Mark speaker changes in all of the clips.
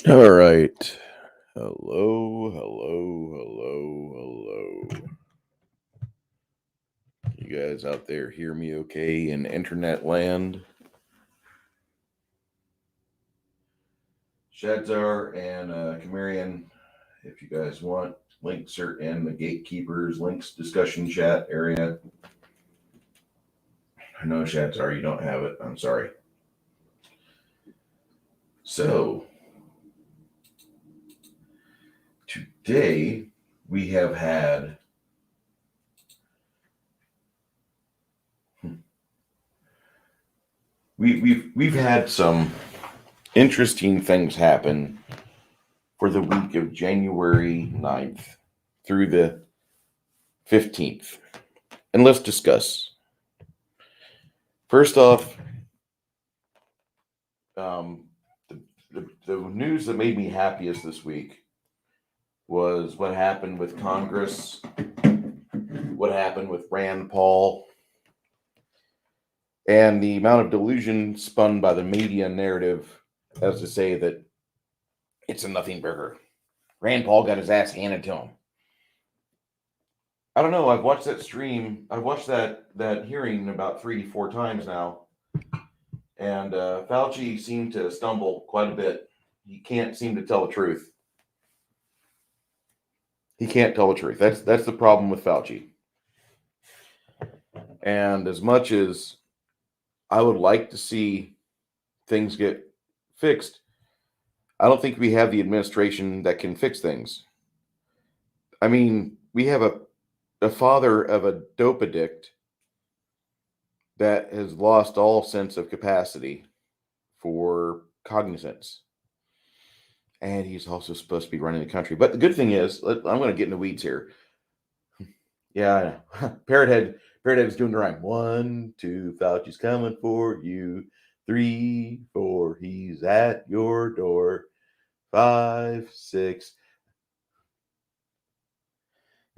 Speaker 1: All right. Hello, hello, hello, hello. You guys out there hear me okay in internet land? Shadzar and Camarian, if you guys want, links are in the gatekeepers links discussion chat area. I know Shadzar, you don't have it. I'm sorry. So, today we have had we've had some interesting things happen for the week of January 9th through the 15th. And let's discuss. First off, the news that made me happiest this week was what happened with Congress, what happened with Rand Paul, and the amount of delusion spun by the media narrative as to say that it's a nothing burger. Rand Paul got his ass handed to him. I don't know. I've watched that stream. I've watched that hearing about 3 to 4 times now, and Fauci seemed to stumble quite a bit. He can't seem to tell the truth. He can't tell the truth. That's the problem with Fauci. And as much as I would like to see things get fixed, I don't think we have the administration that can fix things. I mean, we have a father of a dope addict that has lost all sense of capacity for cognizance. And he's also supposed to be running the country. But the good thing is, I'm going to get in the weeds here. Yeah, I know. Parrothead's doing the rhyme. 1, 2, Fauci's coming for you. 3, 4, he's at your door. 5, 6.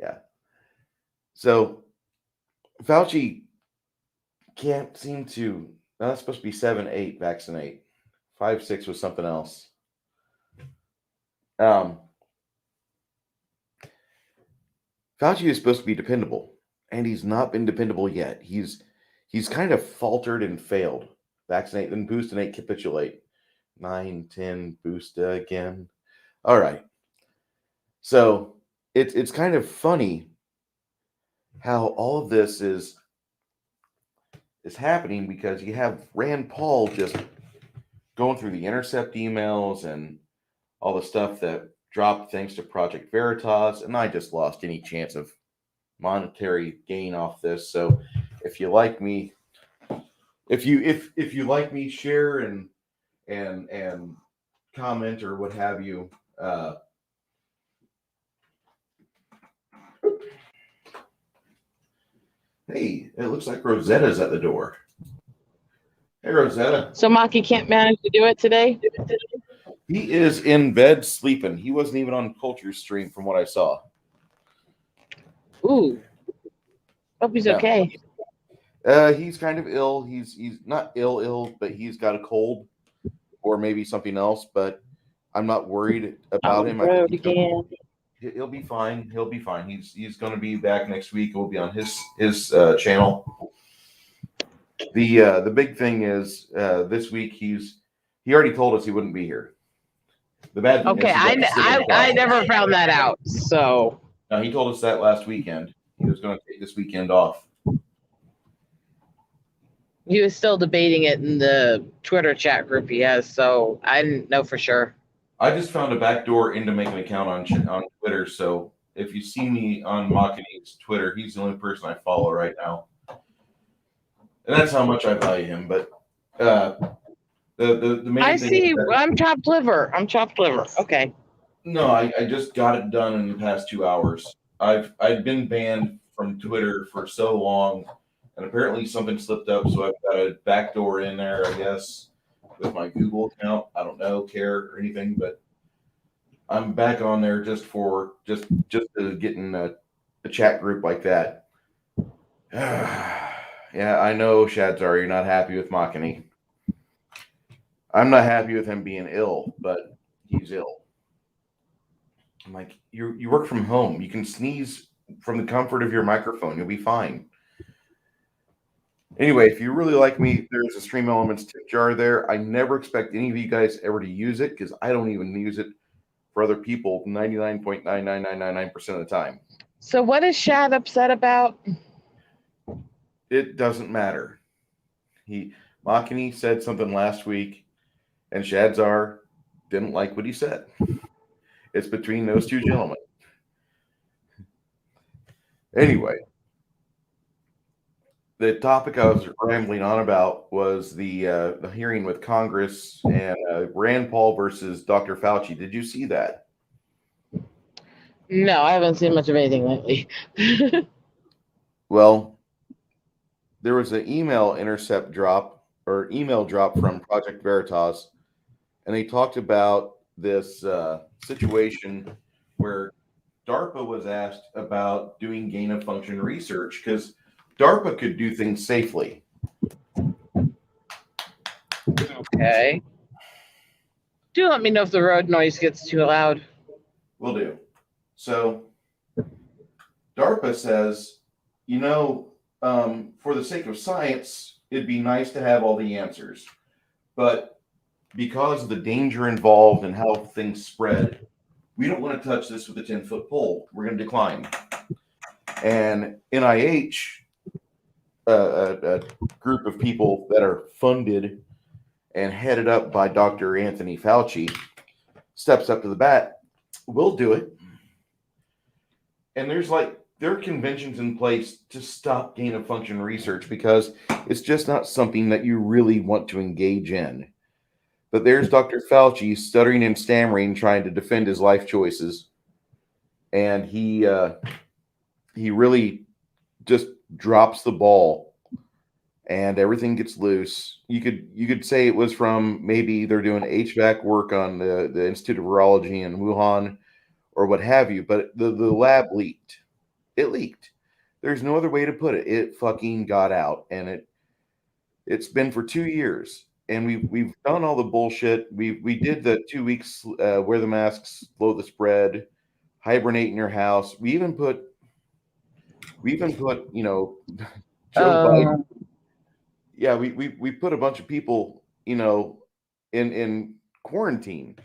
Speaker 1: Yeah. So Fauci can't seem to. Now that's supposed to be 7, 8 vaccinate. 5, 6 was something else. Fauci is supposed to be dependable, and he's not been dependable yet. He's kind of faltered and failed. Vaccinate, then boostinate, capitulate. 9, 10, boost again. All right. So it's kind of funny how all of this is happening because you have Rand Paul just going through the intercept emails and all the stuff that dropped thanks to Project Veritas, and I just lost any chance of monetary gain off this. So if you like me, if you like me, share and comment or what have you. Hey, it looks like Rosetta's at the door. Hey, Rosetta.
Speaker 2: So Maki can't manage to do it today?
Speaker 1: He is in bed sleeping. He wasn't even on Culture's stream from what I saw.
Speaker 2: Ooh. Hope he's okay.
Speaker 1: He's kind of ill. He's not ill, but he's got a cold or maybe something else. But I'm not worried about him. I think he'll be fine. He'll be fine. He's going to be back next week. He'll be on his channel. The big thing is this week he already told us he wouldn't be here. The bad thing
Speaker 2: okay,
Speaker 1: is
Speaker 2: I never found that out. So
Speaker 1: no, he told us that last weekend. He was going to take this weekend off.
Speaker 2: He was still debating it in the Twitter chat group he has, so I didn't know for sure.
Speaker 1: I just found a back door into making an account on Twitter, so if you see me on Makini's Twitter, he's the only person I follow right now. And that's how much I value him. But the main
Speaker 2: I
Speaker 1: thing
Speaker 2: see. I'm chopped liver. Okay.
Speaker 1: No, I just got it done in the past 2 hours. I've been banned from Twitter for so long, and apparently something slipped up, so I've got a back door in there, I guess, with my Google account. I don't know, care or anything, but I'm back on there just to get in a chat group like that. Yeah, I know, Shadzar, you're not happy with Makini. I'm not happy with him being ill, but he's ill. I'm like, you work from home. You can sneeze from the comfort of your microphone. You'll be fine. Anyway, if you really like me, there's a Stream Elements tip jar there. I never expect any of you guys ever to use it because I don't even use it for other people 99.99999% of the time.
Speaker 2: So what is Shad upset about?
Speaker 1: It doesn't matter. Makini said something last week, and Shadzar didn't like what he said. It's between those two gentlemen. Anyway, the topic I was rambling on about was the hearing with Congress and Rand Paul versus Dr. Fauci. Did you see that?
Speaker 2: No, I haven't seen much of anything lately.
Speaker 1: Well, there was an email drop from Project Veritas, and they talked about this situation where DARPA was asked about doing gain of function research because DARPA could do things safely.
Speaker 2: Okay. Do let me know if the road noise gets too loud.
Speaker 1: Will do. So DARPA says, for the sake of science, it'd be nice to have all the answers. But because of the danger involved and how things spread, we don't want to touch this with a 10-foot pole. We're going to decline. And NIH, a group of people that are funded and headed up by Dr. Anthony Fauci, steps up to the bat. We'll do it. And there are conventions in place to stop gain of function research because it's just not something that you really want to engage in. But there's Dr. Fauci stuttering and stammering, trying to defend his life choices. And he really just drops the ball and everything gets loose. You could say it was from maybe they're doing HVAC work on the Institute of Virology in Wuhan or what have you, but the lab leaked. It leaked. There's no other way to put it. It fucking got out, and it's been for 2 years, and we've done all the bullshit. We did the 2 weeks wear the masks, slow the spread, hibernate in your house. We even put Joe Biden. Yeah, we put a bunch of people in quarantine.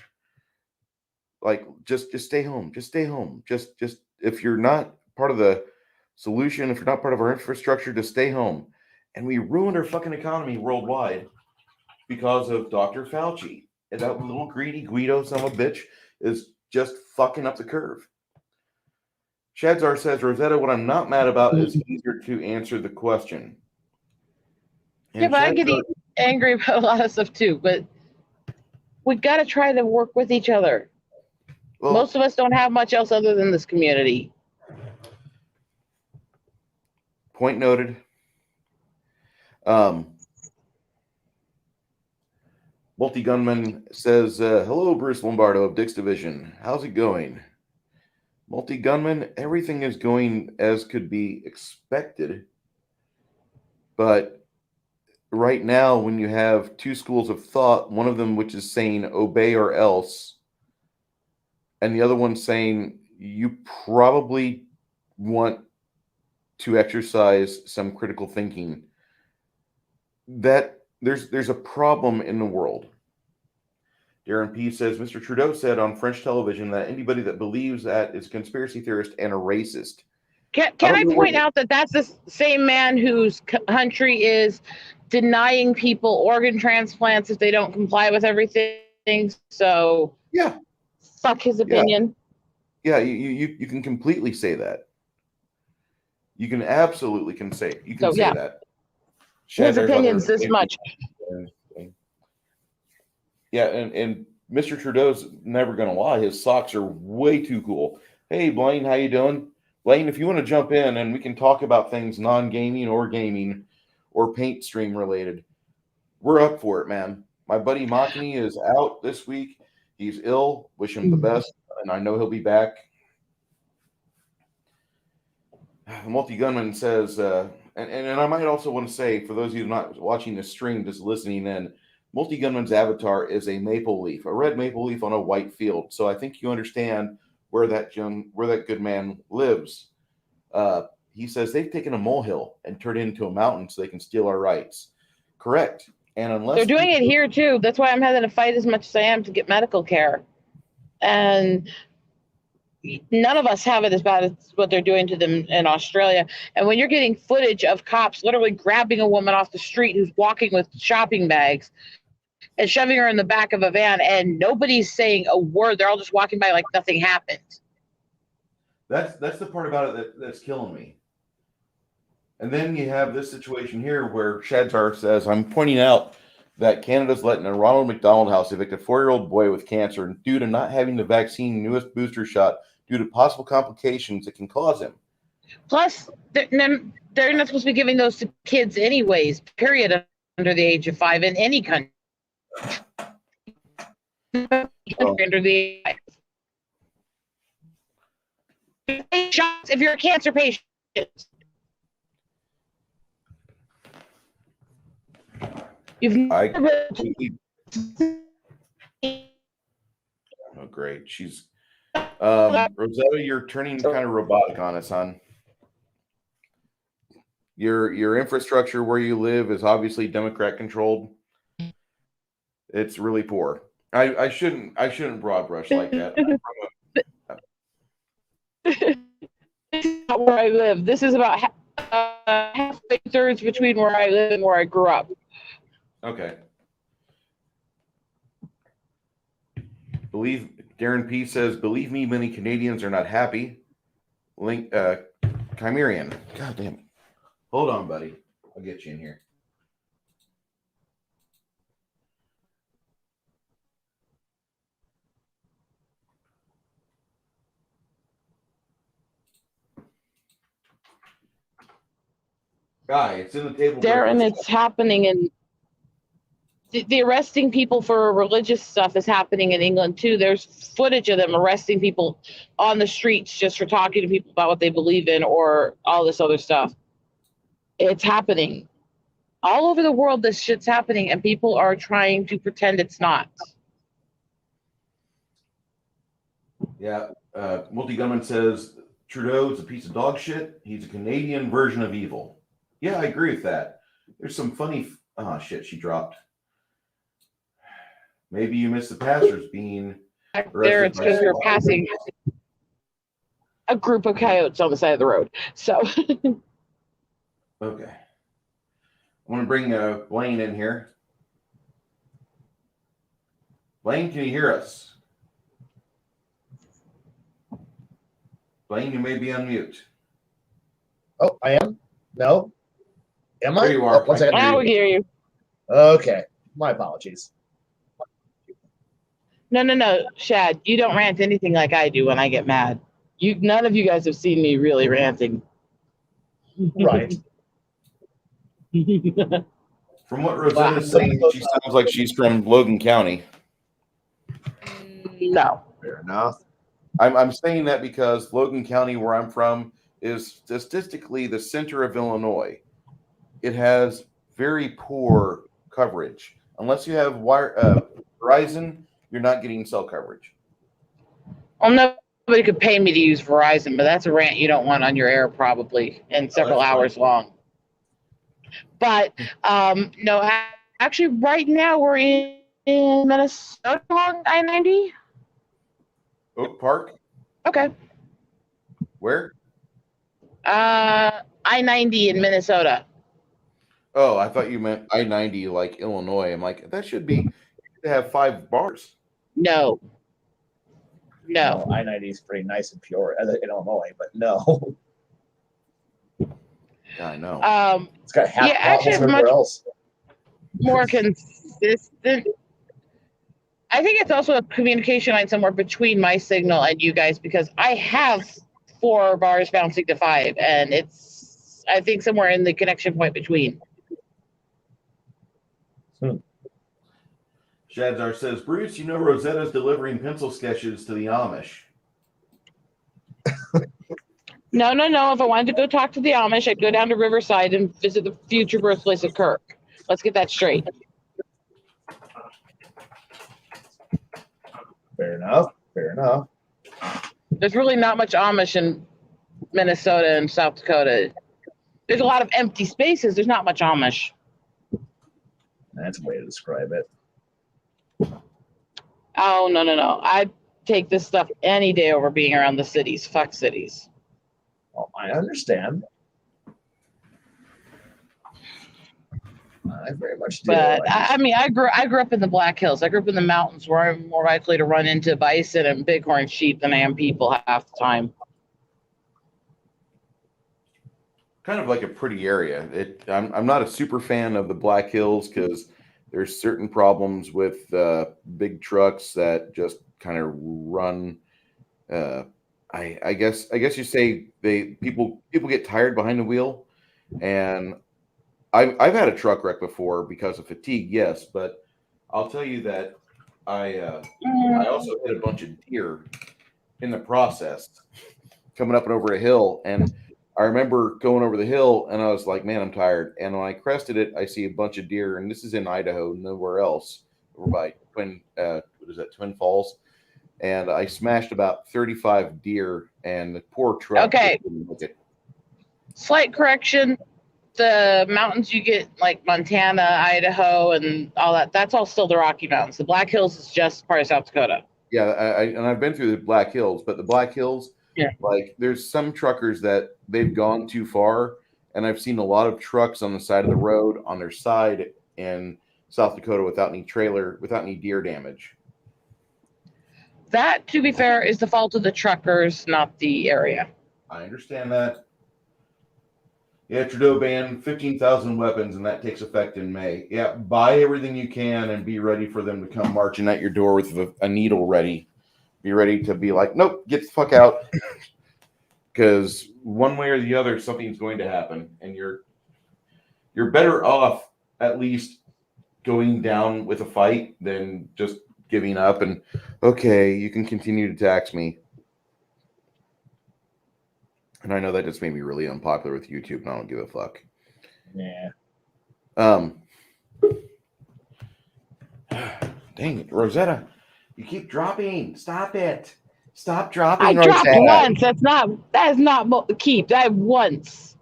Speaker 1: Like just stay home. Just stay home. Just if you're not part of the solution, if you're not part of our infrastructure, just stay home. And we ruined our fucking economy worldwide because of Dr. Fauci. And that little greedy Guido son of a bitch is just fucking up the curve. Shadzar says, Rosetta, what I'm not mad about is easier to answer the question. And
Speaker 2: yeah, but I get angry about a lot of stuff too. But we got to try to work with each other. Well, most of us don't have much else other than this community.
Speaker 1: Point noted. Multi-Gunman says, hello, Bruce Lombardo of Dick's Division. How's it going? Multi-Gunman, everything is going as could be expected. But right now, when you have two schools of thought, one of them which is saying obey or else, and the other one saying you probably want to exercise some critical thinking, that there's a problem in the world. Darren P. says, Mr. Trudeau said on French television that anybody that believes that is a conspiracy theorist and a racist.
Speaker 2: Can I point out that that's the same man whose country is denying people organ transplants if they don't comply with everything? So
Speaker 1: yeah,
Speaker 2: fuck his opinion.
Speaker 1: Yeah, you can completely say that. You can absolutely say that.
Speaker 2: His opinion's this much.
Speaker 1: Yeah, and Mr. Trudeau's never going to lie. His socks are way too cool. Hey, Blaine, how you doing? Blaine, if you want to jump in and we can talk about things non-gaming or gaming or paint stream related, we're up for it, man. My buddy Makini is out this week. He's ill. Wish him the best, and I know he'll be back. The Multi-Gunman says, and I might also want to say, for those of you not watching this stream, just listening in, Multi-Gunman's avatar is a maple leaf, a red maple leaf on a white field. So I think you understand where that good man lives. He says they've taken a molehill and turned it into a mountain so they can steal our rights. Correct. And unless
Speaker 2: they're doing it here too, that's why I'm having to fight as much as I am to get medical care. And none of us have it as bad as what they're doing to them in Australia. And when you're getting footage of cops literally grabbing a woman off the street who's walking with shopping bags and shoving her in the back of a van, and nobody's saying a word, they're all just walking by like nothing happened.
Speaker 1: That's the part about it that's killing me. And then you have this situation here where Shadzar says, I'm pointing out that Canada's letting a Ronald McDonald House evict a 4-year-old boy with cancer due to not having the vaccine newest booster shot due to possible complications it can cause him. Plus,
Speaker 2: they're not supposed to be giving those to kids anyways, period, under the age of 5 in any country. Under the shots if you're a cancer patient.
Speaker 1: Oh, great. She's Rosetta, you're turning kind of robotic on us, hon. Your infrastructure where you live is obviously Democrat controlled. It's really poor. I shouldn't broad brush like that.
Speaker 2: Not where I live. This is about halfway thirds between where I live and where I grew up.
Speaker 1: Okay. Darren P says, believe me, many Canadians are not happy. Chimerian. God damn it. Hold on, buddy. I'll get you in here. Guy, it's in the table.
Speaker 2: Darren, it's happening in the arresting people for religious stuff is happening in England too. There's footage of them arresting people on the streets just for talking to people about what they believe in or all this other stuff. It's happening all over the world. This shit's happening and people are trying to pretend it's not.
Speaker 1: Yeah. Multi-Gunman says Trudeau's a piece of dog shit. He's a Canadian version of evil. Yeah, I agree with that. There's some funny... Oh, shit, she dropped. Maybe you missed the passers being...
Speaker 2: There, it's because we're passing a group of coyotes on the side of the road. So...
Speaker 1: Okay. I want to bring Blaine in here. Blaine, can you hear us? Blaine, you may be on mute.
Speaker 3: Oh, I am? No? Am I?
Speaker 1: There you are.
Speaker 3: Oh, 1 second.
Speaker 2: Now we hear you.
Speaker 3: Okay. My apologies.
Speaker 2: No, Shad, you don't rant anything like I do when I get mad. None of you guys have seen me really ranting.
Speaker 3: Right.
Speaker 1: From what Rosetta's saying, she sounds like she's from Logan County.
Speaker 2: No.
Speaker 3: Fair enough.
Speaker 1: I'm saying that because Logan County, where I'm from, is statistically the center of Illinois. It has very poor coverage. Unless you have Verizon, you're not getting cell coverage.
Speaker 2: Well, nobody could pay me to use Verizon, but that's a rant you don't want on your air probably and several hours long. But no, actually right now we're in Minnesota along I-90.
Speaker 1: Oak Park?
Speaker 2: Okay.
Speaker 1: Where?
Speaker 2: I-90 in Minnesota.
Speaker 1: Oh, I thought you meant I-90 like Illinois. I'm like, that should be to have 5 bars.
Speaker 2: No.
Speaker 3: Well, I-90 is pretty nice and pure in Illinois, but no.
Speaker 1: Yeah, I know.
Speaker 3: It's got half potholes everywhere else.
Speaker 2: More consistent. I think it's also a communication line somewhere between my signal and you guys because I have 4 bars bouncing to 5, and it's I think somewhere in the connection point between.
Speaker 1: Shadzar says, Bruce, you know Rosetta's delivering pencil sketches to the Amish.
Speaker 2: No. If I wanted to go talk to the Amish, I'd go down to Riverside and visit the future birthplace of Kirk. Let's get that straight.
Speaker 3: Fair enough. Fair enough.
Speaker 2: There's really not much Amish in Minnesota and South Dakota. There's a lot of empty spaces. There's not much Amish.
Speaker 3: That's a way to describe it.
Speaker 2: Oh, no. I take this stuff any day over being around the cities. Fuck cities.
Speaker 3: Well, I understand. I very much do.
Speaker 2: But I mean, I grew up in the Black Hills. I grew up in the mountains where I'm more likely to run into bison and bighorn sheep than I am people half the time.
Speaker 1: Kind of like a pretty area. I'm not a super fan of the Black Hills because there's certain problems with big trucks that just kind of run. I guess you say people get tired behind the wheel, and I've had a truck wreck before because of fatigue, yes, but I'll tell you that I also hit a bunch of deer in the process coming up and over a hill, and I remember going over the hill and I was like, man, I'm tired. And when I crested it, I see a bunch of deer, and this is in Idaho, nowhere else. Over by Twin Falls. And I smashed about 35 deer, and the poor truck.
Speaker 2: Okay. Slight correction. The mountains you get, like Montana, Idaho, and all that, that's all still the Rocky Mountains. The Black Hills is just part of South Dakota.
Speaker 1: Yeah, I've been through the Black Hills, but the Black Hills, like there's some truckers that they've gone too far, and I've seen a lot of trucks on the side of the road on their side in South Dakota without any deer damage.
Speaker 2: That, to be fair, is the fault of the truckers, not the area.
Speaker 1: I understand that. Yeah, Trudeau banned 15,000 weapons, and that takes effect in May. Yeah, buy everything you can and be ready for them to come marching at your door with a needle ready. Be ready to be like, nope, get the fuck out. Because one way or the other, something's going to happen, and you're better off at least going down with a fight than just giving up and, okay, you can continue to tax me. And I know that just made me really unpopular with YouTube, and I don't give a fuck.
Speaker 3: Yeah.
Speaker 1: Dang it, Rosetta. You keep dropping. Stop it. Stop dropping,
Speaker 2: I
Speaker 1: Rosetta.
Speaker 2: dropped once. That is not keep. I once.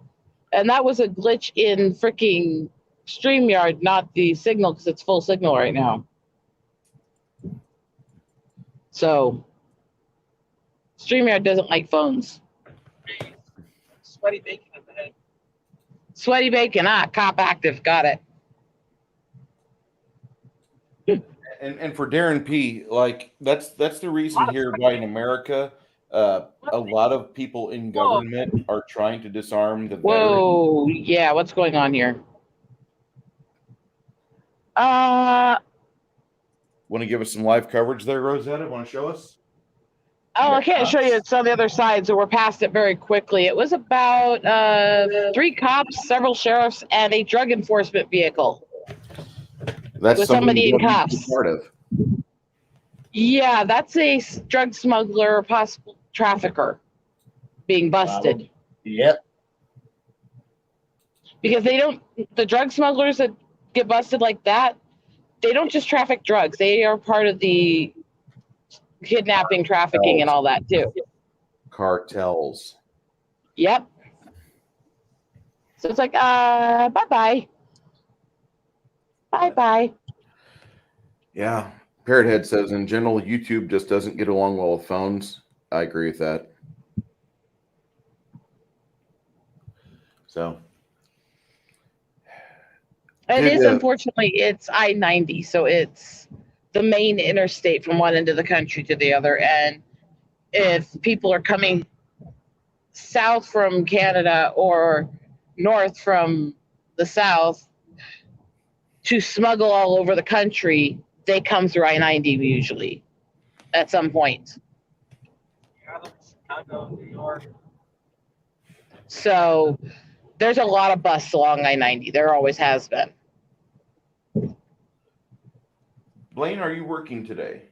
Speaker 2: And that was a glitch in freaking StreamYard, not the signal, because it's full signal right now. So StreamYard doesn't like phones. Sweaty bacon in the head. Sweaty bacon, cop active, got it.
Speaker 1: And for Darren P, like that's the reason here why in America, a lot of people in government are trying to disarm the
Speaker 2: Whoa, yeah, what's going on here?
Speaker 1: Want to give us some live coverage there, Rosetta? Want to show us?
Speaker 2: Oh, I can't show you. It's on the other side, so we're past it very quickly. It was about 3 cops, several sheriffs, and a drug enforcement vehicle.
Speaker 1: That's
Speaker 2: with somebody in
Speaker 1: you want to be
Speaker 2: cuffs.
Speaker 1: part of.
Speaker 2: Yeah, that's a drug smuggler, possible trafficker being busted.
Speaker 3: Yep.
Speaker 2: Because the drug smugglers that get busted like that, they don't just traffic drugs. They are part of the kidnapping, trafficking, and all that too.
Speaker 1: Cartels.
Speaker 2: Yep. So it's like, bye-bye. Bye-bye.
Speaker 1: Yeah. Parrothead says, in general, YouTube just doesn't get along well with phones. I agree with that. So.
Speaker 2: It is, unfortunately, it's I-90, so it's the main interstate from one end of the country to the other. And if people are coming south from Canada or north from the south to smuggle all over the country, they come through I-90 usually at some point. Chicago, New York. So there's a lot of busts along I-90. There always has been.
Speaker 1: Blaine, are you working today?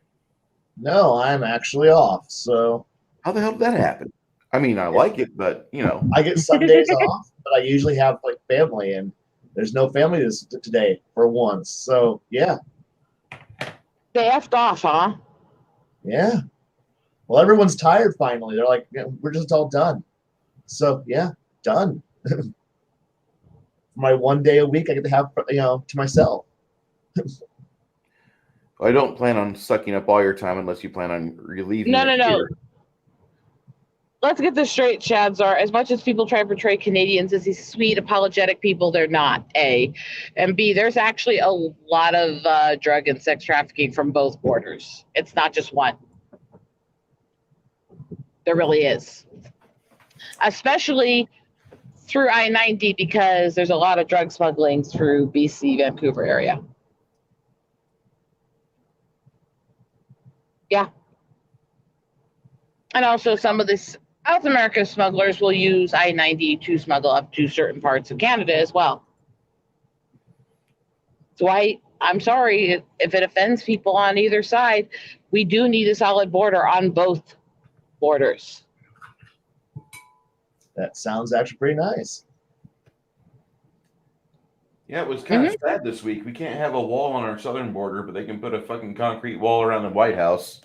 Speaker 3: No, I'm actually off. So
Speaker 1: how the hell did that happen? I mean, I like it, but you know,
Speaker 3: I get Sundays off, but I usually have like family, and there's no family today for once. So yeah,
Speaker 2: They effed off, huh?
Speaker 3: Yeah. Well, everyone's tired finally. They're like, yeah, we're just all done. So yeah, done. My 1 day a week I get to have, to myself.
Speaker 1: I don't plan on sucking up all your time unless you plan on relieving
Speaker 2: No,
Speaker 1: it
Speaker 2: no, no.
Speaker 1: here.
Speaker 2: Let's get this straight, Chads are. As much as people try to portray Canadians as these sweet, apologetic people, they're not, A. And B, there's actually a lot of drug and sex trafficking from both borders. It's not just one. There really is. Especially through I-90 because there's a lot of drug smuggling through BC, Vancouver area. Yeah. And also some of this South America smugglers will use I-90 to smuggle up to certain parts of Canada as well. So I'm sorry if it offends people on either side. We do need a solid border on both borders.
Speaker 3: That sounds actually pretty nice.
Speaker 1: Yeah, it was kind of sad this week. We can't have a wall on our southern border, but they can put a fucking concrete wall around the White House.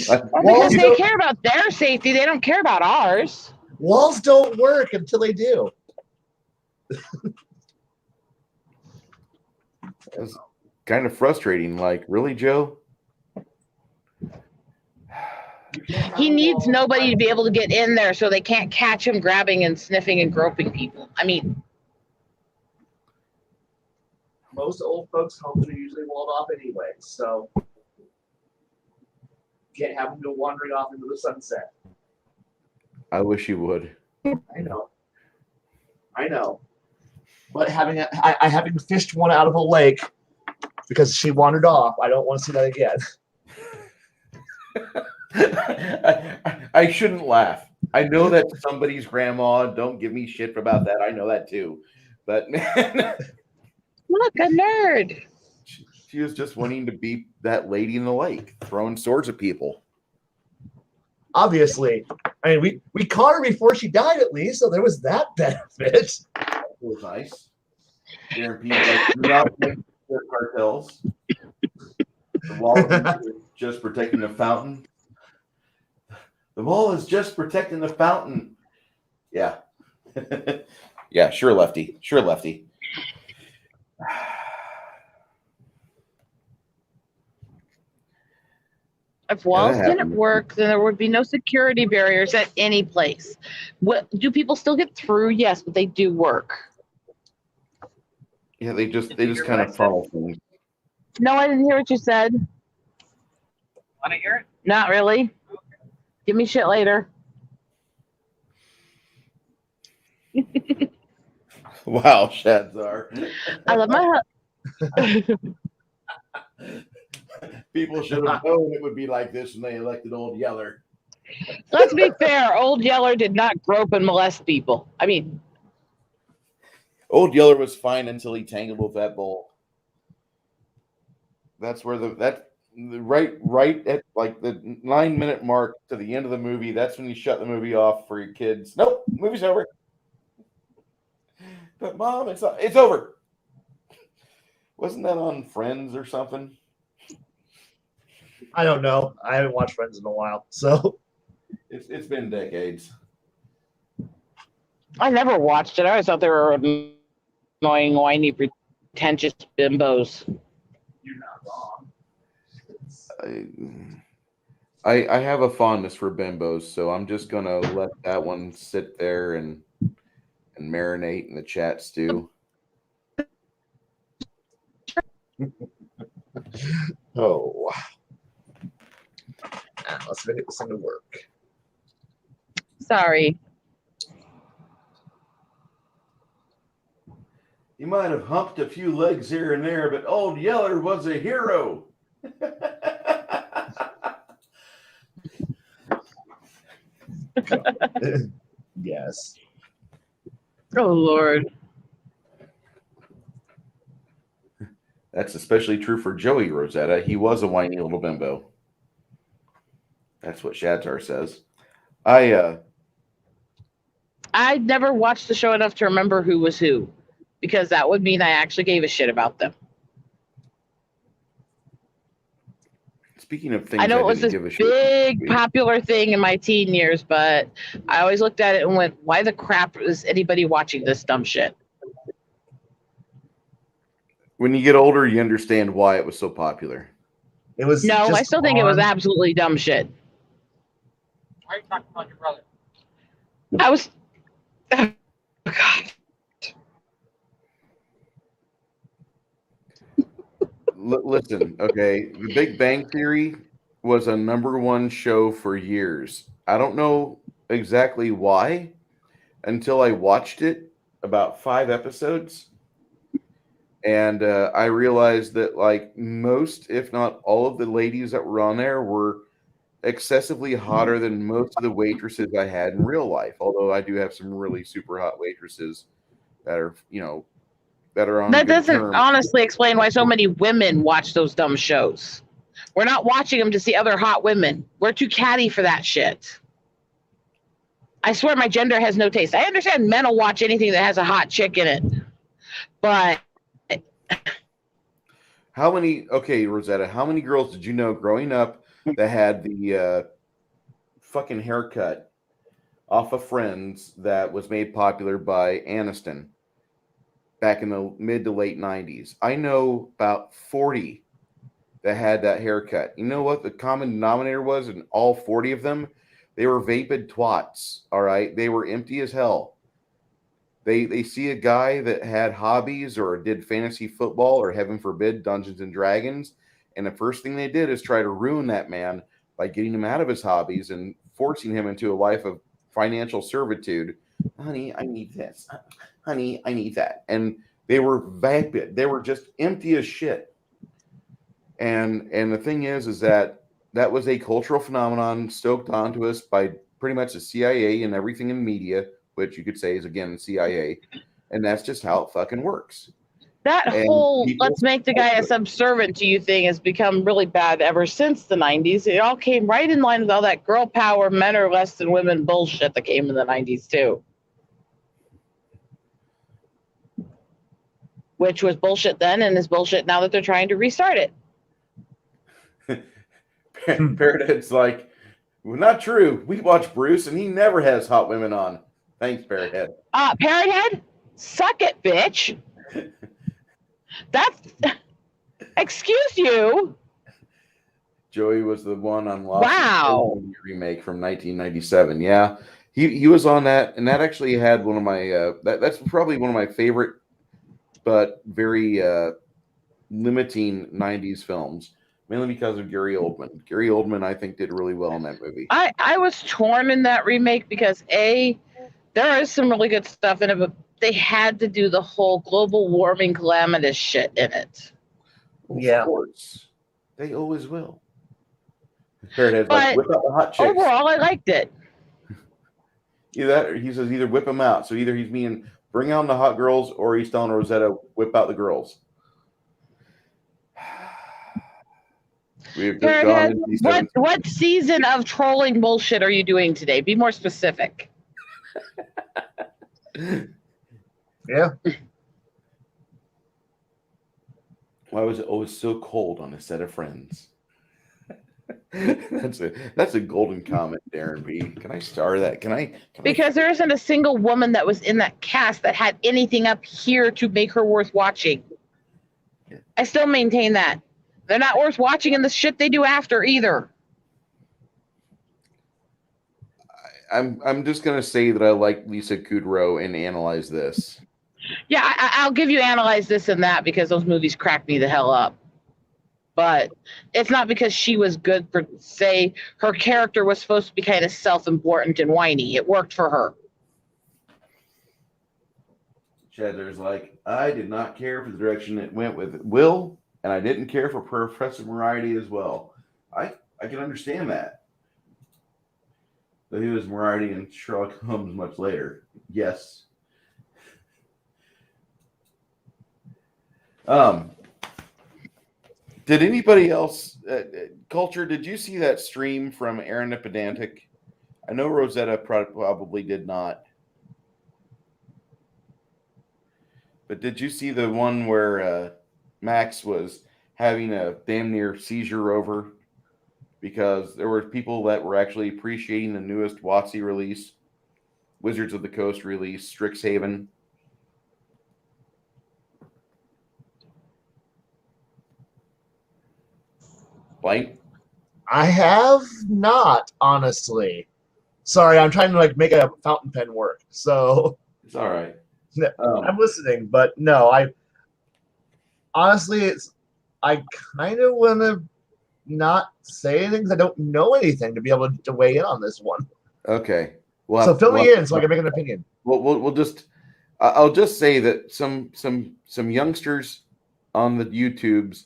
Speaker 2: Well, because they care about their safety. They don't care about ours.
Speaker 3: Walls don't work until they do.
Speaker 1: It's kind of frustrating. Like, really, Joe?
Speaker 2: He needs nobody to be able to get in there so they can't catch him grabbing and sniffing and groping people. I mean,
Speaker 3: most old folks' homes are usually walled off anyway, so can't have them go wandering off into the sunset.
Speaker 1: I wish you would.
Speaker 3: I know. But having fished one out of a lake because she wandered off, I don't want to see that again.
Speaker 1: I shouldn't laugh. I know that somebody's grandma. Don't give me shit about that. I know that too. But
Speaker 2: look, a nerd.
Speaker 1: She was just wanting to be that lady in the lake, throwing swords at people.
Speaker 3: Obviously. I mean, we caught her before she died at least, so there was that benefit.
Speaker 1: It was nice. Guaranteed, like, do not make cartels. The wall is just protecting the fountain. The wall is just protecting the fountain. Yeah. Yeah, sure, Lefty. Sure, Lefty.
Speaker 2: If walls didn't work, then there would be no security barriers at any place. What, do people still get through? Yes, but they do work.
Speaker 1: Yeah, they just kind of funnel things.
Speaker 2: No, I didn't hear what you said.
Speaker 4: Want to hear it?
Speaker 2: Not really.
Speaker 4: Okay.
Speaker 2: Give me shit later.
Speaker 1: Wow, Shadzar.
Speaker 2: I love my
Speaker 1: People should have known it would be like this when they elected Old Yeller.
Speaker 2: Let's be fair. Old Yeller did not grope and molest people. I mean,
Speaker 1: Old Yeller was fine until he tangled with that bull. That's where right at like the 9-minute mark to the end of the movie. That's when you shut the movie off for your kids. Nope, movie's over. But Mom, it's over. Wasn't that on Friends or something?
Speaker 3: I don't know. I haven't watched Friends in a while, so
Speaker 1: It's been decades.
Speaker 2: I never watched it. I always thought they were annoying, whiny, pretentious bimbos.
Speaker 3: you're not wrong.
Speaker 1: I have a fondness for bimbos, so I'm just gonna let that one sit there and marinate in the chat stew.
Speaker 3: Oh. Let's make this thing to work.
Speaker 2: Sorry.
Speaker 1: He might have humped a few legs here and there, but Old Yeller was a hero.
Speaker 3: Yes.
Speaker 2: Oh, Lord.
Speaker 1: That's especially true for Joey Rosetta. He was a whiny little bimbo. That's what Shadzar says.
Speaker 2: I never watched the show enough to remember who was who, because that would mean I actually gave a shit about them.
Speaker 1: Speaking of things
Speaker 2: I know it was
Speaker 1: didn't
Speaker 2: this
Speaker 1: give a shit.
Speaker 2: big popular thing in my teen years, but I always looked at it and went, why the crap is anybody watching this dumb shit?
Speaker 1: When you get older, you understand why it was so popular.
Speaker 3: It was
Speaker 2: No,
Speaker 3: just
Speaker 2: I still think it was
Speaker 3: on-
Speaker 2: absolutely dumb shit.
Speaker 4: Why are you talking about your brother?
Speaker 2: I was. Oh, God.
Speaker 1: Listen, okay, The Big Bang Theory was a #1 show for years. I don't know exactly why until I watched it about 5 episodes, and I realized that like most, if not all, of the ladies that were on there were excessively hotter than most of the waitresses I had in real life. Although I do have some really super hot waitresses that are, that are on
Speaker 2: That
Speaker 1: good
Speaker 2: doesn't
Speaker 1: terms.
Speaker 2: honestly explain why so many women watch those dumb shows. We're not watching them to see other hot women. We're too catty for that shit. I swear my gender has no taste. I understand men will watch anything that has a hot chick in it. But
Speaker 1: How many? Okay, Rosetta. How many girls did you know growing up that had the fucking haircut off of Friends that was made popular by Aniston back in the mid to late '90s? I know about 40 that had that haircut. You know what the common denominator was in all 40 of them? They were vapid twats. All right, they were empty as hell. They see a guy that had hobbies or did fantasy football or heaven forbid Dungeons and Dragons, and the first thing they did is try to ruin that man by getting him out of his hobbies and forcing him into a life of financial servitude. Honey, I need this. Honey, I need that. And they were vapid. They were just empty as shit. And the thing is that that was a cultural phenomenon stoked onto us by pretty much the CIA and everything in media, which you could say is again the CIA, and that's just how it fucking works.
Speaker 2: that
Speaker 1: And
Speaker 2: whole
Speaker 1: people,
Speaker 2: let's make the guy a subservient to you thing has become really bad ever since the 90s. It all came right in line with all that girl power, men are less than women bullshit that came in the 90s too. Which was bullshit then and is bullshit now that they're trying to restart it.
Speaker 1: Parrothead's like, well, not true. We watch Bruce, and he never has hot women on. Thanks, Parrothead.
Speaker 2: Parrothead, suck it, bitch. That's excuse you.
Speaker 1: Joey was the one on Lost
Speaker 2: Wow.
Speaker 1: remake from 1997. Yeah, he was on that, and that actually had one of my that's probably one of my favorite, but very limiting 90s films, mainly because of Gary Oldman. Gary Oldman, I think, did really well in that movie.
Speaker 2: I was torn in that remake because there is some really good stuff in it, but they had to do the whole global warming calamitous shit in it.
Speaker 3: Yeah.
Speaker 1: Of course, they always will. Parrothead's
Speaker 2: But
Speaker 1: like, whip out the hot chicks.
Speaker 2: Overall, I liked it.
Speaker 1: Either that, or he says either whip them out. So either he's meaning bring on the hot girls, or he's telling Rosetta whip out the girls. We've just gone into these
Speaker 2: What season of trolling bullshit are you doing today? Be more specific.
Speaker 3: Yeah.
Speaker 1: Why was it always so cold on a set of Friends? That's a golden comment, Darren B. Can I star that?
Speaker 2: Because there isn't a single woman that was in that cast that had anything up here to make her worth watching. I still maintain that. They're not worth watching in the shit they do after either.
Speaker 1: I'm just gonna say that I like Lisa Kudrow and Analyze This.
Speaker 2: Yeah, I'll give you Analyze This and that because those movies crack me the hell up. But it's not because she was good for, say, her character was supposed to be kind of self-important and whiny. It worked for her.
Speaker 1: Cheddar's like, I did not care for the direction it went with Will, and I didn't care for Professor Moriarty as well. I can understand that. But he was Moriarty and Sherlock Holmes much later. Yes. Did anybody else, Culture, did you see that stream from Aaron the Pedantic? I know Rosetta probably did not. But did you see the one where Max was having a damn near seizure over because there were people that were actually appreciating the newest WotC release, Wizards of the Coast release, Strixhaven. Blank?
Speaker 3: I have not, honestly. Sorry, I'm trying to like make a fountain pen work. So
Speaker 1: It's all right.
Speaker 3: I'm listening, but no, I honestly I kind of want to not say anything because I don't know anything to be able to weigh in on this one.
Speaker 1: Okay.
Speaker 3: So fill me in so I can make an opinion.
Speaker 1: We'll just I'll just say that some youngsters on the YouTubes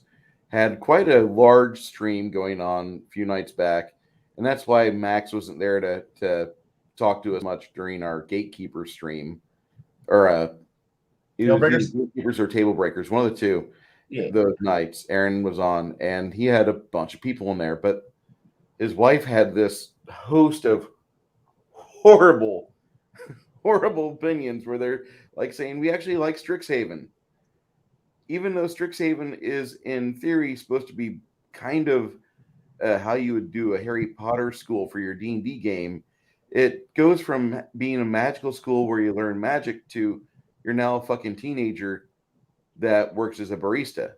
Speaker 1: had quite a large stream going on a few nights back, and that's why Max wasn't there to talk to us much during our Gatekeeper stream, or
Speaker 3: Table Breakers?
Speaker 1: Gatekeepers or Table Breakers, one of the two.
Speaker 3: Yeah.
Speaker 1: Those nights, Aaron was on, and he had a bunch of people in there, but his wife had this host of horrible opinions where they're like saying we actually like Strixhaven, even though Strixhaven is in theory supposed to be kind of how you would do a Harry Potter school for your D&D game. It goes from being a magical school where you learn magic to you're now a fucking teenager that works as a barista.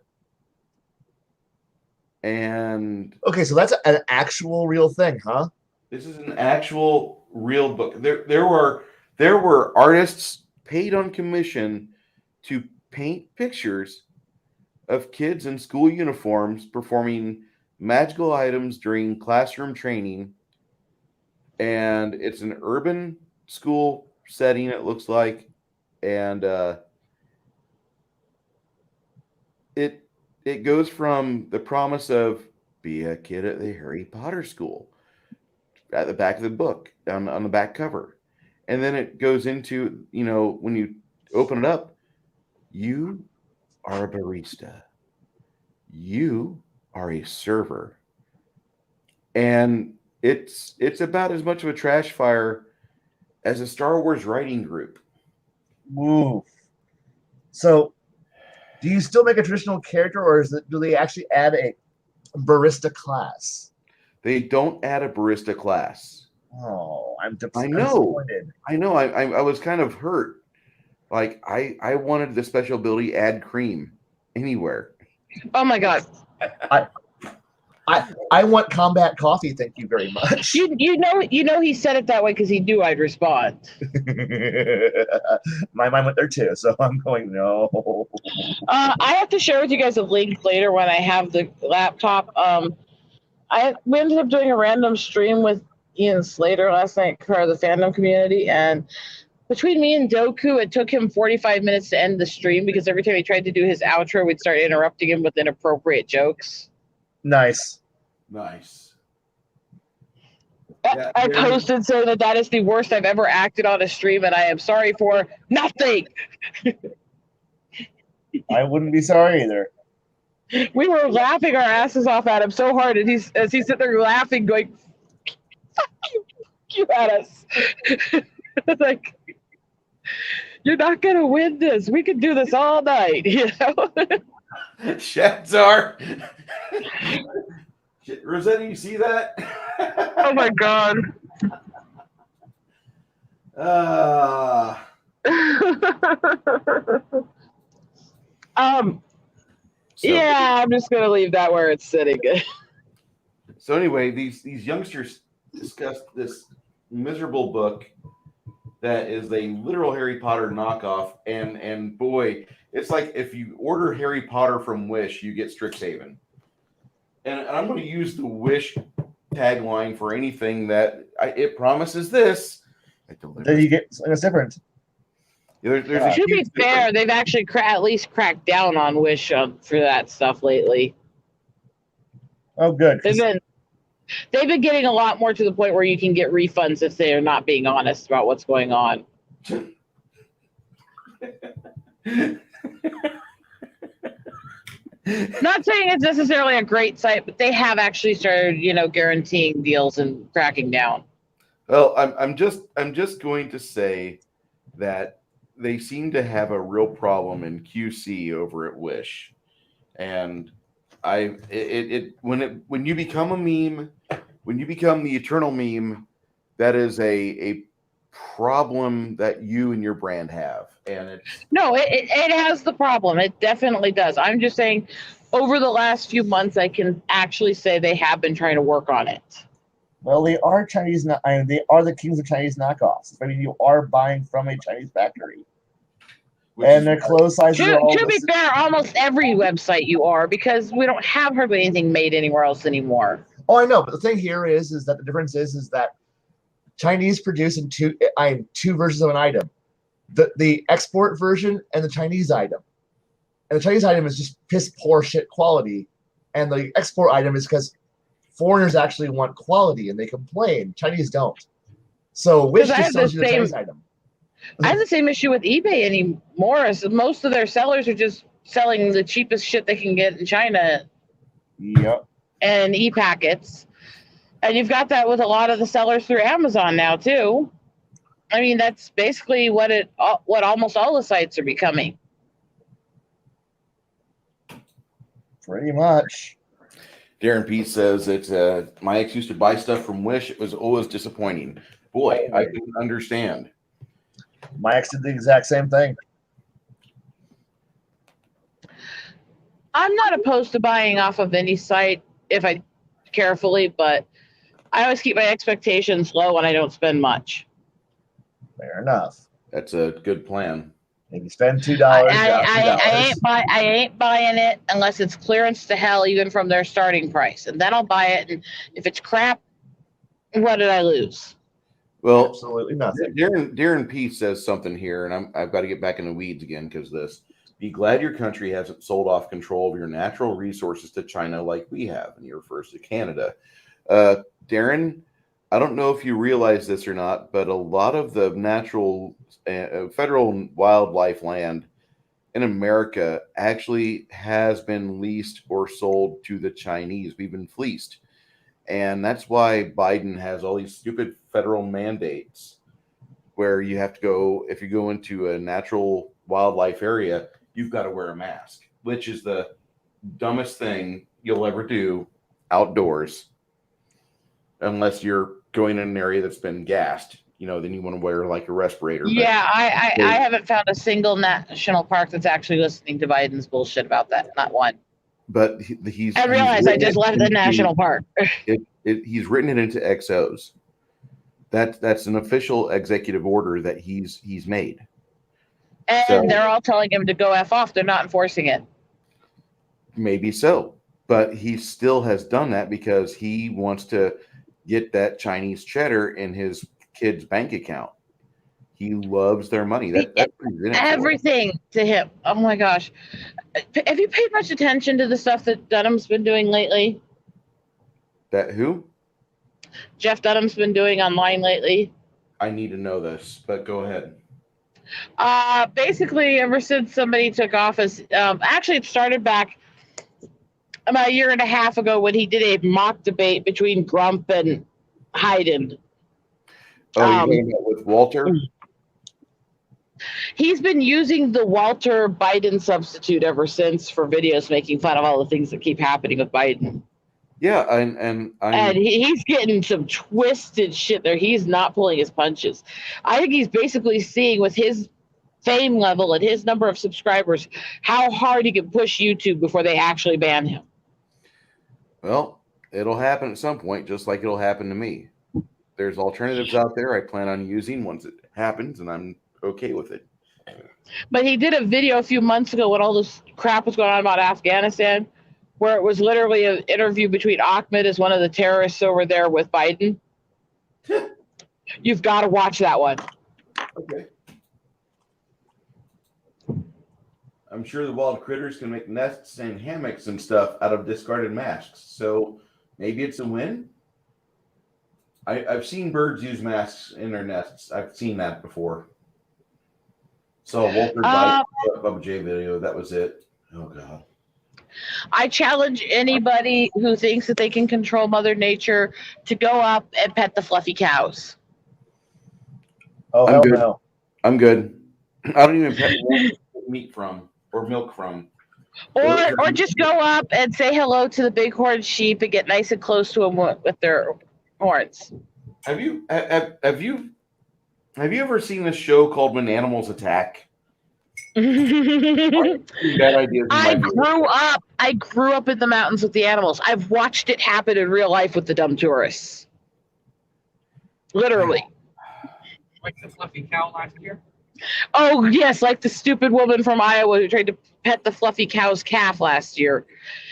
Speaker 1: And
Speaker 3: okay, so that's an actual real thing, huh?
Speaker 1: This is an actual real book. There were artists paid on commission to paint pictures of kids in school uniforms performing magical items during classroom training. And it's an urban school setting, it looks like. And it goes from the promise of be a kid at the Harry Potter school at the back of the book on the back cover. And then it goes into, when you open it up, you are a barista. You are a server. And it's about as much of a trash fire as a Star Wars writing group.
Speaker 3: Ooh. So do you still make a traditional character, or do they actually add a barista class?
Speaker 1: They don't add a barista class.
Speaker 3: Oh, I'm
Speaker 1: I know.
Speaker 3: disappointed.
Speaker 1: I know. I was kind of hurt. Like I wanted the special ability add cream anywhere.
Speaker 2: Oh my god.
Speaker 3: I want combat coffee, thank you very much.
Speaker 2: You know he said it that way because he knew I'd respond.
Speaker 3: My mind went there too, so I'm going no.
Speaker 2: I have to share with you guys a link later when I have the laptop. We ended up doing a random stream with Ian Slater last night for the fandom community, and between me and Doku, it took him 45 minutes to end the stream because every time he tried to do his outro, we'd start interrupting him with inappropriate jokes.
Speaker 3: Nice.
Speaker 1: Yeah,
Speaker 2: I posted saying that is the worst I've ever acted on a stream, and I am sorry for nothing.
Speaker 3: I wouldn't be sorry either.
Speaker 2: We were laughing our asses off at him so hard, and he's sitting there laughing, going, "Fuck you at us." Like, you're not gonna win this. We could do this all night, you know.
Speaker 1: Shadzar. Rosetta, you see that?
Speaker 2: Oh my god. Yeah, I'm just gonna leave that where it's sitting.
Speaker 1: So anyway, these youngsters discussed this miserable book that is a literal Harry Potter knockoff, and boy, it's like if you order Harry Potter from Wish, you get Strixhaven. And I'm going to use the Wish tagline for anything that it promises this.
Speaker 3: Then you get something that's different.
Speaker 2: To be fair, they've actually at least cracked down on Wish for that stuff lately.
Speaker 3: Oh, good.
Speaker 2: They've been getting a lot more to the point where you can get refunds if they are not being honest about what's going on. Not saying it's necessarily a great site, but they have actually started, guaranteeing deals and cracking down.
Speaker 1: Well, I'm just going to say that they seem to have a real problem in QC over at Wish, and When you become a meme, when you become the eternal meme, that is a problem that you and your brand have, and it's
Speaker 2: No, it has the problem. It definitely does. I'm just saying, over the last few months, I can actually say they have been trying to work on it.
Speaker 3: Well, they are Chinese. They are the kings of Chinese knockoffs. I mean, you are buying from a Chinese factory, and their clothes sizes are all.
Speaker 2: To be fair, almost every website you are, because we don't have hardly anything made anywhere else anymore.
Speaker 3: Oh, I know, but the thing here is that the difference is that Chinese produce in two versions of an item, the export version and the Chinese item. And the Chinese item is just piss poor shit quality, and the export item is because foreigners actually want quality and they complain. Chinese don't. So Wish just sells you the Chinese item.
Speaker 2: I have the same issue with eBay anymore. As most of their sellers are just selling the cheapest shit they can get in China.
Speaker 3: Yep.
Speaker 2: And e-packets. And you've got that with a lot of the sellers through Amazon now too. I mean, that's basically what almost all the sites are becoming.
Speaker 3: Pretty much.
Speaker 1: Darren Pete says that my ex used to buy stuff from Wish. It was always disappointing. Boy, I can understand.
Speaker 3: My ex did the exact same thing.
Speaker 2: I'm not opposed to buying off of any site if I carefully, but I always keep my expectations low and I don't spend much.
Speaker 3: Fair enough.
Speaker 1: That's a good plan.
Speaker 3: If you spend $2,
Speaker 2: I ain't buying it unless it's clearance to hell, even from their starting price, and then I'll buy it. And if it's crap, what did I lose?
Speaker 1: Well,
Speaker 3: absolutely nothing.
Speaker 1: Darren P says something here, and I've got to get back in the weeds again because this. Be glad your country hasn't sold off control of your natural resources to China like we have, and he refers to Canada. Darren, I don't know if you realize this or not, but a lot of the natural federal wildlife land in America actually has been leased or sold to the Chinese. We've been fleeced. And that's why Biden has all these stupid federal mandates where you have to go, if you go into a natural wildlife area, you've got to wear a mask, which is the dumbest thing you'll ever do outdoors. Unless you're going in an area that's been gassed, then you want to wear like a respirator.
Speaker 2: Yeah, I haven't found a single national park that's actually listening to Biden's bullshit about that. Not one.
Speaker 1: But
Speaker 2: I realize I just left the national park.
Speaker 1: He's written it into XOs. That's an official executive order that he's made.
Speaker 2: And they're all telling him to go F off. They're not enforcing it.
Speaker 1: Maybe so. But he still has done that because he wants to get that Chinese cheddar in his kid's bank account. He loves their money. That's
Speaker 2: everything to him. Oh my gosh. Have you paid much attention to the stuff that Dunham's been doing lately?
Speaker 1: That who?
Speaker 2: Jeff Dunham's been doing online lately.
Speaker 1: I need to know this, but go ahead.
Speaker 2: Basically, ever since somebody took office, actually it started back about a year and a half ago when he did a mock debate between Grump and Hayden.
Speaker 1: Oh, you're talking about with Walter?
Speaker 2: He's been using the Walter Biden substitute ever since for videos making fun of all the things that keep happening with Biden.
Speaker 1: Yeah, and
Speaker 2: he's getting some twisted shit there. He's not pulling his punches. I think he's basically seeing with his fame level and his number of subscribers how hard he can push YouTube before they actually ban him.
Speaker 1: Well, it'll happen at some point, just like it'll happen to me. There's alternatives out there I plan on using once it happens, and I'm okay with it.
Speaker 2: But he did a video a few months ago when all this crap was going on about Afghanistan, where it was literally an interview between Ahmed as one of the terrorists over there with Biden. You've got to watch that one.
Speaker 1: Okay. I'm sure the wild critters can make nests and hammocks and stuff out of discarded masks. So maybe it's a win. I've seen birds use masks in their nests. I've seen that before. So Walter Bubba J video. That was it. Oh God.
Speaker 2: I challenge anybody who thinks that they can control Mother Nature to go up and pet the fluffy cows.
Speaker 3: Oh, hell no.
Speaker 1: I'm good. I don't even pet meat from or milk from.
Speaker 2: Or just go up and say hello to the bighorn sheep and get nice and close to them with their horns.
Speaker 1: Have you ever seen this show called When Animals Attack? Bad ideas in my view.
Speaker 2: I grew up in the mountains with the animals. I've watched it happen in real life with the dumb tourists. Literally.
Speaker 4: Like the fluffy cow last year.
Speaker 2: Oh yes, like the stupid woman from Iowa who tried to pet the fluffy cow's calf last year.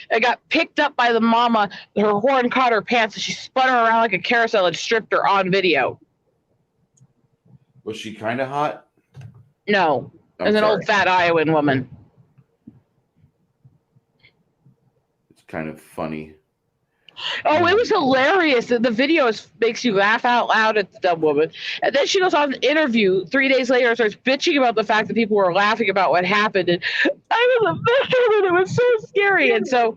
Speaker 2: It got picked up by the mama. Her horn caught her pants and she spun her around like a carousel and stripped her on video.
Speaker 1: Was she kind of hot?
Speaker 2: No,
Speaker 1: I'm
Speaker 2: as an
Speaker 1: sorry.
Speaker 2: old fat Iowan woman.
Speaker 1: It's kind of funny.
Speaker 2: Oh, it was hilarious. The video makes you laugh out loud at the dumb woman. And then she goes on an interview 3 days later and starts bitching about the fact that people were laughing about what happened. And I was a victim and it was so scary. And so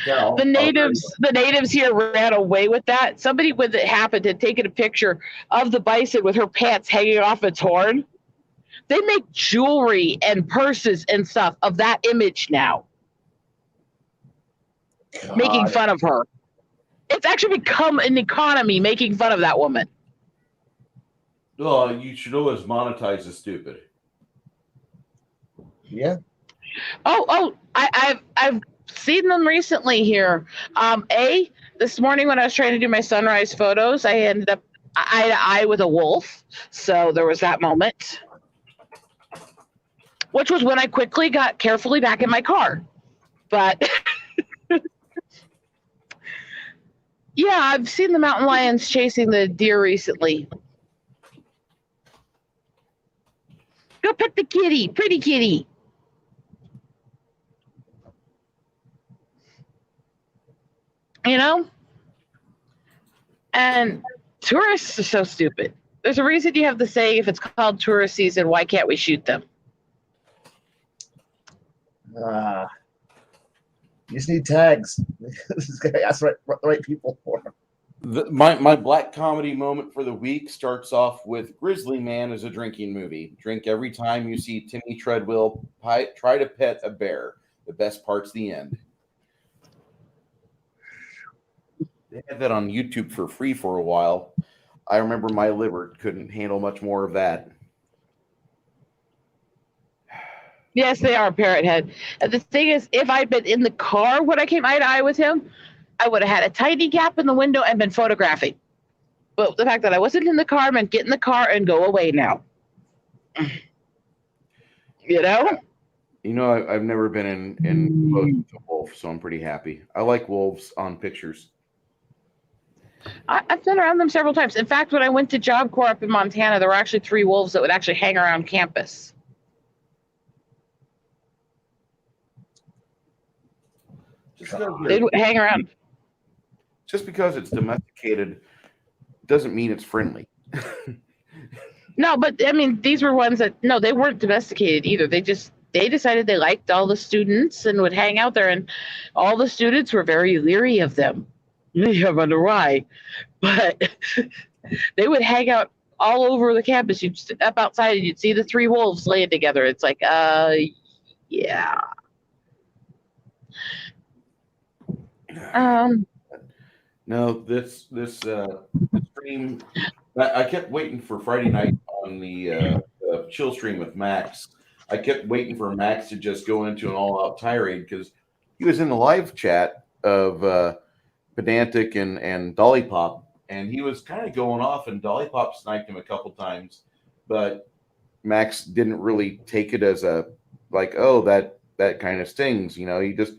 Speaker 1: Yeah,
Speaker 2: the natives here ran away with that. Somebody when it happened had taken a picture of the bison with her pants hanging off its horn. They make jewelry and purses and stuff of that image now.
Speaker 3: God.
Speaker 2: Making fun of her. It's actually become an economy making fun of that woman.
Speaker 1: Oh, you should always monetize the stupid.
Speaker 3: Yeah.
Speaker 2: I've seen them recently here. This morning when I was trying to do my sunrise photos, I ended up eye to eye with a wolf. So there was that moment. Which was when I quickly got carefully back in my car. But yeah, I've seen the mountain lions chasing the deer recently. Go pet the kitty, pretty kitty. You know? And tourists are so stupid. There's a reason you have the saying, if it's called tourist season, why can't we shoot them?
Speaker 3: You just need tags. This guy asked the right people for him.
Speaker 1: My black comedy moment for the week starts off with Grizzly Man is a drinking movie. Drink every time you see Timmy Treadwell try to pet a bear. The best part's the end. They had that on YouTube for free for a while. I remember my liver couldn't handle much more of that.
Speaker 2: Yes, they are parrot head. And the thing is, if I'd been in the car when I came eye to eye with him, I would have had a tiny gap in the window and been photographing. But the fact that I wasn't in the car meant get in the car and go away now. You know?
Speaker 1: You know, I've never been in close with a wolf, so I'm pretty happy. I like wolves on pictures.
Speaker 2: I've been around them several times. In fact, when I went to Job Corps up in Montana, there were actually 3 wolves that would actually hang around campus. They'd hang around.
Speaker 1: Just because it's domesticated doesn't mean it's friendly.
Speaker 2: No, but I mean, these were ones that, no, they weren't domesticated either. They decided they liked all the students and would hang out there, and all the students were very leery of them. I wonder why. But they would hang out all over the campus. You'd step outside and you'd see the 3 wolves laying together. It's like, yeah.
Speaker 1: No, this stream. I kept waiting for Friday night on the chill stream with Max. I kept waiting for Max to just go into an all-out tirade because he was in the live chat of Pedantic and Dolly Pop, and he was kind of going off, and Dolly Pop sniped him a couple times, but Max didn't really take it as a like, oh, that kind of stings. You know, he just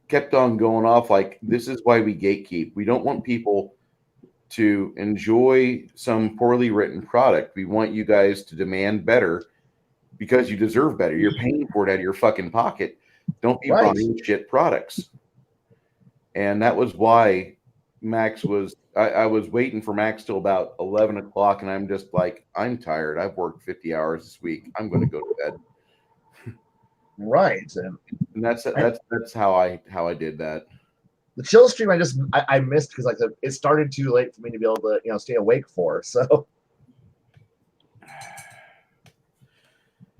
Speaker 1: kept on going off like, this is why we gatekeep. We don't want people to enjoy some poorly written product. We want you guys to demand better because you deserve better. You're paying for it out of your fucking pocket. Don't be buying shit products. And that was why Max was, I was waiting for Max till about 11 o'clock, and I'm just like, I'm tired. I've worked 50 hours this week. I'm going to go to bed.
Speaker 3: Right.
Speaker 1: And that's how I did that.
Speaker 3: The chill stream I missed because like it started too late for me to be able to stay awake for. So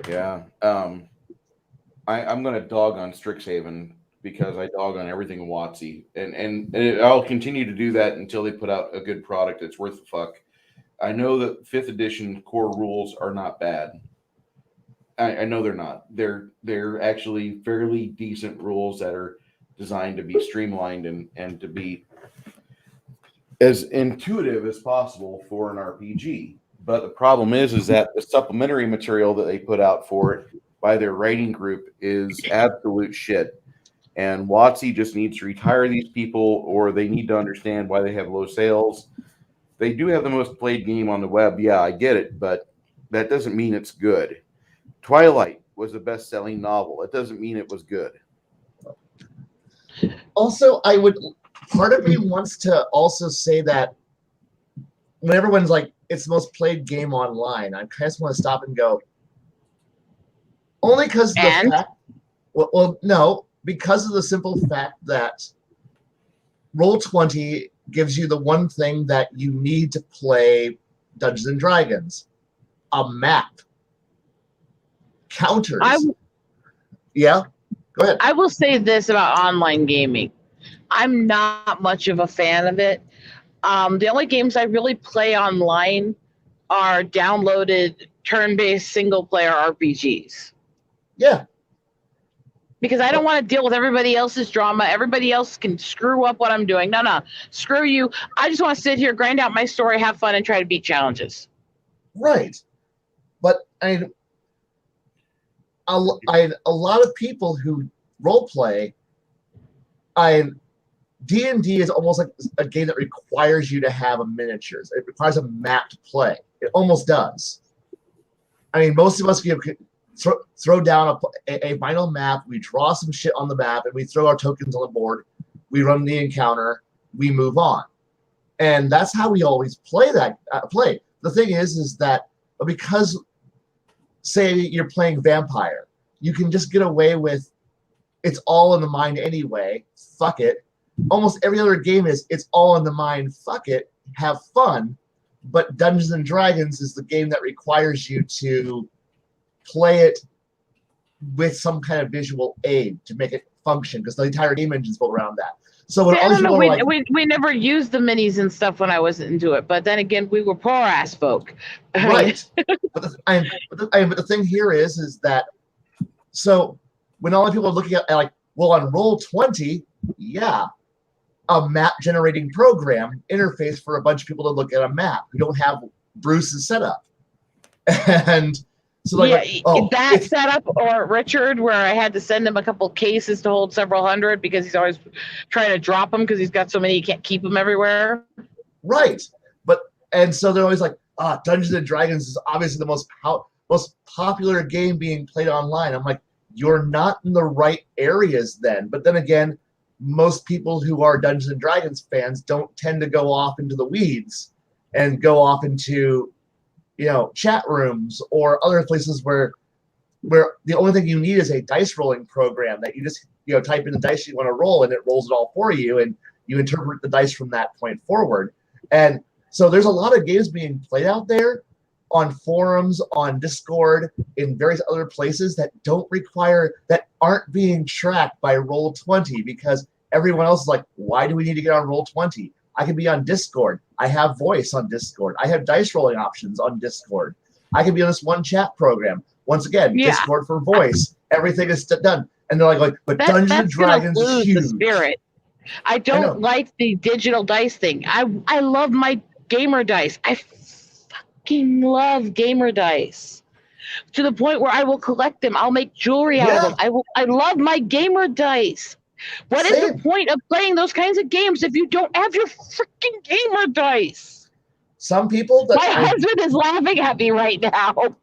Speaker 1: yeah. I'm going to dog on Strixhaven because I dog on everything WotC, and I'll continue to do that until they put out a good product that's worth the fuck. I know that 5th edition core rules are not bad. I know they're not. They're actually fairly decent rules that are designed to be streamlined and to be as intuitive as possible for an RPG. But the problem is that the supplementary material that they put out for it by their writing group is absolute shit. And WotC just needs to retire these people, or they need to understand why they have low sales. They do have the most played game on the web. Yeah, I get it, but that doesn't mean it's good. Twilight was a best-selling novel. It doesn't mean it was good.
Speaker 3: Also, part of me wants to also say that when everyone's like, it's the most played game online, I just want to stop and go, only because of the fact, well, no, because of the simple fact that Roll20 gives you the one thing that you need to play Dungeons and Dragons, a map. Counters. Yeah, go ahead.
Speaker 2: I will say this about online gaming. I'm not much of a fan of it. The only games I really play online are downloaded turn-based single-player RPGs.
Speaker 3: Yeah.
Speaker 2: Because I don't want to deal with everybody else's drama. Everybody else can screw up what I'm doing. No, screw you. I just want to sit here, grind out my story, have fun, and try to beat challenges.
Speaker 3: Right. But a lot of people who role play, D&D is almost like a game that requires you to have a miniatures. It requires a map to play. It almost does. I mean, most of us throw down a vinyl map. We draw some shit on the map, and we throw our tokens on the board. We run the encounter. We move on, and that's how we always play that play. The thing is that because, say, you're playing vampire, you can just get away with it's all in the mind anyway. Fuck it. Almost every other game is it's all in the mind. Fuck it. Have fun. But Dungeons and Dragons is the game that requires you to play it with some kind of visual aid to make it function, because the entire game engine is built around that. So when all these people are like,
Speaker 2: we never used the minis and stuff when I wasn't into it, but then again, we were poor ass folk.
Speaker 3: Right. but the thing here is that, so when all the people are looking at like, well, on Roll20, yeah, a map generating program interface for a bunch of people to look at a map who don't have Bruce's setup. And so
Speaker 2: that setup, or Richard, where I had to send him a couple cases to hold several hundred because he's always trying to drop them because he's got so many he can't keep them everywhere.
Speaker 3: Right. And so they're always like, Dungeons and Dragons is obviously the most popular game being played online. I'm like, you're not in the right areas then. But then again, most people who are Dungeons and Dragons fans don't tend to go off into the weeds and go off into, chat rooms or other places where the only thing you need is a dice rolling program that you just, type in the dice you want to roll and it rolls it all for you, and you interpret the dice from that point forward. And so there's a lot of games being played out there on forums, on Discord, in various other places that aren't being tracked by Roll20, because everyone else is like, why do we need to get on Roll20? I can be on Discord. I have voice on Discord. I have dice rolling options on Discord. I can be on this one chat program. Once again, Discord for voice. Everything is done. And they're like, but Dungeons and Dragons is huge.
Speaker 2: The spirit. I don't like the digital dice thing. I love my gamer dice. I fucking love gamer dice to the point where I will collect them. I'll make jewelry out of them. I love my gamer dice. What is the point of playing those kinds of games if you don't have your freaking gamer dice?
Speaker 3: Some people
Speaker 2: my husband is laughing at me right now.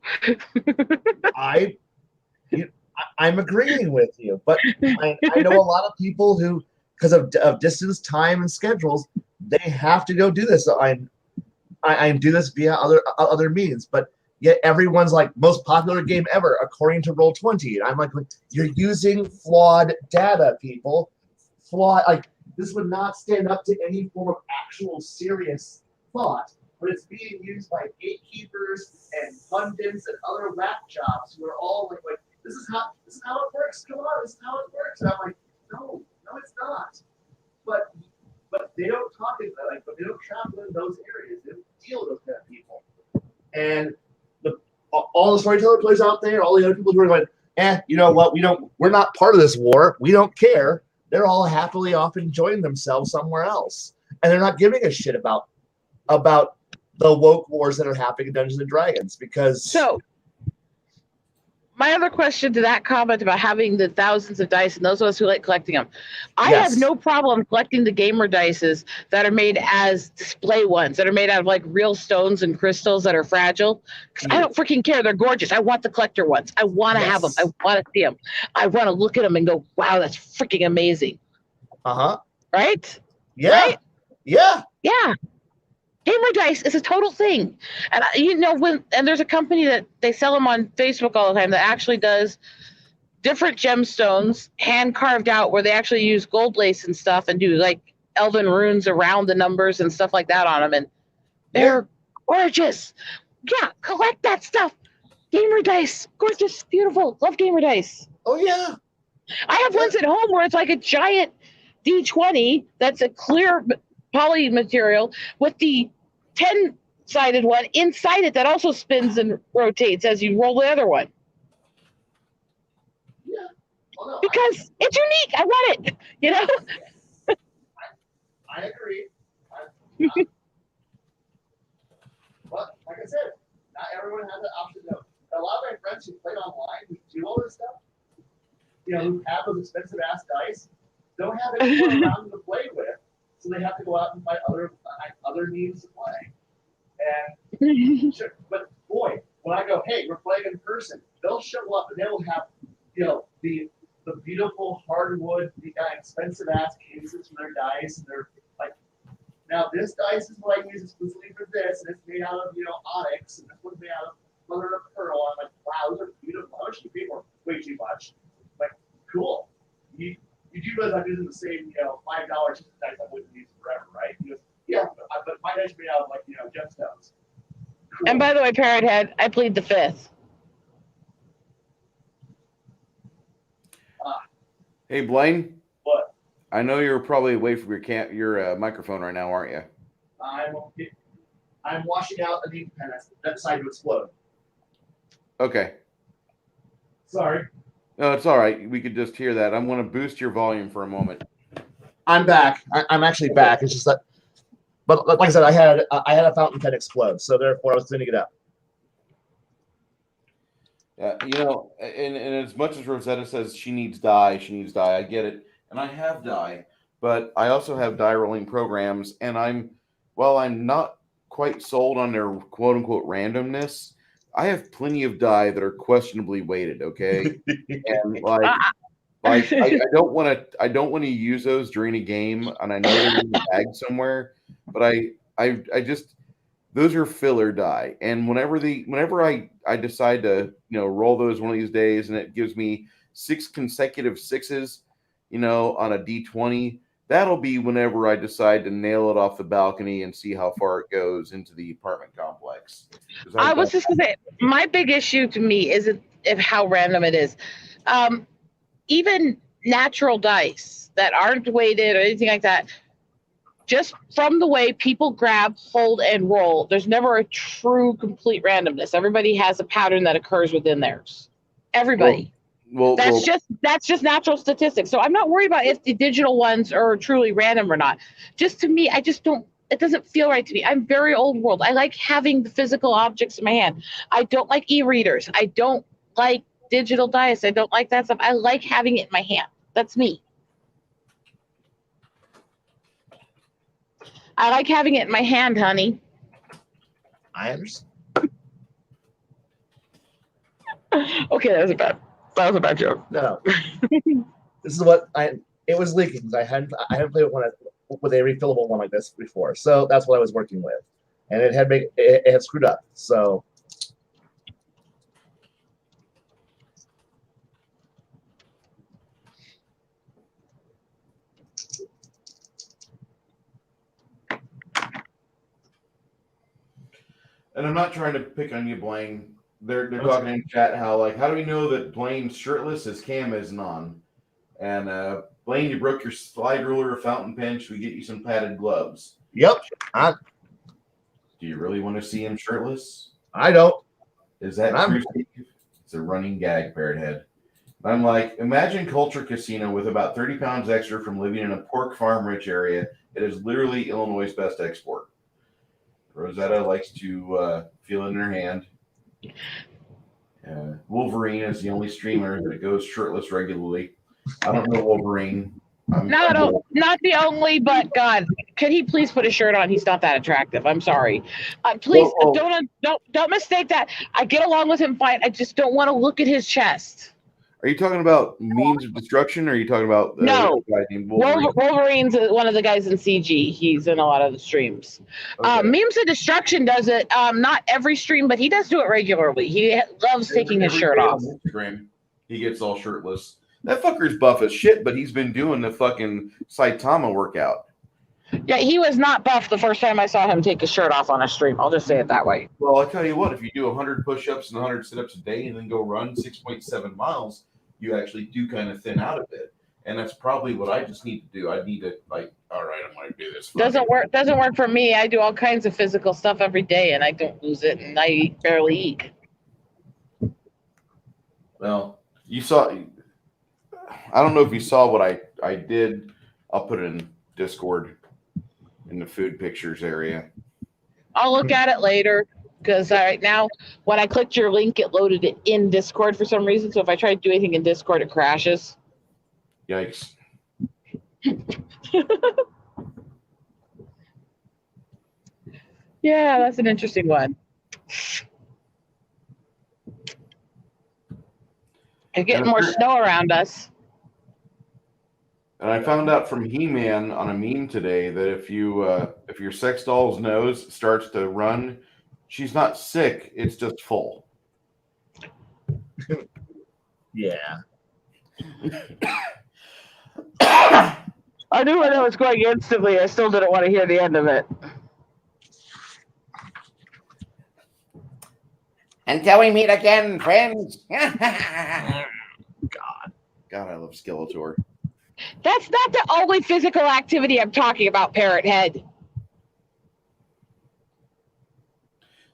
Speaker 3: I'm agreeing with you, but I know a lot of people who, because of distance, time, and schedules, they have to go do this. So I do this via other means, but yet everyone's like, most popular game ever according to Roll20, and I'm like, you're using flawed data, people. Like, this would not stand up to any form of actual serious thought, but it's being used by gatekeepers and pundits and other whack jobs who are all like this is how it works. Come on, this is how it works. And I'm like, no, it's not. But they don't talk in but they don't travel in those areas. They don't deal with those kind of people. And all the storyteller players out there, all the other people who are going, you know what? We're not part of this war. We don't care. They're all happily off enjoying themselves somewhere else, and they're not giving a shit about the woke wars that are happening in Dungeons and Dragons. Because
Speaker 2: So, my other question to that comment about having the thousands of dice and those of us who like collecting them, I have no problem collecting the gamer dices that are made as display ones, that are made out of like real stones and crystals that are fragile. I don't freaking care. They're gorgeous. I want the collector ones. I want to have them. I want to see them. I want to look at them and go, wow, that's freaking amazing. Right?
Speaker 3: Yeah.
Speaker 2: Right?
Speaker 3: Yeah.
Speaker 2: Yeah. Gamer dice is a total thing. And and there's a company that they sell them on Facebook all the time that actually does different gemstones hand carved out where they actually use gold lace and stuff and do like elven runes around the numbers and stuff like that on them. And they're gorgeous. Yeah, collect that stuff. Gamer dice, gorgeous, beautiful. Love gamer dice.
Speaker 3: Oh yeah.
Speaker 2: I have ones at home where it's like a giant D20 that's a clear poly material with the 10-sided one inside it that also spins and rotates as you roll the other one.
Speaker 3: Yeah. Well, no,
Speaker 2: because it's unique. I want it.
Speaker 3: I agree. But like I said, not everyone has that option. No. A lot of my friends who play online who do all this stuff, who have those expensive ass dice, don't have anyone around to play with, so they have to go out and find other means to play. And but boy, when I go, hey, we're playing in person, they'll show up and they will have, the beautiful hardwood, the expensive ass cases for their dice, and they're like, now this dice is what I use exclusively for this, and it's made out of onyx, and this one's made out of mother of pearl. I'm like, wow, those are beautiful. How much do you pay for? Way too much. Like, cool. You do realize I'm using the same, $5 dice I wouldn't use forever, right? He goes, yeah, but my dice made out of gemstones. Cool.
Speaker 2: And by the way, Parrot Head, I plead the fifth.
Speaker 1: Hey, Blaine.
Speaker 3: What?
Speaker 1: I know you're probably away from your microphone right now, aren't you?
Speaker 3: I'm washing out an ink pen that decided to explode.
Speaker 1: Okay.
Speaker 3: Sorry.
Speaker 1: No, it's all right. We could just hear that. I'm going to boost your volume for a moment.
Speaker 3: I'm back. I'm actually back. It's just that, but like I said, I had a fountain pen explode, so therefore I was cleaning it up.
Speaker 1: And as much as Rosetta says she needs dye, I get it, and I have dye, but I also have die rolling programs, and while I'm not quite sold on their quote unquote randomness, I have plenty of dye that are questionably weighted. Okay, and I don't want to use those during a game, and I know they're in the bag somewhere, but I just those are filler die, and whenever I decide to roll those one of these days, and it gives me 6 consecutive 6s, on a D20, that'll be whenever I decide to nail it off the balcony and see how far it goes into the apartment complex.
Speaker 2: I was just gonna say, my big issue to me is if how random it is. Even natural dice that aren't weighted or anything like that, just from the way people grab, hold, and roll, there's never a true complete randomness. Everybody has a pattern that occurs within theirs. Everybody. That's just natural statistics. So I'm not worried about if the digital ones are truly random or not. Just to me, it doesn't feel right to me. I'm very old world. I like having the physical objects in my hand. I don't like e-readers. I don't like digital dice. I don't like that stuff. I like having it in my hand. That's me. I like having it in my hand, honey.
Speaker 3: I understand.
Speaker 2: Okay, that was a bad joke.
Speaker 3: No. This is what it was leaking because I hadn't played with a refillable one like this before. So that's what I was working with. And it had screwed up. So
Speaker 1: and I'm not trying to pick on you, Blaine, they're talking in chat how like, how do we know that Blaine's shirtless? His cam isn't on. And Blaine, you broke your slide ruler, fountain pen. Should we get you some padded gloves?
Speaker 3: Yep.
Speaker 1: Do you really want to see him shirtless?
Speaker 3: I don't.
Speaker 1: Is that true, Steve? It's a running gag, Parrot Head. I'm like, imagine Culture Casino with about 30 pounds extra from living in a pork farm rich area. It is literally Illinois' best export. Rosetta likes to feel it in her hand. Wolverine is the only streamer that goes shirtless regularly. I don't know Wolverine.
Speaker 2: Not the only, but God, could he please put a shirt on? He's not that attractive. I'm sorry. Please don't mistake that. I get along with him fine. I just don't want to look at his chest.
Speaker 1: Are you talking about Memes of Destruction, or are you talking about
Speaker 2: no?
Speaker 1: Guy named Wolverine?
Speaker 2: Wolverine's one of the guys in CG. He's in a lot of the streams.
Speaker 1: Okay.
Speaker 2: Memes of Destruction does it. Not every stream, but he does do it regularly. He loves taking his shirt off.
Speaker 1: On Instagram, he gets all shirtless. That fucker's buff as shit, but he's been doing the fucking Saitama workout.
Speaker 2: Yeah, he was not buff the first time I saw him take his shirt off on a stream. I'll just say it that way.
Speaker 1: Well, I tell you what, if you do 100 push-ups and 100 sit-ups a day and then go run 6.7 miles, you actually do kind of thin out a bit. And that's probably what I just need to do. I need to, like, all right, I'm going to do this.
Speaker 2: Doesn't work for me. I do all kinds of physical stuff every day, and I don't lose it, and I barely eat.
Speaker 1: Well, you saw... I don't know if you saw what I did. I'll put it in Discord in the food pictures area.
Speaker 2: I'll look at it later because right now when I clicked your link, it loaded it in Discord for some reason. So if I try to do anything in Discord, it crashes.
Speaker 1: Yikes.
Speaker 2: Yeah, that's an interesting one. It's getting more snow around us.
Speaker 1: And I found out from He-Man on a meme today that if your sex doll's nose starts to run, she's not sick, it's just full.
Speaker 3: Yeah.
Speaker 2: I knew when it was going instantly. I still didn't want to hear the end of it.
Speaker 1: Until we meet again, friends.
Speaker 3: God,
Speaker 1: I love Skeletor.
Speaker 2: That's not the only physical activity I'm talking about, Parrot Head.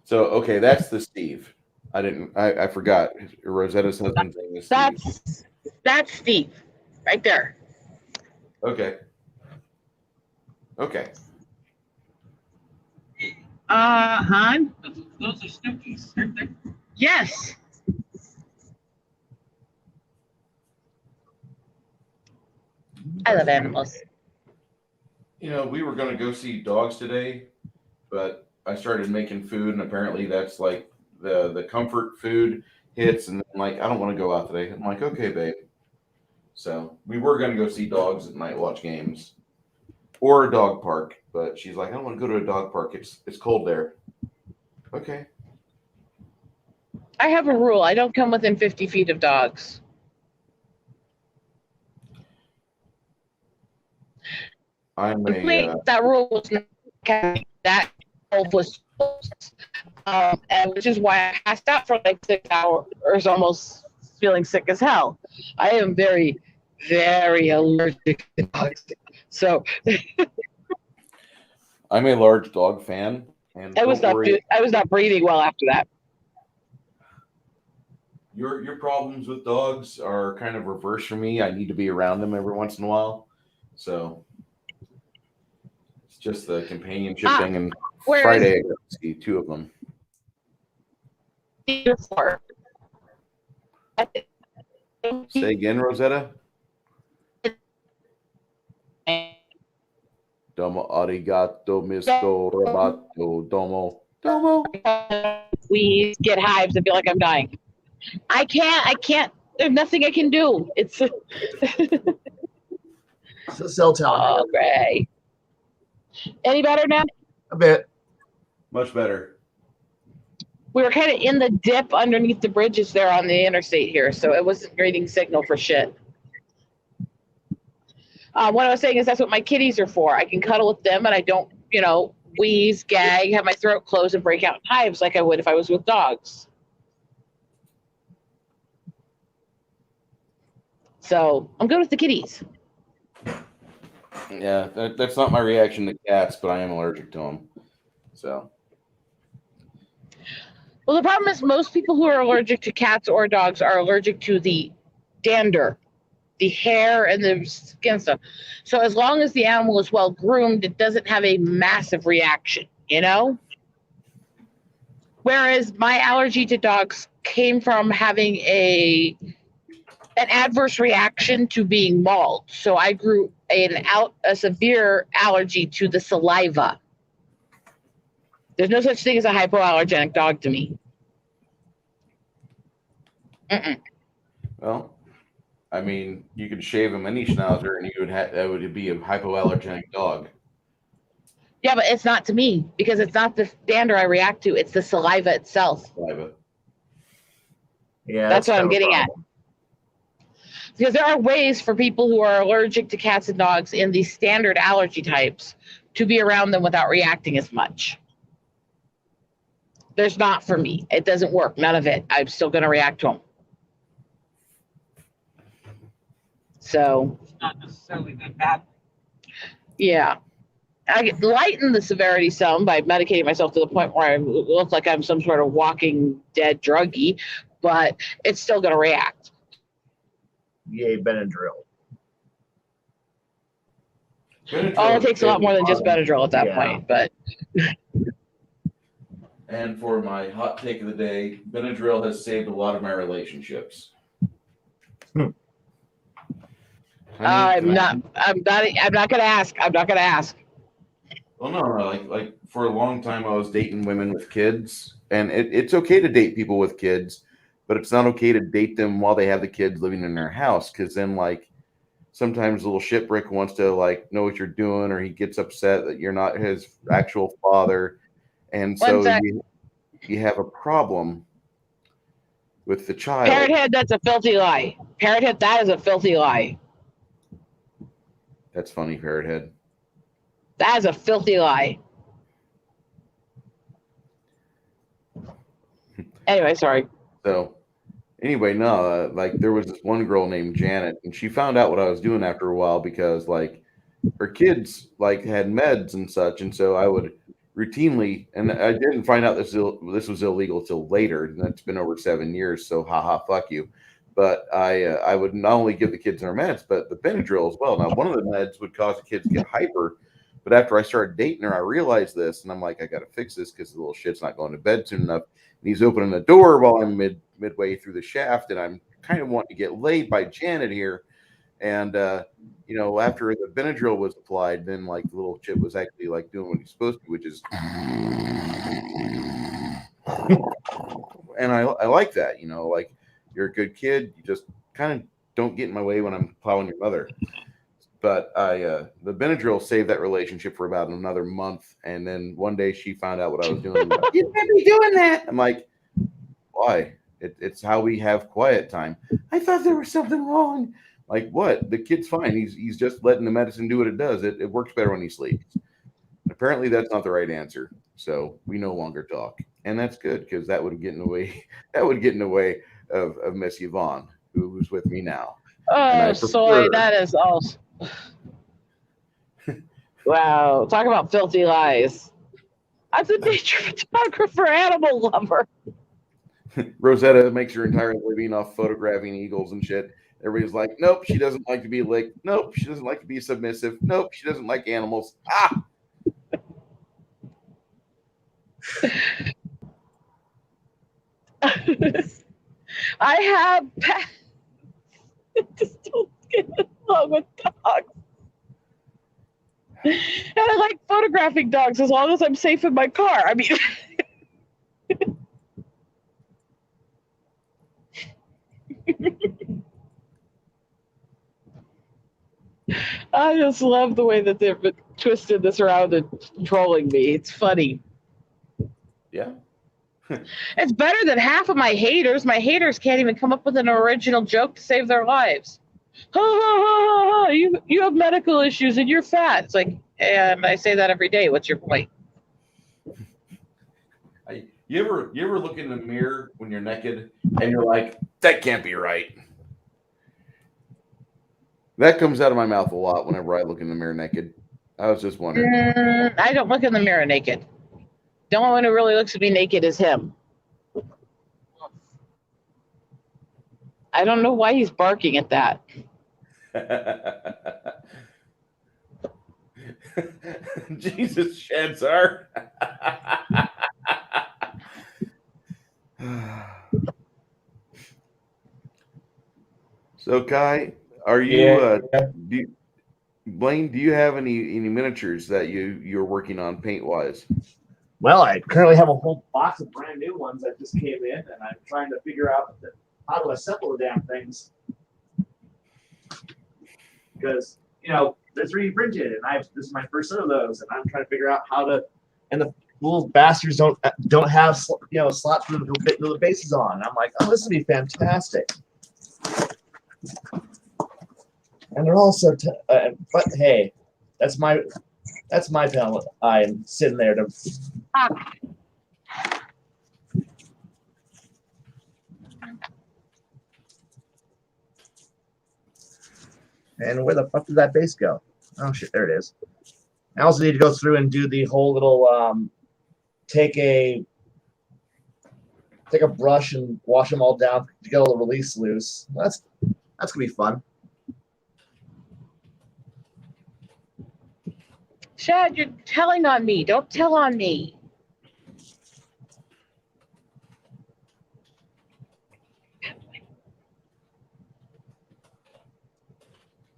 Speaker 1: So, okay, that's the Steve. I forgot. Rosetta's husband's name is Steve.
Speaker 2: That's Steve. Right there.
Speaker 1: Okay.
Speaker 2: Hon?
Speaker 4: Those are Snookies, aren't they?
Speaker 2: Yes. I love animals.
Speaker 1: You know, we were going to go see dogs today, but I started making food, and apparently that's like the comfort food hits, and I'm like, I don't want to go out today. I'm like, okay, babe. So we were going to go see dogs at night, watch games, or a dog park, but she's like, I don't want to go to a dog park. It's cold there. Okay.
Speaker 2: I have a rule. I don't come within 50 feet of dogs. That rule was not kept. That was and which is why I passed out for like 6 hours, almost feeling sick as hell. I am very, very allergic to dogs. So
Speaker 1: I'm a large dog fan, and
Speaker 2: I was not breathing well after that.
Speaker 1: Your problems with dogs are kind of reverse for me. I need to be around them every once in a while, so it's just the companionship thing. And Friday, I got to see 2 of them. Say again, Rosetta. Domo arigato, Mr. Roboto. Domo.
Speaker 2: We get hives and feel like I'm dying. I can't. There's nothing I can do. It's
Speaker 3: a cell tower.
Speaker 2: Okay. Any better now?
Speaker 3: A bit.
Speaker 1: Much better.
Speaker 2: We were kind of in the dip underneath the bridges there on the interstate here, so it wasn't reading signal for shit. What I was saying is that's what my kitties are for. I can cuddle with them, and I don't, wheeze, gag, have my throat close, and break out in hives like I would if I was with dogs. So I'm good with the kitties.
Speaker 1: Yeah, that's not my reaction to cats, but I am allergic to them. So
Speaker 2: Well, the problem is most people who are allergic to cats or dogs are allergic to the dander, the hair and the skin stuff. So as long as the animal is well groomed, it doesn't have a massive reaction, you know? Whereas my allergy to dogs came from having an adverse reaction to being mauled. So I grew a severe allergy to the saliva. There's no such thing as a hypoallergenic dog to me. Mm-mm.
Speaker 1: well, I mean, you could shave a mini schnauzer and you would that would be a hypoallergenic dog.
Speaker 2: Yeah, but it's not to me because it's not the dander I react to. It's the saliva itself.
Speaker 1: Saliva.
Speaker 3: Yeah,
Speaker 2: That's what
Speaker 3: kind
Speaker 2: I'm
Speaker 3: of a
Speaker 2: getting at.
Speaker 3: problem.
Speaker 2: Because there are ways for people who are allergic to cats and dogs in these standard allergy types to be around them without reacting as much. There's not for me. It doesn't work. None of it. I'm still going to react to them. So,
Speaker 4: It's not necessarily that bad.
Speaker 2: yeah. I lighten the severity some by medicating myself to the point where I look like I'm some sort of walking dead druggie, but it's still going to react.
Speaker 3: Yay, Benadryl.
Speaker 2: Oh, it takes a lot more than just Benadryl at that
Speaker 3: Yeah.
Speaker 2: point, but
Speaker 1: And for my hot take of the day, Benadryl has saved a lot of my relationships. Honey,
Speaker 2: I'm
Speaker 1: can I-
Speaker 2: not going to ask. I'm not going to ask.
Speaker 1: Well, no, like for a long time, I was dating women with kids, and it's okay to date people with kids, but it's not okay to date them while they have the kids living in their house, because then like sometimes little shitbrick wants to like know what you're doing, or he gets upset that you're not his actual father, and so
Speaker 2: One sec.
Speaker 1: you have a problem with the child.
Speaker 2: Parrot head, that's a filthy lie. Parrot head, that is a filthy lie.
Speaker 1: That's funny, Parrot Head.
Speaker 2: That is a filthy lie. Anyway, sorry.
Speaker 1: So anyway, no, like there was this one girl named Janet, and she found out what I was doing after a while because like her kids like had meds and such, and so I would routinely, and I didn't find out this was illegal till later, and that's been over 7 years. So haha, fuck you. But I would not only give the kids their meds, but the Benadryl as well. Now one of the meds would cause the kids to get hyper. But after I started dating her, I realized this, and I'm like, I got to fix this because the little shit's not going to bed soon enough. And he's opening the door while I'm midway through the shaft, and I'm kind of wanting to get laid by Janet here. And you know, after the Benadryl was applied, then like the little shit was actually like doing what he's supposed to, which is, and I like that. You know, like you're a good kid. You just kind of don't get in my way when I'm plowing your mother. But the Benadryl saved that relationship for about another month, and then one day she found out what I was doing. And like, you can't be doing that. I'm like, why? It's how we have quiet time. I thought there was something wrong. Like what? The kid's fine. He's just letting the medicine do what it does. It works better when he sleeps. Apparently, that's not the right answer. So we no longer talk, and that's good because that would get in the way. That would get in the way of Miss Yvonne, who's with me now.
Speaker 2: Oh, soy, that is all. Wow, talk about filthy lies. I'm the nature photographer, animal lover.
Speaker 1: Rosetta makes her entire living off photographing eagles and shit. Everybody's like, nope, she doesn't like to be licked. Nope, she doesn't like to be submissive. Nope, she doesn't like animals. Ah!
Speaker 2: I have just don't get along with dogs. And I like photographing dogs as long as I'm safe in my car. I mean, I just love the way that they've twisted this around and trolling me. It's funny.
Speaker 1: Yeah.
Speaker 2: It's better than half of my haters. My haters can't even come up with an original joke to save their lives. Ha ha ha ha! You have medical issues and you're fat. It's like, and I say that every day. What's your point?
Speaker 1: You ever look in the mirror when you're naked and you're like, that can't be right. That comes out of my mouth a lot whenever I look in the mirror naked. I was just wondering.
Speaker 2: I don't look in the mirror naked. The only one who really looks at me naked is him. I don't know why he's barking at that.
Speaker 1: Jesus, Shansar. So, Kai, are you, Blaine, do you have any miniatures that you're working on paint wise?
Speaker 3: Well, I currently have a whole box of brand new ones that just came in, and I'm trying to figure out how to assemble the damn things. Because, they're 3D printed, and this is my first set of those, and I'm trying to figure out how to. And the little bastards don't have slots for them to fit the bases on. And I'm like, oh, this would be fantastic. And they're also, but hey, that's my panel. I'm sitting there to. And where the fuck did that base go? Oh shit, there it is. I also need to go through and do the whole little take a brush and wash them all down to get all the release loose. That's gonna be fun.
Speaker 2: Shad, you're telling on me. Don't tell on me.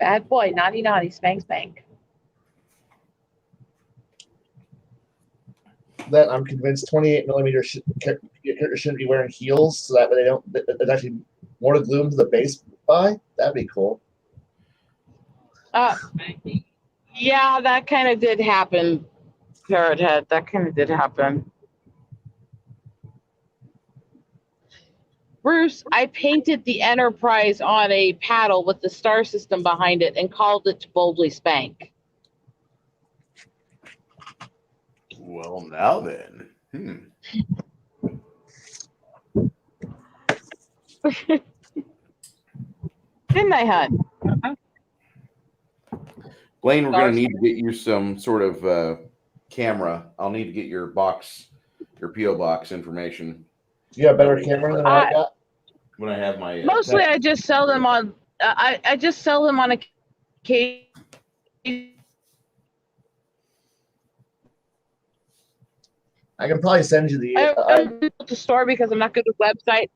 Speaker 2: Bad boy, naughty, naughty, spank, spank.
Speaker 3: That I'm convinced 28mm shouldn't be wearing heels, so that way they don't. There's actually more to glue them to the base by. That'd be cool.
Speaker 2: Yeah, that kind of did happen, Parrot Head. That kind of did happen. Bruce, I painted the Enterprise on a paddle with the star system behind it and called it Boldly Spank.
Speaker 1: Well, now then.
Speaker 2: Didn't I, hon?
Speaker 1: Blaine, we're going to need to get you some sort of camera. I'll need to get your P.O. box information.
Speaker 3: You got a better camera than I got?
Speaker 1: When I have my
Speaker 2: mostly I just sell them on I just sell them on occasion.
Speaker 3: I can probably send you the
Speaker 2: I don't go to the store because I'm not good with websites.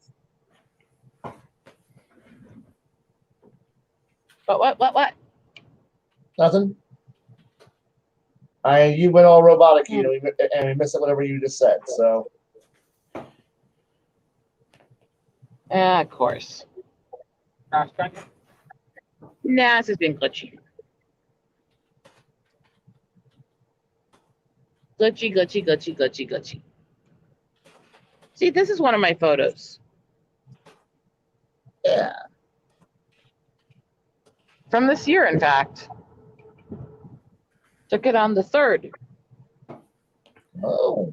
Speaker 2: But what?
Speaker 3: Nothing. You went all robotic, and we missed up whatever you just said. So.
Speaker 2: Of course. Nah, it's just being glitchy. Glitchy. See, this is one of my photos.
Speaker 3: Yeah.
Speaker 2: From this year, in fact. Took it on the 3rd.
Speaker 3: Oh.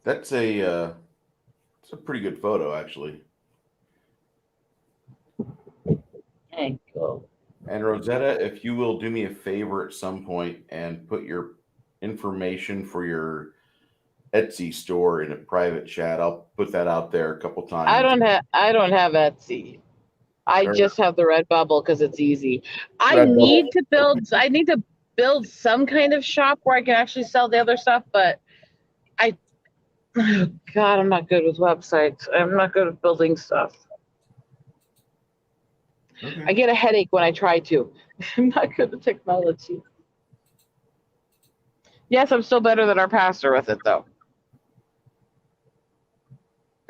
Speaker 1: That's it's a pretty good photo, actually.
Speaker 2: Thank you.
Speaker 1: And Rosetta, if you will do me a favor at some point and put your information for your Etsy store in a private chat, I'll put that out there a couple times.
Speaker 2: I don't have Etsy. I just have the Redbubble because it's easy. I need to build some kind of shop where I can actually sell the other stuff, but oh God, I'm not good with websites. I'm not good at building stuff. Okay. I get a headache when I try to. I'm not good at technology. Yes, I'm still better than our pastor with it, though.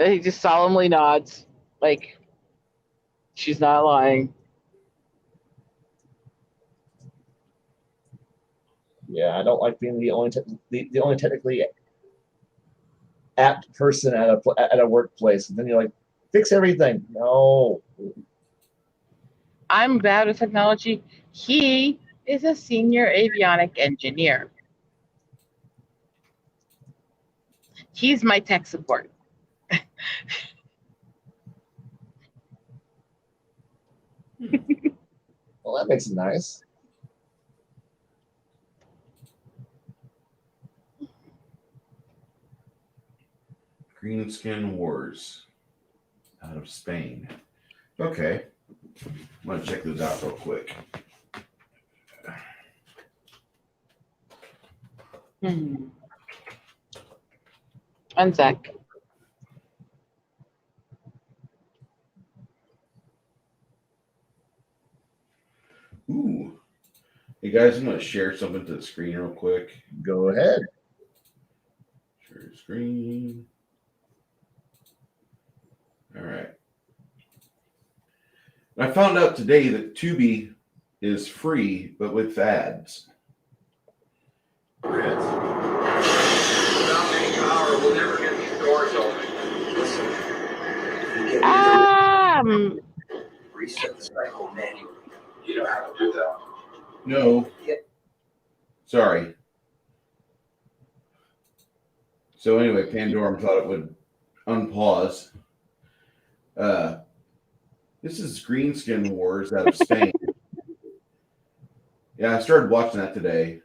Speaker 2: He just solemnly nods, like she's not lying.
Speaker 3: Yeah, I don't like being the only technically apt person at a workplace. And then you're like, fix everything. No.
Speaker 2: I'm bad at technology. He is a senior avionic engineer. He's my tech support.
Speaker 3: Well, that makes it nice.
Speaker 1: Greenskin Wars out of Spain. Okay. I'm going to check those out real quick.
Speaker 2: One sec.
Speaker 1: Ooh. Hey guys, I'm going to share something to the screen real quick.
Speaker 3: Go ahead.
Speaker 1: Share screen. All right. I found out today that Tubi is free, but with ads.
Speaker 5: Without any power, we'll never get these doors open. Listen, you can reset the cycle manually. You know how to do that.
Speaker 1: No. Sorry. So anyway, Pandorum thought it would unpause. This is Greenskin Wars out of Spain. Yeah, I started watching that today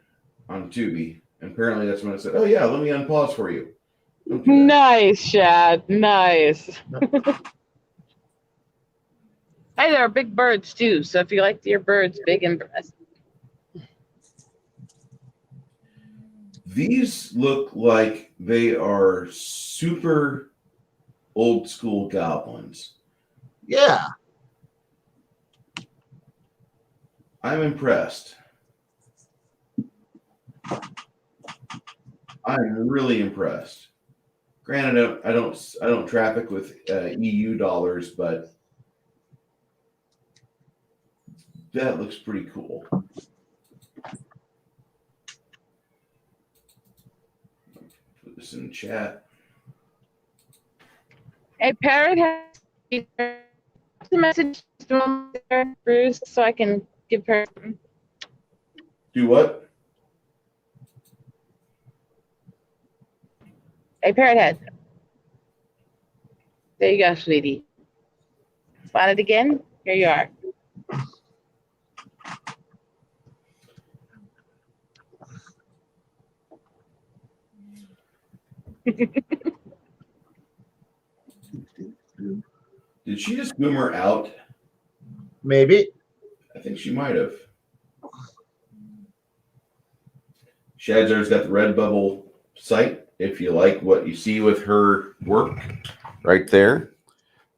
Speaker 1: on Tubi, and apparently that's when it said, "Oh yeah, let me unpause for you." Don't do that.
Speaker 2: Nice, Shad. Nice. Hey, there are big birds too. So if you like your birds big and breast.
Speaker 1: These look like they are super old school goblins.
Speaker 3: Yeah.
Speaker 1: I'm impressed. I'm really impressed. Granted, I don't traffic with EU dollars, but that looks pretty cool. Put this in chat.
Speaker 2: Hey, Parrot has the message from there, Bruce, so I can give her.
Speaker 1: Do what?
Speaker 2: Hey, Parrot Head. There you go, sweetie. Want it again? Here you are.
Speaker 1: Did she just boom her out?
Speaker 3: Maybe.
Speaker 1: I think she might have. Shadzar's got the Redbubble site. If you like what you see with her work, right there.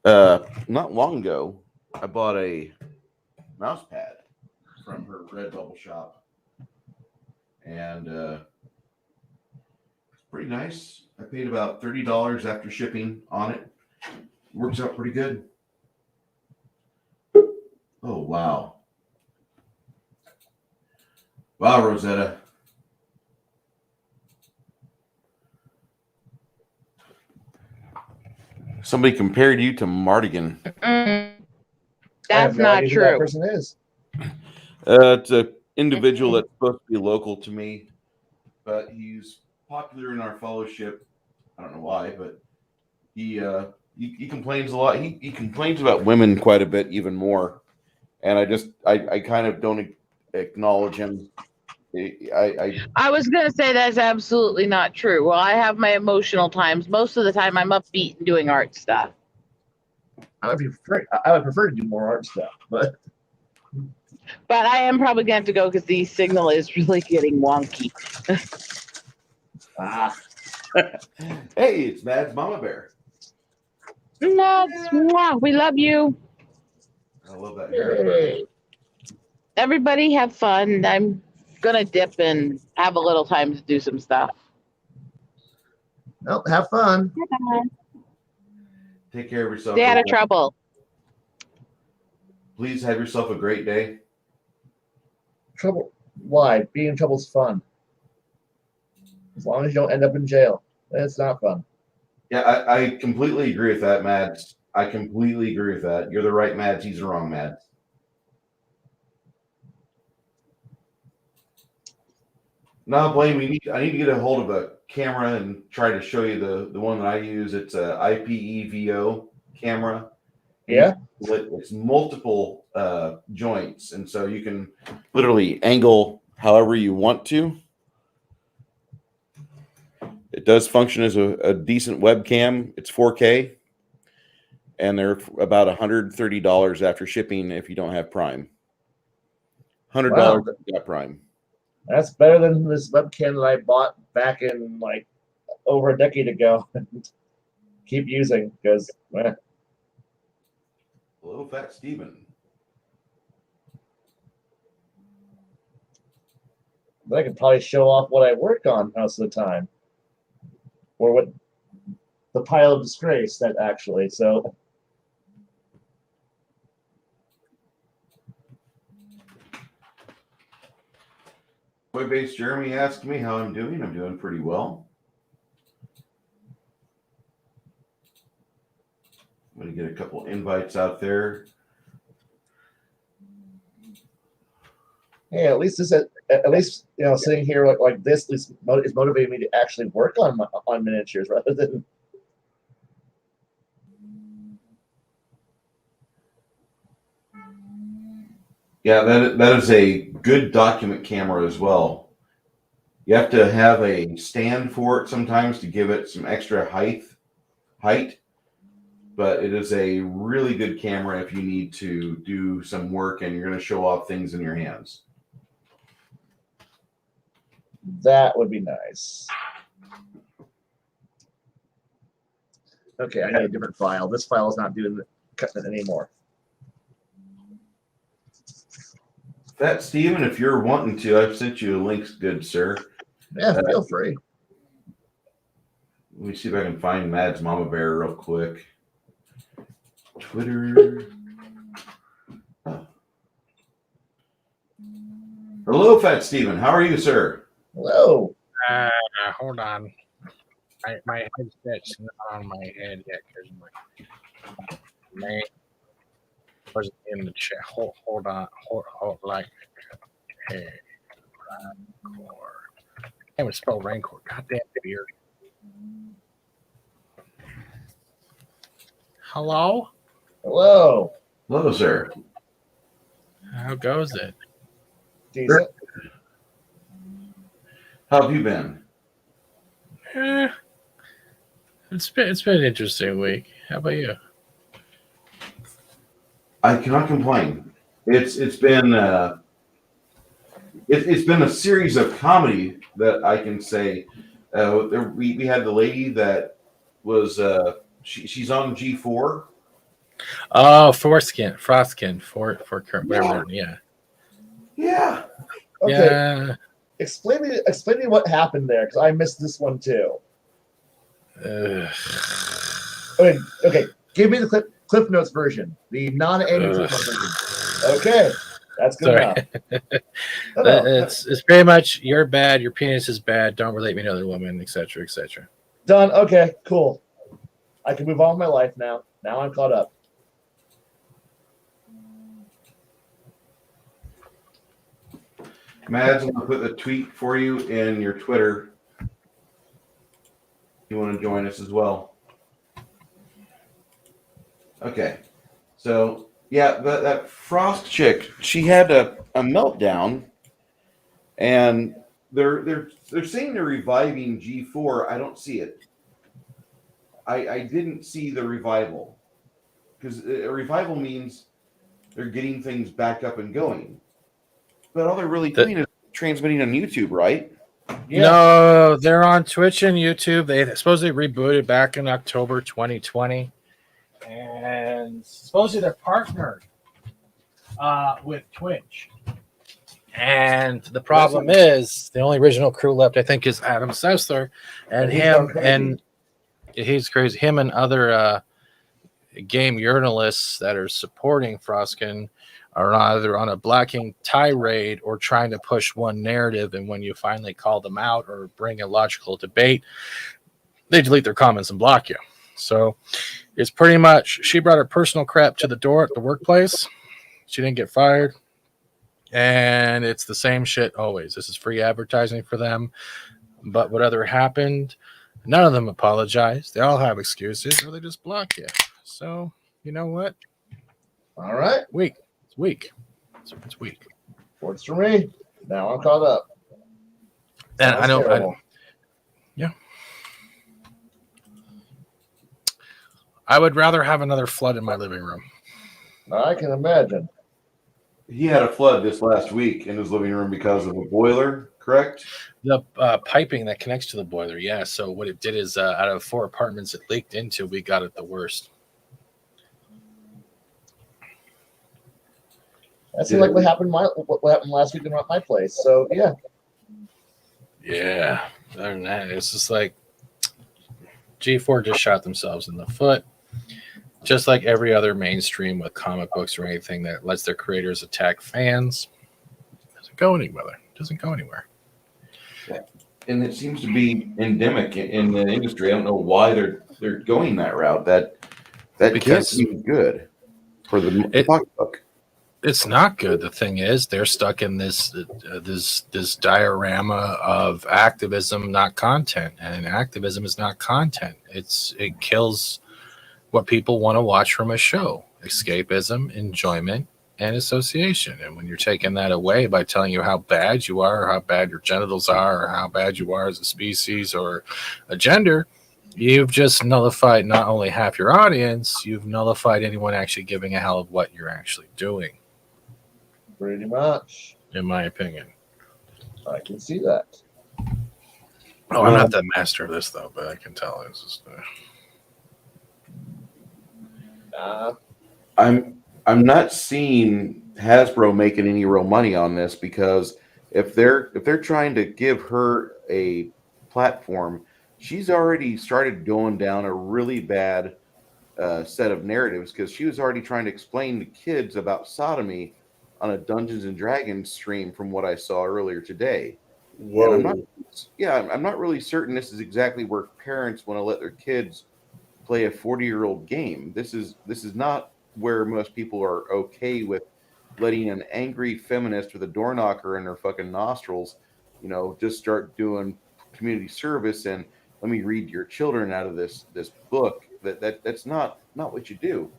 Speaker 1: Not long ago, I bought a mouse pad from her Redbubble shop, and it's pretty nice. I paid about $30 after shipping on it. Works out pretty good. Oh wow! Wow, Rosetta. Somebody compared you to Mardigan.
Speaker 3: I
Speaker 2: That's
Speaker 3: have no
Speaker 2: not
Speaker 3: idea who that
Speaker 2: true.
Speaker 3: person is.
Speaker 1: It's an individual that's supposed to be local to me, but he's popular in our fellowship. I don't know why, but he complains a lot. He complains about women quite a bit, even more. And I kind of don't acknowledge him.
Speaker 2: I was going to say that's absolutely not true. Well, I have my emotional times. Most of the time, I'm upbeat and doing art stuff.
Speaker 3: I would prefer to do more art stuff, but
Speaker 2: I am probably going to have to go because the signal is really getting wonky.
Speaker 1: Hey, it's Mad's Mama Bear.
Speaker 2: Nuts. Mwah. We love you.
Speaker 1: I love that hair.
Speaker 2: Everybody have fun. I'm going to dip and have a little time to do some stuff.
Speaker 3: well, have fun.
Speaker 1: Take care of yourself.
Speaker 2: Stay out of trouble.
Speaker 1: Please have yourself a great day.
Speaker 3: Trouble? Why? Being in trouble's fun. As long as you don't end up in jail, then it's not fun.
Speaker 1: Yeah, I completely agree with that, Mads. I completely agree with that. You're the right Mads. He's the wrong Mads. No, Blaine, I need to get a hold of a camera and try to show you the one that I use. It's a IPEVO camera,
Speaker 3: Yeah.
Speaker 1: It's multiple joints, and so you can literally angle however you want to. It does function as a decent webcam. It's 4K, and they're about $130 after shipping if you don't have Prime. $100
Speaker 3: Wow.
Speaker 1: if you got Prime.
Speaker 3: That's better than this webcam that I bought back in like over a decade ago. Keep using because
Speaker 1: Hello, Fat Steven.
Speaker 3: I can probably show off what I work on most of the time, or what the pile of disgrace that actually. So
Speaker 1: Boy-based Jeremy asked me how I'm doing. I'm doing pretty well. I'm going to get a couple invites out there.
Speaker 3: hey, at least this at least sitting here like this is motivating me to actually work on miniatures rather than.
Speaker 1: Yeah, that is a good document camera as well. You have to have a stand for it sometimes to give it some extra height, but it is a really good camera if you need to do some work and you're going to show off things in your hands.
Speaker 3: That would be nice. Okay, I need a different file. This file is not doing cutting it anymore.
Speaker 1: Fat Steven, if you're wanting to, I've sent you a link, good sir.
Speaker 3: Yeah, feel free.
Speaker 1: Let me see if I can find Mad's Mama Bear real quick. Twitter. Oh. Hello, Fat Steven. How are you, sir?
Speaker 3: Hello.
Speaker 6: Hold on. My headset's not on my head yet because my name wasn't in the chat. Hold on. Hold like. Hey, Rancor. I can't even spell Rancor. Goddamn beard. Hello?
Speaker 3: Hello.
Speaker 1: Hello, sir.
Speaker 6: How goes it?
Speaker 3: Decent.
Speaker 1: How have you been?
Speaker 6: It's been an interesting week. How about you?
Speaker 1: I cannot complain. It's been it's been a series of comedy that I can say. We had the lady that was she's on G4.
Speaker 6: Oh, Frostkin, for whatever. Yeah.
Speaker 1: Yeah.
Speaker 3: Okay.
Speaker 6: Yeah.
Speaker 3: Explain me what happened there because I missed this one too. Okay. Give me the Cliff Notes version, the non-Amy Cliff Notes version. Okay, that's good
Speaker 6: Sorry.
Speaker 3: enough. No.
Speaker 6: It's very much you're bad. Your penis is bad. Don't relate me to another woman, etc., etc.
Speaker 3: Done. Okay, cool. I can move on with my life now. Now I'm caught up.
Speaker 1: Mads, I'm going to put the tweet for you in your Twitter. You want to join us as well. Okay. So, yeah, that Frost chick, she had a meltdown, and they're saying they're reviving G4. I don't see it. I didn't see the revival, because a revival means they're getting things back up and going. But all they're really doing is transmitting on YouTube, right?
Speaker 3: Yeah.
Speaker 6: No, they're on Twitch and YouTube. They supposedly rebooted back in October 2020, and supposedly they're partnered with Twitch. And the problem is the only original crew left, I think, is Adam Sessler, and he's crazy. Him and other game journalists that are supporting Frostkin are either on a blacking tirade or trying to push one narrative, and when you finally call them out or bring a logical debate, they delete their comments and block you. So it's pretty much she brought her personal crap to the door at the workplace. She didn't get fired, and it's the same shit always. This is free advertising for them. But whatever happened, none of them apologize. They all have excuses, or they just block you. So you know what?
Speaker 3: All right.
Speaker 6: Weak. It's weak. It's weak.
Speaker 3: Works for me. Now I'm caught up.
Speaker 6: And
Speaker 3: Sounds terrible.
Speaker 6: I would rather have another flood in my living room.
Speaker 3: I can imagine.
Speaker 1: He had a flood this last week in his living room because of a boiler, correct?
Speaker 6: The piping that connects to the boiler, yeah. So what it did is, out of 4 apartments it leaked into, we got it the worst.
Speaker 3: That seemed like what happened last week in my place. So yeah.
Speaker 6: Yeah. Other than that, it's just like G4 just shot themselves in the foot. Just like every other mainstream with comic books or anything that lets their creators attack fans, doesn't go anywhere. Doesn't go anywhere.
Speaker 1: And it seems to be endemic in the industry. I don't know why they're going that route. That can't be good for the pocketbook.
Speaker 6: It's not good. The thing is, they're stuck in this diorama of activism, not content, and activism is not content. It kills what people want to watch from a show: escapism, enjoyment, and association. And when you're taking that away by telling you how bad you are, or how bad your genitals are, or how bad you are as a species or a gender, you've just nullified not only half your audience, you've nullified anyone actually giving a hell of what you're actually doing.
Speaker 3: Pretty much.
Speaker 6: In my opinion.
Speaker 3: I can see that.
Speaker 6: Oh, I'm not the master of this though, but I can tell it's just.
Speaker 1: I'm not seeing Hasbro making any real money on this, because if they're trying to give her a platform, she's already started going down a really bad set of narratives, because she was already trying to explain to kids about sodomy on a Dungeons and Dragons stream from what I saw earlier today.
Speaker 3: Whoa.
Speaker 1: And I'm not really certain this is exactly where parents want to let their kids play a 40-year-old game. This is not where most people are okay with letting an angry feminist with a door knocker in her fucking nostrils, just start doing community service and let me read your children out of this book. That's not what you do.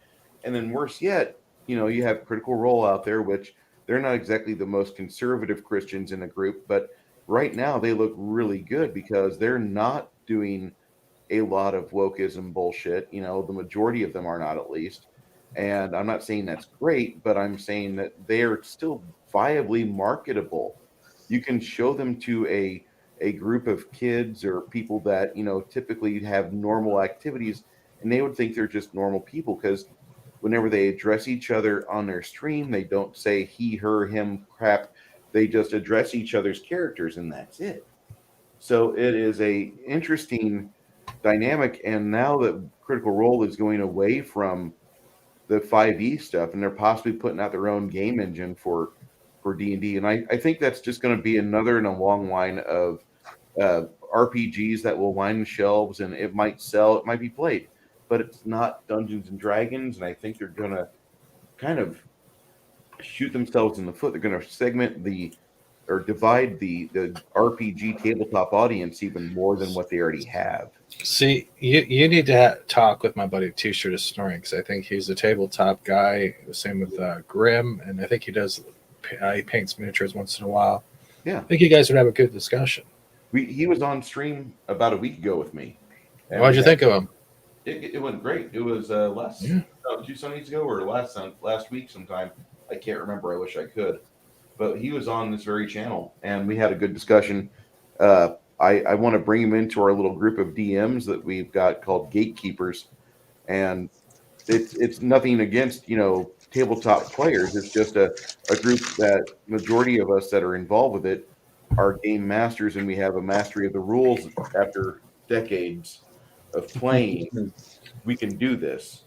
Speaker 1: And then worse yet, you have Critical Role out there, which they're not exactly the most conservative Christians in the group, but right now they look really good because they're not doing a lot of wokeism bullshit. The majority of them are not, at least. And I'm not saying that's great, but I'm saying that they are still viably marketable. You can show them to a group of kids or people that, typically have normal activities, and they would think they're just normal people, because whenever they address each other on their stream, they don't say he, her, him crap. They just address each other's characters, and that's it. So it is a interesting dynamic. And now that Critical Role is going away from the 5e stuff, and they're possibly putting out their own game engine for D&D, and I think that's just going to be another in a long line of RPGs that will line the shelves, and it might sell, it might be played, but it's not Dungeons and Dragons. And I think they're going to kind of shoot themselves in the foot. They're going to segment or divide the RPG tabletop audience even more than what they already have.
Speaker 6: See, you need to talk with my buddy T-Shirt is Snoring, because I think he's a tabletop guy. The same with Grim, and I think he paints miniatures once in a while.
Speaker 1: Yeah,
Speaker 6: I think you guys would have a good discussion.
Speaker 1: He was on stream about a week ago with me.
Speaker 6: What'd you think of him?
Speaker 1: It went great. It was 2 Sundays ago or last week sometime. I can't remember. I wish I could. But he was on this very channel, and we had a good discussion. I want to bring him into our little group of DMs that we've got called Gatekeepers, and it's nothing against tabletop players. It's just a group that majority of us that are involved with it are game masters, and we have a mastery of the rules after decades of playing. We can do this.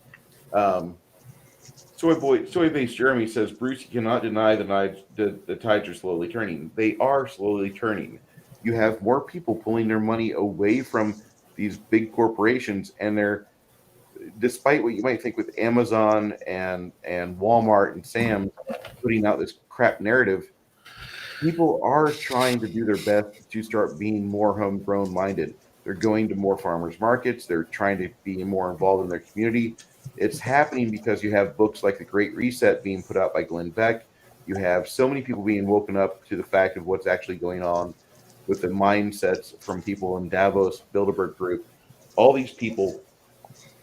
Speaker 1: Soy-based Jeremy says, Bruce, you cannot deny the tides are slowly turning. They are slowly turning. You have more people pulling their money away from these big corporations, and they're, despite what you might think with Amazon and Walmart and Sam's putting out this crap narrative, people are trying to do their best to start being more homegrown minded. They're going to more farmers markets. They're trying to be more involved in their community. It's happening because you have books like The Great Reset being put out by Glenn Beck. You have so many people being woken up to the fact of what's actually going on with the mindsets from people in Davos, Bilderberg Group. All these people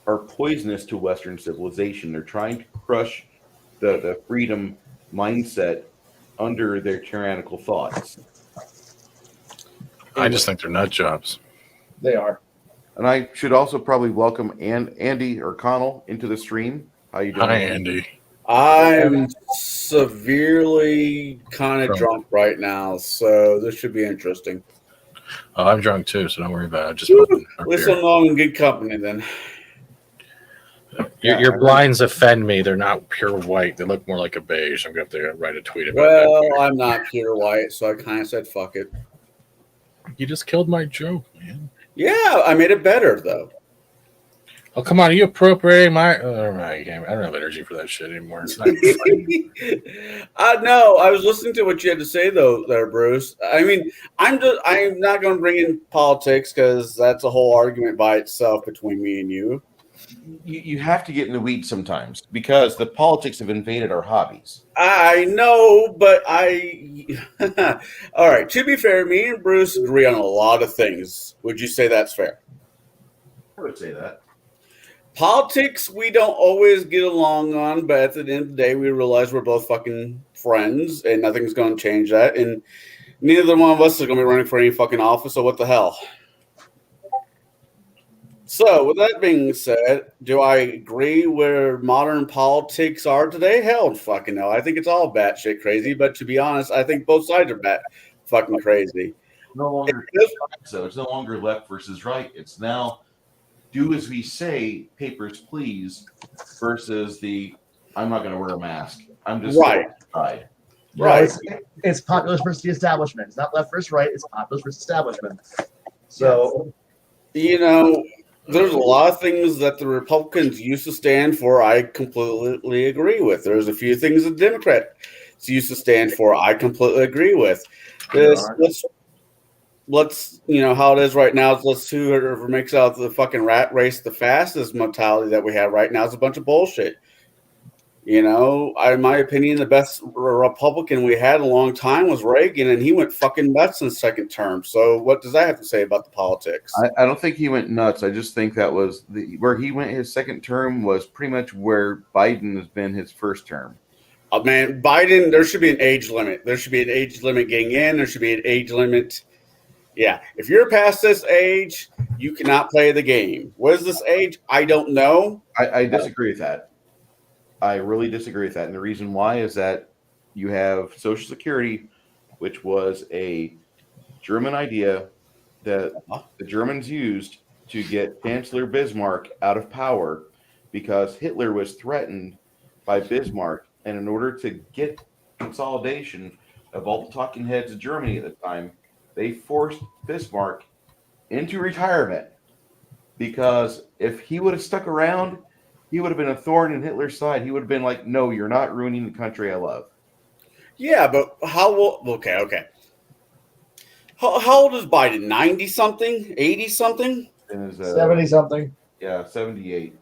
Speaker 1: are poisonous to Western civilization. They're trying to crush the freedom mindset under their tyrannical thoughts.
Speaker 6: I just think they're nut jobs.
Speaker 3: They are.
Speaker 1: And I should also probably welcome Andy or Connell into the stream. How you doing?
Speaker 6: Hi, Andy.
Speaker 7: I'm severely kind of
Speaker 6: Drunk.
Speaker 7: drunk right now, so this should be interesting.
Speaker 6: Oh, I'm drunk too, so don't worry about it. I just
Speaker 7: Woo!
Speaker 6: opened our
Speaker 7: At least
Speaker 6: beer.
Speaker 7: I'm not in good company then.
Speaker 6: Your blinds offend me. They're not pure white. They look more like a beige. I'm going to have to write a tweet about
Speaker 7: Well,
Speaker 6: that.
Speaker 7: I'm not pure white, so I kind of said fuck it.
Speaker 6: You just killed my joke, man.
Speaker 7: Yeah, I made it better though.
Speaker 6: Oh, come on. Are you appropriating my... I don't have energy for that shit anymore. It's not funny.
Speaker 7: No, I was listening to what you had to say though, there, Bruce. I mean, I'm not going to bring in politics because that's a whole argument by itself between me and you.
Speaker 1: You have to get in the weeds sometimes because the politics have invaded our hobbies.
Speaker 7: I know, but all right, to be fair, me and Bruce agree on a lot of things. Would you say that's fair?
Speaker 1: I would say that.
Speaker 7: Politics, we don't always get along on, but at the end of the day, we realize we're both fucking friends and nothing's going to change that. And neither one of us is going to be running for any fucking office, so what the hell? So, with that being said, do I agree where modern politics are today? Hell fucking no. I think it's all batshit crazy, but to be honest, I think both sides are bat fucking crazy.
Speaker 1: No longer so it's no longer left versus right. It's now do as we say, papers please, versus the I'm not going to wear a mask. I'm just
Speaker 7: Right.
Speaker 1: Right.
Speaker 7: Right.
Speaker 3: It's populist versus the establishment. It's not left versus right. It's populist versus establishment. So,
Speaker 7: You know, there's a lot of things that the Republicans used to stand for. I completely agree with. There's a few things the Democrats used to stand for. I completely agree with. Let's how it is right now. Let's see whoever makes out the fucking rat race the fastest mentality that we have right now is a bunch of bullshit. In my opinion, the best Republican we had in a long time was Reagan, and he went fucking nuts in the second term. So what does that have to say about the politics?
Speaker 1: I don't think he went nuts. I just think that was where he went his second term was pretty much where Biden has been his first term.
Speaker 7: Oh, man, Biden, there should be an age limit. There should be an age limit getting in. There should be an age limit. Yeah, if you're past this age, you cannot play the game. What is this age? I don't know.
Speaker 1: I disagree with that. I really disagree with that. And the reason why is that you have Social Security, which was a German idea that the Germans used to get Chancellor Bismarck out of power because Hitler was threatened by Bismarck. And in order to get consolidation of all the talking heads of Germany at the time, they forced Bismarck into retirement because if he would have stuck around, he would have been a thorn in Hitler's side. He would have been like, no, you're not ruining the country I love.
Speaker 7: Yeah, but how old? Okay. How old is Biden? 90-something? 80-something?
Speaker 3: 70-something.
Speaker 1: Yeah, 78.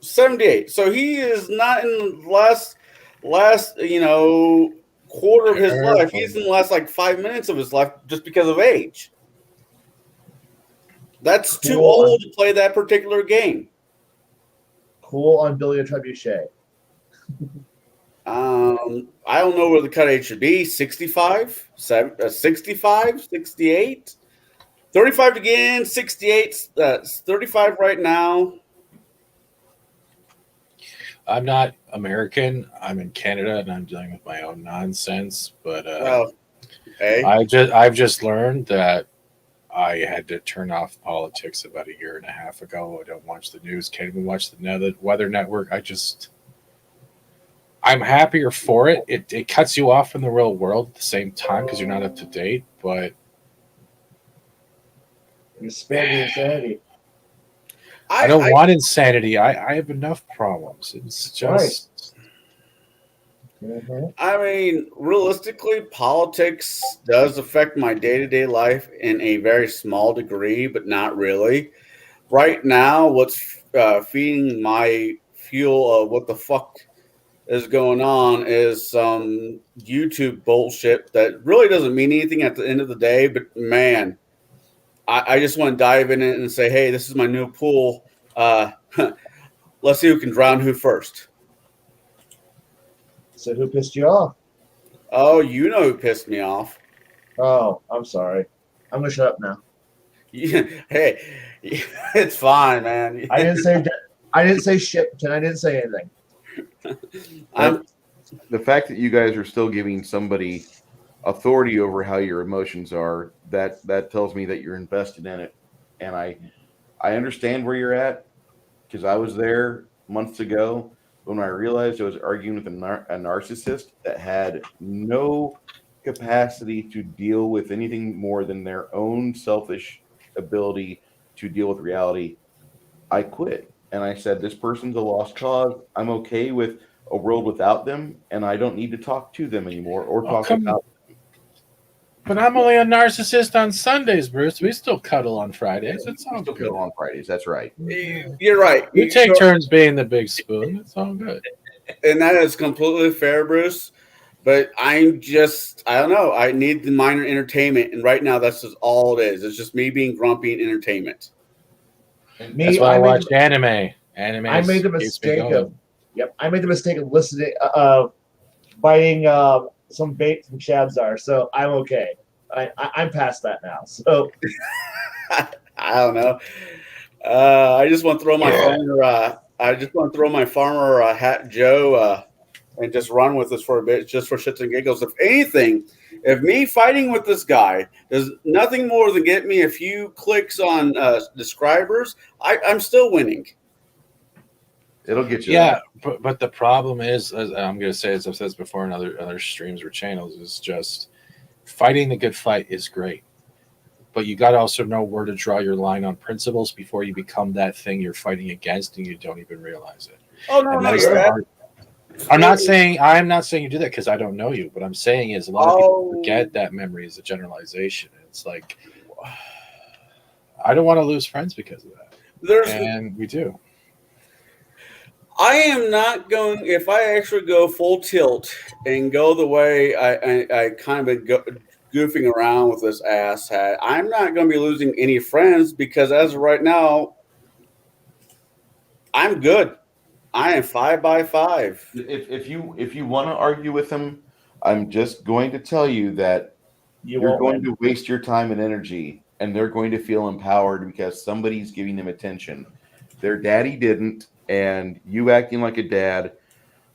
Speaker 7: 78. So he is not in the last quarter of his life. He's in the last 5 minutes of his life just because of age. That's too old to play that particular game.
Speaker 3: Cool on Billy Trebuchet.
Speaker 7: I don't know where the cut age should be. 65? 65? 68? 35 again, 68, 35 right now.
Speaker 6: I'm not American. I'm in Canada, and I'm dealing with my own nonsense. But
Speaker 7: Hey.
Speaker 6: I've just learned that I had to turn off politics about a year and a half ago. I don't watch the news. Can't even watch the Weather Network. I'm happier for it. It cuts you off from the real world at the same time because you're not up to date. But
Speaker 3: You're sparing insanity.
Speaker 6: I don't want insanity. I have enough problems. It's just.
Speaker 3: Mm-hmm.
Speaker 7: I mean, realistically, politics does affect my day-to-day life in a very small degree, but not really. Right now, what's feeding my fuel of what the fuck is going on is some YouTube bullshit that really doesn't mean anything at the end of the day. But man, I just want to dive in it and say, hey, this is my new pool. Let's see who can drown who first.
Speaker 3: So who pissed you off?
Speaker 7: Oh, you know who pissed me off.
Speaker 3: Oh, I'm sorry. I'm gonna shut up now.
Speaker 7: Hey, it's fine, man.
Speaker 3: I didn't say shit, and I didn't say anything.
Speaker 1: The fact that you guys are still giving somebody authority over how your emotions are, that tells me that you're invested in it. And I understand where you're at, because I was there months ago when I realized I was arguing with a narcissist that had no capacity to deal with anything more than their own selfish ability to deal with reality. I quit. And I said, this person's a lost cause. I'm okay with a world without them, and I don't need to talk to them anymore or talk about them.
Speaker 6: But I'm only a narcissist on Sundays, Bruce. We still cuddle on Fridays. It's all
Speaker 1: Still
Speaker 6: good.
Speaker 1: go on Fridays. That's right.
Speaker 7: You're right.
Speaker 6: We take turns being the big spoon. It's all good.
Speaker 7: And that is completely fair, Bruce. But I don't know. I need the minor entertainment. And right now, that's just all it is. It's just me being grumpy and entertainment.
Speaker 6: That's why I watch anime. Anime.
Speaker 3: I made the mistake of listening, buying some bait from Shabzar, so I'm okay. I'm past that now. So
Speaker 7: I don't know. I just want to throw my farmer. I just want to throw my farmer hat, Joe, and just run with this for a bit, just for shits and giggles. If anything, if me fighting with this guy does nothing more than get me a few clicks on subscribers, I'm still winning.
Speaker 1: It'll get you.
Speaker 6: Yeah, but the problem is, as I'm going to say, as I've said before in other streams or channels, is just fighting the good fight is great. But you got to also know where to draw your line on principles before you become that thing you're fighting against and you don't even realize it.
Speaker 7: Oh no, no,
Speaker 6: you're
Speaker 7: right.
Speaker 6: I'm not saying you do that because I don't know you. What I'm saying is a lot of people forget that memory is a generalization. It's like I don't want to lose friends because of that. And we do.
Speaker 7: I am not going. If I actually go full tilt and go the way I kind of been goofing around with this ass hat, I'm not going to be losing any friends because as of right now, I'm good. I am 5 by 5.
Speaker 1: If you want to argue with them, I'm just going to tell you that you're going to waste your time and energy, and they're going to feel empowered because somebody's giving them attention. Their daddy didn't, and you acting like a dad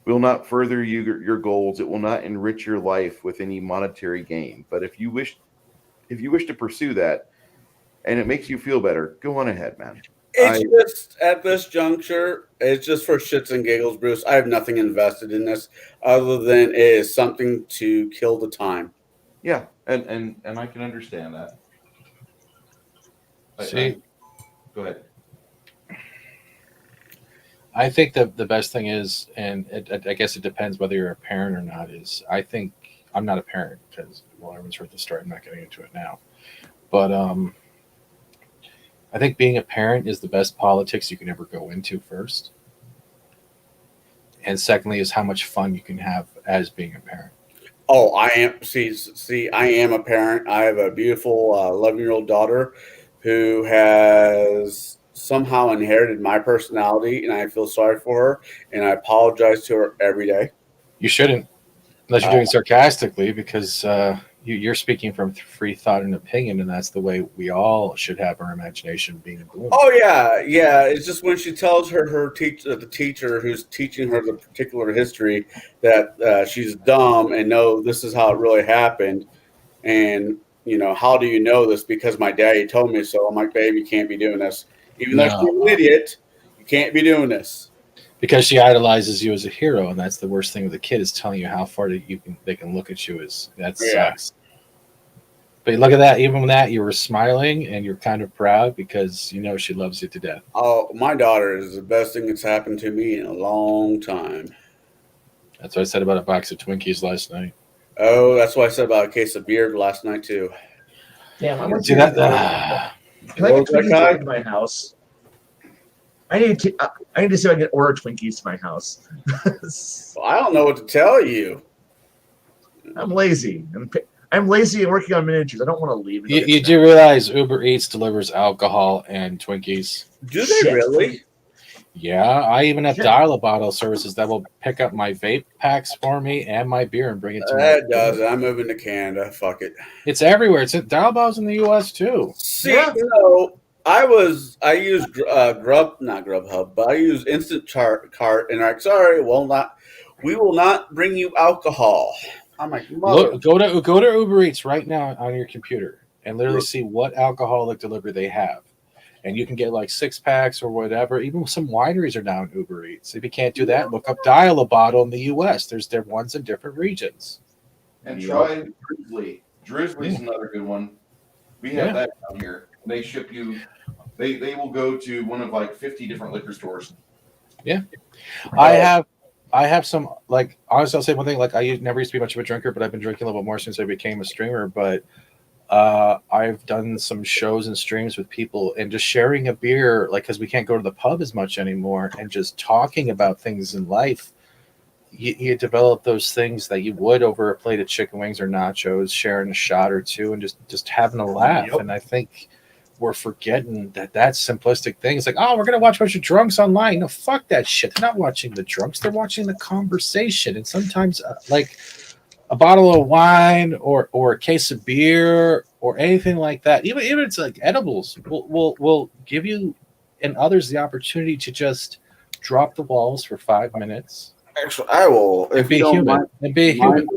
Speaker 1: will not further your goals. It will not enrich your life with any monetary gain. But if you wish to pursue that, and it makes you feel better, go on ahead, man.
Speaker 7: It's just at this juncture, it's just for shits and giggles, Bruce. I have nothing invested in this other than it is something to kill the time.
Speaker 1: Yeah, and I can understand that. Go ahead.
Speaker 6: I think the best thing is, and I guess it depends whether you're a parent or not, is I think I'm not a parent because, well, everyone's heard the story. I'm not getting into it now. But I think being a parent is the best politics you can ever go into first. And secondly is how much fun you can have as being a parent.
Speaker 7: Oh, I am. See, I am a parent. I have a beautiful 11-year-old daughter who has somehow inherited my personality, and I feel sorry for her, and I apologize to her every day.
Speaker 6: You shouldn't, unless you're doing it sarcastically, because you're speaking from free thought and opinion, and that's the way we all should have our imagination being bloomed.
Speaker 7: Oh yeah. It's just when she tells the teacher who's teaching her the particular history that she's dumb and no, this is how it really happened, and how do you know this? Because my daddy told me so. I'm like, babe, you can't be doing this. Even though she's an idiot, you can't be doing this.
Speaker 6: Because she idolizes you as a hero, and that's the worst thing with a kid is telling you how far they can look at you as that sucks. But look at that. Even with that, you were smiling and you're kind of proud because she loves you to death.
Speaker 7: Oh, my daughter is the best thing that's happened to me in a long time. That's
Speaker 6: what I said about a box of Twinkies last night.
Speaker 7: Oh, that's what I said about a case of beer last night too.
Speaker 3: Damn, I want
Speaker 6: see that.
Speaker 3: Can I get Twinkies in my house? I need to see if I can order Twinkies to my house.
Speaker 7: Well, I don't know what to tell you.
Speaker 3: I'm lazy. I'm lazy and working on miniatures. I don't want to leave. And go
Speaker 6: You,
Speaker 3: get
Speaker 6: you
Speaker 3: snacks.
Speaker 6: do realize Uber Eats delivers alcohol and Twinkies.
Speaker 7: Do they
Speaker 3: Shit.
Speaker 7: really?
Speaker 6: Yeah, I even have
Speaker 3: Shit.
Speaker 6: dial-a-bottle services that will pick up my vape packs for me and my beer and bring it to
Speaker 7: That
Speaker 6: my.
Speaker 7: does it. I'm moving to Canada. Fuck it.
Speaker 6: It's everywhere. It's at dial-bottles in the U.S. too.
Speaker 7: See,
Speaker 3: Yeah.
Speaker 7: no, I use not Grubhub, but I use Instant Cart, and I'm sorry, we will not bring you alcohol. I'm like, mother.
Speaker 6: Look, go to Uber Eats right now on your computer and literally see what alcoholic delivery they have. And you can get like 6-packs or whatever. Even some wineries are now in Uber Eats. If you can't do that, look up Dial-a-Bottle in the U.S. There's different ones in different regions.
Speaker 1: And try Drizzly. Drizzly's another good one. We have that down here. They ship you. They will go to one of like 50 different liquor stores.
Speaker 6: Yeah, I have some, like, honestly, I'll say one thing. Like, I never used to be much of a drinker, but I've been drinking a little bit more since I became a streamer. But I've done some shows and streams with people and just sharing a beer, like, because we can't go to the pub as much anymore, and just talking about things in life. You develop those things that you would over a plate of chicken wings or nachos, sharing a shot or two, and just having a laugh.
Speaker 3: Yep.
Speaker 6: And I think we're forgetting that's simplistic things. Like, oh, we're gonna watch a bunch of drunks online. No, fuck that shit. They're not watching the drunks. They're watching the conversation. And sometimes, like, a bottle of wine or a case of beer or anything like that, even it's like edibles, will give you and others the opportunity to just drop the walls for 5 minutes.
Speaker 7: Actually, I will.
Speaker 6: And
Speaker 7: If
Speaker 6: be
Speaker 7: you don't
Speaker 6: human.
Speaker 7: mind,
Speaker 6: And be human.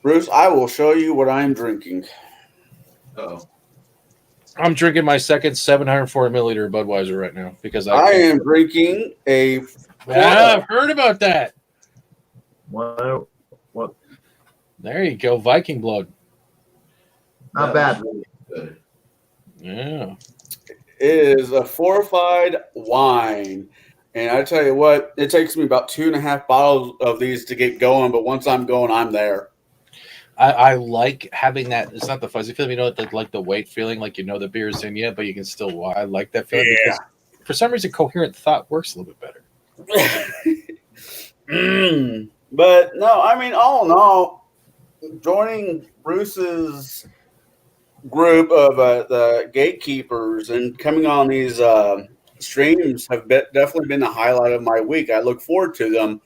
Speaker 7: Bruce, I will show you what I'm drinking.
Speaker 1: Oh,
Speaker 6: I'm drinking my second 740 milliliter Budweiser right now because
Speaker 7: I am drinking a.
Speaker 6: Yeah, I've heard about that.
Speaker 3: What?
Speaker 6: There you go, Viking blood.
Speaker 3: Not
Speaker 1: that
Speaker 3: bad.
Speaker 1: was really good.
Speaker 6: Yeah.
Speaker 7: It is a fortified wine. And I tell you what, it takes me about 2.5 bottles of these to get going. But once I'm going, I'm there.
Speaker 6: I like having that. It's not the fuzzy feeling, like the weight feeling, like the beer's in you, but you can still. I like that feeling because for some reason, coherent thought works a little bit better.
Speaker 7: But no, I mean, all in all, joining Bruce's group of the gatekeepers and coming on these streams have definitely been the highlight of my week. I look forward to them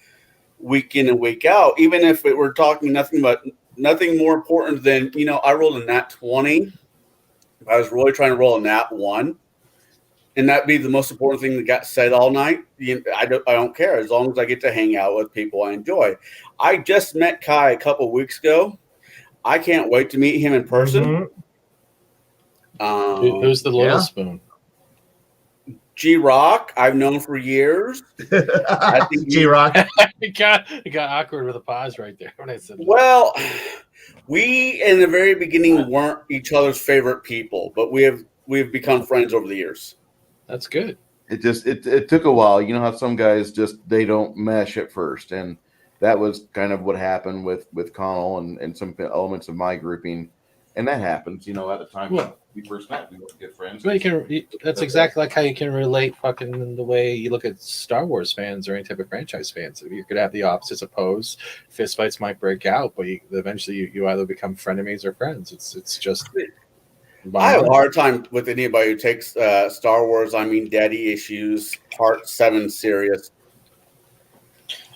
Speaker 7: week in and week out, even if we're talking nothing more important than, I rolled a nat 20. I was really trying to roll a nat 1, and that'd be the most important thing that got said all night. I don't care as long as I get to hang out with people I enjoy. I just met Kai a couple weeks ago. I can't wait to meet him in person.
Speaker 3: Mm-hmm.
Speaker 6: Who's the little spoon?
Speaker 7: G-Rock, I've known for years. I think
Speaker 3: G-Rock.
Speaker 6: it got awkward with a pause right there when I said that.
Speaker 7: Well, we in the very beginning weren't each other's favorite people, but we've become friends over the years.
Speaker 6: That's good.
Speaker 1: It took a while. You know how some guys they don't mesh at first, and that was kind of what happened with Connell and some elements of my grouping, and that happens. At the time when we first met, we were good friends.
Speaker 6: Well, that's exactly like how you can relate fucking the way you look at Star Wars fans or any type of franchise fans. You could have the opposites oppose. Fistfights might break out, but eventually you either become frenemies or friends. It's just.
Speaker 7: I have a hard time with anybody who takes Star Wars, Daddy Issues Part 7 serious.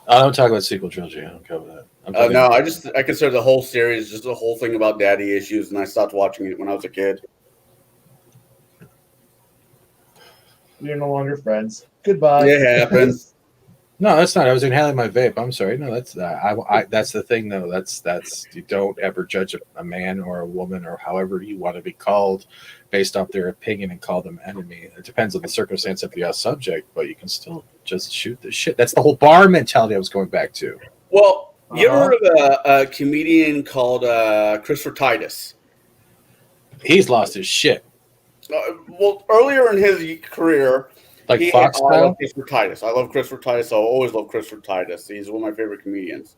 Speaker 6: I don't talk about sequel trilogy. I don't cover that.
Speaker 7: No, I consider the whole series just a whole thing about daddy issues, and I stopped watching it when I was a kid.
Speaker 3: We're no longer friends. Goodbye.
Speaker 7: It happens.
Speaker 6: No, that's not. I was inhaling my vape. I'm sorry. No, that's that's the thing, though. That's you don't ever judge a man or a woman or however you want to be called based off their opinion and call them enemy. It depends on the circumstance of the subject, but you can still just shoot the shit. That's the whole bar mentality I was going back to.
Speaker 7: Well, you ever heard of a comedian called Christopher Titus?
Speaker 6: He's lost his shit.
Speaker 7: Well, earlier in his career,
Speaker 6: Like Fox
Speaker 7: I
Speaker 6: style?
Speaker 7: love Christopher Titus. I love Christopher Titus. I'll always love Christopher Titus. He's one of my favorite comedians.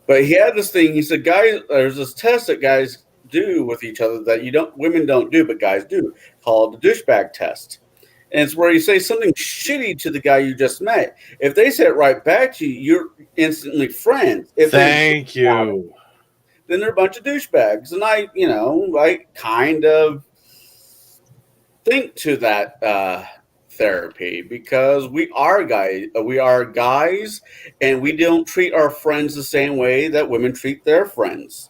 Speaker 7: But he had this thing. He said, "Guys, there's this test that guys do with each other that women don't do, but guys do, called the douchebag test." And it's where you say something shitty to the guy you just met. If they say it right back to you, you're instantly friends. If
Speaker 6: Thank you.
Speaker 7: then they're a bunch of douchebags. And I kind of think to that therapy, because we are guys, and we don't treat our friends the same way that women treat their friends.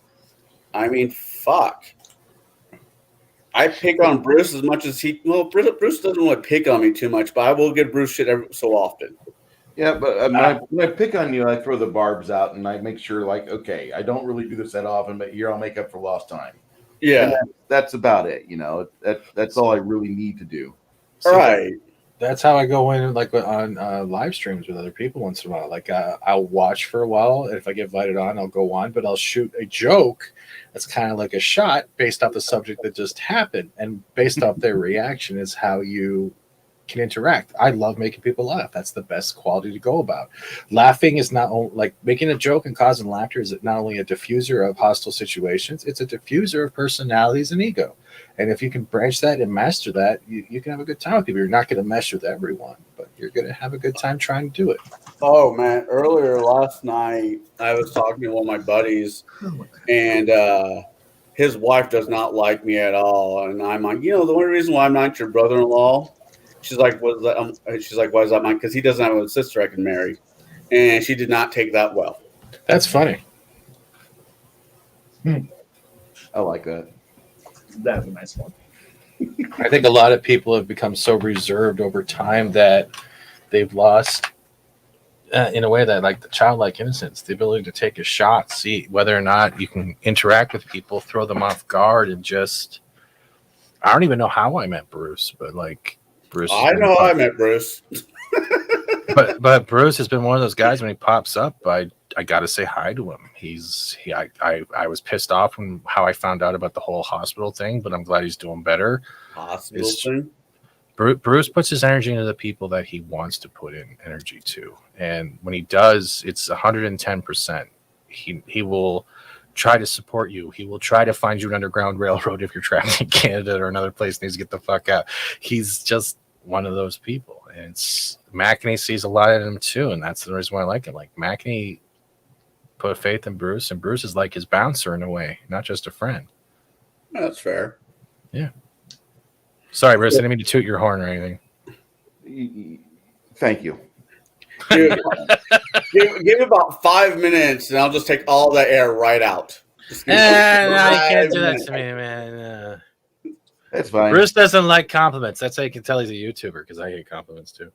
Speaker 7: I mean, fuck. I pick on Bruce as much as Bruce doesn't really pick on me too much, but I will give Bruce shit every so often.
Speaker 1: Yeah, but when I pick on you, I throw the barbs out and I make sure, like, okay, I don't really do this that often, but here I'll make up for lost time.
Speaker 7: Yeah,
Speaker 1: and that's about it. That's all I really need to do.
Speaker 7: all right.
Speaker 6: That's how I go in, like on live streams with other people once in a while. Like I'll watch for a while, and if I get invited on, I'll go on. But I'll shoot a joke that's kind of like a shot based off the subject that just happened, and based off their reaction is how you can interact. I love making people laugh. That's the best quality to go about. Laughing is not only like making a joke and causing laughter is not only a diffuser of hostile situations, it's a diffuser of personalities and ego. And if you can branch that and master that, you can have a good time with people. You're not going to mesh with everyone, but you're going to have a good time trying to do it.
Speaker 7: Oh man, earlier last night I was talking to one of my buddies, and his wife does not like me at all. And I'm like, the only reason why I'm not your brother-in-law. She's like, what is that? She's like, why is that mine? Because he doesn't have a sister I can marry. And she did not take that well.
Speaker 6: That's funny.
Speaker 1: I like that.
Speaker 3: That's a nice one.
Speaker 6: I think a lot of people have become so reserved over time that they've lost, in a way, that like the childlike innocence, the ability to take a shot, see whether or not you can interact with people, throw them off guard, and just. I don't even know how I met Bruce, but like Bruce.
Speaker 7: I know how I met Bruce.
Speaker 6: but Bruce has been one of those guys when he pops up, I got to say hi to him. I was pissed off when how I found out about the whole hospital thing, but I'm glad he's doing better.
Speaker 7: Hospital thing?
Speaker 6: Bruce puts his energy into the people that he wants to put in energy to. And when he does, it's 110%. He will try to support you. He will try to find you an underground railroad if you're trapped in Canada or another place needs to get the fuck out. He's just one of those people. And McAnee sees a lot in him too, and that's the reason why I like him. Like McAnee put faith in Bruce, and Bruce is like his bouncer in a way, not just a friend.
Speaker 7: That's fair.
Speaker 6: Yeah. Sorry, Bruce, I didn't mean to toot your horn or anything.
Speaker 1: Thank you.
Speaker 7: Give about 5 minutes, and I'll just take all that air right out.
Speaker 6: No, you can't do that to me, man.
Speaker 1: That's fine.
Speaker 6: Bruce doesn't like compliments. That's how you can tell he's a YouTuber, because I hate compliments too.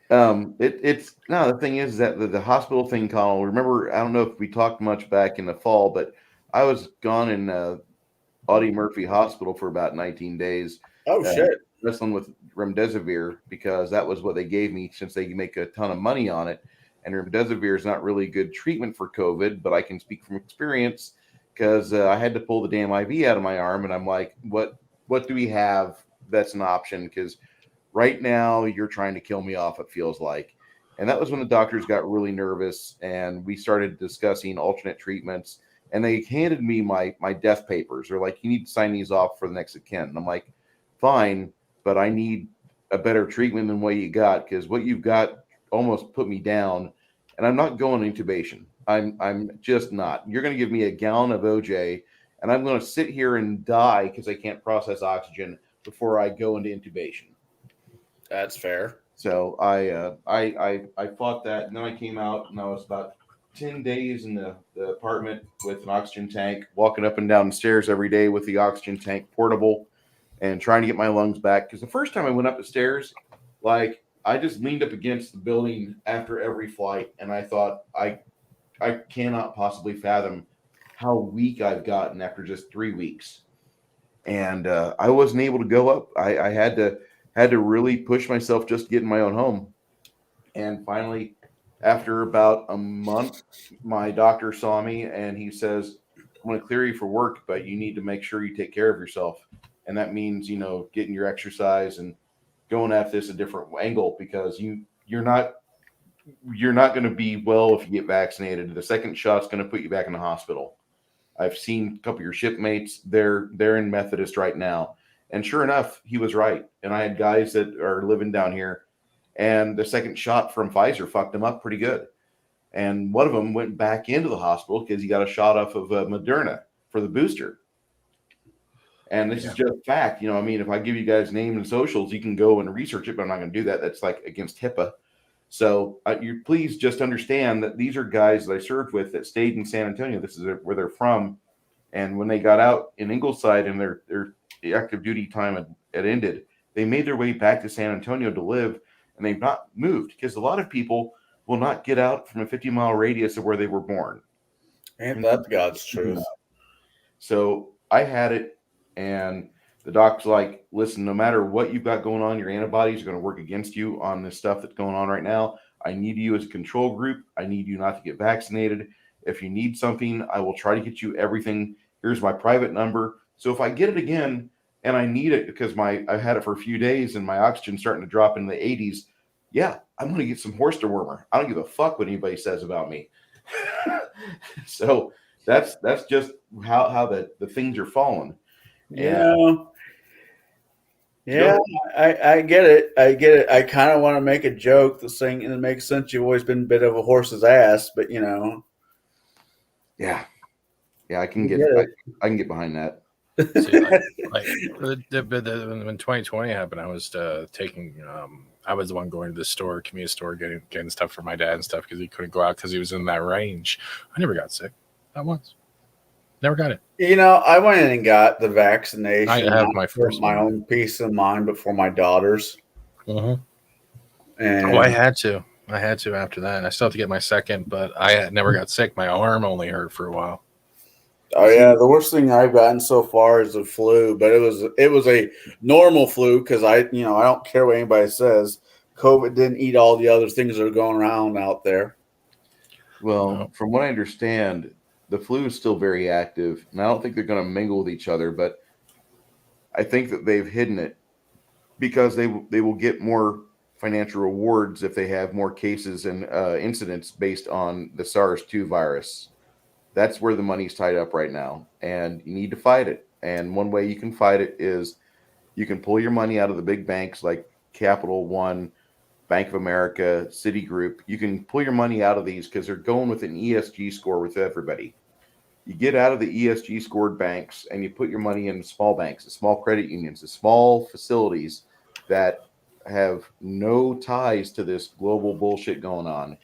Speaker 1: The thing is that the hospital thing, Colin, remember, I don't know if we talked much back in the fall, but I was gone in Audie Murphy Hospital for about 19 days.
Speaker 7: Oh, shit.
Speaker 1: Wrestling with remdesivir, because that was what they gave me, since they make a ton of money on it. And remdesivir is not really good treatment for COVID, but I can speak from experience, because I had to pull the damn IV out of my arm, and I'm like, what do we have that's an option? Because right now you're trying to kill me off, it feels like. And that was when the doctors got really nervous, and we started discussing alternate treatments, and they handed me my death papers. They're like, you need to sign these off for the next of kin. And I'm like, fine, but I need a better treatment than what you got, because what you've got almost put me down, and I'm not going intubation. I'm just not. You're going to give me a gallon of OJ, and I'm going to sit here and die because I can't process oxygen before I go into intubation.
Speaker 7: That's fair.
Speaker 1: So I fought that, and then I came out, and I was about 10 days in the apartment with an oxygen tank, walking up and down the stairs every day with the oxygen tank portable, and trying to get my lungs back. Because the first time I went up the stairs, like, I just leaned up against the building after every flight, and I thought, I cannot possibly fathom how weak I've gotten after just 3 weeks. And I wasn't able to go up. I had to really push myself just to get in my own home. And finally, after about a month, my doctor saw me, and he says, I'm going to clear you for work, but you need to make sure you take care of yourself. And that means, getting your exercise and going at this a different angle, because you're not going to be well if you get vaccinated. The second shot's going to put you back in the hospital. I've seen a couple of your shipmates. They're in Methodist right now, And sure enough, he was right. And I had guys that are living down here, and the second shot from Pfizer fucked him up pretty good. And one of them went back into the hospital because he got a shot off of Moderna for the booster. And this is just fact. I mean, if I give you guys names and socials, you can go and research it, but I'm not going to do that. That's like against HIPAA. So you please just understand that these are guys that I served with that stayed in San Antonio. This is where they're from. And when they got out in Ingleside and their active duty time had ended, they made their way back to San Antonio to live, and they've not moved because a lot of people will not get out from a 50-mile radius of where they were born.
Speaker 7: Ain't that God's truth?
Speaker 1: So I had it, and the doc's like, listen, no matter what you've got going on, your antibodies are going to work against you on this stuff that's going on right now. I need you as a control group. I need you not to get vaccinated. If you need something, I will try to get you everything. Here's my private number. So if I get it again and I need it because I've had it for a few days and my oxygen's starting to drop into the 80s, yeah, I'm going to get some horse dewormer. I don't give a fuck what anybody says about me. So that's just how the things are falling.
Speaker 7: Yeah, I get it. I kind of want to make a joke that's saying it makes sense. You've always been a bit of a horse's ass, but
Speaker 1: yeah, I can I can get behind that.
Speaker 6: See, when 2020 happened, I was I was the one going to the store, convenience store, getting stuff for my dad and stuff because he couldn't go out because he was in that range. I never got sick, not once. Never got it.
Speaker 7: I went in and got the vaccination.
Speaker 6: I have my first
Speaker 7: my
Speaker 6: one.
Speaker 7: own peace of mind, but for my daughters.
Speaker 6: Mm-hmm.
Speaker 7: And
Speaker 6: I had to after that. I still have to get my second, but I never got sick. My arm only hurt for a while.
Speaker 7: Oh yeah, the worst thing I've gotten so far is the flu, but it was a normal flu because I don't care what anybody says. COVID didn't eat all the other things that are going around out there.
Speaker 1: Well, from what I understand, the flu is still very active, and I don't think they're going to mingle with each other, but I think that they've hidden it because they will get more financial rewards if they have more cases and incidents based on the SARS-2 virus. That's where the money's tied up right now, and you need to fight it. And one way you can fight it is you can pull your money out of the big banks like Capital One, Bank of America, Citigroup. You can pull your money out of these because they're going with an ESG score with everybody. You get out of the ESG scored banks and you put your money in small banks, the small credit unions, the small facilities that have no ties to this global bullshit going on,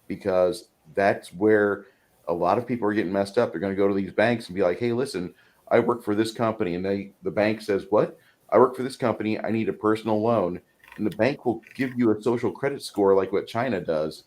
Speaker 1: because that's where a lot of people are getting messed up. They're going to go to these banks and be like, hey, listen, I work for this company. And the bank says, what? I work for this company. I need a personal loan. And the bank will give you a social credit score like what China does,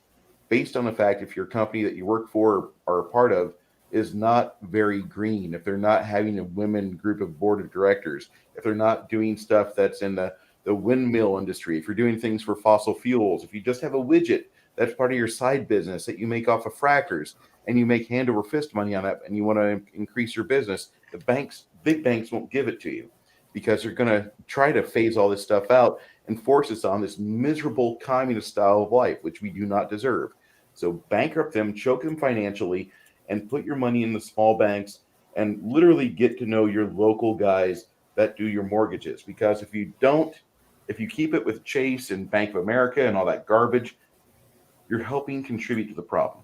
Speaker 1: based on the fact if your company that you work for or are a part of is not very green, if they're not having a women group of board of directors, if they're not doing stuff that's in the windmill industry, if you're doing things for fossil fuels, if you just have a widget that's part of your side business that you make off of frackers and you make hand over fist money on that and you want to increase your business, the banks, big banks won't give it to you because they're going to try to phase all this stuff out and force us on this miserable communist style of life, which we do not deserve. So bankrupt them, choke them financially, and put your money in the small banks and literally get to know your local guys that do your mortgages. Because if you keep it with Chase and Bank of America and all that garbage, you're helping contribute to the problem.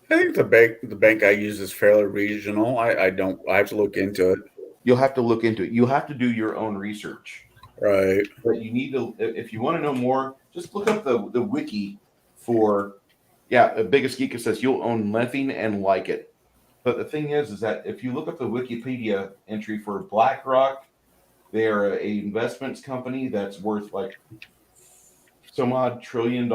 Speaker 7: I think the bank I use is fairly regional. I have to look into it.
Speaker 1: You'll have to look into it. You'll have to do your own research.
Speaker 7: Right.
Speaker 1: But you need to, if you want to know more, just look up the wiki for, the biggest geek says you'll own nothing and like it. But the thing is that if you look up the Wikipedia entry for BlackRock, they are a investments company that's worth like some odd $1 trillion.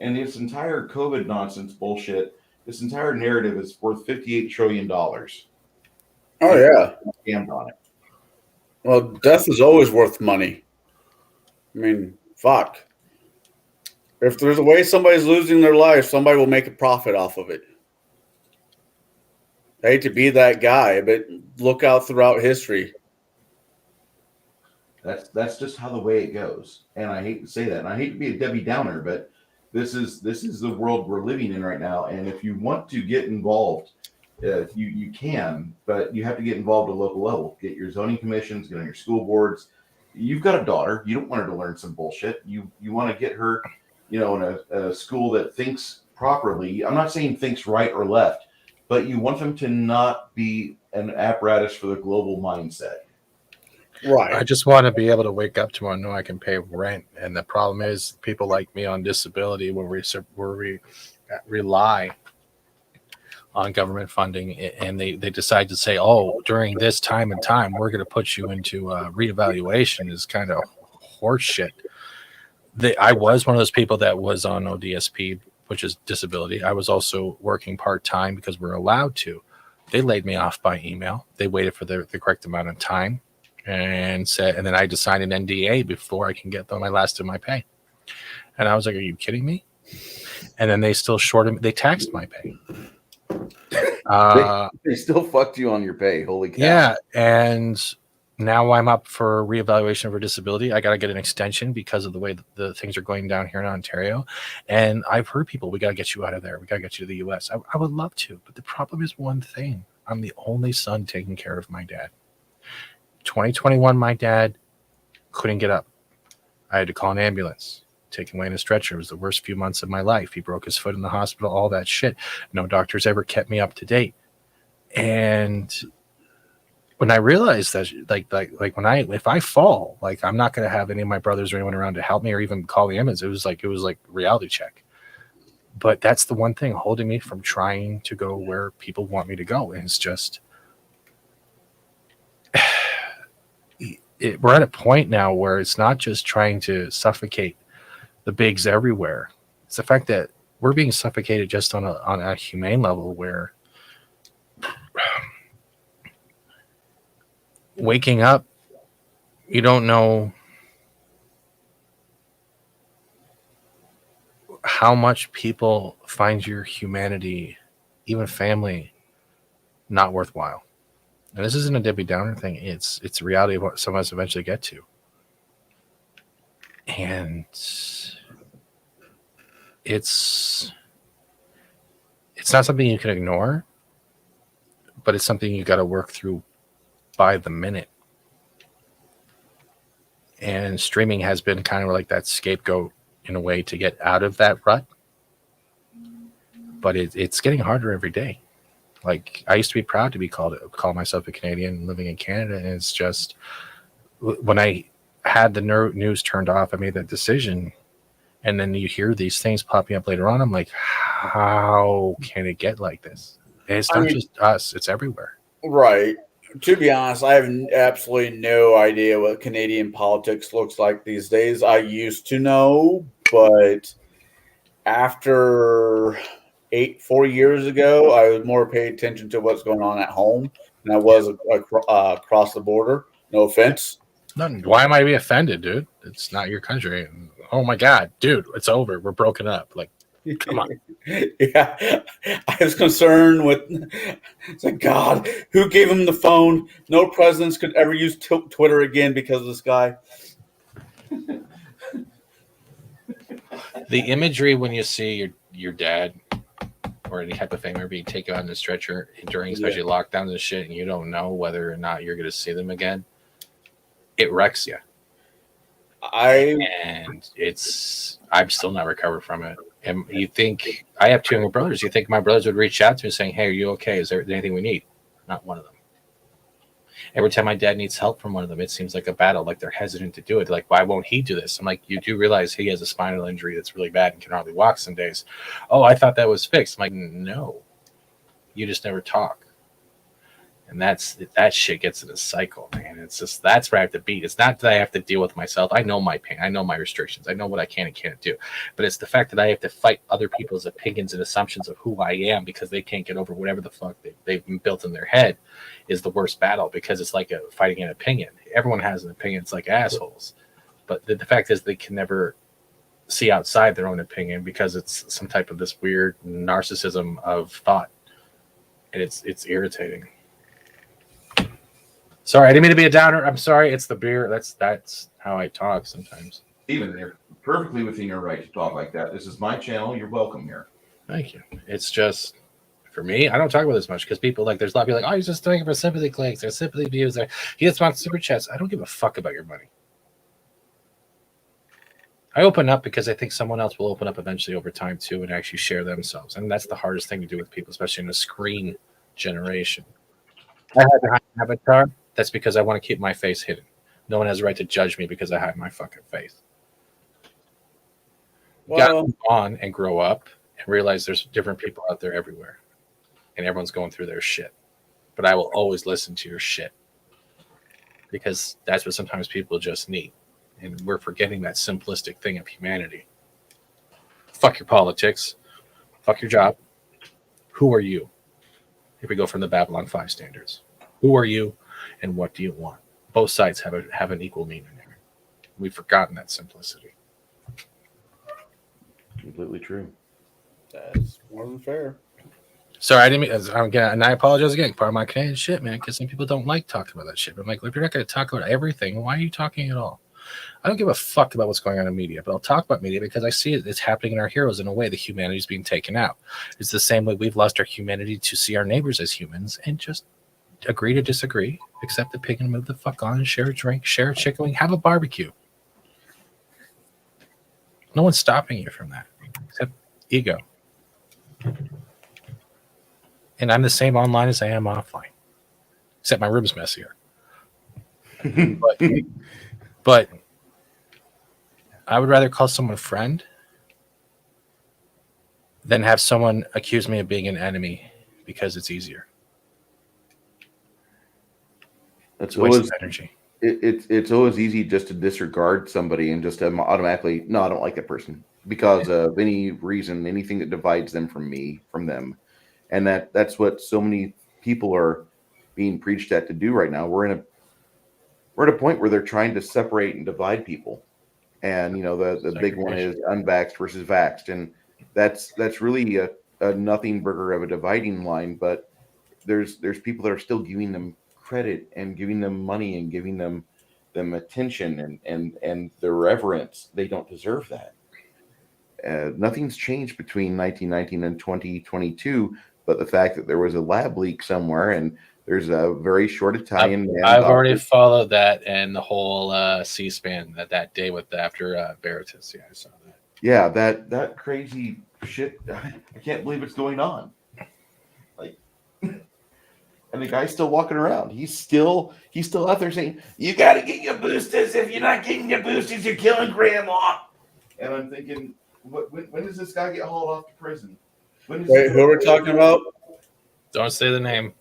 Speaker 1: And this entire COVID nonsense bullshit, this entire narrative is worth $58 trillion.
Speaker 7: Oh, yeah.
Speaker 1: Scammed on it.
Speaker 7: Well, death is always worth money. I mean, fuck. If there's a way somebody's losing their life, somebody will make a profit off of it. I hate to be that guy, but look out throughout history.
Speaker 1: That's just how the way it goes. And I hate to say that. And I hate to be a Debbie Downer, but this is the world we're living in right now. And if you want to get involved You can, but you have to get involved at a local level. Get your zoning commissions, get on your school boards. You've got a daughter. You don't want her to learn some bullshit. You want to get her, in a school that thinks properly. I'm not saying thinks right or left, but you want them to not be an apparatus for the global mindset.
Speaker 7: Right.
Speaker 6: I just want to be able to wake up tomorrow and know I can pay rent. And the problem is, people like me on disability, where we rely on government funding, and they decide to say, oh, during this time and time, we're going to put you into reevaluation, is kind of horseshit. I was one of those people that was on ODSP, which is disability. I was also working part-time because we're allowed to. They laid me off by email. They waited for the correct amount of time and then I had to sign an NDA before I can get my last of my pay. And I was like, are you kidding me? And then they still they taxed my pay.
Speaker 1: They still fucked you on your pay. Holy cow.
Speaker 6: Yeah. And now I'm up for reevaluation for disability. I got to get an extension because of the way the things are going down here in Ontario. And I've heard people, we got to get you out of there. We got to get you to the US. I would love to. But the problem is one thing. I'm the only son taking care of my dad. 2021, my dad couldn't get up. I had to call an ambulance, take him away in a stretcher. It was the worst few months of my life. He broke his foot in the hospital, all that shit. No doctors ever kept me up to date. And when I realized that, if I fall, I'm not going to have any of my brothers or anyone around to help me or even call the ambulance. It was like reality check. But that's the one thing holding me from trying to go where people want me to go. And it's just, we're at a point now where it's not just trying to suffocate the bigs everywhere. It's the fact that we're being suffocated just on a humane level, where waking up, you don't know how much people find your humanity, even family, not worthwhile. And this isn't a Debbie Downer thing. It's a reality of what some of us eventually get to. And it's not something you can ignore, but it's something you got to work through by the minute. And streaming has been kind of like that scapegoat in a way to get out of that rut. But it's getting harder every day. Like, I used to be proud to call myself a Canadian living in Canada, and it's just, when I had the news turned off, I made that decision, and then you hear these things popping up later on. I'm like, how can it get like this? And it's not just us; it's everywhere.
Speaker 7: Right. To be honest, I have absolutely no idea what Canadian politics looks like these days. I used to know, but after 4 years ago, I was more paying attention to what's going on at home than I was across the border. No offense.
Speaker 6: Why am I be offended, dude? It's not your country. Oh my God, dude, it's over. We're broken up. Like, come on.
Speaker 7: Yeah, I was concerned with. It's like, God, who gave him the phone? No presidents could ever use Twitter again because of this guy.
Speaker 6: The imagery when you see your dad or any type of family being taken on the stretcher during especially lockdowns and shit, and you don't know whether or not you're going to see them again, it wrecks you. I'm still not recovered from it. And you think, I have two younger brothers. You think my brothers would reach out to me saying, hey, are you okay? Is there anything we need? Not one of them. Every time my dad needs help from one of them, it seems like a battle. Like, they're hesitant to do it. Like, why won't he do this? I'm like, you do realize he has a spinal injury that's really bad and can hardly walk some days. Oh, I thought that was fixed. I'm like, no, you just never talk. And that shit gets in a cycle, man. It's just, that's where I have to be. It's not that I have to deal with myself. I know my pain. I know my restrictions. I know what I can and can't do. But it's the fact that I have to fight other people's opinions and assumptions of who I am because they can't get over whatever the fuck they've built in their head is the worst battle, because it's like fighting an opinion. Everyone has an opinion. It's like assholes. But the fact is they can never see outside their own opinion because it's some type of this weird narcissism of thought. And it's irritating. Sorry, I didn't mean to be a downer. I'm sorry. It's the beer. That's how I talk sometimes.
Speaker 1: Steven, you're perfectly within your right to talk like that. This is my channel. You're welcome here.
Speaker 6: Thank you. It's just, For me, I don't talk about this much because people there's a lot of people oh, he's just doing it for sympathy clicks or sympathy views. Or he just wants super chats. I don't give a fuck about your money. I open up because I think someone else will open up eventually over time too and actually share themselves. And that's the hardest thing to do with people, especially in a screen generation. I have an avatar. That's because I want to keep my face hidden. No one has a right to judge me because I hide my fucking face. Got to move on and grow up and realize there's different people out there everywhere. And everyone's going through their shit. But I will always listen to your shit. Because that's what sometimes people just need. And we're forgetting that simplistic thing of humanity. Fuck your politics. Fuck your job. Who are you? If we go from the Babylon 5 standards. Who are you and what do you want? Both sides have an equal meaning there. We've forgotten that simplicity.
Speaker 1: Completely true.
Speaker 7: That's more than fair.
Speaker 6: Sorry, I didn't mean, and I apologize again. Part of my Canadian shit, man, because some people don't like talking about that shit. But I'm like, if you're not going to talk about everything, why are you talking at all? I don't give a fuck about what's going on in media, but I'll talk about media because I see it's happening in our heroes in a way the humanity is being taken out. It's the same way we've lost our humanity to see our neighbors as humans and just agree to disagree, accept the pig and move the fuck on, share a drink, share a chicken wing, have a barbecue. No one's stopping you from that except ego. And I'm the same online as I am offline, except my room's messier. But I would rather call someone a friend than have someone accuse me of being an enemy because it's easier.
Speaker 1: It's
Speaker 6: waste
Speaker 1: always
Speaker 6: of energy.
Speaker 1: It's always easy just to disregard somebody and just automatically, no, I don't like that person because of any reason, anything that divides them from me, from them. And that's what so many people are being preached at to do right now. We're at a point where they're trying to separate and divide people. And the big one is unvaxxed versus vaxxed. And that's really a nothing burger of a dividing line, but there's people that are still giving them credit and giving them money and giving them attention and the reverence. They don't deserve that. Nothing's changed between 1919 and 2022, but the fact that there was a lab leak somewhere and there's a very short Italian man.
Speaker 6: I've already followed that and the whole C-SPAN that day after Veritas. Yeah, I saw that.
Speaker 1: Yeah, that crazy shit. I can't believe it's going on. And the guy's still walking around. He's still out there saying, "You got to get your boosters. If you're not getting your boosters, you're killing grandma." And I'm thinking, when does this guy get hauled off to prison?
Speaker 7: Wait, who are we talking about?
Speaker 6: Don't say the name.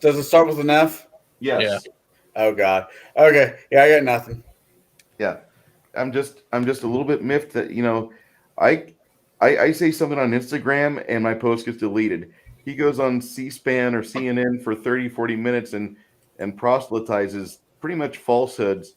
Speaker 7: Does it start with an F?
Speaker 1: Yes.
Speaker 6: Yeah.
Speaker 7: Oh God. Okay. Yeah, I got nothing.
Speaker 1: Yeah. I'm just a little bit miffed that I say something on Instagram and my post gets deleted. He goes on C-SPAN or CNN for 30, 40 minutes and proselytizes pretty much falsehoods.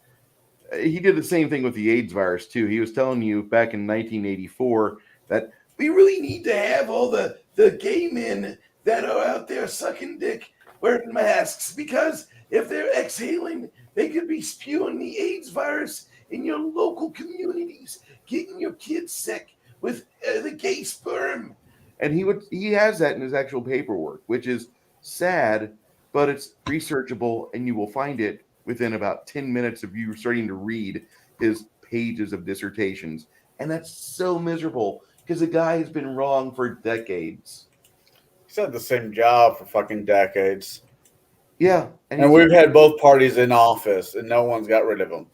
Speaker 1: He did the same thing with the AIDS virus too. He was telling you back in 1984 that we really need to have all the gay men that are out there sucking dick wearing masks because if they're exhaling, they could be spewing the AIDS virus in your local communities, getting your kids sick with the gay sperm. And he has that in his actual paperwork, which is sad, but it's researchable, and you will find it within about 10 minutes of you starting to read his pages of dissertations. And that's so miserable because the guy has been wrong for decades.
Speaker 7: He's had the same job for fucking decades.
Speaker 1: Yeah.
Speaker 7: And we've had both parties in office, and no one's got rid of him.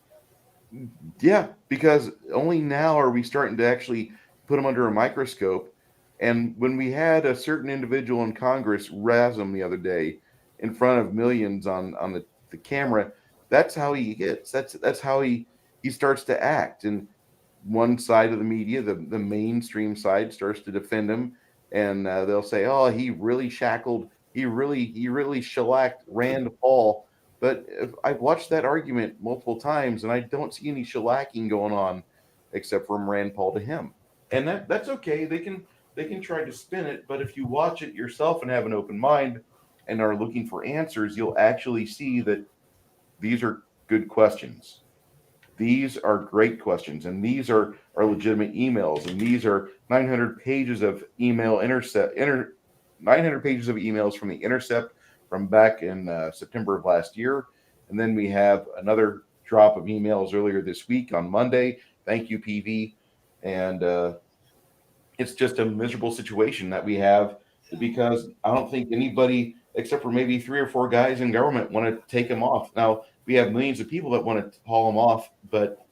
Speaker 1: Yeah, because only now are we starting to actually put him under a microscope. And when we had a certain individual in Congress razz him the other day in front of millions on the camera, that's how he gets. That's how he starts to act. And one side of the media, the mainstream side, starts to defend him, and they'll say, "Oh, he really shackled. He really shellacked Rand Paul." But I've watched that argument multiple times, and I don't see any shellacking going on, except from Rand Paul to him. And that's okay. They can try to spin it, but if you watch it yourself and have an open mind and are looking for answers, you'll actually see that these are good questions. These are great questions, and these are legitimate emails, and these are 900 pages of email 900 pages of emails from The Intercept from back in September of last year. And then we have another drop of emails earlier this week on Monday. Thank you, PV. And it's just a miserable situation that we have because I don't think anybody, except for maybe 3 or 4 guys in government, want to take him off. Now, we have millions of people that want to haul him off, but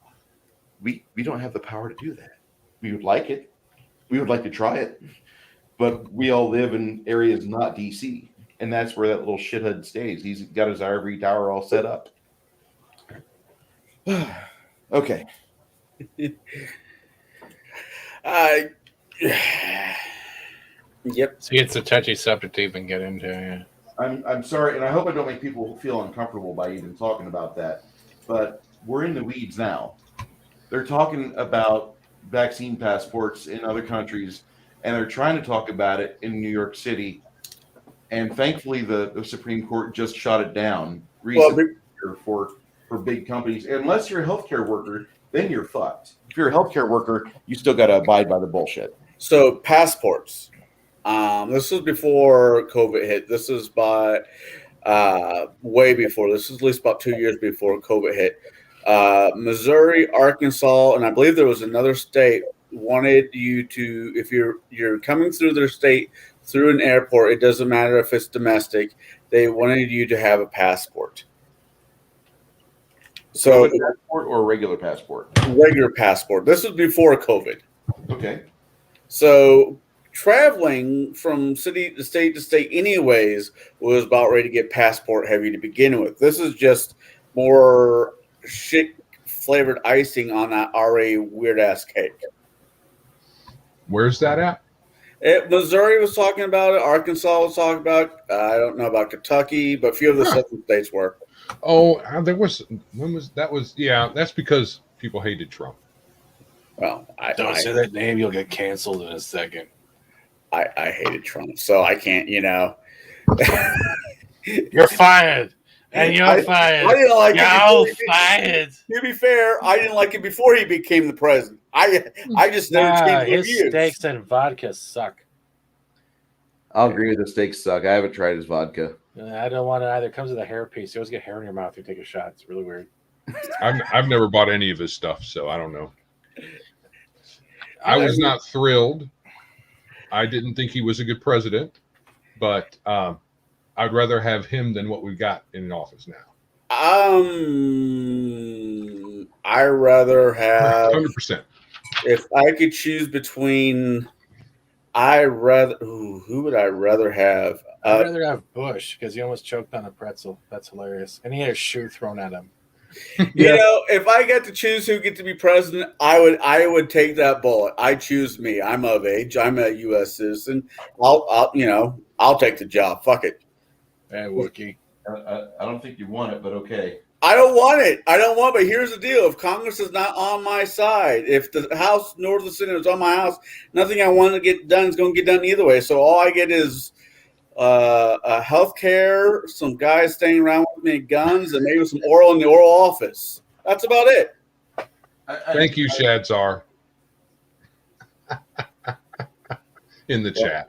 Speaker 1: we don't have the power to do that. We would like it. We would like to try it. But we all live in areas not DC. And that's where that little shithead stays. He's got his ivory tower all set up. Okay.
Speaker 7: Yep.
Speaker 6: See, it's a touchy subject to even get into. Yeah.
Speaker 1: I'm sorry, and I hope I don't make people feel uncomfortable by even talking about that. But we're in the weeds now. They're talking about vaccine passports in other countries, and they're trying to talk about it in New York City. And thankfully, the Supreme Court just shot it down recently for big companies. Unless you're a healthcare worker, then you're fucked. If you're a healthcare worker, you still got to abide by the bullshit.
Speaker 7: So passports. This was before COVID hit. This is by way before. This is at least about 2 years before COVID hit. Missouri, Arkansas, and I believe there was another state wanted you to, if you're coming through their state through an airport, it doesn't matter if it's domestic, they wanted you to have a passport. So
Speaker 1: a passport or a regular passport?
Speaker 7: Regular passport. This was before COVID.
Speaker 1: Okay.
Speaker 7: So traveling from city to state anyways was about ready to get passport heavy to begin with. This is just more shit flavored icing on that already weird ass cake.
Speaker 8: Where's that at?
Speaker 7: Missouri was talking about it. Arkansas was talking about it. I don't know about Kentucky, but a few of the southern states were.
Speaker 8: Oh, there was. When was that? Was yeah. That's because people hated Trump.
Speaker 7: Well,
Speaker 6: Don't say that name; you'll get canceled in a second.
Speaker 7: I hated Trump, so I can't.
Speaker 6: You're fired, and you're fired.
Speaker 7: I didn't like
Speaker 6: you're
Speaker 7: it.
Speaker 6: Fired.
Speaker 7: To be fair, I didn't like it before he became the president. I just never changed my
Speaker 6: his
Speaker 7: views.
Speaker 6: steaks and vodka suck.
Speaker 1: I'll agree with the steaks suck. I haven't tried his vodka.
Speaker 6: I don't want to either. It comes with a hairpiece. You always get hair in your mouth. You take a shot. It's really weird.
Speaker 8: I've never bought any of his stuff, so I don't know. I was not thrilled. I didn't think he was a good president, but I'd rather have him than what we've got in office now.
Speaker 7: I rather have
Speaker 8: 100%.
Speaker 7: If I could choose between, who would I rather have?
Speaker 6: I'd rather have Bush because he almost choked on a pretzel. That's hilarious, and he had a shoe thrown at him.
Speaker 7: If I get to choose who get to be president, I would take that bullet. I choose me. I'm of age. I'm a U.S. citizen. I'll take the job. Fuck it.
Speaker 6: Hey, Wookie.
Speaker 1: I don't think you want it, but okay.
Speaker 7: I don't want it. But here's the deal. If Congress is not on my side, if the House nor the Senate is on my house, nothing I want to get done is going to get done either way. So all I get is health care, some guys staying around with me, guns, and maybe some oral in the oral office. That's about it.
Speaker 8: Thank you, Shadzar. In the chat.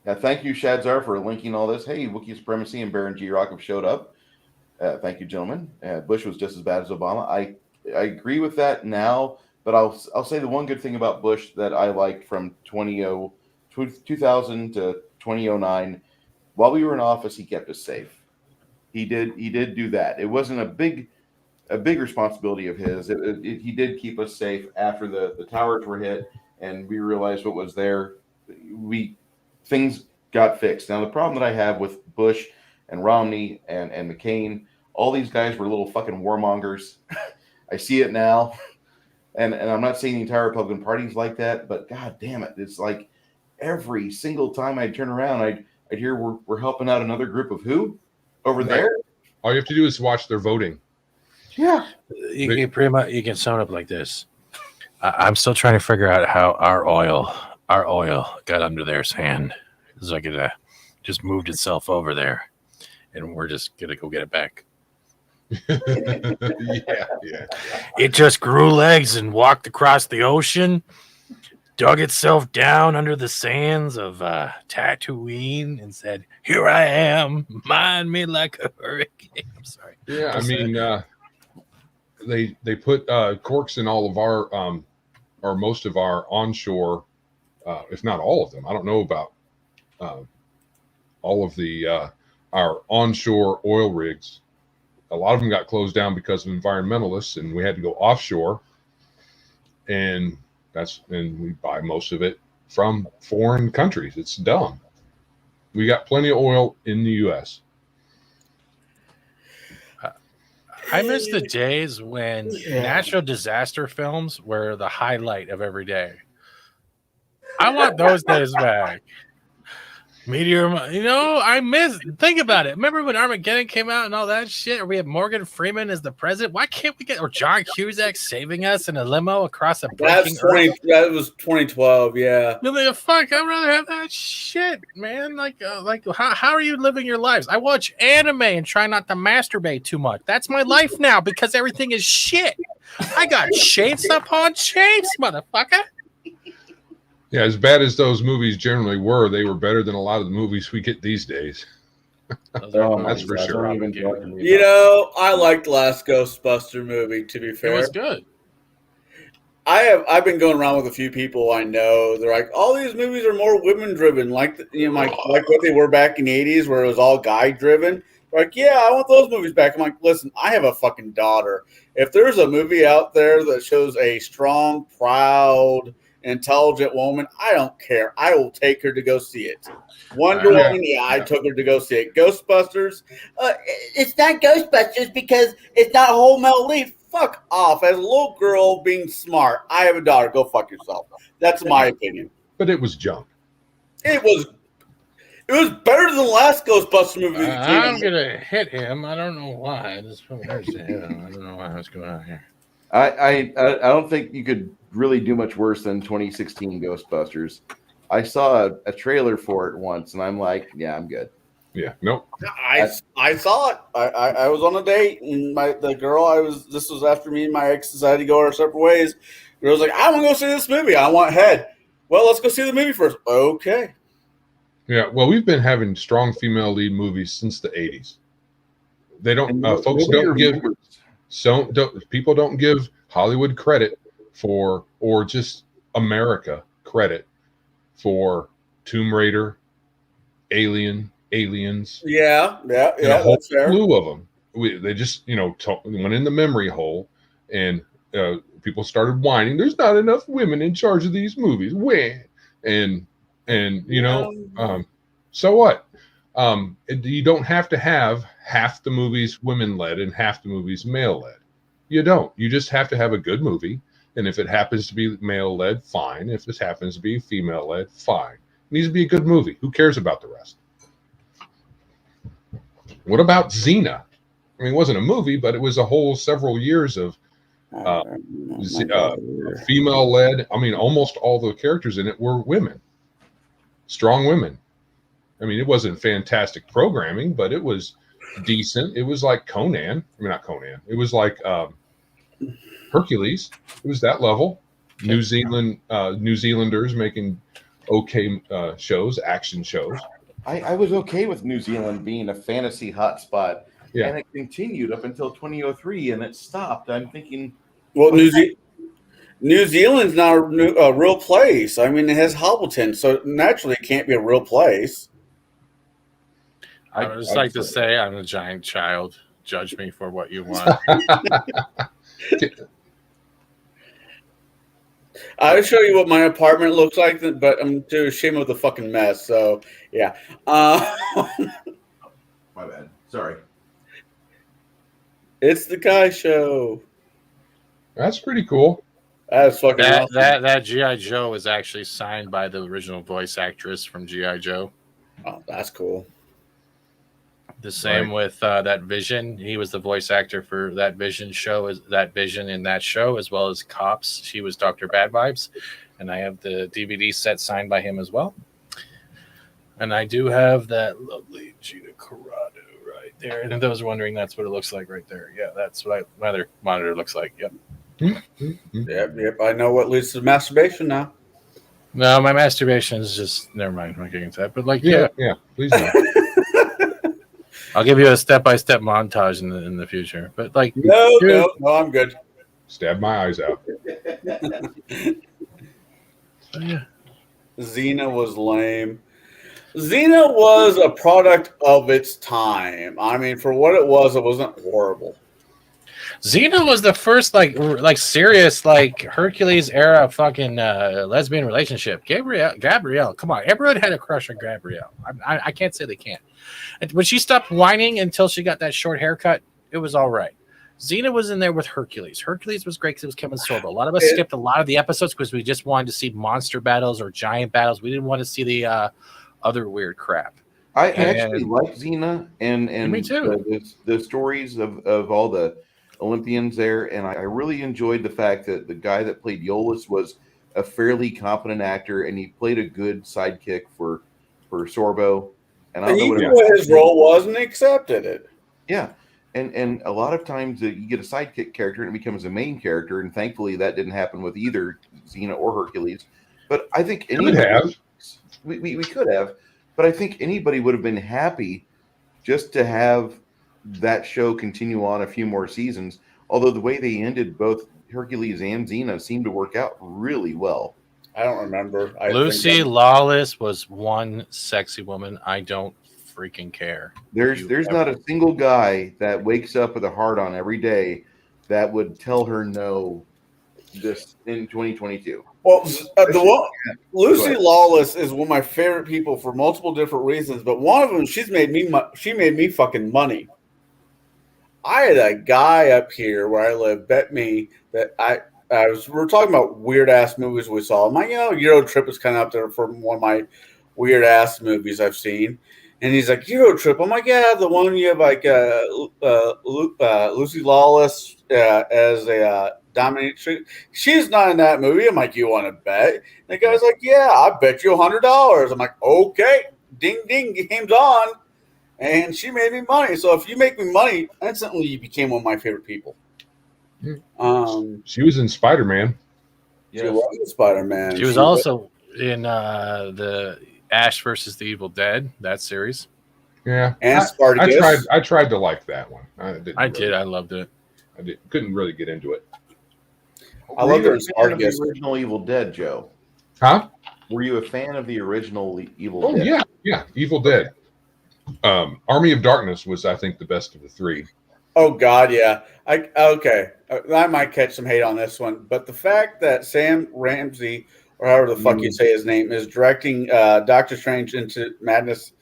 Speaker 1: Yeah, thank you, Shadzar, for linking all this. Hey, Wookiee Supremacy and Baron G Rock have showed up. Thank you, gentlemen. Bush was just as bad as Obama. I agree with that now, but I'll say the one good thing about Bush that I liked from 2000 to 2009, while we were in office, he kept us safe. He did do that. It wasn't a big responsibility of his. He did keep us safe after the towers were hit, and we realized what was there. Things got fixed. Now, the problem that I have with Bush and Romney and McCain, all these guys were little fucking warmongers. I see it now. And I'm not saying the entire Republican Party's like that, but god damn it. It's like every single time I turn around, I'd hear we're helping out another group of who? Over there?
Speaker 8: All you have to do is watch their voting.
Speaker 1: Yeah.
Speaker 6: You can sum it up like this. I'm still trying to figure out how our oil got under their hand. It's like it just moved itself over there, and we're just gonna go get it back.
Speaker 8: Yeah.
Speaker 6: It just grew legs and walked across the ocean dug itself down under the sands of Tatooine and said, "Here I am, mind me like a hurricane." I'm sorry.
Speaker 8: Yeah, I
Speaker 6: What's
Speaker 8: mean, they put corks in all of our or most of our onshore, if not all of them. I don't know about all of the our onshore oil rigs. A lot of them got closed down because of environmentalists, and we had to go offshore. And we buy most of it from foreign countries. It's dumb. We got plenty of oil in the U.S.
Speaker 6: I miss the days when natural disaster films were the highlight of every day. I want those days back. Meteor, think about it. Remember when Armageddon came out and all that shit? Or we had Morgan Freeman as the president? Why can't we or John Cusack saving us in a limo across a breaking earth?
Speaker 7: That was 2012, yeah.
Speaker 6: Fuck, I'd rather have that shit, man. How are you living your lives? I watch anime and try not to masturbate too much. That's my life now because everything is shit. I got shapes upon shapes, motherfucker.
Speaker 8: Yeah, as bad as those movies generally were, they were better than a lot of the movies we get these days. That's for sure.
Speaker 7: I liked the last Ghostbuster movie, to be fair.
Speaker 6: It was good.
Speaker 7: I've been going around with a few people I know. They're like, all these movies are more women driven, like what they were back in the 80s where it was all guy driven. Like, yeah, I want those movies back. I'm like, listen, I have a fucking daughter. If there's a movie out there that shows a strong, proud, intelligent woman, I don't care. I will take her to go see it. Wonder Woman, I took her to go see it. Ghostbusters, it's not Ghostbusters because it's not a whole male lead. Fuck off. As a little girl being smart, I have a daughter. Go fuck yourself. That's my opinion.
Speaker 8: But it was junk.
Speaker 7: It was better than the last Ghostbuster movie.
Speaker 6: I'm gonna hit him. I don't know why. This probably hurts to hit him. I don't know what's going on here.
Speaker 1: I don't think you could really do much worse than 2016 Ghostbusters. I saw a trailer for it once, and I'm like, yeah, I'm good.
Speaker 8: Yeah, nope.
Speaker 7: I saw it. I was on a date, and the girl this was after me and my ex decided to go our separate ways. The girl was like, I want to go see this movie. I want head. Well, let's go see the movie first. Okay.
Speaker 8: Yeah, well, we've been having strong female lead movies since the 80s. They don't people don't give Hollywood credit for, or just America credit for Tomb Raider, Aliens.
Speaker 7: Yeah,
Speaker 8: a whole slew of them. They just went in the memory hole, and people started whining. There's not enough women in charge of these movies. So what? You don't have to have half the movies women led and half the movies male led. You don't. You just have to have a good movie. And if it happens to be male led, fine. If it happens to be female led, fine. It needs to be a good movie. Who cares about the rest? What about Xena? I mean, it wasn't a movie, but it was a whole several years of female led. I mean, almost all the characters in it were women, strong women. I mean, it wasn't fantastic programming, but it was decent. It was like Conan. I mean, not Conan. It was like Hercules. It was that level. New Zealanders making okay shows, action shows.
Speaker 1: I was okay with New Zealand being a fantasy hotspot,
Speaker 8: and
Speaker 1: it continued up until 2003, and it stopped. I'm thinking,
Speaker 7: well, New Zealand's not a real place. I mean, it has Hobbleton, so naturally it can't be a real place.
Speaker 6: I would just like to say I'm a giant child. Judge me for what you want.
Speaker 7: I'll show you what my apartment looks like, but I'm too ashamed of the fucking mess. So, yeah.
Speaker 1: My bad. Sorry.
Speaker 7: It's the Kai Show.
Speaker 8: That's pretty cool.
Speaker 7: That's fucking awesome.
Speaker 6: That G.I. Joe is actually signed by the original voice actress from G.I. Joe.
Speaker 7: Oh, that's cool.
Speaker 6: The same with that Vision. He was the voice actor for that Vision show, that Vision in that show, as well as Cops. She was Dr. Bad Vibes. And I have the DVD set signed by him as well. And I do have that lovely Gina Carano right there. And if those are wondering, that's what it looks like right there. Yeah, that's what my other monitor looks like. Yep.
Speaker 7: Yep. I know what leads to masturbation now.
Speaker 6: No, my masturbation is just never mind. I'm not getting into that. But like,
Speaker 8: Yeah, please don't.
Speaker 6: I'll give you a step-by-step montage in the future. But like,
Speaker 7: No, I'm good.
Speaker 8: Stab my eyes out.
Speaker 6: yeah.
Speaker 7: Xena was lame. Xena was a product of its time. I mean, for what it wasn't horrible.
Speaker 6: Xena was the first like serious like Hercules era fucking lesbian relationship. Gabrielle, come on, everyone had a crush on Gabrielle. I can't say they can't. And when she stopped whining until she got that short haircut, it was all right. Xena was in there with Hercules. Hercules was great because it was Kevin Sorbo. A lot of us skipped a lot of the episodes because we just wanted to see monster battles or giant battles. We didn't want to see the other weird crap.
Speaker 1: I actually like Xena and
Speaker 6: me too.
Speaker 1: The stories of all the Olympians there, and I really enjoyed the fact that the guy that played Iolaus was a fairly competent actor, and he played a good sidekick for Sorbo. And I don't know
Speaker 7: he knew what his role was, and he accepted it.
Speaker 1: Yeah, and a lot of times you get a sidekick character and it becomes a main character, and thankfully that didn't happen with either Xena or Hercules. But I think we could have, but I think anybody would have been happy just to have that show continue on a few more seasons. Although the way they ended both Hercules and Xena seemed to work out really well.
Speaker 7: I don't remember.
Speaker 6: Lucy Lawless was one sexy woman. I don't freaking care.
Speaker 1: There's not a single guy that wakes up with a heart on every day that would tell her no this in 2022.
Speaker 7: Well, Lucy Lawless is one of my favorite people for multiple different reasons, but one of them, she made me fucking money. I had a guy up here where I live bet me that we're talking about weird ass movies we saw. I'm like, Euro Trip is kind of up there for one of my weird ass movies I've seen. And he's like, Euro Trip. I'm like, yeah, the one you have like Lucy Lawless as a dominatrix. She's not in that movie. I'm like, you want to bet? And the guy's like, yeah, I bet you $100. I'm like, okay, ding ding, game's on. And she made me money. So if you make me money, instantly you became one of my favorite people.
Speaker 8: She was in Spider-Man.
Speaker 7: She was in Spider-Man.
Speaker 6: She was also in the Ash versus the Evil Dead, that series.
Speaker 8: Yeah.
Speaker 7: And Spartacus.
Speaker 8: I tried to like that one. I
Speaker 6: did. I loved it.
Speaker 8: Couldn't really get into it.
Speaker 7: I loved her in Spartacus.
Speaker 1: The original Evil Dead, Joe.
Speaker 8: Huh?
Speaker 1: Were you a fan of the original Evil Dead?
Speaker 8: Oh, yeah. Evil Dead. Army of Darkness was, I think, the best of the three.
Speaker 7: Oh God, yeah. I might catch some hate on this one, but the fact that Sam Ramsey, or however the fuck you say his name, is directing Doctor Strange into Madness,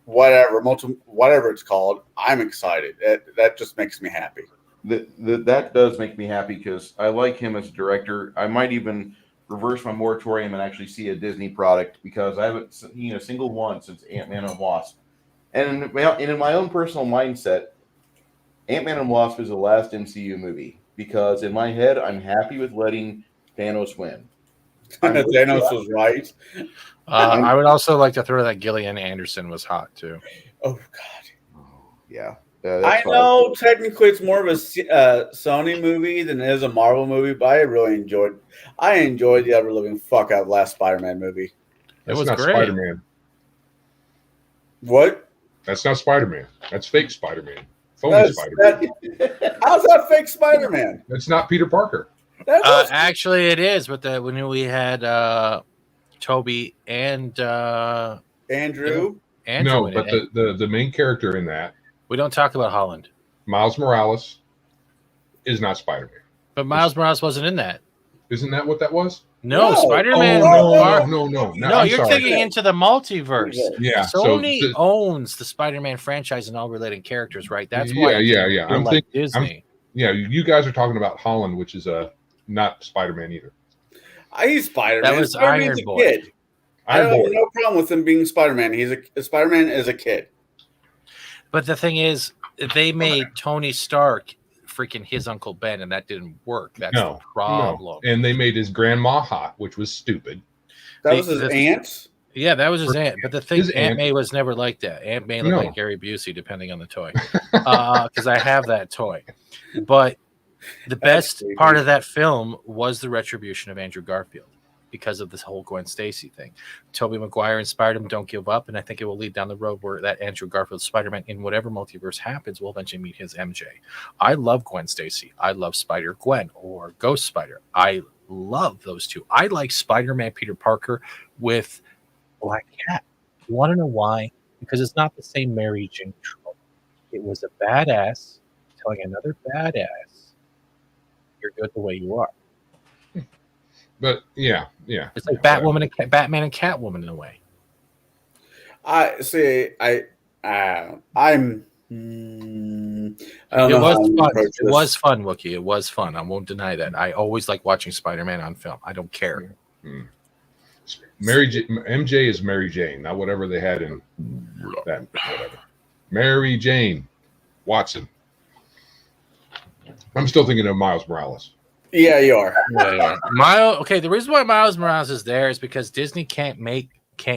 Speaker 7: whatever it's called, I'm excited. That just makes me happy.
Speaker 1: That does make me happy because I like him as a director. I might even reverse my moratorium and actually see a Disney product because I haven't seen a single one since Ant-Man and Wasp. And in my own personal mindset, Ant-Man and Wasp is the last MCU movie because in my head, I'm happy with letting Thanos win.
Speaker 7: Thanos was right.
Speaker 6: I would also like to throw that Gillian Anderson was hot too.
Speaker 7: Oh God.
Speaker 1: Oh, yeah.
Speaker 7: I know technically it's more of a Sony movie than it is a Marvel movie, but I enjoyed the ever living fuck out of the last Spider-Man movie.
Speaker 6: It was
Speaker 8: not
Speaker 6: great.
Speaker 8: Spider-Man.
Speaker 7: What?
Speaker 8: That's not Spider-Man. That's fake Spider-Man. Phony Spider-Man.
Speaker 7: How's that fake Spider-Man?
Speaker 8: That's not Peter Parker.
Speaker 6: Actually, it is. But when we had Toby and
Speaker 7: Andrew.
Speaker 8: No, but the main character in that.
Speaker 6: We don't talk about Holland.
Speaker 8: Miles Morales is not Spider-Man.
Speaker 6: But Miles Morales wasn't in that.
Speaker 8: Isn't that what that was?
Speaker 6: No, Spider-Man.
Speaker 8: No,
Speaker 6: you're taking into the multiverse.
Speaker 8: Yeah.
Speaker 6: Sony owns the Spider-Man franchise and all related characters, right? That's why.
Speaker 8: Yeah. I'm
Speaker 6: like
Speaker 8: thinking
Speaker 6: Disney.
Speaker 8: You guys are talking about Holland, which is not Spider-Man either.
Speaker 7: He's Spider-Man.
Speaker 6: That was
Speaker 7: Spider-Man's
Speaker 6: Iron Boy.
Speaker 7: Kid. I have no problem with him being Spider-Man. Spider-Man is a kid.
Speaker 6: But the thing is, they made Tony Stark freaking his Uncle Ben, and that didn't work. That's the problem.
Speaker 8: No. And they made his grandma hot, which was stupid.
Speaker 7: That was his aunt?
Speaker 6: Yeah, that was his aunt. But the thing, Aunt May was never like that. Aunt May looked like Gary Busey, depending on the toy. Because I have that toy. But the best part of that film was the retribution of Andrew Garfield. because of this whole Gwen Stacy thing. Tobey Maguire inspired him, don't give up, and I think it will lead down the road where that Andrew Garfield Spider-Man in whatever multiverse happens will eventually meet his MJ. I love Gwen Stacy. I love Spider-Gwen or Ghost Spider. I love those two. I like Spider-Man Peter Parker with Black Cat. You want to know why? Because it's not the same Mary Jane trope. It was a badass telling another badass, you're good the way you are.
Speaker 8: But yeah.
Speaker 6: It's like Batwoman and Batman and Catwoman in a way.
Speaker 7: I see. I'm. I don't
Speaker 6: It
Speaker 7: know
Speaker 6: was
Speaker 7: how to
Speaker 6: fun.
Speaker 7: approach
Speaker 6: It
Speaker 7: this.
Speaker 6: was fun, Wookie. It was fun. I won't deny that. I always like watching Spider-Man on film. I don't care.
Speaker 8: MJ is Mary Jane, not whatever they had in that. Whatever. Mary Jane Watson. I'm still thinking of Miles Morales.
Speaker 7: Yeah, you are.
Speaker 6: Okay, the reason why Miles Morales is there is because Disney can't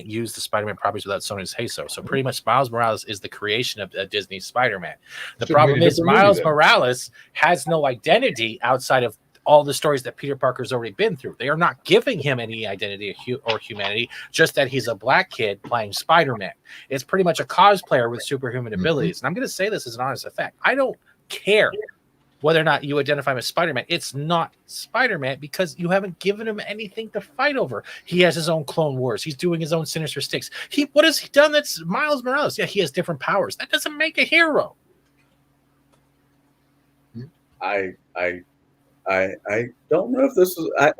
Speaker 6: use the Spider-Man properties without Sony's say-so. So pretty much Miles Morales is the creation of Disney Spider-Man. The problem is Miles Morales has no identity outside of all the stories that Peter Parker's already been through. They are not giving him any identity or humanity, just that he's a black kid playing Spider-Man. It's pretty much a cosplayer with superhuman abilities. And I'm going to say this as an honest effect. I don't care whether or not you identify him as Spider-Man. It's not Spider-Man because you haven't given him anything to fight over. He has his own Clone Wars. He's doing his own Sinister Six. What has he done that's Miles Morales? Yeah, he has different powers. That doesn't make a hero.
Speaker 7: I don't know if this is. I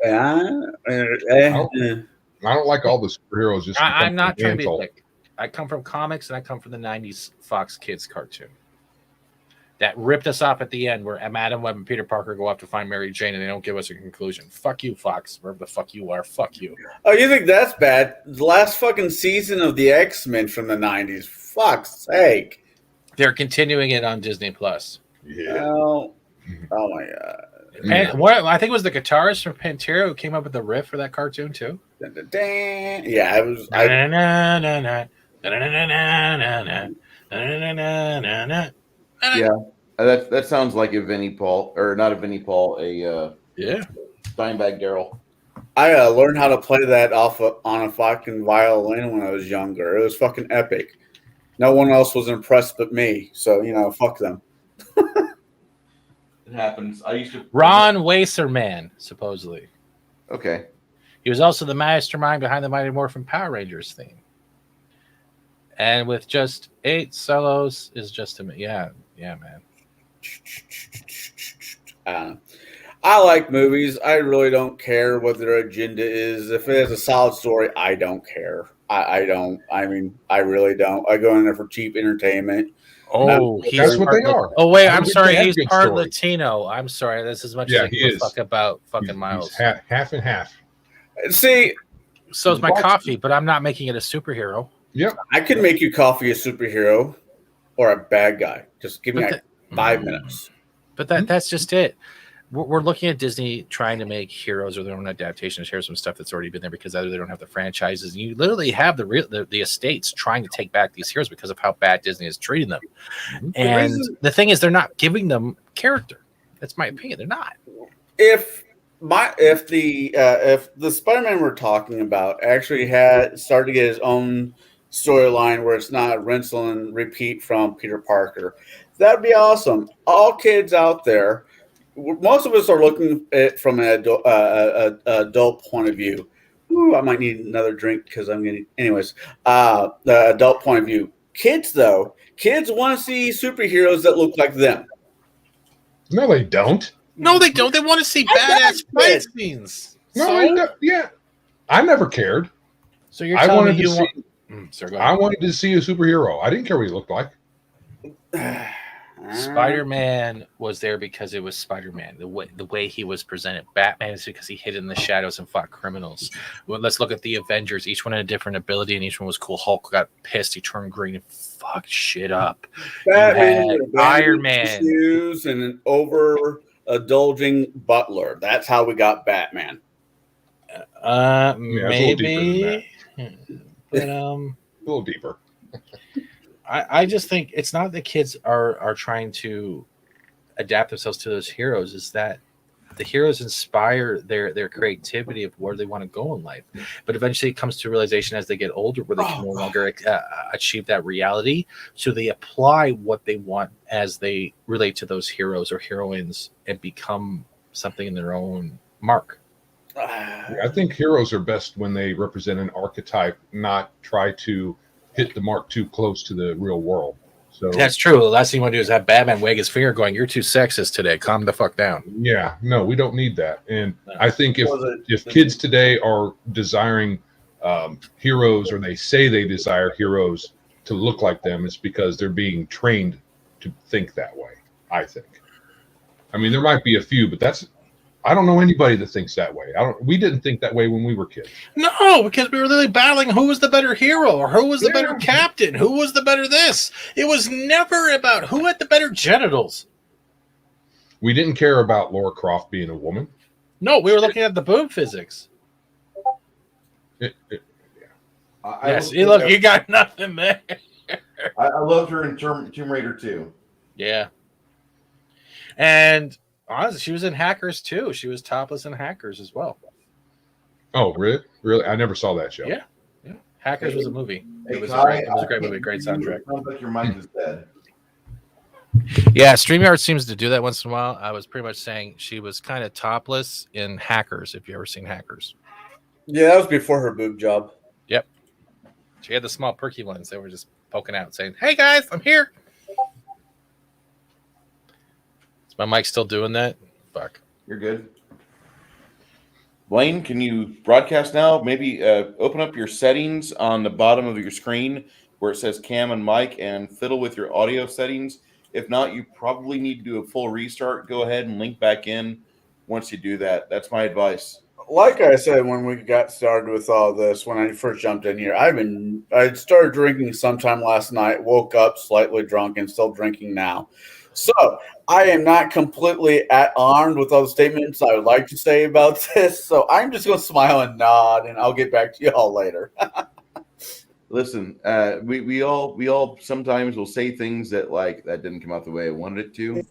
Speaker 8: don't like all the superheroes. Just
Speaker 6: I'm not trying to be thick. I come from comics and I come from the 90s Fox Kids cartoon that ripped us off at the end where Adam Webb and Peter Parker go off to find Mary Jane and they don't give us a conclusion. Fuck you, Fox. Wherever the fuck you are. Fuck you.
Speaker 7: Oh, you think that's bad? The last fucking season of the X-Men from the 90s. Fuck's sake.
Speaker 6: They're continuing it on Disney Plus.
Speaker 8: Yeah.
Speaker 7: Oh my god.
Speaker 6: And I think it was the guitarist from Pantera who came up with the riff for that cartoon too.
Speaker 7: Yeah, it was.
Speaker 1: Yeah, that sounds like a Vinnie Paul, or not a Vinnie Paul, a Steinbach Daryl.
Speaker 7: I learned how to play that on a fucking violin when I was younger. It was fucking epic. No one else was impressed but me. So fuck them.
Speaker 1: It happens. I used to.
Speaker 6: Ron Wasserman, supposedly.
Speaker 1: Okay.
Speaker 6: He was also the mastermind behind the Mighty Morphin Power Rangers theme. And with just 8 solos is just man.
Speaker 7: I like movies. I really don't care what their agenda is. If it has a solid story, I don't care. I don't. I mean, I really don't. I go in there for cheap entertainment.
Speaker 6: Oh,
Speaker 8: that's what they are.
Speaker 6: Oh wait, I'm sorry. He's part Latino. I'm sorry. This is as much as I give a fuck about fucking Miles.
Speaker 8: He's half and half.
Speaker 7: See,
Speaker 6: so is my coffee, but I'm not making it a superhero.
Speaker 8: Yep.
Speaker 7: I can make you coffee a superhero or a bad guy. Just give me 5 minutes.
Speaker 6: But that's just it. We're looking at Disney trying to make heroes or their own adaptations. Here's some stuff that's already been there because either they don't have the franchises. And you literally have the estates trying to take back these heroes because of how bad Disney is treating them. And the thing is, they're not giving them character. That's my opinion. They're not.
Speaker 7: If the Spider-Man we're talking about actually had started to get his own storyline where it's not a rinse and repeat from Peter Parker, that'd be awesome. All kids out there. Most of us are looking at it from an adult point of view. Ooh, I might need another drink because I'm getting. Anyways, the adult point of view. Kids want to see superheroes that look like them.
Speaker 8: No, they don't.
Speaker 6: No, they don't. They want to see badass fight scenes.
Speaker 8: No, yeah. I never cared.
Speaker 6: So you're telling me
Speaker 8: I wanted to see a superhero. I didn't care what he looked like.
Speaker 6: Spider-Man was there because it was Spider-Man. The way he was presented. Batman is because he hid in the shadows and fought criminals. Well, let's look at the Avengers. Each one had a different ability, and each one was cool. Hulk got pissed. He turned green and fucked shit up.
Speaker 7: Batman,
Speaker 6: Iron Man,
Speaker 7: and an overindulging butler. That's how we got Batman.
Speaker 6: Maybe, but
Speaker 8: a little deeper.
Speaker 6: I just think it's not that kids are trying to adapt themselves to those heroes. Is that the heroes inspire their creativity of where they want to go in life. But eventually it comes to realization as they get older where they can no longer achieve that reality. So they apply what they want as they relate to those heroes or heroines and become something in their own mark.
Speaker 8: I think heroes are best when they represent an archetype, not try to hit the mark too close to the real world. So
Speaker 6: that's true. The last thing you want to do is have Batman wag his finger going, "You're too sexist today. Calm the fuck down."
Speaker 8: Yeah, no, we don't need that. And I think if kids today are desiring heroes, or they say they desire heroes to look like them, it's because they're being trained to think that way, I think. I mean, there might be a few, but I don't know anybody that thinks that way. We didn't think that way when we were kids.
Speaker 6: No, because we were really battling who was the better hero or who was the better captain, who was the better this. It was never about who had the better genitals.
Speaker 8: We didn't care about Laura Croft being a woman.
Speaker 6: No, we were looking at the boob physics. Yes, look, you got nothing there.
Speaker 1: I loved her in Tomb Raider 2.
Speaker 6: Yeah. And honestly, she was in Hackers too. She was topless in Hackers as well.
Speaker 8: Oh, really? Really? I never saw that show.
Speaker 6: Yeah. Hackers was a movie.
Speaker 1: Hey,
Speaker 6: It was
Speaker 1: Kai,
Speaker 6: a great movie, great soundtrack.
Speaker 1: Sounds like your mic is dead.
Speaker 6: Yeah, StreamYard seems to do that once in a while. I was pretty much saying she was kind of topless in Hackers, if you ever seen Hackers.
Speaker 7: Yeah, that was before her boob job.
Speaker 6: Yep. She had the small perky ones. They were just poking out saying, "Hey guys, I'm here." Is my mic still doing that? Fuck.
Speaker 1: You're good. Blaine, can you broadcast now? Maybe open up your settings on the bottom of your screen where it says cam and mic and fiddle with your audio settings. If not, you probably need to do a full restart. Go ahead and link back in once you do that. That's my advice.
Speaker 7: Like I said, when we got started with all this, when I first jumped in here, I started drinking sometime last night, woke up slightly drunk and still drinking now. So I am not completely armed with all the statements I would like to say about this. So I'm just going to smile and nod, and I'll get back to you all later.
Speaker 1: Listen, we all sometimes will say things that that didn't come out the way I wanted it to,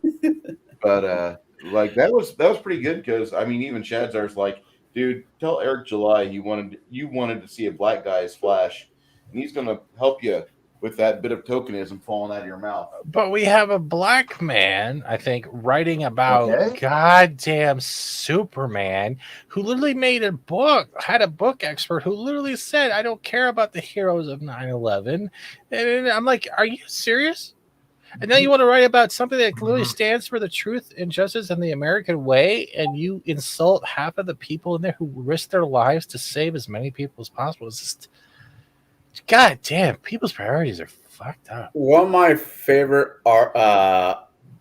Speaker 1: but that was pretty good because I mean even Shadzar's like, dude, tell Eric July you wanted to see a black guy's flash, and he's gonna help you with that bit of tokenism falling out of your mouth.
Speaker 6: But we have a black man, I think, writing about goddamn Superman, who literally had a book expert who literally said, "I don't care about the heroes of 9/11." And I'm like, are you serious? And now you want to write about something that literally stands for the truth and justice and the American way, and you insult half of the people in there who risk their lives to save as many people as possible. It's just, god damn, people's priorities are fucked up.
Speaker 7: One of my favorite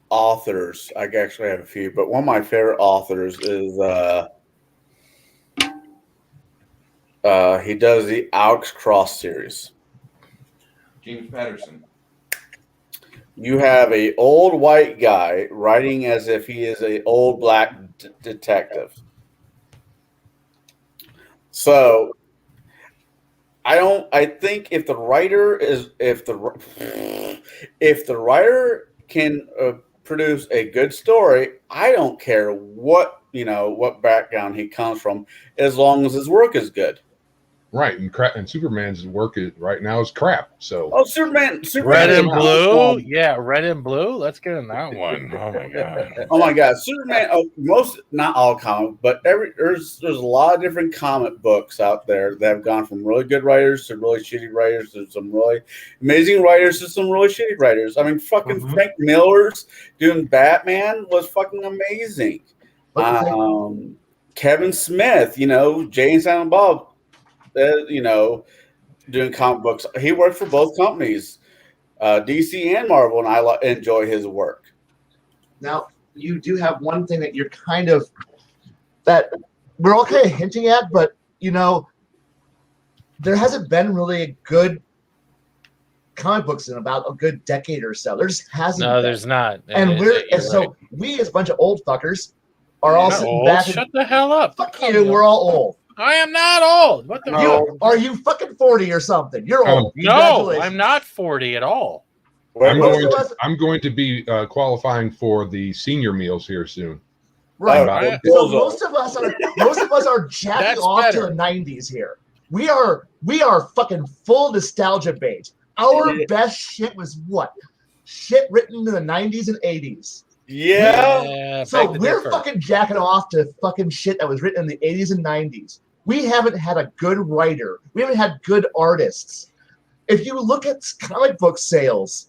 Speaker 7: authors, I actually have a few, but one of my favorite authors is he does the Alex Cross series.
Speaker 1: James Patterson.
Speaker 7: You have a old white guy writing as if he is a old black detective. So I think if the writer can produce a good story, I don't care what background he comes from, as long as his work is good.
Speaker 8: Right, and Superman's work right now is crap. So
Speaker 7: Superman
Speaker 6: Red and blue, red and blue. Let's get in that one. Oh my god,
Speaker 7: Superman. Not all comic, but there's a lot of different comic books out there that have gone from really good writers to really shitty writers to some really amazing writers to some really shitty writers. I mean, fucking Frank Miller's doing Batman was fucking amazing. Kevin Smith, Jay and Silent Bob. Doing comic books. He worked for both companies, DC and Marvel, and I enjoy his work.
Speaker 3: Now, you do have one thing that you're that we're all kind of hinting at, but, there hasn't been really a good comic books in about a good decade or so. There just hasn't been.
Speaker 6: No, there's not.
Speaker 3: And we, as a bunch of old fuckers, are all sitting back.
Speaker 6: Shut the hell up.
Speaker 3: Fuck you, we're all old.
Speaker 6: I am not old. What the
Speaker 3: Are you fucking 40 or something? You're old.
Speaker 6: No, I'm not 40 at all.
Speaker 8: I'm going to be qualifying for the senior meals here soon.
Speaker 3: Right.
Speaker 7: Oh,
Speaker 3: So
Speaker 7: Bullseye.
Speaker 3: most of us are jacking
Speaker 6: That's
Speaker 3: off
Speaker 6: better.
Speaker 3: to the 90s here. We are fucking full nostalgia bait. Our
Speaker 7: Yeah.
Speaker 3: best shit was what? Shit written in the 90s and 80s.
Speaker 7: Yeah.
Speaker 3: So
Speaker 6: beg to
Speaker 3: we're
Speaker 6: differ.
Speaker 3: fucking jacking off to fucking shit that was written in the 80s and 90s. We haven't had a good writer. We haven't had good artists. If you look at comic book sales,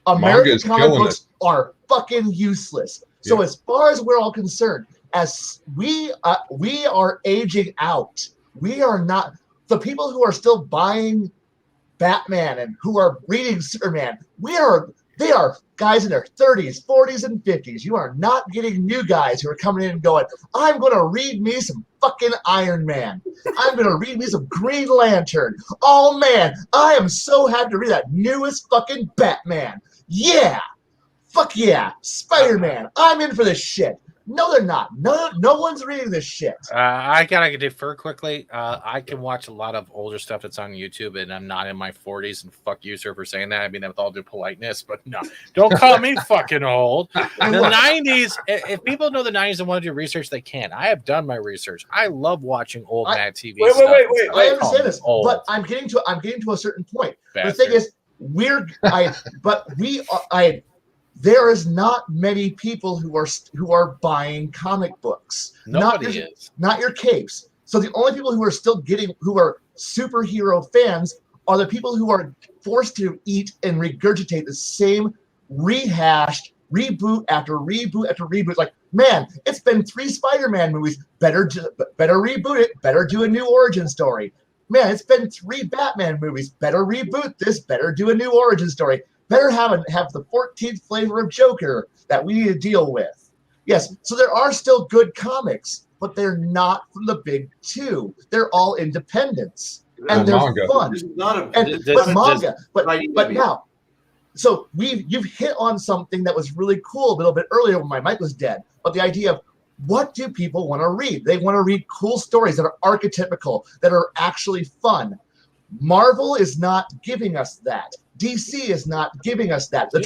Speaker 3: American
Speaker 8: Manga's
Speaker 3: comic
Speaker 8: killing
Speaker 3: books are fucking useless. So
Speaker 8: Yeah.
Speaker 3: as far as we're all concerned, as we are aging out. We are not the people who are still buying Batman and who are reading Superman. They are guys in their 30s, 40s, and 50s. You are not getting new guys who are coming in and going, I'm going to read me some fucking Iron Man. I'm going to read me some Green Lantern. Oh, man, I am so happy to read that newest fucking Batman. Yeah. Fuck yeah. Spider-Man. I'm in for this shit. No, they're not. No one's reading this shit.
Speaker 6: I gotta defer quickly. I can watch a lot of older stuff that's on YouTube, and I'm not in my 40s. And fuck you, sir, for saying that. I mean that with all due politeness, but no, don't call me fucking old. The 90s. If people know the 90s and want to do research, they can. I have done my research. I love watching old Mad TV.
Speaker 7: Wait,
Speaker 6: stuff.
Speaker 3: I understand this,
Speaker 6: Old.
Speaker 3: but I'm getting to a certain point.
Speaker 6: Bastard.
Speaker 3: The thing is, there is not many people who are buying comic books.
Speaker 6: Nobody is.
Speaker 3: Not your capes. So the only people who are superhero fans are the people who are forced to eat and regurgitate the same rehashed reboot after reboot after reboot. Like, man, it's been 3 Spider-Man movies. Better reboot it. Better do a new origin story. Man, it's been 3 Batman movies. Better reboot this. Better do a new origin story. Better have the 14th flavor of Joker that we need to deal with. Yes, so there are still good comics, but they're not from the big 2. They're all independents, and they're
Speaker 8: manga.
Speaker 3: fun.
Speaker 5: There's none of
Speaker 3: But now, so you've hit on something that was really cool a little bit earlier when my mic was dead. But the idea of what do people want to read? They want to read cool stories that are archetypical, that are actually fun. Marvel is not giving us that. DC is not giving us that. The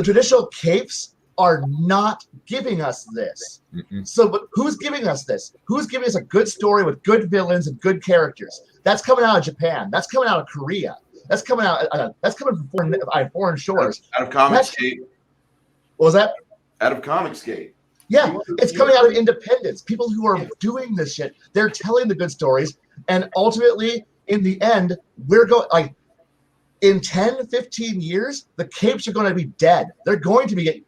Speaker 3: traditional capes are not giving us this.
Speaker 8: Mm-mm.
Speaker 3: So, but who's giving us this? Who's giving us a good story with good villains and good characters? That's coming out of Japan. That's coming out of Korea. That's coming out. That's coming from foreign shores.
Speaker 1: Out of Comicsgate.
Speaker 3: What was that?
Speaker 1: Out of Comicsgate.
Speaker 3: Yeah, it's coming out of independents. People who are doing this shit. They're telling the good stories, and ultimately, in the end, we're going like. In 10, 15 years, the capes are going to be dead. They're going to be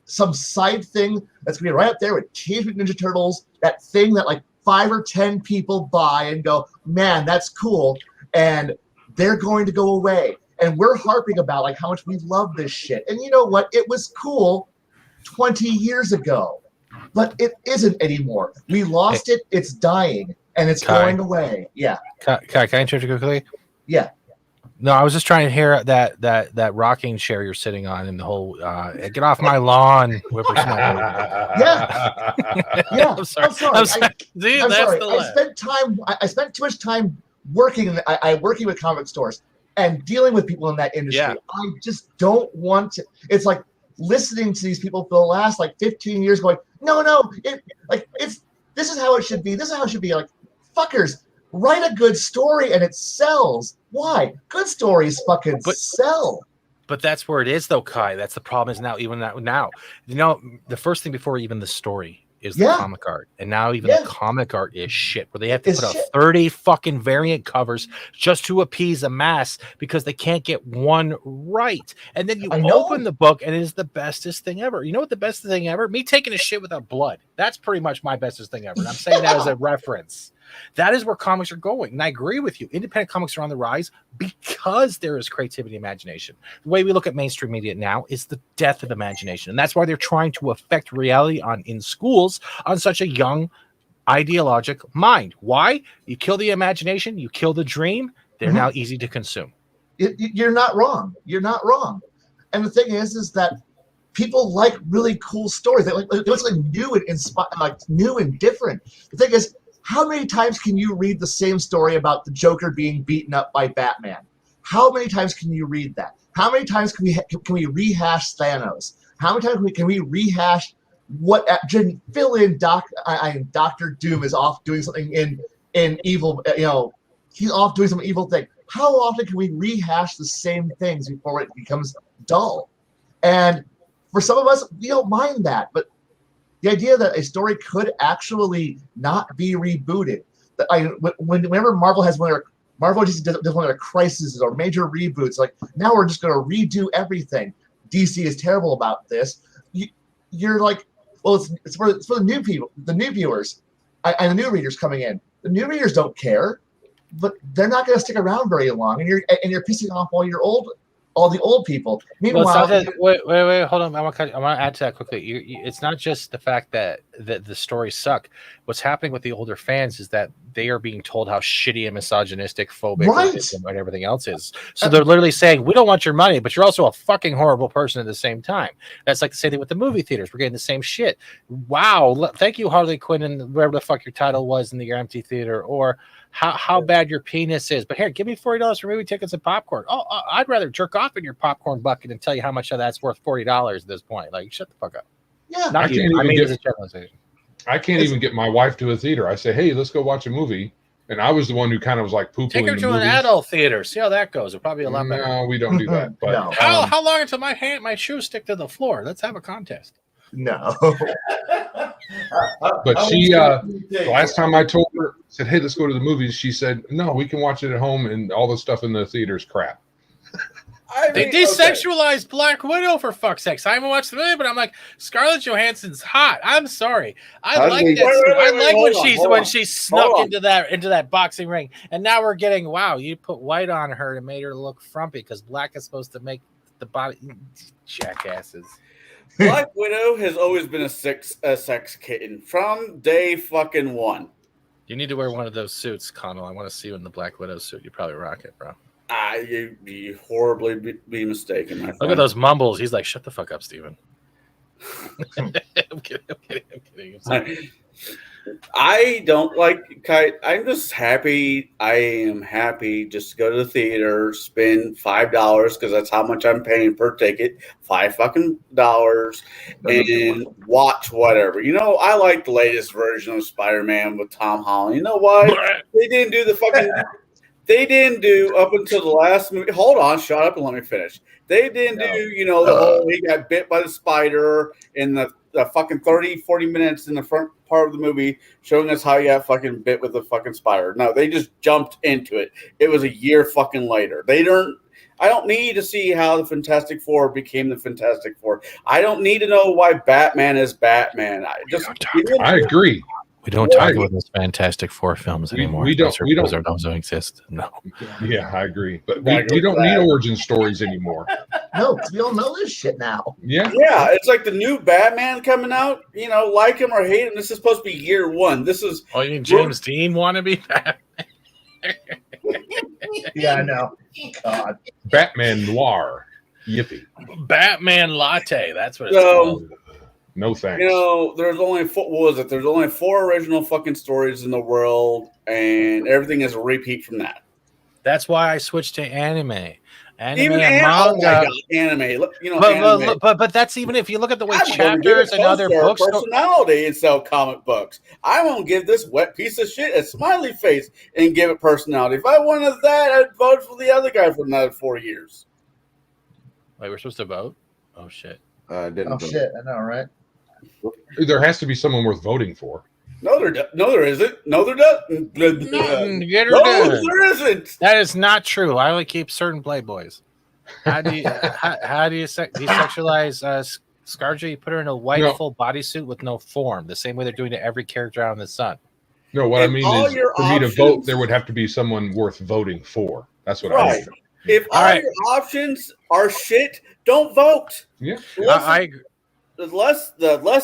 Speaker 3: some side thing that's going to be right up there with Teenage Mutant Ninja Turtles, that thing that like 5 or 10 people buy and go, man, that's cool. And they're going to go away. And we're harping about like how much we love this shit. And you know what? It was cool 20 years ago, but it isn't anymore. We lost it. It's dying, and it's going away. Yeah.
Speaker 6: Can I interrupt you quickly?
Speaker 3: Yeah.
Speaker 6: No, I was just trying to hear that rocking chair you're sitting on, and the whole get off my lawn, whippersnapper.
Speaker 3: Yeah.
Speaker 6: I'm sorry. Dude,
Speaker 3: I'm
Speaker 6: that's
Speaker 3: sorry.
Speaker 6: the
Speaker 3: I spent too much time working. Working with comic stores and dealing with people in that industry.
Speaker 6: Yeah.
Speaker 3: I just don't want to. It's like listening to these people for the last like 15 years, going, no, this is how it should be. This is how it should be. Like, fuckers, write a good story and it sells. Why? Good stories fucking sell.
Speaker 6: But that's where it is, though, Kai. That's the problem. Is now the first thing before even the story is the comic art, and now even the comic art is shit. Where they have to put out 30 fucking variant covers just to appease a mass because they can't get one right. And then you open the book, and it is the bestest thing ever. You know what the best thing ever? Me taking a shit without blood. That's pretty much my bestest thing ever. And I'm saying that as a reference. That is where comics are going. And I agree with you. Independent comics are on the rise because there is creativity and imagination. The way we look at mainstream media now is the death of imagination. And that's why they're trying to affect reality in schools on such a young ideologic mind. Why? You kill the imagination, you kill the dream, they're now easy to consume.
Speaker 3: You're not wrong. You're not wrong. And the thing is that people like really cool stories. They like something new and new and different. The thing is, how many times can you read the same story about the Joker being beaten up by Batman? How many times can you read that? How many times can we rehash Thanos? How many times can we rehash what fill in Doctor Doom is off doing something in evil, he's off doing some evil thing. How often can we rehash the same things before it becomes dull? And for some of us, we don't mind that, but the idea that a story could actually not be rebooted. Whenever Marvel has Marvel just does one of their crises or major reboots, like now we're just going to redo everything. DC is terrible about this. You're like, well, it's for the new people, the new viewers, and the new readers coming in. The new readers don't care, but they're not going to stick around very long, and you're pissing off all the old people. Meanwhile,
Speaker 6: wait, hold on. I want to add to that quickly. It's not just the fact that the stories suck. What's happening with the older fans is that they are being told how shitty and misogynistic, phobic, and everything else is. So they're literally saying, "We don't want your money, but you're also a fucking horrible person at the same time." That's like the same thing with the movie theaters. We're getting the same shit. Wow, thank you, Harley Quinn, and whatever the fuck your title was in the empty theater, or how bad your penis is. But here, give me $40 for movie tickets and popcorn. Oh, I'd rather jerk off in your popcorn bucket and tell you how much of that's worth $40 at this point. Like, shut the fuck up.
Speaker 3: Yeah,
Speaker 6: not you. I mean, it's a generalization.
Speaker 8: I can't even get my wife to a theater. I say, hey, let's go watch a movie. And I was the one who kind of was like poo-pooing.
Speaker 6: Take her to an adult theater. See how that goes. It'll probably be a lot better.
Speaker 8: No, we don't do that. But
Speaker 3: no.
Speaker 6: How long until my shoes stick to the floor? Let's have a contest.
Speaker 3: No.
Speaker 8: But she, the last time I told her, said, hey, let's go to the movies. She said, no, we can watch it at home, and all the stuff in the theater is crap.
Speaker 6: They desexualized Black Widow, for fuck's sakes. I haven't watched the movie, but I'm like, Scarlett Johansson's hot. I'm sorry. I like that. When she snuck into that boxing ring, and now we're getting, wow, you put white on her and made her look frumpy because black is supposed to make the body. Jackasses.
Speaker 7: Black Widow has always been a sex kitten from day fucking one.
Speaker 6: You need to wear one of those suits, Connell. I want to see you in the Black Widow suit. You probably rock it, bro.
Speaker 7: You horribly be mistaken, my friend.
Speaker 6: Look at those mumbles. He's like, shut the fuck up, Steven. I'm kidding.
Speaker 7: I don't like kite. I'm just happy. I am happy just to go to the theater, spend $5 because that's how much I'm paying per ticket. $5 and watch whatever. I like the latest version of Spider-Man with Tom Holland. You know why? They didn't do the fucking. They didn't do up until the last movie. Hold on, shut up and let me finish. They didn't do, the whole he got bit by the spider in the fucking 30, 40 minutes in the front part of the movie showing us how he got fucking bit with the fucking spider. No, they just jumped into it. It was a year fucking later. I don't need to see how the Fantastic Four became the Fantastic Four. I don't need to know why Batman is Batman.
Speaker 8: I agree.
Speaker 6: We don't talk about those Fantastic Four films anymore. We don't exist. No.
Speaker 8: Yeah, I agree. But we don't need origin stories anymore.
Speaker 3: No, because we all know this shit now.
Speaker 8: Yeah.
Speaker 7: Yeah, it's like the new Batman coming out. Like him or hate him. This is supposed to be year one. This is.
Speaker 6: Oh, you mean James Dean want to be Batman?
Speaker 3: Yeah, I know. God.
Speaker 8: Batman Noir. Yippee.
Speaker 6: Batman Latte. That's what it's called.
Speaker 8: No thanks.
Speaker 7: There's only four. What was it? There's only 4 original fucking stories in the world, and everything is a repeat from that.
Speaker 6: That's why I switched to anime.
Speaker 7: Even manga, anime. Anime.
Speaker 6: But that's even if you look at the way chapters and other books.
Speaker 7: Personality and sell comic books. I won't give this wet piece of shit a smiley face and give it personality. If I wanted that, I'd vote for the other guy for another 4 years.
Speaker 6: Wait, we're supposed to vote? Oh shit!
Speaker 1: Didn't vote.
Speaker 3: Shit! I know, right?
Speaker 8: There has to be someone worth voting for.
Speaker 7: No, there isn't. No, there doesn't. There isn't.
Speaker 6: That is not true. I only keep certain Playboys. How do you desexualize Scarjo? You put her in a white full bodysuit with no form, the same way they're doing to every character out in the sun.
Speaker 8: No, what I mean is, for me to vote, there would have to be someone worth voting for. That's what I mean.
Speaker 7: If all your options are shit, don't vote.
Speaker 8: Yeah,
Speaker 6: I agree.
Speaker 7: The less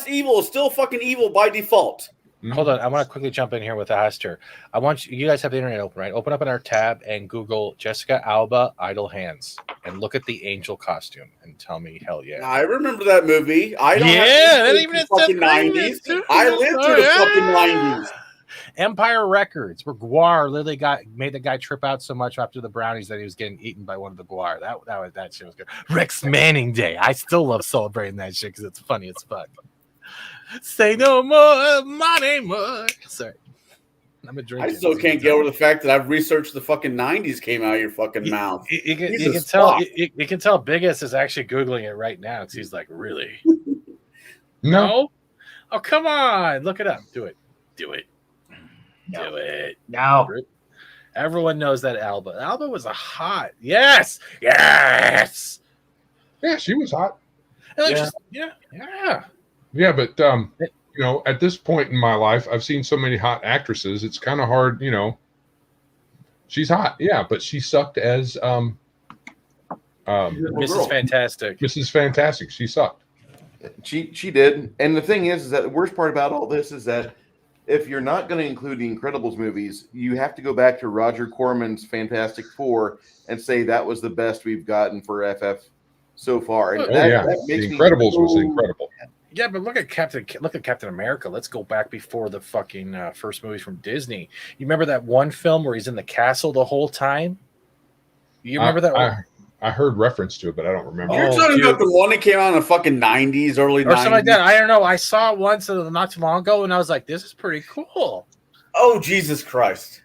Speaker 7: evil is still fucking evil by default.
Speaker 6: Hold on, I want to quickly jump in here with Aster. I want you guys have the internet open, right? Open up in our tab and Google Jessica Alba Idle Hands and look at the angel costume and tell me hell yeah.
Speaker 7: I remember that movie. I don't
Speaker 6: that even in
Speaker 7: fucking 90s. I lived through the fucking 90s.
Speaker 6: Empire Records, where Guar literally made the guy trip out so much after the brownies that he was getting eaten by one of the Guar. That shit was good. Rex Manning Day. I still love celebrating that shit because it's funny as fuck. Say no more, my name more. Sorry. I'm a drinker.
Speaker 7: I still can't get over the fact that I've researched the fucking 90s came out of your fucking mouth.
Speaker 6: You can tell. You can tell. Biggest is actually googling it right now because he's like, really? No. Oh, come on! Look it up. Do it. Do it.
Speaker 3: No.
Speaker 6: Do it.
Speaker 3: No.
Speaker 6: Everyone knows that Alba. Alba was a hot. Yes. Yes.
Speaker 8: Yeah, she was hot.
Speaker 6: Yeah.
Speaker 8: But at this point in my life, I've seen so many hot actresses. It's kind of hard, She's hot, yeah, but she sucked as
Speaker 6: Mrs. Fantastic.
Speaker 8: Mrs. Fantastic. She sucked.
Speaker 1: She did. And the thing is that the worst part about all this is that if you're not going to include the Incredibles movies, you have to go back to Roger Corman's Fantastic Four and say that was the best we've gotten for FF so far. And
Speaker 8: that makes the Incredibles was incredible.
Speaker 6: Yeah, but look at Captain America. Let's go back before the fucking first movies from Disney. You remember that one film where he's in the castle the whole time? You remember that one?
Speaker 8: I heard reference to it, but I don't remember.
Speaker 7: You're talking about the one that came out in the fucking 90s, early 90s?
Speaker 6: Or something like that. I don't know. I saw it once not too long ago, and I was like, this is pretty cool.
Speaker 7: Oh, Jesus Christ.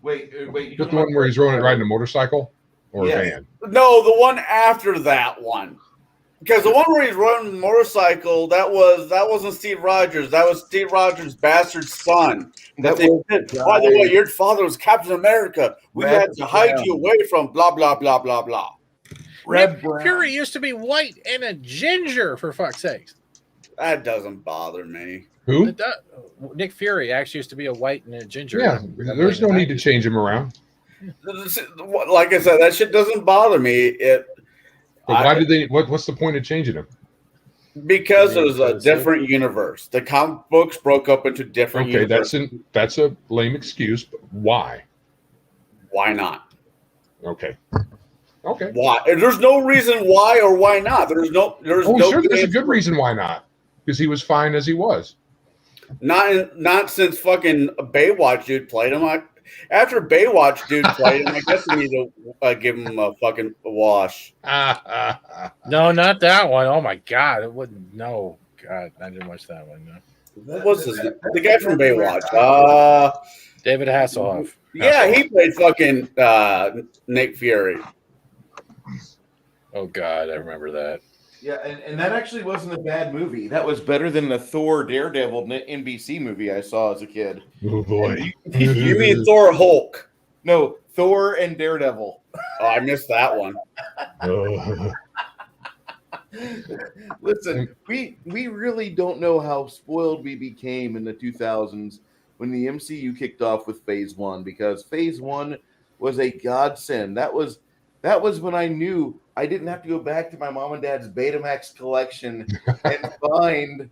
Speaker 1: Wait.
Speaker 8: Is that the one where he's riding a motorcycle or a van?
Speaker 7: No, the one after that one. Because the one where he's running the motorcycle, that wasn't Steve Rogers. That was Steve Rogers' bastard son. By the way, your father was Captain America. We had to hide you away from blah, blah, blah, blah, blah.
Speaker 6: Nick Fury used to be white and a ginger, for fuck's sakes.
Speaker 7: That doesn't bother me.
Speaker 8: Who?
Speaker 6: Nick Fury actually used to be a white and a ginger.
Speaker 8: Yeah, there's no need to change him around.
Speaker 7: Like I said, that shit doesn't bother me.
Speaker 8: But why did they? What's the point of changing him?
Speaker 7: Because it was a different universe. The comic books broke up into different universes.
Speaker 8: That's a lame excuse, but why?
Speaker 7: Why not?
Speaker 8: Okay.
Speaker 7: Why? There's no reason why or why not. There's
Speaker 8: there's a good reason why not. Because he was fine as he was.
Speaker 7: Not since fucking Baywatch dude played him. After Baywatch dude played him, I guess we need to give him a fucking wash.
Speaker 6: No, not that one. Oh my god, it wouldn't. No, God, I didn't watch that one. No.
Speaker 7: What was his name? The guy from Baywatch.
Speaker 6: David Hasselhoff.
Speaker 7: Yeah, he played fucking Nick Fury.
Speaker 6: Oh God, I remember that.
Speaker 1: Yeah, and that actually wasn't a bad movie. That was better than the Thor Daredevil NBC movie I saw as a kid.
Speaker 8: Oh boy.
Speaker 7: You mean Thor Hulk?
Speaker 1: No, Thor and Daredevil.
Speaker 7: Oh, I missed that one.
Speaker 1: Listen, we really don't know how spoiled we became in the 2000s when the MCU kicked off with Phase 1, because Phase 1 was a godsend. That was when I knew I didn't have to go back to my mom and dad's Betamax collection and find,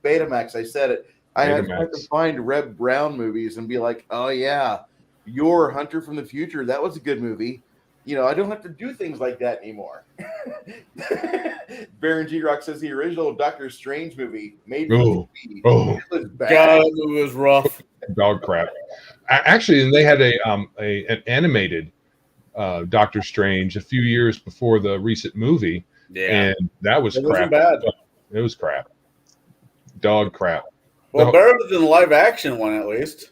Speaker 1: Betamax. I said it. I had to find Reb Brown movies and be like, oh yeah, Your Hunter from the Future. That was a good movie. I don't have to do things like that anymore. Baron G. Rock says the original Doctor Strange movie made me it was bad.
Speaker 7: God, it was rough.
Speaker 8: Dog crap. Actually, and they had an animated Doctor Strange a few years before the recent movie, and that was crap.
Speaker 7: Bad.
Speaker 8: It was crap. Dog crap.
Speaker 7: Well, better than the live action one, at least.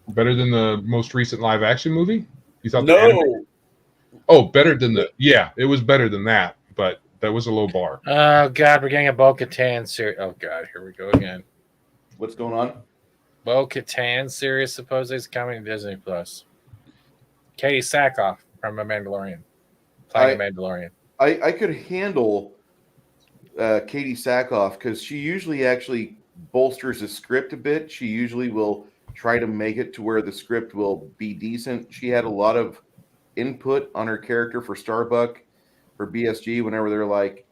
Speaker 8: Better than the most recent live action movie? You thought?
Speaker 7: No.
Speaker 8: Better than it was better than that, but that was a low bar.
Speaker 6: Oh God, we're getting a Bo-Katan series. Oh God, here we go again.
Speaker 1: What's going on?
Speaker 6: Bo-Katan series supposedly is coming to Disney Plus. Katie Sackhoff from The Mandalorian. Playing The Mandalorian.
Speaker 1: I could handle Katie Sackhoff because she usually actually bolsters the script a bit. She usually will try to make it to where the script will be decent. She had a lot of input on her character for Starbuck, for BSG, whenever they're like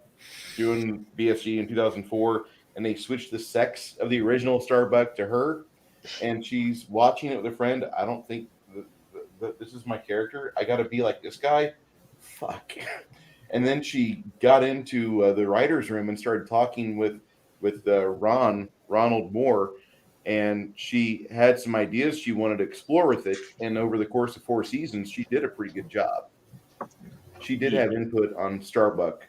Speaker 1: doing BSG in 2004, and they switched the sex of the original Starbuck to her, and she's watching it with a friend. I don't think that this is my character. I got to be like this guy. Fuck. And then she got into the writer's room and started talking with Ronald Moore, and she had some ideas she wanted to explore with it. And over the course of 4 seasons, she did a pretty good job. She did have input on Starbuck,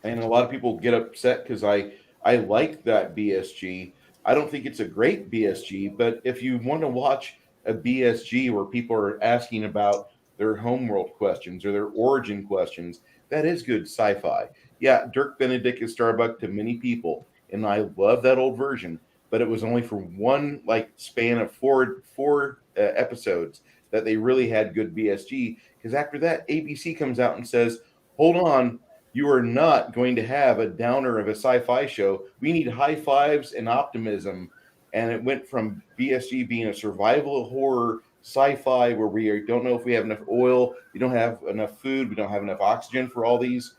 Speaker 1: and a lot of people get upset because I like that BSG. I don't think it's a great BSG, but if you want to watch a BSG where people are asking about their homeworld questions or their origin questions, that is good sci-fi. Yeah, Dirk Benedict is Starbuck to many people, and I love that old version, but it was only for one span of four episodes that they really had good BSG, because after that ABC comes out and says, hold on, you are not going to have a downer of a sci-fi show. We need high fives and optimism. And it went from BSG being a survival horror sci-fi where we don't know if we have enough oil, we don't have enough food, we don't have enough oxygen for all these.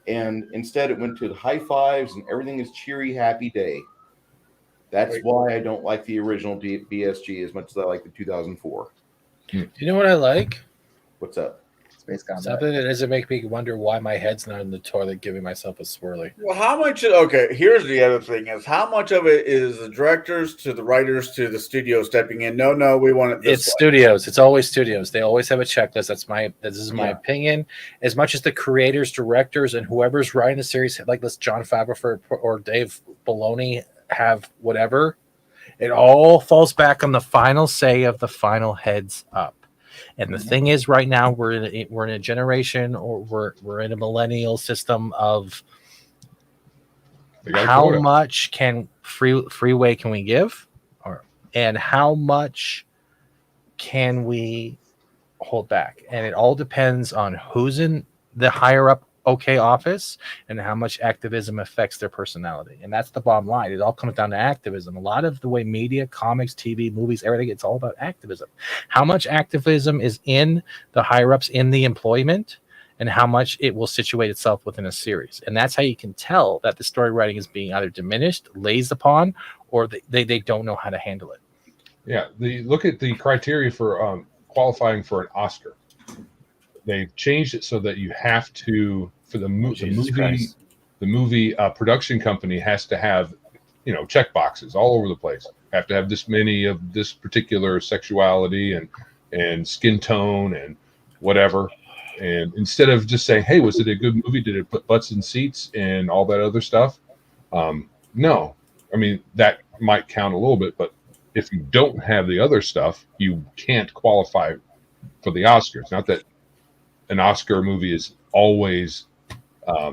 Speaker 1: And instead it went to high fives and everything is cheery, happy day. That's why I don't like the original BSG as much as I like the 2004.
Speaker 6: You know what I like?
Speaker 1: What's up?
Speaker 3: Space Combat.
Speaker 6: Something that doesn't make me wonder why my head's not in the toilet giving myself a swirly.
Speaker 7: Well, how much? Okay, here's the other thing: is how much of it is the directors to the writers to the studio stepping in? No, we want it this
Speaker 6: It's
Speaker 7: way.
Speaker 6: studios. It's always studios. They always have a checklist. This is my opinion. As much as the creators, directors, and whoever's writing the series, like let's John Favreau or Dave Filoni have whatever, it all falls back on the final say of the final heads up. And the thing is, right now we're in a generation, or we're in a millennial system of how much can freeway can we give, and how much can we hold back, and it all depends on who's in the higher up office and how much activism affects their personality. And that's the bottom line. It all comes down to activism. A lot of the way media, comics, TV, movies, everything, it's all about activism. How much activism is in the higher ups in the employment, and how much it will situate itself within a series. And that's how you can tell that the story writing is being either diminished, lays upon, or they don't know how to handle it.
Speaker 8: Yeah, look at the criteria for qualifying for an Oscar. They've changed it so that you have to, for the movie production company has to have, check boxes all over the place. Have to have this many of this particular sexuality and skin tone and whatever. And instead of just saying, hey, was it a good movie? Did it put butts in seats and all that other stuff? No. I mean, that might count a little bit, but if you don't have the other stuff, you can't qualify for the Oscars. Not that an Oscar movie is always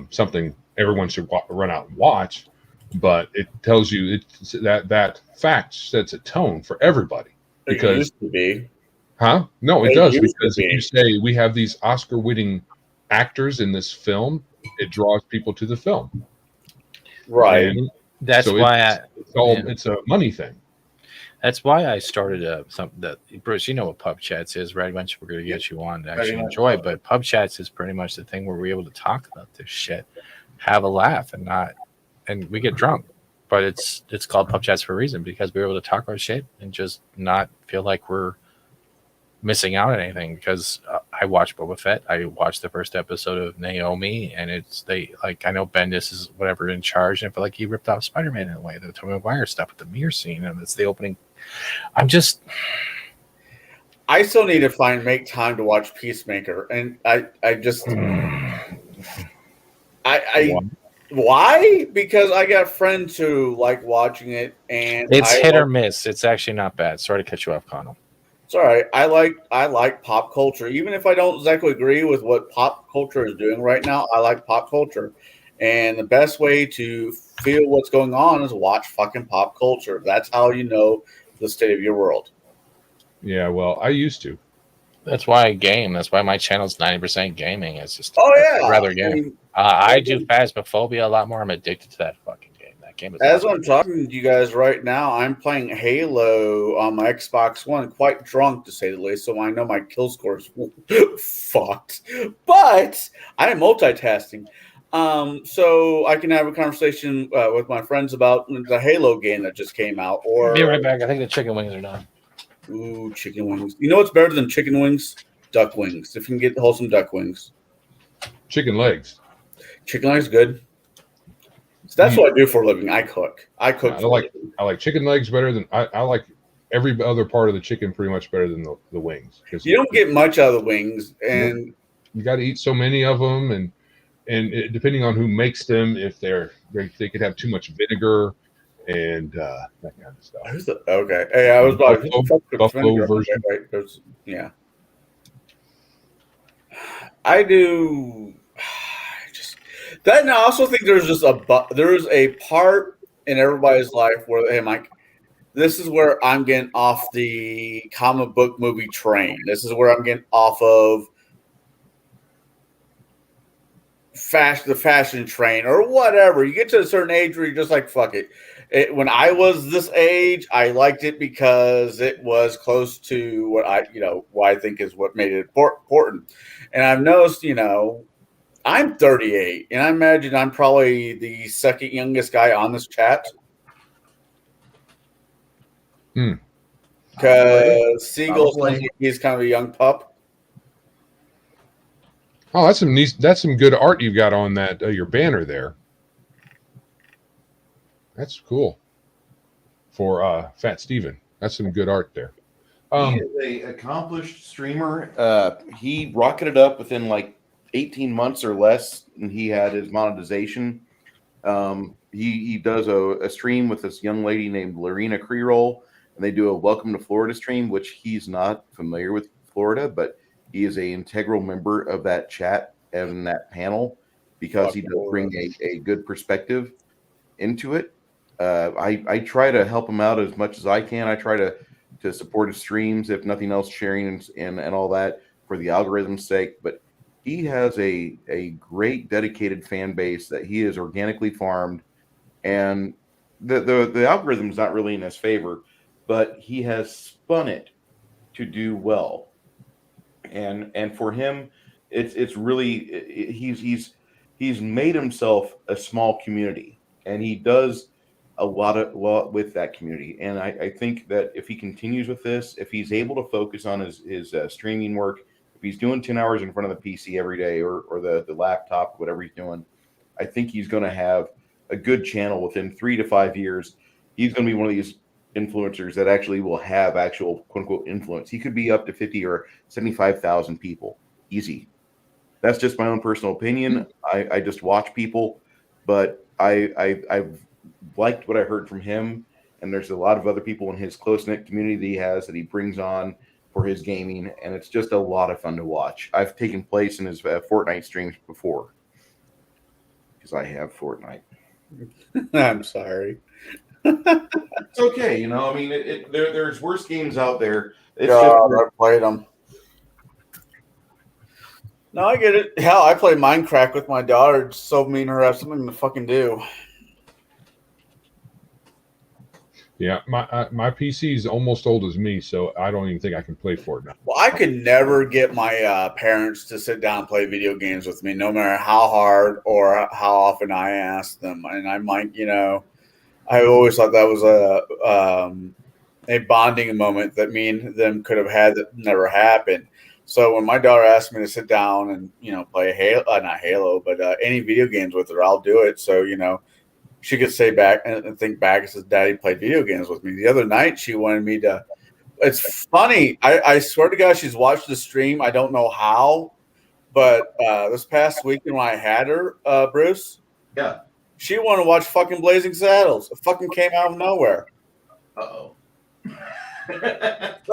Speaker 8: something everyone should run out and watch, but it tells you that fact sets a tone for everybody. Because
Speaker 7: it used to be.
Speaker 8: Huh? No, it does, because if you say we have these Oscar-winning actors in this film, it draws people to the film.
Speaker 7: Right.
Speaker 8: And
Speaker 6: that's
Speaker 8: so
Speaker 6: why
Speaker 8: it's a money thing.
Speaker 6: That's why I started something that, Bruce, you know what Pub Chats is, right? Eventually we're going to get you on to actually enjoy it, but Pub Chats is pretty much the thing where we're able to talk about this shit, have a laugh, and we get drunk. But it's called Pub Chats for a reason, because we're able to talk about shit and just not feel like we're missing out on anything. Because I watched Boba Fett, I watched the first episode of Naomi, and I know Bendis is whatever in charge, and I feel like he ripped off Spider-Man in a way, the Tobey Maguire stuff with the mirror scene, and it's the opening.
Speaker 7: I still need to make time to watch Peacemaker, and why? Because I got friends who like watching it, and
Speaker 6: it's hit or miss. It's actually not bad. Sorry to cut you off, Connell.
Speaker 7: It's all right. I like pop culture, even if I don't exactly agree with what pop culture is doing right now. I like pop culture, and the best way to feel what's going on is watch fucking pop culture. That's how you know the state of your world.
Speaker 8: Yeah, well, I used to.
Speaker 6: That's why I game. That's why my channel's 90% gaming. It's just
Speaker 7: I'd
Speaker 6: rather game. I do Phasmophobia a lot more. I'm addicted to that fucking game. That game is
Speaker 7: as I'm talking to you guys right now, I'm playing Halo on my Xbox One, quite drunk to say the least, so I know my kill score is fucked. But I am multitasking. So I can have a conversation with my friends about the Halo game that just came out. Or
Speaker 6: be right back. I think the chicken wings are done.
Speaker 7: Ooh, chicken wings. You know what's better than chicken wings? Duck wings. If you can get wholesome duck wings.
Speaker 8: Chicken legs.
Speaker 7: Chicken legs good. So that's what I do for a living. I cook. I cook.
Speaker 8: I
Speaker 7: for a
Speaker 8: like
Speaker 7: living.
Speaker 8: I like chicken legs better than I like every other part of the chicken pretty much better than the wings, because
Speaker 7: You don't get much out of the wings, and
Speaker 8: you got to eat so many of them, and depending on who makes them, if they could have too much vinegar and that kind of stuff.
Speaker 7: okay. Hey, I was about
Speaker 8: Buffalo version.
Speaker 7: Right? Yeah. I do. That, and I also think there's just there's a part in everybody's life where, hey, Mike, this is where I'm getting off the comic book movie train. This is where I'm getting off of the fashion train or whatever. You get to a certain age where you're just like, fuck it. When I was this age, I liked it because it was close to what I think is what made it important. And I've noticed, I'm 38, and I imagine I'm probably the second youngest guy on this chat. Because Siegel sounds like he's kind of a young pup.
Speaker 8: Oh, that's some good art you've got on that your banner there. That's cool for Fat Steven. That's some good art there.
Speaker 1: He is an accomplished streamer. He rocketed up within like 18 months or less, and he had his monetization. He does a stream with this young lady named Lorena Creole, and they do a Welcome to Florida stream, which he's not familiar with Florida, but he is an integral member of that chat and that panel because he does bring a good perspective into it. I try to help him out as much as I can. I try to support his streams, if nothing else, sharing and all that for the algorithm's sake. But he has a great dedicated fan base that he has organically farmed, and the algorithm's not really in his favor, but he has spun it to do well. And for him, it's really he's made himself a small community, and he does a lot with that community. And I think that if he continues with this, if he's able to focus on his streaming work, if he's doing 10 hours in front of the PC every day or the laptop, whatever he's doing, I think he's going to have a good channel within 3 to 5 years. He's going to be one of these influencers that actually will have actual quote unquote influence. He could be up to 50 or 75,000 people. Easy. That's just my own personal opinion. I just watch people, but I've liked what I heard from him, and there's a lot of other people in his close-knit community that he brings on for his gaming, and it's just a lot of fun to watch. I've taken place in his Fortnite streams before because I have Fortnite.
Speaker 7: I'm sorry.
Speaker 1: It's okay, I mean, there's worse games out there. It's
Speaker 7: God, I played them. No, I get it. Hell, I play Minecraft with my daughter so me and her have something to fucking do.
Speaker 8: Yeah, my PC is almost old as me, so I don't even think I can play Fortnite.
Speaker 7: Well, I could never get my parents to sit down and play video games with me, no matter how hard or how often I asked them. And I might, I always thought that was a bonding moment that me and them could have had that never happened. So when my daughter asked me to sit down and play not Halo, but any video games with her, I'll do it. So she could say back and think back and says, "Daddy played video games with me." The other night, she wanted me to. It's funny. I swear to God, she's watched the stream. I don't know how, but this past weekend when I had her, Bruce,
Speaker 1: yeah,
Speaker 7: she wanted to watch fucking Blazing Saddles. It fucking came out of nowhere.
Speaker 1: Uh-oh.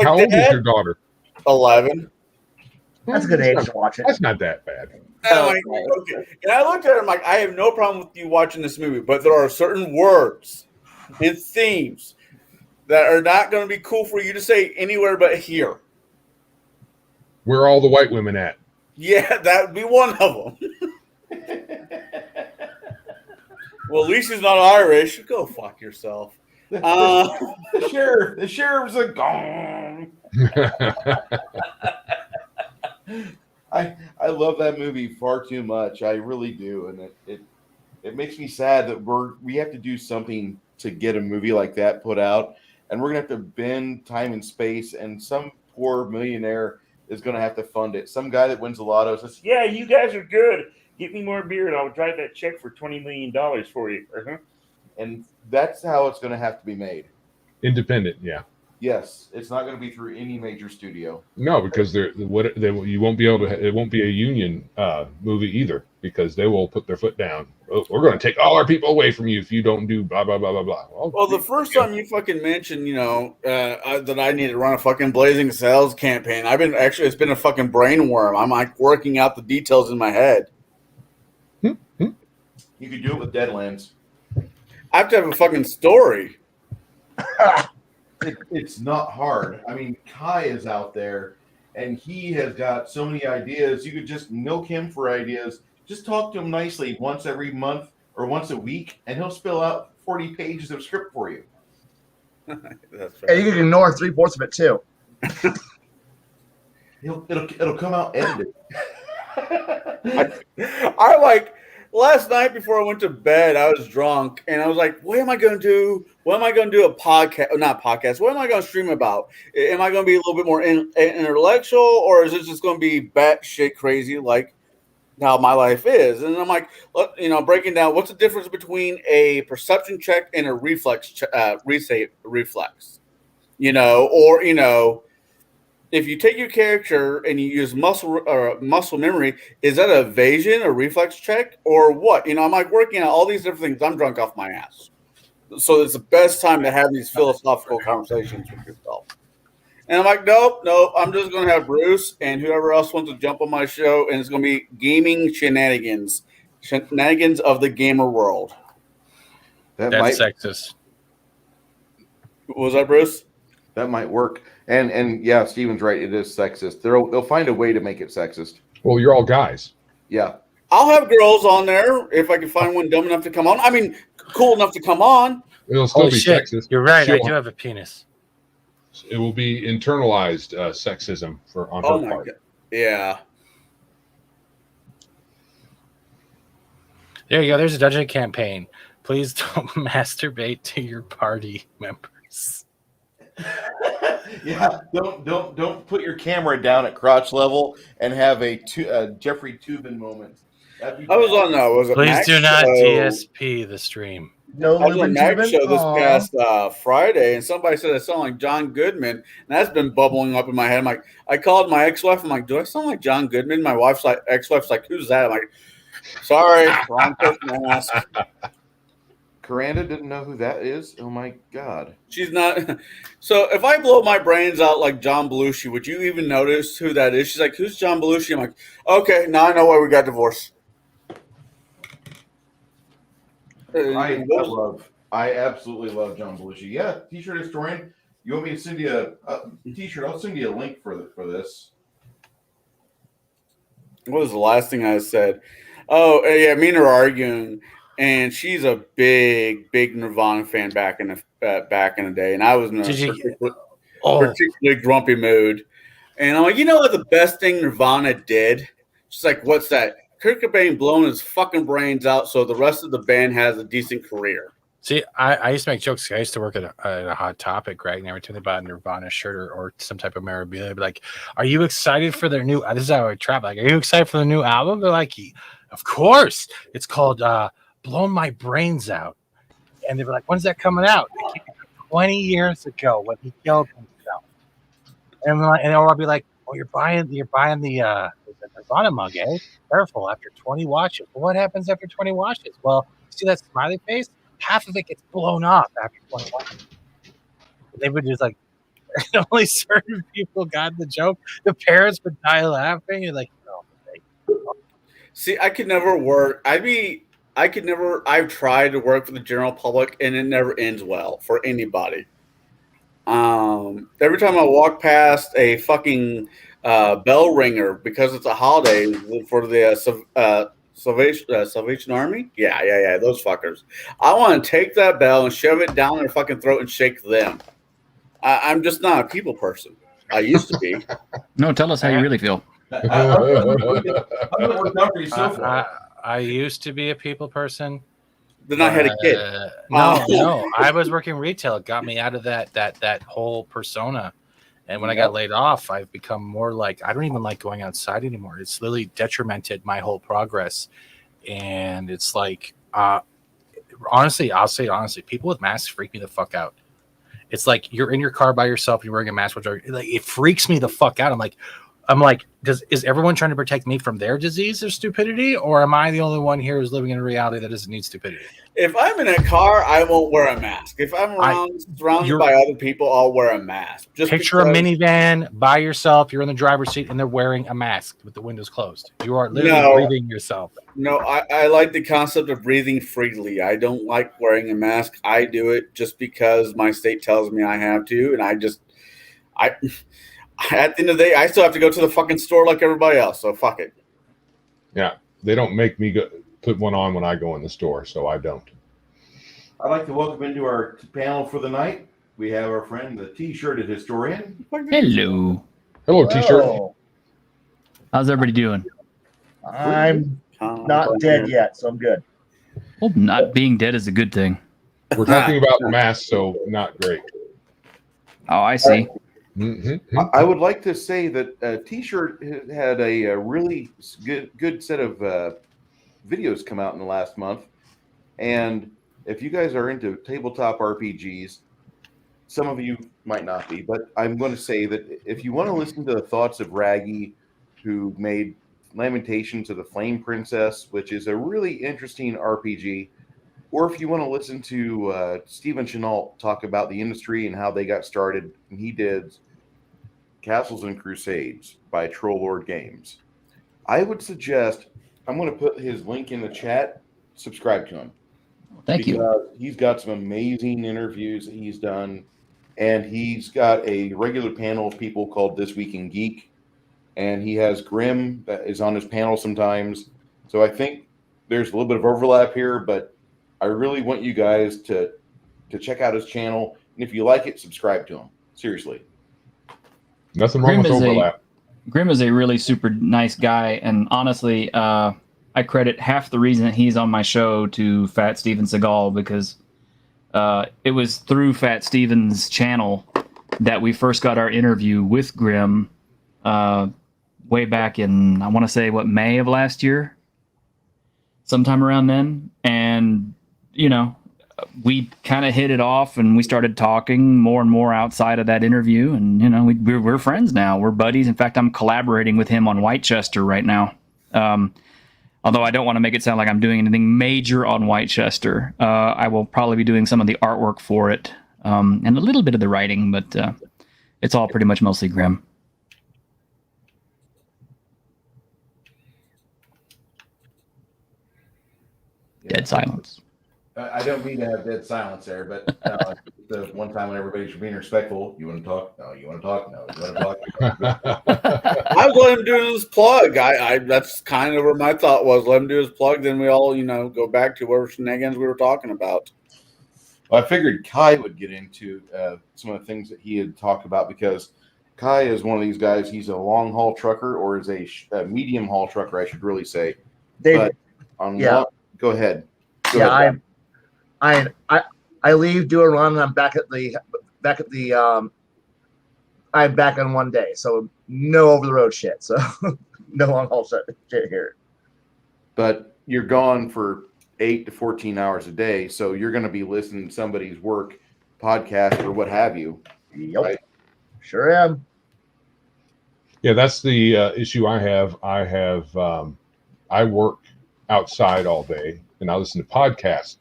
Speaker 8: How old is your daughter?
Speaker 7: 11.
Speaker 3: That's a good age to watch it.
Speaker 8: That's not that bad.
Speaker 7: Okay. And I looked at her, I'm like, I have no problem with you watching this movie, but there are certain words and themes that are not going to be cool for you to say anywhere but here.
Speaker 8: Where are all the white women at?
Speaker 7: Yeah, that would be one of them. Well, at least he's not Irish. Go fuck yourself.
Speaker 1: The sheriff's a gong. I love that movie far too much. I really do, and it makes me sad that we have to do something to get a movie like that put out, and we're gonna have to bend time and space, and some poor millionaire is gonna have to fund it. Some guy that wins the lotto says, "Yeah, you guys are good.
Speaker 9: Get me more beer and I'll drive that check for $20 million for you. Uh-huh.
Speaker 1: And that's how it's going to have to be made.
Speaker 8: Independent, yeah.
Speaker 1: Yes, it's not going to be through any major studio.
Speaker 8: No, because you won't be able to. It won't be a union movie either, because they will put their foot down. Oh, we're going to take all our people away from you if you don't do blah blah blah blah blah.
Speaker 7: Well, the first time you fucking mentioned, that I need to run a fucking blazing sales campaign, it's been a fucking brainworm. I'm like working out the details in my head.
Speaker 1: You could do it with Deadlands.
Speaker 7: I have to have a fucking story.
Speaker 1: It's not hard. I mean, Kai is out there, and he has got so many ideas. You could just milk him for ideas. Just talk to him nicely once every month or once a week, and he'll spill out 40 pages of script for you.
Speaker 7: That's
Speaker 3: And you can ignore 3/4 of it too.
Speaker 1: It'll come out edited.
Speaker 7: I like last night before I went to bed, I was drunk and I was like, what am I going to do? What am I going to do a podcast? Not podcast. What am I going to stream about? Am I going to be a little bit more intellectual, or is it just going to be batshit crazy like how my life is? And I'm like, breaking down what's the difference between a perception check and a reflex, reflex, if you take your character and you use muscle memory, is that an evasion or reflex check or what? I'm like working on all these different things. I'm drunk off my ass. So it's the best time to have these philosophical conversations with yourself. And I'm like, nope. I'm just going to have Bruce and whoever else wants to jump on my show, and it's going to be gaming shenanigans of the gamer world.
Speaker 6: That's sexist.
Speaker 7: Was that Bruce?
Speaker 1: That might work. And yeah, Steven's right. It is sexist. They'll find a way to make it sexist.
Speaker 8: Well, you're all guys.
Speaker 1: Yeah.
Speaker 7: I'll have girls on there if I can find one dumb enough to come on. I mean, cool enough to come on.
Speaker 8: It'll still be
Speaker 6: shit.
Speaker 8: sexist.
Speaker 6: You're right. I
Speaker 8: She'll-
Speaker 6: do have a penis.
Speaker 8: It will be internalized sexism on her part.
Speaker 7: God. Yeah.
Speaker 6: There you go. There's a dungeon campaign. Please don't masturbate to your party members.
Speaker 1: Yeah. Don't put your camera down at crotch level and have a Jeffrey Tubin moment.
Speaker 7: I was on was it
Speaker 6: Please
Speaker 7: Max
Speaker 6: do not
Speaker 7: show?
Speaker 6: DSP the stream.
Speaker 3: No
Speaker 7: I was on
Speaker 3: Lubin
Speaker 7: Max
Speaker 3: Tubin?
Speaker 7: show this
Speaker 3: Aw.
Speaker 7: past Friday, and somebody said I sound like John Goodman, and that's been bubbling up in my head. I'm like, I called my ex-wife. I'm like, do I sound like John Goodman? My ex-wife's like, who's that? I'm like, sorry, wrong person to ask.
Speaker 1: Coranda didn't know who that is. Oh my God.
Speaker 7: She's not. So if I blow my brains out like John Belushi, would you even notice who that is? She's like, who's John Belushi? I'm like, okay, now I know why we got divorced.
Speaker 1: I absolutely love John Belushi. Yeah, T-shirt historian. You want me to send you a T-shirt? I'll send you a link for this.
Speaker 7: What was the last thing I said? Oh, yeah, me and her are arguing, and she's a big Nirvana fan back in the day, and I was in a particularly grumpy mood. And I'm like, you know what the best thing Nirvana did? She's like, what's that? Kurt Cobain blowing his fucking brains out so the rest of the band has a decent career.
Speaker 6: See, I used to make jokes. I used to work at a Hot Topic, right? And every time they bought a Nirvana shirt or some type of memorabilia, I'd be like, are you excited for their new – this is how I travel. Like, are you excited for the new album? They're like, of course. It's called Blow My Brains Out. And they were like, when's that coming out? They came out 20 years ago when he killed himself. And I'll be like, oh, you're buying the Nirvana mug, eh? Careful, after 20 washes. Well, what happens after 20 washes? Well, see that smiley face? Half of it gets blown off after 20 washes. They would just like, only certain people got the joke. The parents would die laughing. You're like, no.
Speaker 7: See, I could never work. I've tried to work for the general public, and it never ends well for anybody. Every time I walk past a fucking bell ringer because it's a holiday for the Salvation Army. Yeah, those fuckers. I want to take that bell and shove it down their fucking throat and shake them. I'm just not a people person. I used to be.
Speaker 10: No, tell us how you really feel.
Speaker 6: I used to be a people person.
Speaker 7: Then I had a kid.
Speaker 6: No, I was working retail. It got me out of that whole persona. And when I got laid off, I've become more like, I don't even like going outside anymore. It's literally detrimented my whole progress. And it's like, honestly, I'll say honestly, people with masks freak me the fuck out. It's like you're in your car by yourself, you're wearing a mask, like it freaks me the fuck out. I'm like, is everyone trying to protect me from their disease or stupidity, or am I the only one here who's living in a reality that doesn't need stupidity?
Speaker 7: If I'm in a car, I won't wear a mask. If I'm surrounded by other people, I'll wear a mask. Just
Speaker 6: picture a minivan by yourself. You're in the driver's seat, and they're wearing a mask with the windows closed. You are literally breathing yourself.
Speaker 7: No, I like the concept of breathing freely. I don't like wearing a mask. I do it just because my state tells me I have to, and I at the end of the day, I still have to go to the fucking store like everybody else. So fuck it.
Speaker 8: Yeah, they don't make me put one on when I go in the store, so I don't.
Speaker 1: I'd like to welcome into our panel for the night. We have our friend, the T-shirted historian.
Speaker 10: Hello.
Speaker 8: Hello, T-shirt.
Speaker 10: How's everybody doing?
Speaker 3: I'm not dead yet, so I'm good.
Speaker 10: Well, not being dead is a good thing.
Speaker 8: We're talking about masks, so not great.
Speaker 10: Oh, I see.
Speaker 8: Mm-hmm.
Speaker 1: I would like to say that T-shirt had a really good set of videos come out in the last month, and if you guys are into tabletop RPGs, some of you might not be, but I'm going to say that if you want to listen to the thoughts of Raggy, who made Lamentations of the Flame Princess, which is a really interesting RPG, or if you want to listen to Stephen Chenault talk about the industry and how they got started, and he did Castles and Crusades by Troll Lord Games, I would suggest, I'm going to put his link in the chat, subscribe to him.
Speaker 10: Thank you.
Speaker 1: He's got some amazing interviews that he's done, and he's got a regular panel of people called This Week in Geek, and he has Grimm that is on his panel sometimes. So I think there's a little bit of overlap here, but I really want you guys to check out his channel, and if you like it, subscribe to him. Seriously.
Speaker 8: Nothing wrong with overlap.
Speaker 10: Grimm is a really super nice guy, and honestly, I credit half the reason that he's on my show to Fat Steven Seagal, because it was through Fat Steven's channel that we first got our interview with Grimm way back in, I want to say, May of last year? Sometime around then. And, you know, we kind of hit it off, and we started talking more and more outside of that interview. And, you know, we're friends now. We're buddies. In fact, I'm collaborating with him on Whitechester right now. Although I don't want to make it sound like I'm doing anything major on Whitechester. I will probably be doing some of the artwork for it, and a little bit of the writing, but it's all pretty much mostly Grimm. Dead silence.
Speaker 1: I don't mean to have dead silence there, but the one time when everybody's being respectful, you want to talk? No, you want to talk? No, you want to talk?
Speaker 7: I was letting him do his plug. I that's kind of where my thought was. Let him do his plug, then we all, you know, go back to whatever shenanigans we were talking about.
Speaker 1: Well, I figured Kai would get into some of the things that he had talked about, because Kai is one of these guys. He's a long haul trucker, or is a medium haul trucker, I should really say. But on go ahead. Go ahead.
Speaker 3: I leave, do a run, and I'm back at the I'm back on one day, so no over the road shit. So no long haul shit here.
Speaker 1: But you're gone for 8 to 14 hours a day, so you're going to be listening to somebody's work, podcast, or what have you.
Speaker 3: Yep, right? Sure am.
Speaker 8: Yeah, that's the issue I have. I work outside all day, and I listen to podcasts.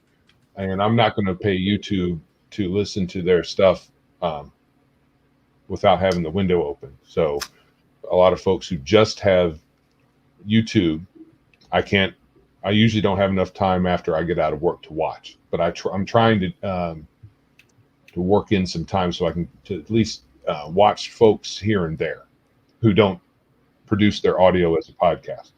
Speaker 8: And I'm not going to pay YouTube to listen to their stuff without having the window open. So a lot of folks who just have YouTube, I usually don't have enough time after I get out of work to watch. But I'm trying to work in some time so I can to at least watch folks here and there who don't produce their audio as a podcast.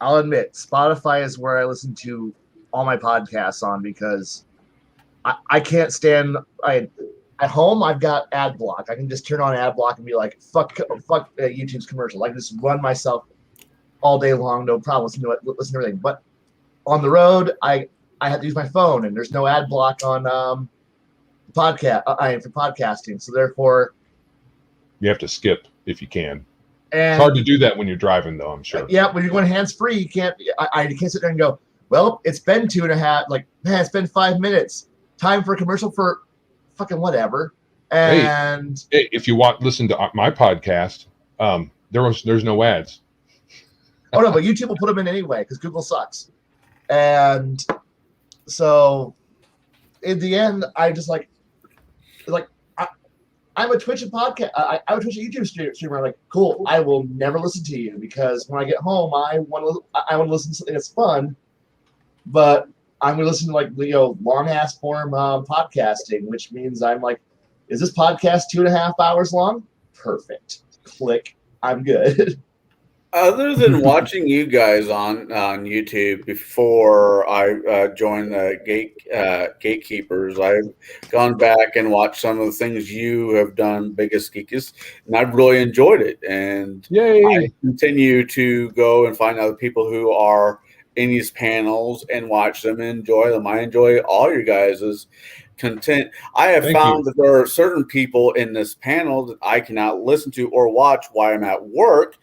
Speaker 3: I'll admit, Spotify is where I listen to all my podcasts on, because I can't stand. At home, I've got ad block. I can just turn on ad block and be like, fuck YouTube's commercial. I can just run myself all day long, no problem. Listen to everything. But on the road, I have to use my phone, and there's no ad block on podcast. For podcasting, so therefore,
Speaker 8: You have to skip if you can.
Speaker 3: And
Speaker 8: It's hard to do that when you're driving, though. I'm sure.
Speaker 3: Yeah, when you're going hands free, you can't. I can't sit there and go, well, it's been 2.5. Like, man, it's been 5 minutes. Time for a commercial for fucking whatever. And
Speaker 8: Hey, if you listen to my podcast, there's no ads.
Speaker 3: oh no, but YouTube will put them in anyway because Google sucks. And so, in the end, I just like I'm a Twitch and podcast. I'm a Twitch and YouTube streamer. I'm like, cool. I will never listen to you because when I get home, I want to listen to something that's fun. But I'm going to listen to like long ass form podcasting, which means I'm like, is this podcast 2.5 hours long? Perfect. Click. I'm good.
Speaker 7: Other than watching you guys on YouTube before I joined the Gatekeepers, I've gone back and watched some of the things you have done, Biggest Geekus, and I've really enjoyed it. And
Speaker 8: Yay!
Speaker 7: I continue to go and find other people who are in these panels and watch them and enjoy them. I enjoy all your guys' content. I have found that there are certain people in this panel that I cannot listen to or watch while I'm at work.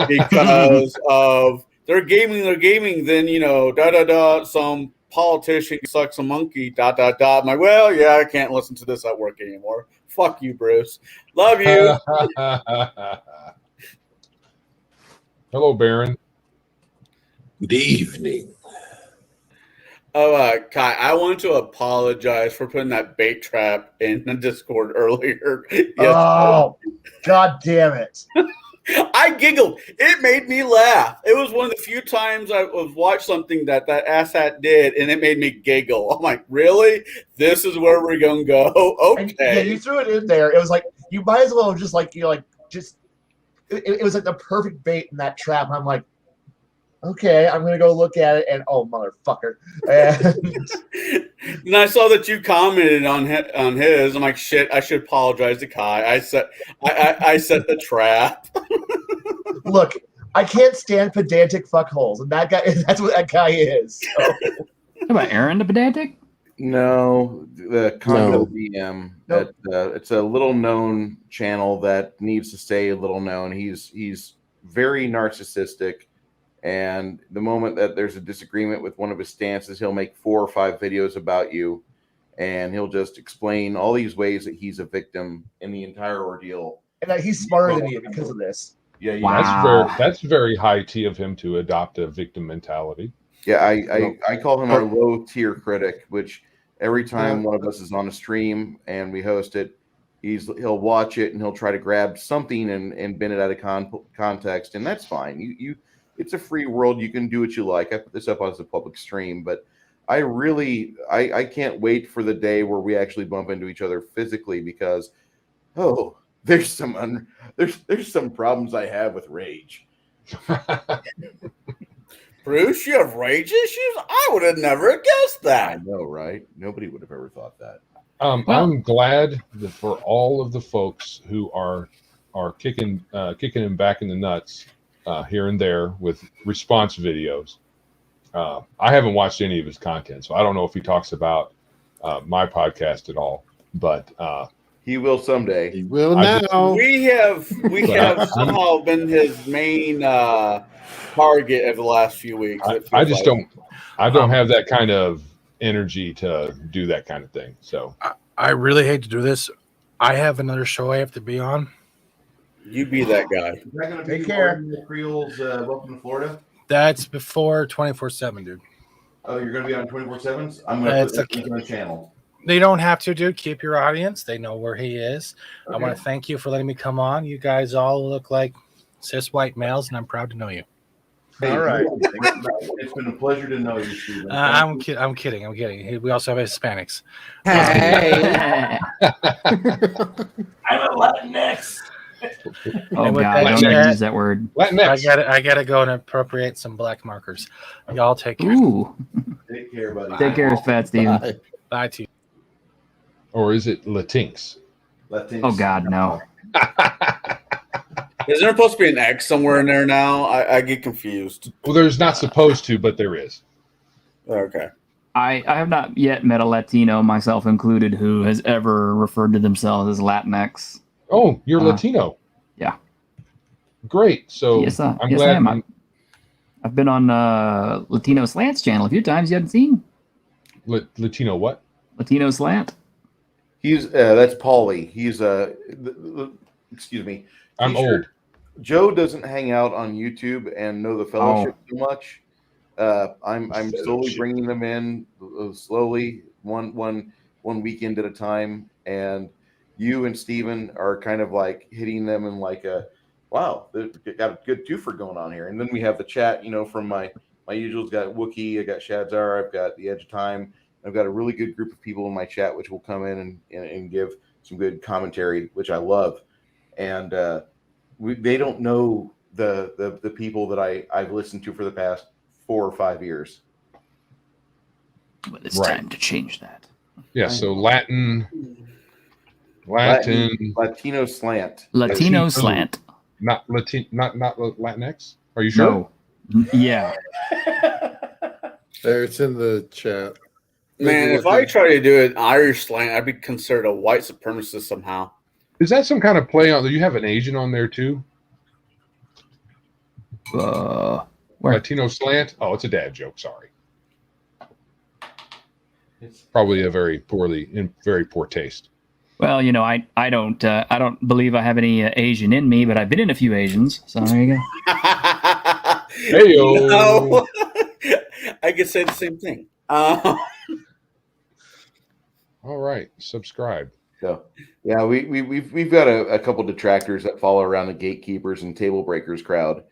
Speaker 7: Because of they're gaming, then some politician sucks a monkey, I'm like, well, yeah, I can't listen to this at work anymore. Fuck you, Bruce. Love you.
Speaker 8: Hello, Baron.
Speaker 11: Good evening.
Speaker 7: Oh, Kai, I want to apologize for putting that bait trap in the Discord earlier.
Speaker 3: Oh, god damn it.
Speaker 7: I giggled. It made me laugh. It was one of the few times I watched something that asshat did, and it made me giggle. I'm like, really? This is where we're gonna go? Okay.
Speaker 3: And, yeah, you threw it in there. It was like you might as well just like it was like the perfect bait in that trap. And I'm like, okay, I'm gonna go look at it, and oh motherfucker.
Speaker 7: And I saw that you commented on his. I'm like, shit, I should apologize to Kai. I set the trap.
Speaker 3: Look, I can't stand pedantic fuckholes, and that's what that guy is. So.
Speaker 10: What about Aaron the pedantic?
Speaker 1: No, the Congo DM.
Speaker 3: Nope.
Speaker 1: It's a little known channel that needs to stay a little known. He's very narcissistic. And the moment that there's a disagreement with one of his stances, he'll make 4 or 5 videos about you, and he'll just explain all these ways that he's a victim in the entire ordeal.
Speaker 3: And he's smarter than you because of this.
Speaker 1: Yeah,
Speaker 10: Wow.
Speaker 8: That's very high T of him to adopt a victim mentality.
Speaker 1: Yeah, I call him our low tier critic, which every time one of us is on a stream and we host it, he'll watch it and he'll try to grab something and bend it out of context, and that's fine. You it's a free world. You can do what you like. I put this up as a public stream, but I can't wait for the day where we actually bump into each other physically because, there's some problems I have with rage.
Speaker 7: Bruce, you have rage issues? I would have never guessed that.
Speaker 1: I know, right? Nobody would have ever thought that.
Speaker 8: I'm glad that for all of the folks who are kicking him back in the nuts here and there with response videos. I haven't watched any of his content, so I don't know if he talks about my podcast at all. But
Speaker 1: he will someday.
Speaker 11: He will now.
Speaker 7: We have somehow been his main target of the last few weeks.
Speaker 8: I just don't have that kind of energy to do that kind of thing. So
Speaker 6: I really hate to do this. I have another show I have to be on.
Speaker 7: You be that guy.
Speaker 1: Is that going to
Speaker 3: Take
Speaker 1: be
Speaker 3: care.
Speaker 1: Creole's Welcome to Florida?
Speaker 6: That's before 24/7, dude.
Speaker 1: Oh, you're going to be on 24/7s? I'm going to
Speaker 6: That's
Speaker 1: put that on the channel.
Speaker 6: They don't have to, dude. Keep your audience. They know where he is.
Speaker 1: Okay.
Speaker 6: I want to thank you for letting me come on. You guys all look like cis white males, and I'm proud to know you.
Speaker 1: Hey,
Speaker 3: All right.
Speaker 1: It's been a pleasure to know you, Stephen.
Speaker 6: I'm kidding. We also have Hispanics.
Speaker 11: Hey.
Speaker 5: I'm a Latinx.
Speaker 10: Oh
Speaker 6: And with
Speaker 10: God,
Speaker 6: that
Speaker 10: don't
Speaker 6: said-
Speaker 10: ever use that word.
Speaker 6: I gotta go and appropriate some black markers. Y'all take care.
Speaker 10: Ooh,
Speaker 1: Take care, buddy.
Speaker 10: take care, Fat Steven.
Speaker 11: Bye.
Speaker 6: Bye to you.
Speaker 8: or is it Latinx?
Speaker 10: Oh God, no.
Speaker 7: Isn't there supposed to be an X somewhere in there now? I get confused.
Speaker 8: Well, there's not supposed to, but there is.
Speaker 7: Okay.
Speaker 10: I have not yet met a Latino, myself included, who has ever referred to themselves as Latinx.
Speaker 8: Oh, you're
Speaker 10: Uh,
Speaker 8: Latino.
Speaker 10: yeah.
Speaker 8: Great. So
Speaker 10: Yes,
Speaker 8: I'm
Speaker 10: yes,
Speaker 8: glad.
Speaker 10: I am. I've been on Latino Slant's channel a few times. You haven't seen
Speaker 8: Latino what?
Speaker 10: Latino Slant?
Speaker 1: He's that's Paulie. He's excuse me.
Speaker 8: I'm
Speaker 1: T-shirt.
Speaker 8: old.
Speaker 1: Joe doesn't hang out on YouTube and know the fellowship too much. I'm slowly bringing them in slowly, one weekend at a time, and you and Steven are kind of like hitting them in like a wow, they've got a good twofer going on here. And then we have the chat, from my usuals. Got Wookie, I got Shadzar, I've got the Edge of Time. I've got a really good group of people in my chat which will come in and give some good commentary, which I love. And they don't know the people that I've listened to for the past 4 or 5 years.
Speaker 10: Well, it's time to change that.
Speaker 8: Yeah, so Latino
Speaker 1: Slant.
Speaker 10: Latino Slant.
Speaker 8: Not Latinx. Are you sure?
Speaker 10: No. Yeah.
Speaker 11: There, it's in the chat.
Speaker 7: Man, if I try to do an Irish slant, I'd be considered a white supremacist somehow.
Speaker 8: Is that some kind of play on? You have an Asian on there too?
Speaker 10: Where?
Speaker 8: Latino slant? Oh, it's a dad joke. Sorry. It's probably a very poor taste.
Speaker 10: Well, I don't believe I have any Asian in me, but I've been in a few Asians, so there you go.
Speaker 8: Hey-o.
Speaker 7: No. I could say the same thing.
Speaker 8: All right, subscribe.
Speaker 1: So yeah, we've got a couple detractors that follow around the gatekeepers and table breakers crowd,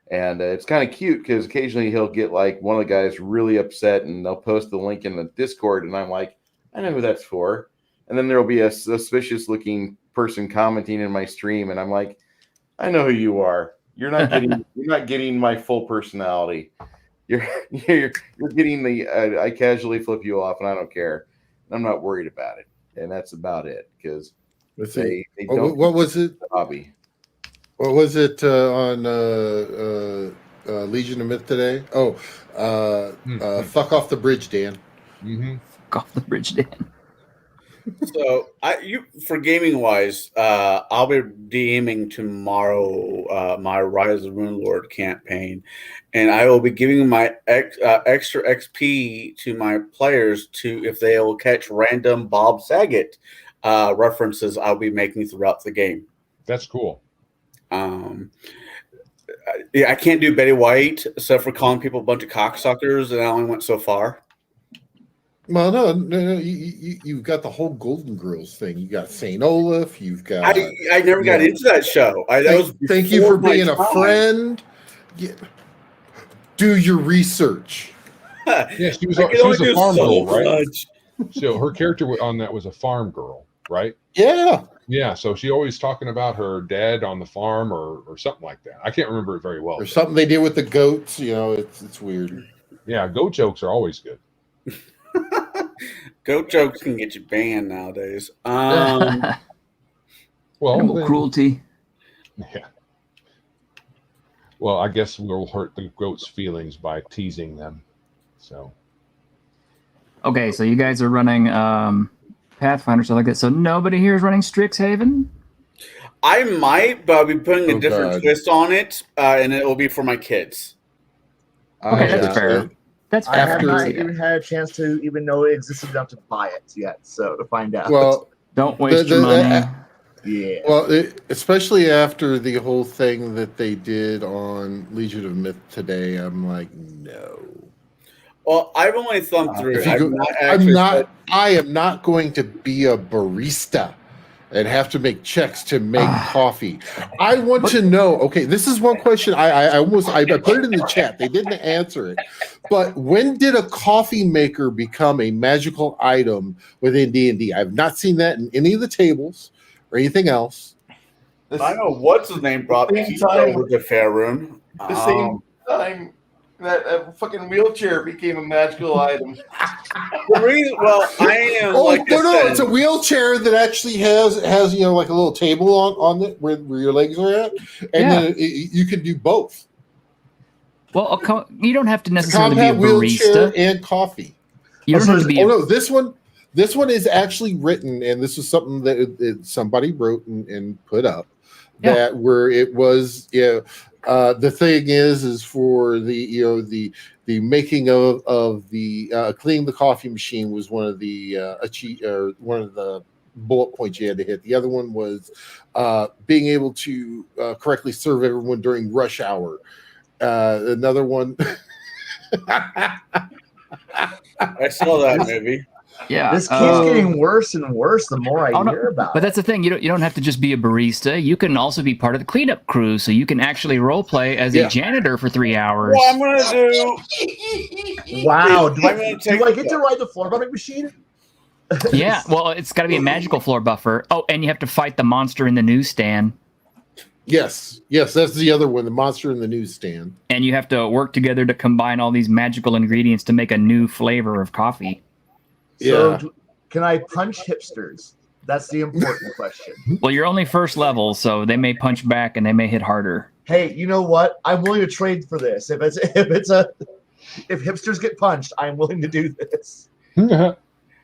Speaker 1: and it's kind of cute because occasionally he'll get like one of the guys really upset, and they'll post the link in the Discord, and I'm like, I know who that's for. And then there'll be a suspicious looking person commenting in my stream, and I'm like, I know who you are. You're not getting my full personality. You're getting the I casually flip you off, and I don't care. I'm not worried about it, and that's about it because they don't.
Speaker 11: What was it?
Speaker 1: Hobby.
Speaker 11: What was it on Legion of Myth today? Oh, fuck off the bridge, Dan.
Speaker 8: Mm-hmm.
Speaker 10: Fuck off the bridge, Dan.
Speaker 7: So, for gaming wise, I'll be DMing tomorrow my Rise of Rune Lord campaign, and I will be giving my extra XP to my players if they will catch random Bob Saget references I'll be making throughout the game.
Speaker 8: That's cool.
Speaker 7: I can't do Betty White except for calling people a bunch of cocksuckers, and I only went so far.
Speaker 11: Well, no. You've got the whole Golden Girls thing. You got Saint Olaf. You've got.
Speaker 7: I never got into that show.
Speaker 11: Thank you for being a friend. Do your research.
Speaker 8: Yeah, she was a farm girl, right? So her character on that was a farm girl, right?
Speaker 11: Yeah.
Speaker 8: Yeah, so she always talking about her dad on the farm or something like that. I can't remember it very well.
Speaker 11: Or something they did with the goats. It's weird.
Speaker 8: Yeah, goat jokes are always good.
Speaker 7: Goat jokes can get you banned nowadays.
Speaker 10: Animal cruelty.
Speaker 8: Yeah. Well, I guess we'll hurt the goats' feelings by teasing them. So.
Speaker 10: Okay, so you guys are running Pathfinder, stuff like that. So nobody here is running Strixhaven?
Speaker 7: I might, but I'll be putting a different twist on it, and it will be for my kids.
Speaker 10: Okay, that's fair. That's fair.
Speaker 3: I have not even had a chance to even know it existed enough to buy it yet. So to find out.
Speaker 11: Well,
Speaker 10: don't waste your money.
Speaker 3: Yeah.
Speaker 11: Well, especially after the whole thing that they did on Legion of Myth today, I'm like, no.
Speaker 7: Well, I've only thumbed through it.
Speaker 11: I am not going to be a barista and have to make checks to make coffee. I want to know. Okay, this is one question. I put it in the chat. They didn't answer it. But when did a coffee maker become a magical item within D&D? I've not seen that in any of the tables or anything else.
Speaker 7: I know what's his name brought pizza over the fair room.
Speaker 1: The same time that fucking wheelchair became a magical item.
Speaker 7: Well, I am.
Speaker 11: It's a wheelchair that actually has like a little table on it where your legs are at, and then you can do both.
Speaker 10: Well, you don't have to necessarily be a
Speaker 11: wheelchair
Speaker 10: barista
Speaker 11: and coffee.
Speaker 10: You don't have to be.
Speaker 11: This one This one is actually written, and this was something that somebody wrote and put up.
Speaker 10: Yeah.
Speaker 11: That where it was, the thing is for the making of the cleaning the coffee machine was one of the one of the bullet points you had to hit. The other one was being able to correctly serve everyone during rush hour. Another one.
Speaker 7: I saw that movie.
Speaker 10: Yeah.
Speaker 3: This keeps getting worse and worse the more I
Speaker 10: Oh, no,
Speaker 3: hear about
Speaker 10: but
Speaker 3: it.
Speaker 10: that's the thing. You don't have to just be a barista. You can also be part of the cleanup crew, so you can actually role play as a janitor for 3 hours.
Speaker 7: What I'm gonna do?
Speaker 3: Wow, do I
Speaker 7: gonna
Speaker 3: get to ride the floor bumping machine?
Speaker 10: Yeah, well, it's got to be a magical floor buffer. Oh, and you have to fight the monster in the newsstand.
Speaker 11: Yes, that's the other one, the monster in the newsstand.
Speaker 10: And you have to work together to combine all these magical ingredients to make a new flavor of coffee.
Speaker 3: So, can I punch hipsters? That's the important question.
Speaker 10: Well, you're only first level, so they may punch back and they may hit harder.
Speaker 3: Hey, you know what? I'm willing to trade for this. If hipsters get punched, I'm willing to do this.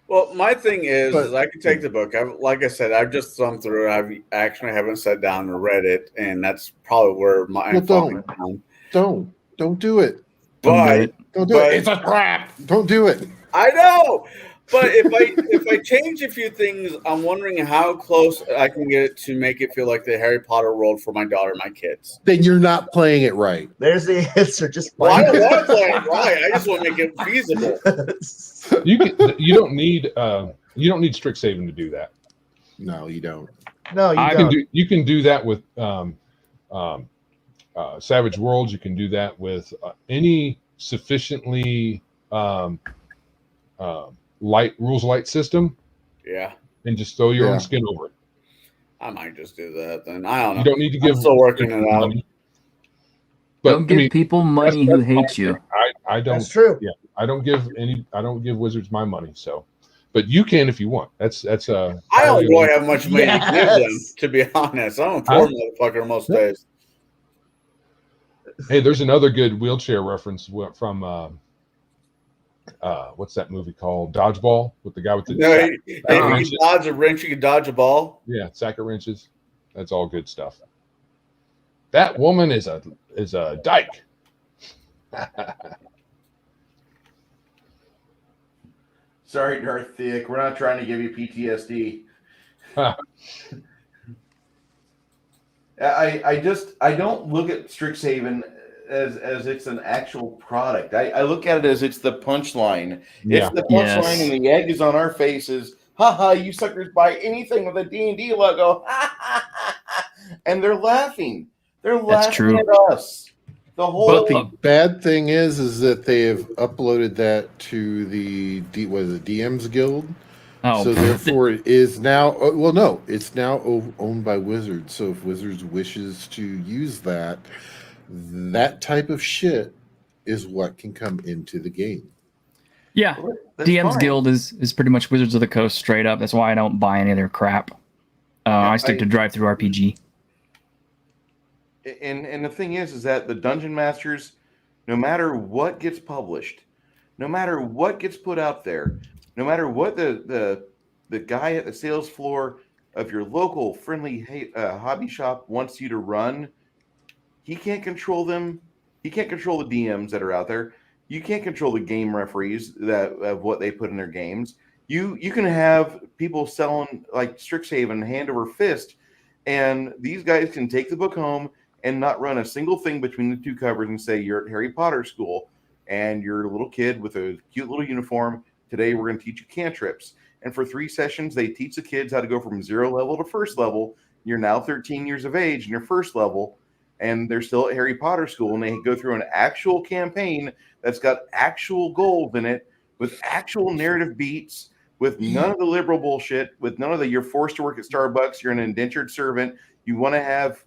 Speaker 7: Well, my thing is I can take the book. Like I said, I've just thumbed through it. I actually haven't sat down and read it, and that's probably where I'm falling down.
Speaker 11: Don't do it.
Speaker 7: But
Speaker 11: don't do it. It's a trap. Don't do it.
Speaker 7: I know. But if I change a few things, I'm wondering how close I can get it to make it feel like the Harry Potter world for my daughter and my kids.
Speaker 11: Then you're not playing it right.
Speaker 3: There's the answer. Just
Speaker 7: well, I don't want to play it right. I just want to make it feasible.
Speaker 8: You don't need Strixhaven to do that.
Speaker 11: No, you don't.
Speaker 3: No, you don't.
Speaker 8: You can do that with Savage Worlds. You can do that with any sufficiently light system.
Speaker 7: Yeah.
Speaker 8: And just throw your own skin over it.
Speaker 7: I might just do that then. I don't know.
Speaker 8: You don't need to give.
Speaker 7: I'm still working it out.
Speaker 8: Money. But
Speaker 10: don't give people money who hate you.
Speaker 8: I don't.
Speaker 3: That's true.
Speaker 8: Yeah, I don't give Wizards my money. So, but you can if you want. That's
Speaker 7: I don't really have much money to give them, to be honest. I'm a poor motherfucker most days.
Speaker 8: Hey, there's another good wheelchair reference from what's that movie called? Dodgeball, with the guy with the
Speaker 7: you can dodge a wrench, you can dodge a ball.
Speaker 8: Yeah, sack of wrenches. That's all good stuff. That woman is a dyke.
Speaker 1: Sorry, Darth Thick. We're not trying to give you PTSD. I don't look at Strixhaven as it's an actual product. I look at it as it's the punchline.
Speaker 8: Yeah.
Speaker 1: It's the punchline, and the egg is on our faces. Ha ha! You suckers buy anything with a D&D logo, and they're laughing. They're laughing at us. The whole.
Speaker 11: But the bad thing is that they have uploaded that to the DM's Guild.
Speaker 10: Oh,
Speaker 11: so therefore it is now. Well, no, it's now owned by Wizards. So if Wizards wishes to use that type of shit is what can come into the game.
Speaker 10: Yeah, DM's Guild is pretty much Wizards of the Coast straight up. That's why I don't buy any of their crap. I stick to Drive-Thru RPG.
Speaker 1: And the thing is that the Dungeon Masters, no matter what gets published, no matter what gets put out there, no matter what the guy at the sales floor of your local friendly hobby shop wants you to run, he can't control them. He can't control the DMs that are out there. You can't control the game referees of what they put in their games. You can have people selling like Strixhaven hand over fist, and these guys can take the book home and not run a single thing between the two covers and say you're at Harry Potter school and you're a little kid with a cute little uniform. Today we're going to teach you cantrips. And for 3 sessions, they teach the kids how to go from 0 level to first level. You're now 13 years of age and you're first level, and they're still at Harry Potter school, and they go through an actual campaign that's got actual gold in it, with actual narrative beats, with none of the liberal bullshit, with none of the you're forced to work at Starbucks, you're an indentured servant, you want to have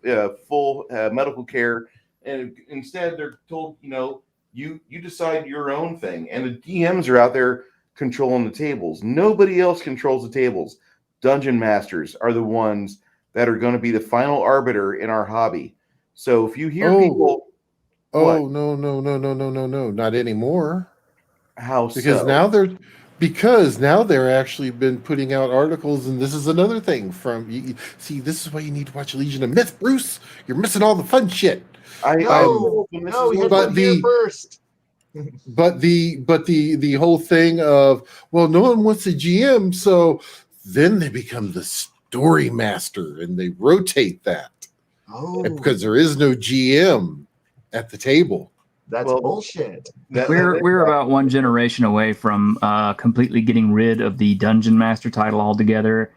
Speaker 1: full medical care, and instead they're told, you decide your own thing, and the DMs are out there controlling the tables. Nobody else controls the tables. Dungeon Masters are the ones that are going to be the final arbiter in our hobby. So if you hear people,
Speaker 11: no, not anymore.
Speaker 1: How
Speaker 11: because
Speaker 1: so?
Speaker 11: now because now they're actually been putting out articles, and this is another thing from see. This is why you need to watch Legion of Myth, Bruce. You're missing all the fun shit.
Speaker 3: No, we had one here first.
Speaker 11: But the whole thing of, well, no one wants a GM, so then they become the story master and they rotate that.
Speaker 3: Oh,
Speaker 11: Because there is no GM at the table.
Speaker 3: That's bullshit.
Speaker 10: We're about one generation away from completely getting rid of the Dungeon Master title altogether.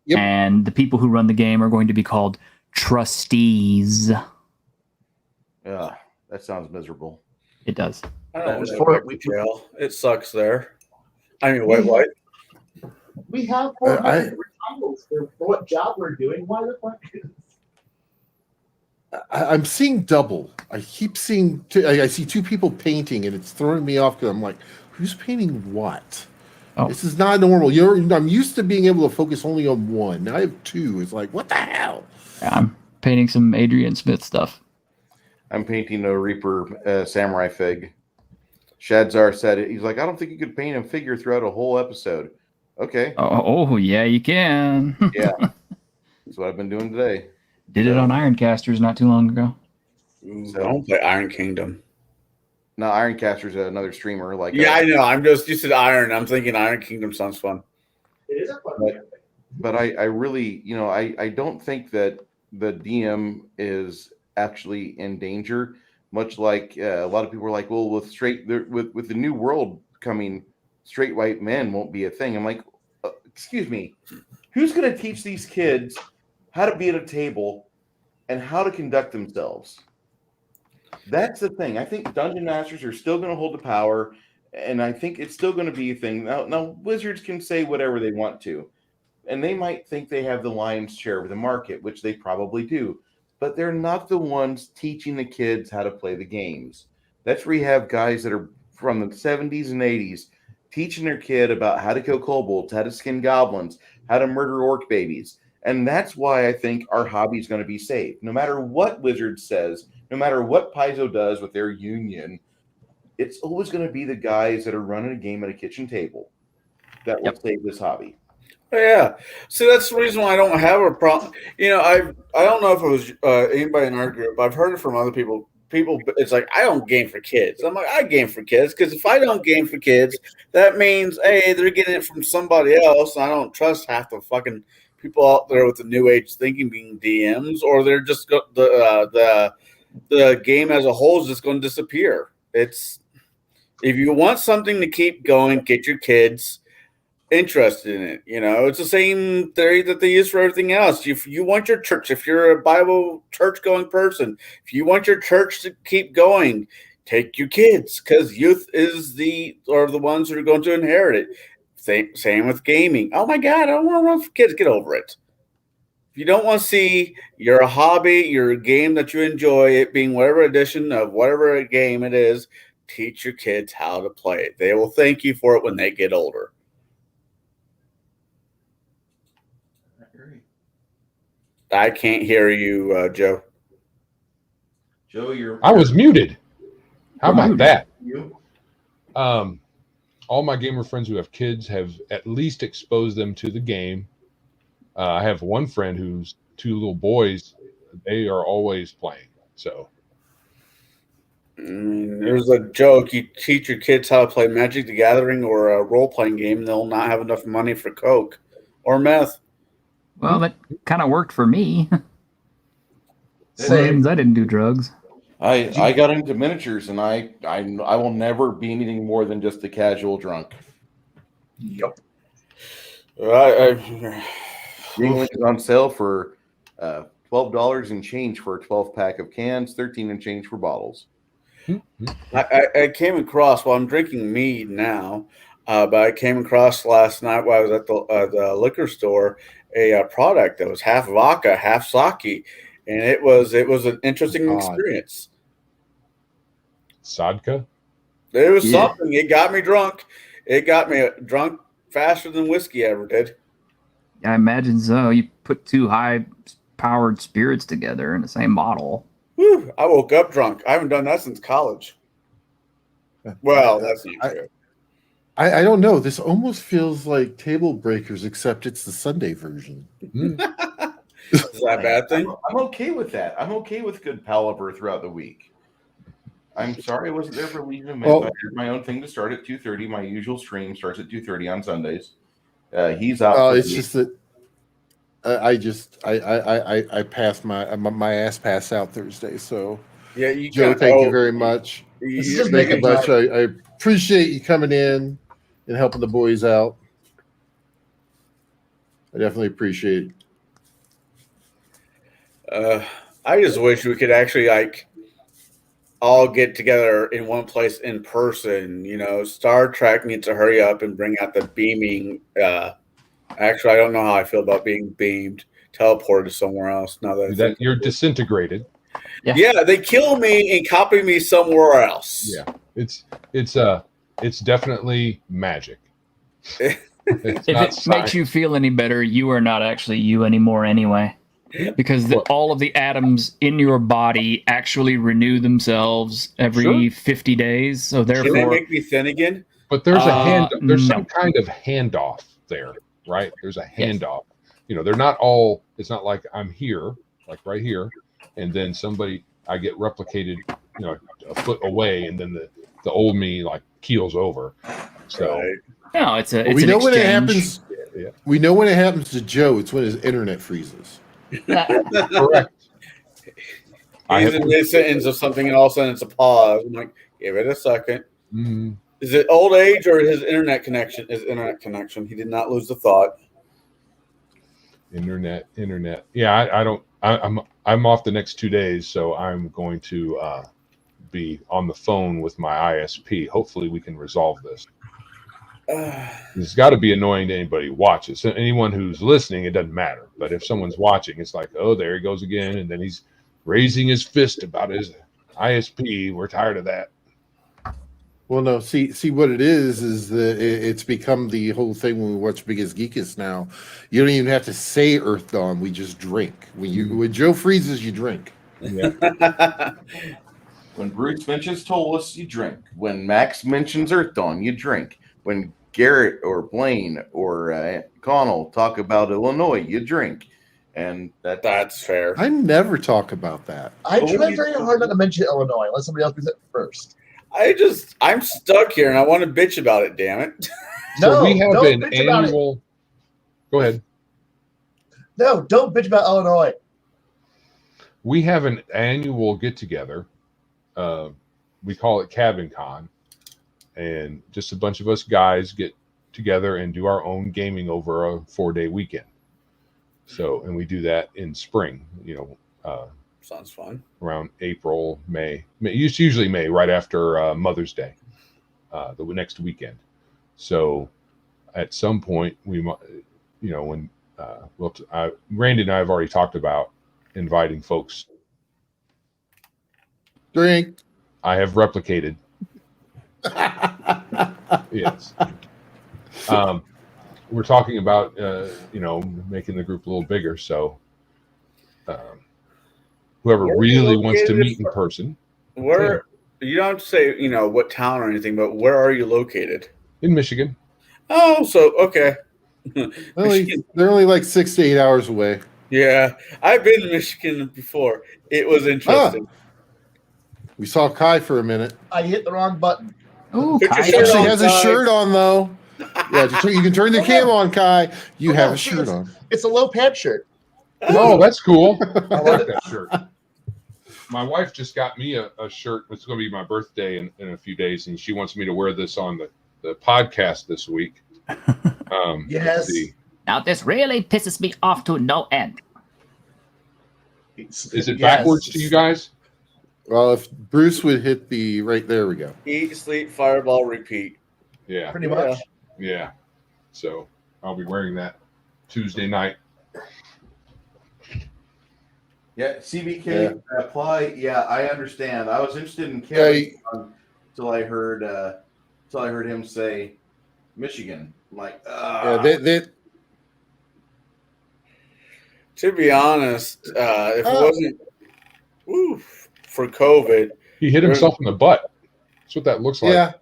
Speaker 11: Yep.
Speaker 10: And the people who run the game are going to be called trustees.
Speaker 1: Yeah, that sounds miserable.
Speaker 10: It does.
Speaker 7: I don't know. Jail. It sucks there. I mean, what?
Speaker 3: We have 400 titles for what job we're doing. Why the fuck?
Speaker 11: I'm seeing double. I keep seeing. I see two people painting, and it's throwing me off because I'm like, who's painting what?
Speaker 10: Oh.
Speaker 11: This is not normal. I'm used to being able to focus only on one. Now I have two. It's like, what the hell?
Speaker 10: Yeah, I'm painting some Adrian Smith stuff.
Speaker 1: I'm painting a Reaper samurai fig. Shadzar said it. He's like, I don't think you could paint a figure throughout a whole episode. Okay.
Speaker 10: Oh yeah, you can.
Speaker 1: Yeah. That's what I've been doing today.
Speaker 10: Did it on Ironcasters not too long ago.
Speaker 7: So I don't play Iron Kingdom.
Speaker 1: No, Ironcaster's another streamer. Like,
Speaker 7: yeah, I know. I'm just you said Iron. I'm thinking Iron Kingdom sounds fun.
Speaker 3: It is a fun game.
Speaker 1: But I really, I don't think that the DM is actually in danger. Much like a lot of people are like, well, with the new world coming, straight white men won't be a thing. I'm like, excuse me, who's going to teach these kids how to be at a table and how to conduct themselves? That's the thing. I think dungeon masters are still going to hold the power, and I think it's still going to be a thing. Now, wizards can say whatever they want to, and they might think they have the lion's share of the market, which they probably do, but they're not the ones teaching the kids how to play the games. That's where you have guys that are from the 70s and 80s teaching their kid about how to kill kobolds, how to skin goblins, how to murder orc babies. And that's why I think our hobby is going to be safe. No matter what Wizard says, no matter what Paizo does with their union, it's always going to be the guys that are running a game at a kitchen table that will save this hobby.
Speaker 7: Yeah. See, that's the reason why I don't have a problem. I don't know if it was anybody in our group. I've heard it from other people. It's like, I don't game for kids. I'm like, I game for kids because if I don't game for kids, that means, A, they're getting it from somebody else. And I don't trust half the fucking people out there with the new age thinking being DMs, or they're just the game as a whole is just going to disappear. If you want something to keep going, get your kids interested in it. It's the same theory that they use for everything else. If you want your church, if you're a Bible church going person, if you want your church to keep going, take your kids, because youth are the ones who are going to inherit it. Same with gaming. Oh my God, I don't want to run for kids. Get over it. If you don't want to see your hobby, your game that you enjoy, it being whatever edition of whatever game it is, teach your kids how to play it. They will thank you for it when they get older. I can't hear you, Joe.
Speaker 1: Joe,
Speaker 8: I was muted. How about that? All my gamer friends who have kids have at least exposed them to the game. I have one friend who's two little boys. They are always playing. So
Speaker 7: there's a joke. You teach your kids how to play Magic the Gathering or a role-playing game, they'll not have enough money for Coke or meth.
Speaker 10: Well, that kind of worked for me.
Speaker 3: Same.
Speaker 10: I didn't do drugs.
Speaker 1: I got into miniatures, and I will never be anything more than just a casual drunk.
Speaker 3: Yep.
Speaker 1: Yingling is on sale for $12 and change for a 12-pack of cans, $13 and change for bottles.
Speaker 7: I came across, well, I'm drinking mead now, but I came across last night while I was at the liquor store a product that was half vodka, half sake, and it was an interesting experience.
Speaker 8: Sodka?
Speaker 7: It was something. It got me drunk. It got me drunk faster than whiskey ever did.
Speaker 10: I imagine so. You put two high-powered spirits together in the same bottle.
Speaker 7: Whew, I woke up drunk. I haven't done that since college. Well, that's not true.
Speaker 11: I don't know. This almost feels like Table Breakers, except it's the Sunday version.
Speaker 7: Is that a bad thing?
Speaker 1: I'm okay with that. I'm okay with good palaver throughout the week. I'm sorry I wasn't there for Legion of Myth. I did my own thing to start at 2:30. My usual stream starts at 2:30 on Sundays. He's out.
Speaker 11: Oh, it's just that I passed my ass pass out Thursday. So
Speaker 7: Yeah, you
Speaker 11: Joe,
Speaker 7: got-
Speaker 11: thank you
Speaker 7: oh,
Speaker 11: very much.
Speaker 3: This is just
Speaker 11: Thank you
Speaker 3: making
Speaker 11: much.
Speaker 3: time.
Speaker 11: I appreciate you coming in and helping the boys out. I definitely appreciate it.
Speaker 7: I just wish we could actually like all get together in one place in person. You know, Star Trek needs to hurry up and bring out the beaming. Actually, I don't know how I feel about being beamed, teleported somewhere else. Now that I
Speaker 8: That
Speaker 7: think
Speaker 8: you're
Speaker 7: of it.
Speaker 8: disintegrated.
Speaker 7: Yeah, they kill me and copy me somewhere else.
Speaker 8: Yeah, it's definitely magic. It's
Speaker 10: If
Speaker 8: not
Speaker 10: it
Speaker 8: science.
Speaker 10: makes you feel any better, you are not actually you anymore anyway. Because all of the atoms in your body actually renew themselves every 50 days. So
Speaker 7: Can they
Speaker 10: therefore,
Speaker 7: make me thin again?
Speaker 8: But there's there's
Speaker 10: no.
Speaker 8: some kind of handoff there, right? There's a handoff. You know, they're not all. It's not like I'm here, like right here, and then I get replicated, you know, a foot away, and then the old me like keels over. So
Speaker 10: no, it's
Speaker 11: we
Speaker 10: an
Speaker 11: know when it
Speaker 10: exchange.
Speaker 11: happens.
Speaker 8: Yeah.
Speaker 11: We know when it happens to Joe. It's when his internet freezes.
Speaker 8: Correct.
Speaker 7: He's in mid sentence of something, and all of a sudden it's a pause. I'm like, give it a second.
Speaker 8: Mm-hmm.
Speaker 7: Is it old age or his internet connection? His internet connection. He did not lose the thought.
Speaker 8: Internet. Yeah, I don't. I'm off the next 2 days, so I'm going to be on the phone with my ISP. Hopefully, we can resolve this. It's got to be annoying to anybody who watches. Anyone who's listening, it doesn't matter. But if someone's watching, it's like, oh, there he goes again, and then he's raising his fist about his ISP. We're tired of that.
Speaker 11: Well, no, see what it is that it's become the whole thing when we watch Biggest Geekest now. You don't even have to say Earth Dawn. We just drink. When Joe freezes, you drink.
Speaker 8: Yeah.
Speaker 1: When Bruce mentions Tolus, you drink. When Max mentions Earth Dawn, you drink. When Garrett or Blaine or Connell talk about Illinois, you drink. And
Speaker 7: that's fair.
Speaker 11: I never talk about that.
Speaker 3: I try very hard not to mention Illinois unless somebody else does it first.
Speaker 7: I'm stuck here and I want to bitch about it, damn it.
Speaker 8: So we have
Speaker 3: don't
Speaker 8: an
Speaker 3: bitch about it.
Speaker 8: annual. Go ahead.
Speaker 3: No, don't bitch about Illinois.
Speaker 8: We have an annual get together. We call it Cabin Con, and just a bunch of us guys get together and do our own gaming over a 4-day weekend. So, and we do that in spring. You know,
Speaker 7: sounds fun.
Speaker 8: Around April, May. It's usually May, right after Mother's Day, the next weekend. So, at some point, we might, you know, when Randy and I have already talked about inviting folks.
Speaker 11: Drink.
Speaker 8: I have replicated. Yes. We're talking about you know, making the group a little bigger. So whoever really wants to meet in person.
Speaker 7: Where you don't have to say, you know, what town or anything, but where are you located?
Speaker 8: In Michigan.
Speaker 7: Oh, so okay.
Speaker 11: They're only like 6 to 8 hours away.
Speaker 7: Yeah, I've been to Michigan before. It was interesting.
Speaker 11: We saw Kai for a minute.
Speaker 3: I hit the wrong button.
Speaker 10: Oh,
Speaker 11: Kai actually has a shirt on though. Yeah, you can turn the cam on, Kai. You have a shirt on.
Speaker 3: It's a low pant shirt.
Speaker 8: Oh, that's cool. I like that shirt. My wife just got me a shirt. It's going to be my birthday in a few days, and she wants me to wear this on the podcast this week.
Speaker 3: Yes.
Speaker 12: Now this really pisses me off to no end.
Speaker 8: Is it backwards to you guys?
Speaker 11: Well, if Bruce would hit the right there, we go.
Speaker 7: Eat, sleep, fireball, repeat.
Speaker 8: Yeah.
Speaker 3: Pretty much.
Speaker 8: Yeah. So I'll be wearing that Tuesday night.
Speaker 1: Yeah, CBK apply. Yeah, I understand. I was interested in Kevin until I heard him say Michigan. I'm like,
Speaker 7: To be honest, if it wasn't for COVID,
Speaker 8: he hit himself in the butt. That's what that looks like.
Speaker 11: Yeah.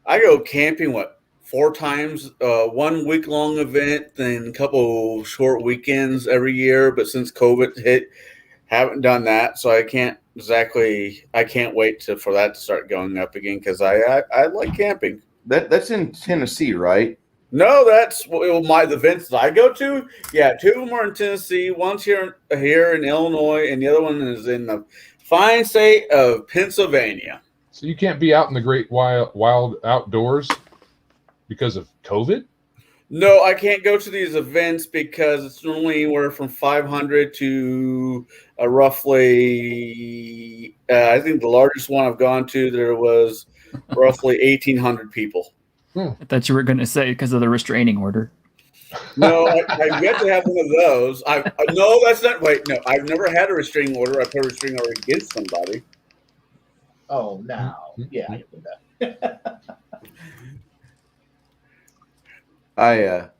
Speaker 7: I go camping, 4 times, 1 week long event, then a couple short weekends every year. But since COVID hit, haven't done that. So I can't wait for that to start going up again because I like camping.
Speaker 1: That's in Tennessee, right?
Speaker 7: No, that's the events that I go to. Yeah, 2 of them are in Tennessee. One's here in Illinois, and the other one is in the fine state of Pennsylvania.
Speaker 8: So you can't be out in the great wild outdoors because of COVID?
Speaker 7: No, I can't go to these events because it's normally anywhere from 500 to roughly. I think the largest one I've gone to there was roughly 1,800 people.
Speaker 10: I thought you were going to say because of the restraining order.
Speaker 7: No, I've yet to have one of those. No, that's not. Wait, no, I've never had a restraining order. I put a restraining order against somebody.
Speaker 3: Oh, now. Yeah, I can do that.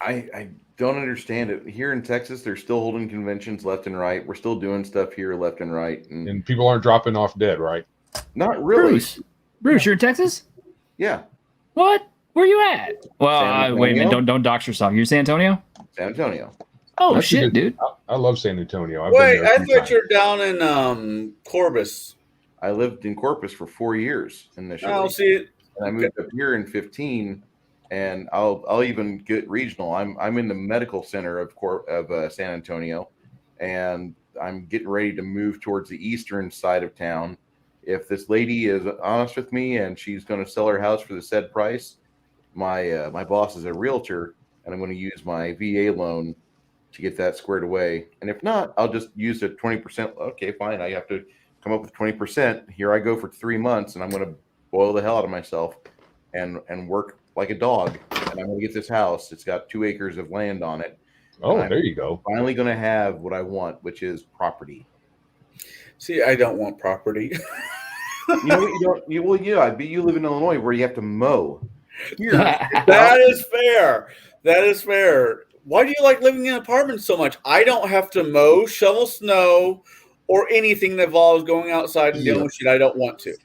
Speaker 1: I don't understand it. Here in Texas, they're still holding conventions left and right. We're still doing stuff here left and right.
Speaker 8: And people aren't dropping off dead, right?
Speaker 1: Not really.
Speaker 10: Bruce, you're in Texas?
Speaker 1: Yeah.
Speaker 10: What? Where you at? Well, wait a minute.
Speaker 1: Antonio?
Speaker 10: Don't dox yourself. You're San Antonio?
Speaker 1: San Antonio.
Speaker 10: Oh,
Speaker 8: That's a
Speaker 10: shit,
Speaker 8: good-
Speaker 10: dude.
Speaker 8: I love San Antonio. I've
Speaker 7: Wait,
Speaker 8: been there
Speaker 7: I
Speaker 8: a few
Speaker 7: thought
Speaker 8: times.
Speaker 7: you're down in Corpus.
Speaker 1: I lived in Corpus for 4 years initially.
Speaker 7: Oh, see,
Speaker 1: And I moved up here in 15, and I'll even get regional. I'm in the medical center of San Antonio, and I'm getting ready to move towards the eastern side of town. If this lady is honest with me and she's going to sell her house for the said price, my boss is a realtor, and I'm going to use my VA loan to get that squared away. And if not, I'll just use the 20%. Okay, fine. I have to come up with 20%. Here I go for 3 months, and I'm going to boil the hell out of myself and work like a dog. And I'm going to get this house. It's got 2 acres of land on it.
Speaker 8: Oh,
Speaker 1: And
Speaker 8: there you go.
Speaker 1: I'm finally going to have what I want, which is property.
Speaker 7: see, I don't want property.
Speaker 1: You know what you don't? You live in Illinois where you have to mow. Here,
Speaker 7: That is fair. That is fair. Why do you like living in apartments so much? I don't have to mow, shovel snow, or anything that involves going outside and dealing with shit I don't want to.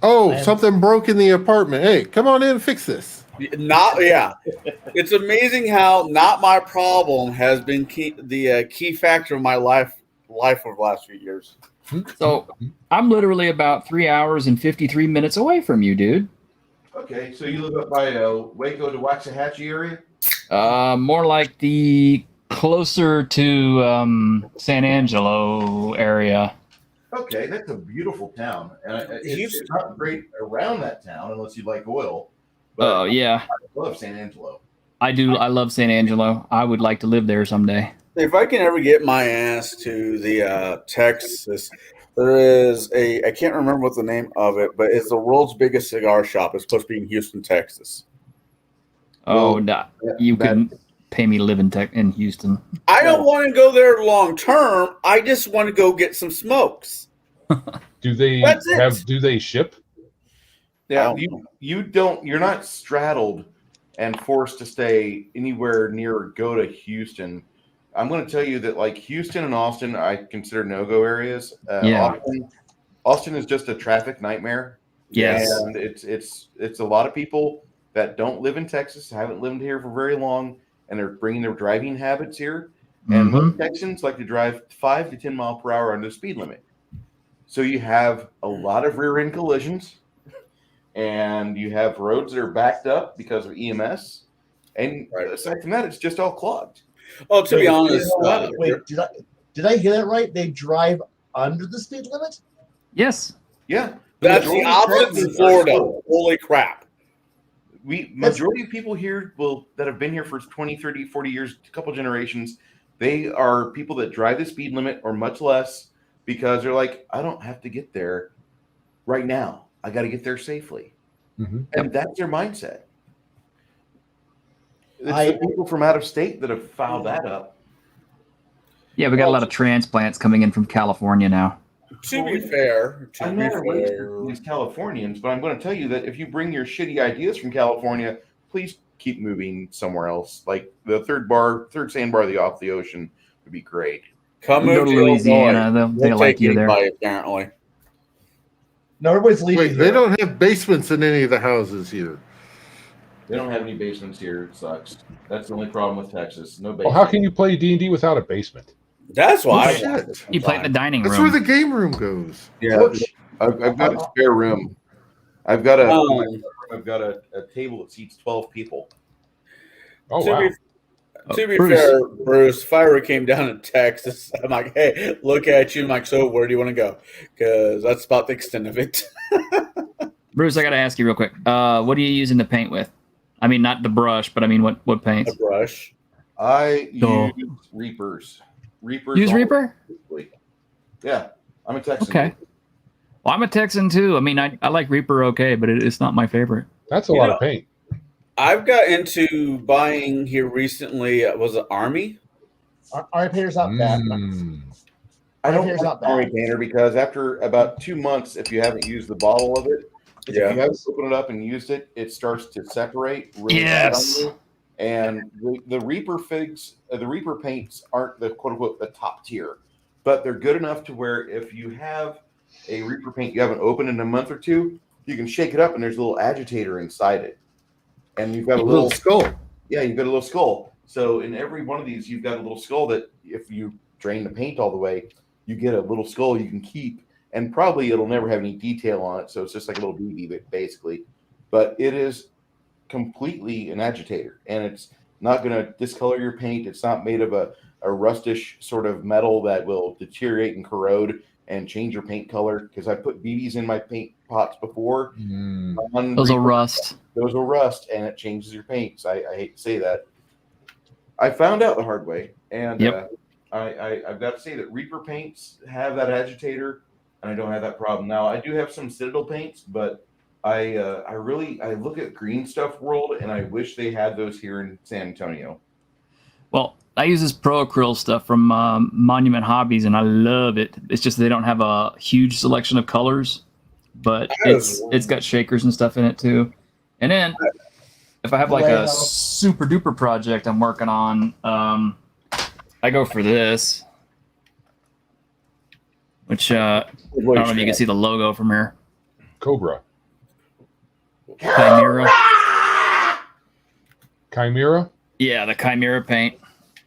Speaker 11: Oh, something broke in the apartment. Hey, come on in and fix this.
Speaker 7: It's amazing how not my problem has been the key factor of my life over the last few years.
Speaker 10: So I'm literally about 3 hours and 53 minutes away from you, dude.
Speaker 1: Okay, so you live up by Waco to Waxahachie area?
Speaker 10: More like the closer to San Angelo area.
Speaker 1: Okay, that's a beautiful town. And it's not great around that town unless you like oil.
Speaker 10: Oh, yeah.
Speaker 1: I love San Angelo.
Speaker 10: I do. I love San Angelo. I would like to live there someday.
Speaker 7: If I can ever get my ass to the Texas, there is I can't remember what the name of it, but it's the world's biggest cigar shop. It's supposed to be in Houston, Texas.
Speaker 10: Oh,
Speaker 1: Well,
Speaker 10: no. You couldn't pay me to live in Houston.
Speaker 7: I don't want to go there long term. I just want to go get some smokes.
Speaker 8: Do they
Speaker 7: That's it.
Speaker 8: do they ship?
Speaker 1: Yeah, you're not straddled and forced to stay anywhere near or go to Houston. I'm going to tell you that like Houston and Austin, I consider no-go areas.
Speaker 10: Yeah.
Speaker 1: Austin is just a traffic nightmare.
Speaker 10: Yes.
Speaker 1: And it's a lot of people that don't live in Texas, haven't lived here for very long, and they're bringing their driving habits here. And most Texans like to drive 5 to 10 mile per hour under the speed limit. So you have a lot of rear end collisions, and you have roads that are backed up because of EMS. And aside from that, it's just all clogged.
Speaker 7: Oh, to be honest,
Speaker 3: Wait, did I hear that right? They drive under the speed limit?
Speaker 10: Yes.
Speaker 1: Yeah.
Speaker 7: that's the opposite in Florida. Holy crap.
Speaker 1: Majority of people here that have been here for 20, 30, 40 years, a couple generations, they are people that drive the speed limit or much less because they're like, I don't have to get there right now. I got to get there safely. And that's their mindset. It's the people from out of state that have fouled that up.
Speaker 10: Yeah, we got a lot of transplants coming in from California now.
Speaker 7: To be fair,
Speaker 1: I'm not racist against Californians, but I'm going to tell you that if you bring your shitty ideas from California, please keep moving somewhere else. Like the third sandbar off the ocean would be great.
Speaker 7: Come
Speaker 10: Go to Louisiana. They like you there.
Speaker 7: Apparently.
Speaker 3: No, everybody's leaving.
Speaker 11: Wait, they don't have basements in any of the houses here.
Speaker 1: They don't have any basements here. It sucks. That's the only problem with Texas. No
Speaker 8: Well,
Speaker 1: basement.
Speaker 8: how can you play D&D without a basement?
Speaker 7: That's why
Speaker 11: Oh,
Speaker 7: I want
Speaker 11: shit.
Speaker 7: this
Speaker 10: You play in the dining
Speaker 11: That's
Speaker 10: room.
Speaker 11: where the game room goes.
Speaker 1: Yeah,
Speaker 3: Coach,
Speaker 1: I've got a spare room. I've got
Speaker 7: Um,
Speaker 1: a table that seats 12 people.
Speaker 8: Oh,
Speaker 7: to
Speaker 8: wow.
Speaker 7: be, to be
Speaker 10: Bruce.
Speaker 7: fair, Bruce, if I ever came down to Texas, I'm like, hey, look at you. I'm like, so where do you want to go? Because that's about the extent of it.
Speaker 10: Bruce, I got to ask you real quick. What are you using to paint with? I mean, not the brush, but I mean, what paints?
Speaker 7: A brush.
Speaker 1: I
Speaker 10: Duh.
Speaker 1: use Reapers. Reapers.
Speaker 10: Use
Speaker 1: all-
Speaker 10: Reaper?
Speaker 1: Yeah, I'm a Texan.
Speaker 10: Okay. Well, I'm a Texan too. I mean, I like Reaper okay, but it's not my favorite.
Speaker 8: That's a lot of paint.
Speaker 7: I've got into buying here recently. Was it Army?
Speaker 3: Army painter's not bad.
Speaker 8: Mm.
Speaker 1: I don't
Speaker 3: Here's
Speaker 1: like
Speaker 3: not bad.
Speaker 1: Army Painter because after about 2 months, if you haven't used the bottle of it, if
Speaker 7: Yeah.
Speaker 1: you haven't opened it up and used it, it starts to separate really bad on
Speaker 10: Yes.
Speaker 1: you. And the Reaper figs, the Reaper paints aren't the quote unquote the top tier, but they're good enough to where if you have a Reaper paint you haven't opened in a month or two, you can shake it up and there's a little agitator inside it, and you've got a
Speaker 11: Little skull.
Speaker 1: yeah, you've got a little skull. So in every one of these, you've got a little skull that if you drain the paint all the way, you get a little skull you can keep, and probably it'll never have any detail on it. So it's just like a little BB, basically. But it is completely an agitator, and it's not going to discolor your paint. It's not made of a rustish sort of metal that will deteriorate and corrode and change your paint color. Because I put BBs in my paint pots before.
Speaker 8: Mm.
Speaker 1: On
Speaker 10: Those will
Speaker 1: Reaper,
Speaker 10: rust.
Speaker 1: those will rust, and it changes your paints. I hate to say that. I found out the hard way, and
Speaker 10: Yep.
Speaker 1: I've got to say that Reaper paints have that agitator, and I don't have that problem. Now I do have some Citadel paints, but I look at Green Stuff World, and I wish they had those here in San Antonio.
Speaker 10: Well, I use this Pro Acryl stuff from Monument Hobbies, and I love it. It's just they don't have a huge selection of colors, but it's got shakers and stuff in it too. And then if I have like a super duper project I'm working on, I go for this, which I don't know if you can see the logo from here.
Speaker 8: Cobra.
Speaker 10: Chimera. Yeah, the Chimera paint.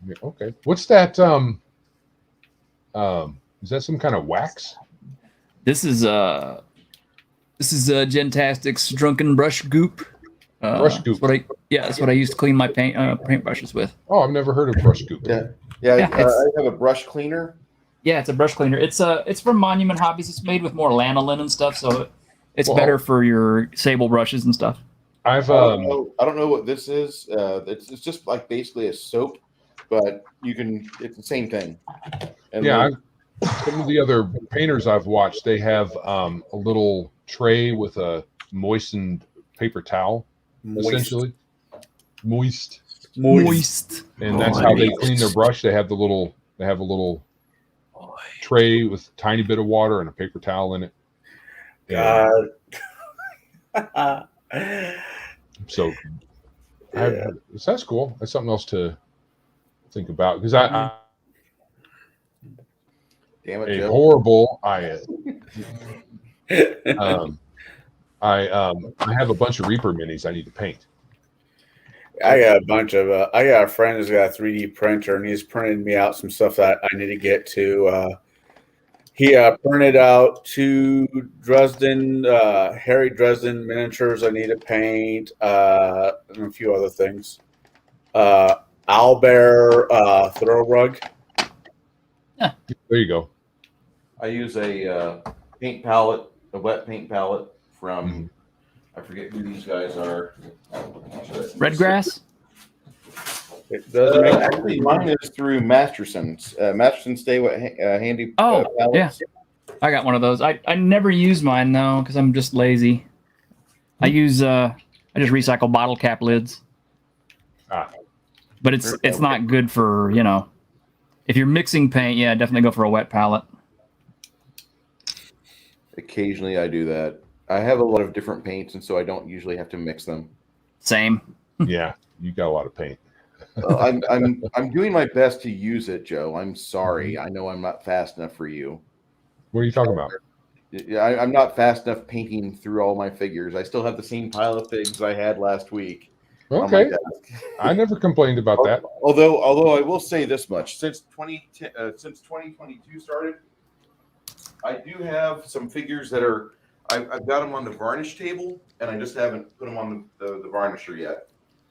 Speaker 8: Yeah, okay. What's that? Is that some kind of wax?
Speaker 10: This is Gentastic's Drunken Brush Goop.
Speaker 8: Brush goop.
Speaker 10: That's what I used to clean my paint brushes with.
Speaker 8: Oh, I've never heard of brush goop.
Speaker 1: Yeah,
Speaker 10: Yeah,
Speaker 1: I have a brush cleaner.
Speaker 10: Yeah, it's a brush cleaner. It's from Monument Hobbies. It's made with more lanolin and stuff, so it's better for your sable brushes and stuff.
Speaker 1: I don't know what this is. It's just like basically a soap, but it's the same thing. And
Speaker 8: Yeah, some of the other painters I've watched, they have a little tray with a moistened paper towel, essentially. Moist. And that's how they clean their brush. They have a little tray with a tiny bit of water and a paper towel in it.
Speaker 7: God.
Speaker 8: So that's cool. That's something else to think about because
Speaker 1: Damn it,
Speaker 8: a
Speaker 1: Joe.
Speaker 7: I
Speaker 8: horrible. I have a bunch of Reaper minis I need to paint.
Speaker 7: I got a bunch of. I got a friend who's got a 3D printer, and he's printed me out some stuff that I need to get to. He printed out 2 Dresden, Harry Dresden miniatures I need to paint, and a few other things. Owlbear throw rug.
Speaker 8: There you go.
Speaker 1: I use a paint palette, a wet paint palette from I forget who these guys are.
Speaker 10: Redgrass?
Speaker 7: It doesn't make
Speaker 1: Actually, mine is through Masterson's. Masterson's stay what handy.
Speaker 10: Oh,
Speaker 1: palettes.
Speaker 10: yeah. I got one of those. I never use mine though because I'm just lazy. I use I just recycle bottle cap lids. But it's not good for, if you're mixing paint, yeah, definitely go for a wet palette.
Speaker 1: Occasionally I do that. I have a lot of different paints, and so I don't usually have to mix them.
Speaker 10: Same.
Speaker 8: Yeah, you got a lot of paint.
Speaker 1: I'm doing my best to use it, Joe. I'm sorry. I know I'm not fast enough for you.
Speaker 8: What are you talking about?
Speaker 1: Yeah, I'm not fast enough painting through all my figures. I still have the same pile of figs I had last week on my
Speaker 8: Okay.
Speaker 1: desk.
Speaker 8: I never complained about that.
Speaker 1: Although I will say this much: since 2022 started, I do have some figures that are I've got them on the varnish table, and I just haven't put them on the varnisher yet.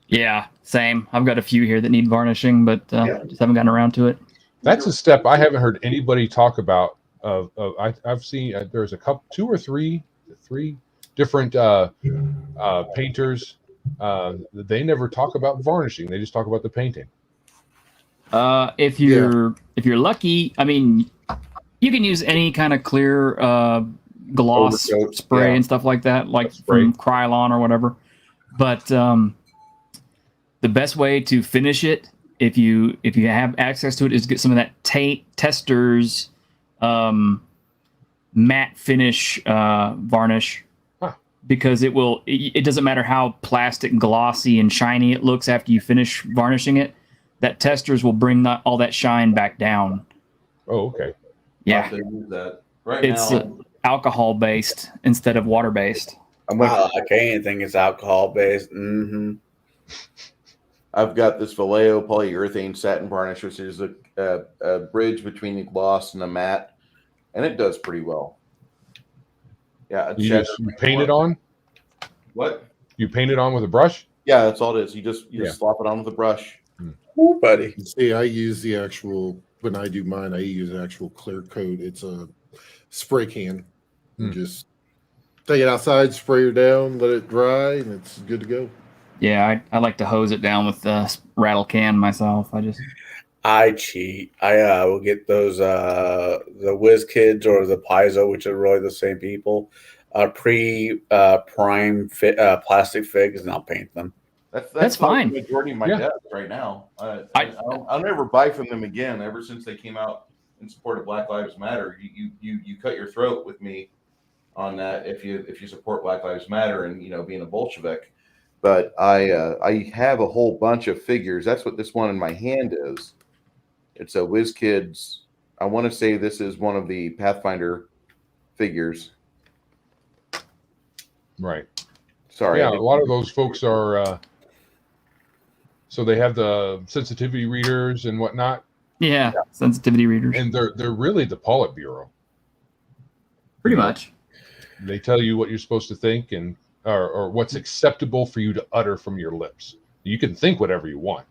Speaker 10: Yeah, same. I've got a few here that need varnishing, but just haven't gotten around to it.
Speaker 8: That's a step I haven't heard anybody talk about. I've seen there's a couple, 2 or 3 different painters. They never talk about varnishing. They just talk about the painting.
Speaker 10: If you're lucky, I mean, you can use any kind of clear gloss
Speaker 1: Overcoat,
Speaker 10: spray
Speaker 1: yeah.
Speaker 10: and stuff like that, like
Speaker 8: Spray.
Speaker 10: from Krylon or whatever. But the best way to finish it, if you have access to it, is get some of that Tester's matte finish varnish.
Speaker 8: Huh.
Speaker 10: Because it doesn't matter how plastic, glossy, and shiny it looks after you finish varnishing it. That Tester's will bring all that shine back down.
Speaker 8: Oh, okay.
Speaker 10: Yeah,
Speaker 1: I'll have to use that. Right
Speaker 10: it's
Speaker 1: now,
Speaker 10: alcohol based instead of water based.
Speaker 1: I'm gonna,
Speaker 7: I like anything that's alcohol based. Mm-hmm.
Speaker 1: I've got this Vallejo polyurethane satin varnish, which is a bridge between the gloss and the matte, and it does pretty well. Yeah,
Speaker 8: You paint it on?
Speaker 1: What?
Speaker 8: You paint it on with a brush?
Speaker 1: Yeah, that's all it is. You just
Speaker 8: Yeah.
Speaker 1: slop it on with a brush.
Speaker 7: Ooh, buddy.
Speaker 11: See, I use the actual, when I do mine, I use actual clear coat. It's a spray can. You just take it outside, spray it down, let it dry, and it's good to go.
Speaker 10: Yeah, I like to hose it down with the rattle can myself.
Speaker 7: I cheat. I will get those the Whiz Kids or the Paizo, which are really the same people, prime plastic figs, and I'll paint them.
Speaker 10: That's fine.
Speaker 1: The majority of my
Speaker 8: Yeah.
Speaker 1: desk right now. I'll never buy from them again. Ever since they came out in support of Black Lives Matter, you cut your throat with me on that if you support Black Lives Matter and being a Bolshevik. But I have a whole bunch of figures. That's what this one in my hand is. It's a Whiz Kids. I want to say this is one of the Pathfinder figures.
Speaker 8: Right.
Speaker 1: Sorry.
Speaker 8: Yeah, a lot of those folks are. So they have the sensitivity readers and whatnot.
Speaker 10: Yeah, sensitivity readers.
Speaker 8: And they're really the Politburo.
Speaker 10: Pretty much.
Speaker 8: They tell you what you're supposed to think and or what's acceptable for you to utter from your lips. You can think whatever you want,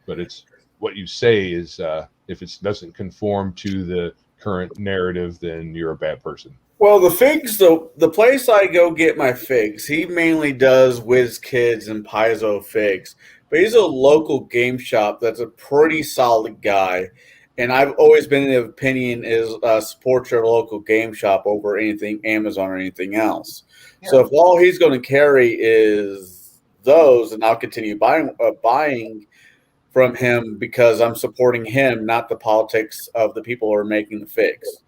Speaker 8: but it's what you say is if it doesn't conform to the current narrative, then you're a bad person.
Speaker 7: Well, the figs, the place I go get my figs, he mainly does Whiz Kids and Paizo figs. But he's a local game shop that's a pretty solid guy. And I've always been in the opinion is support your local game shop over anything Amazon or anything else. Yeah. So if all he's going to carry is those, and I'll continue buying from him because I'm supporting him, not the politics of the people who are making the figs.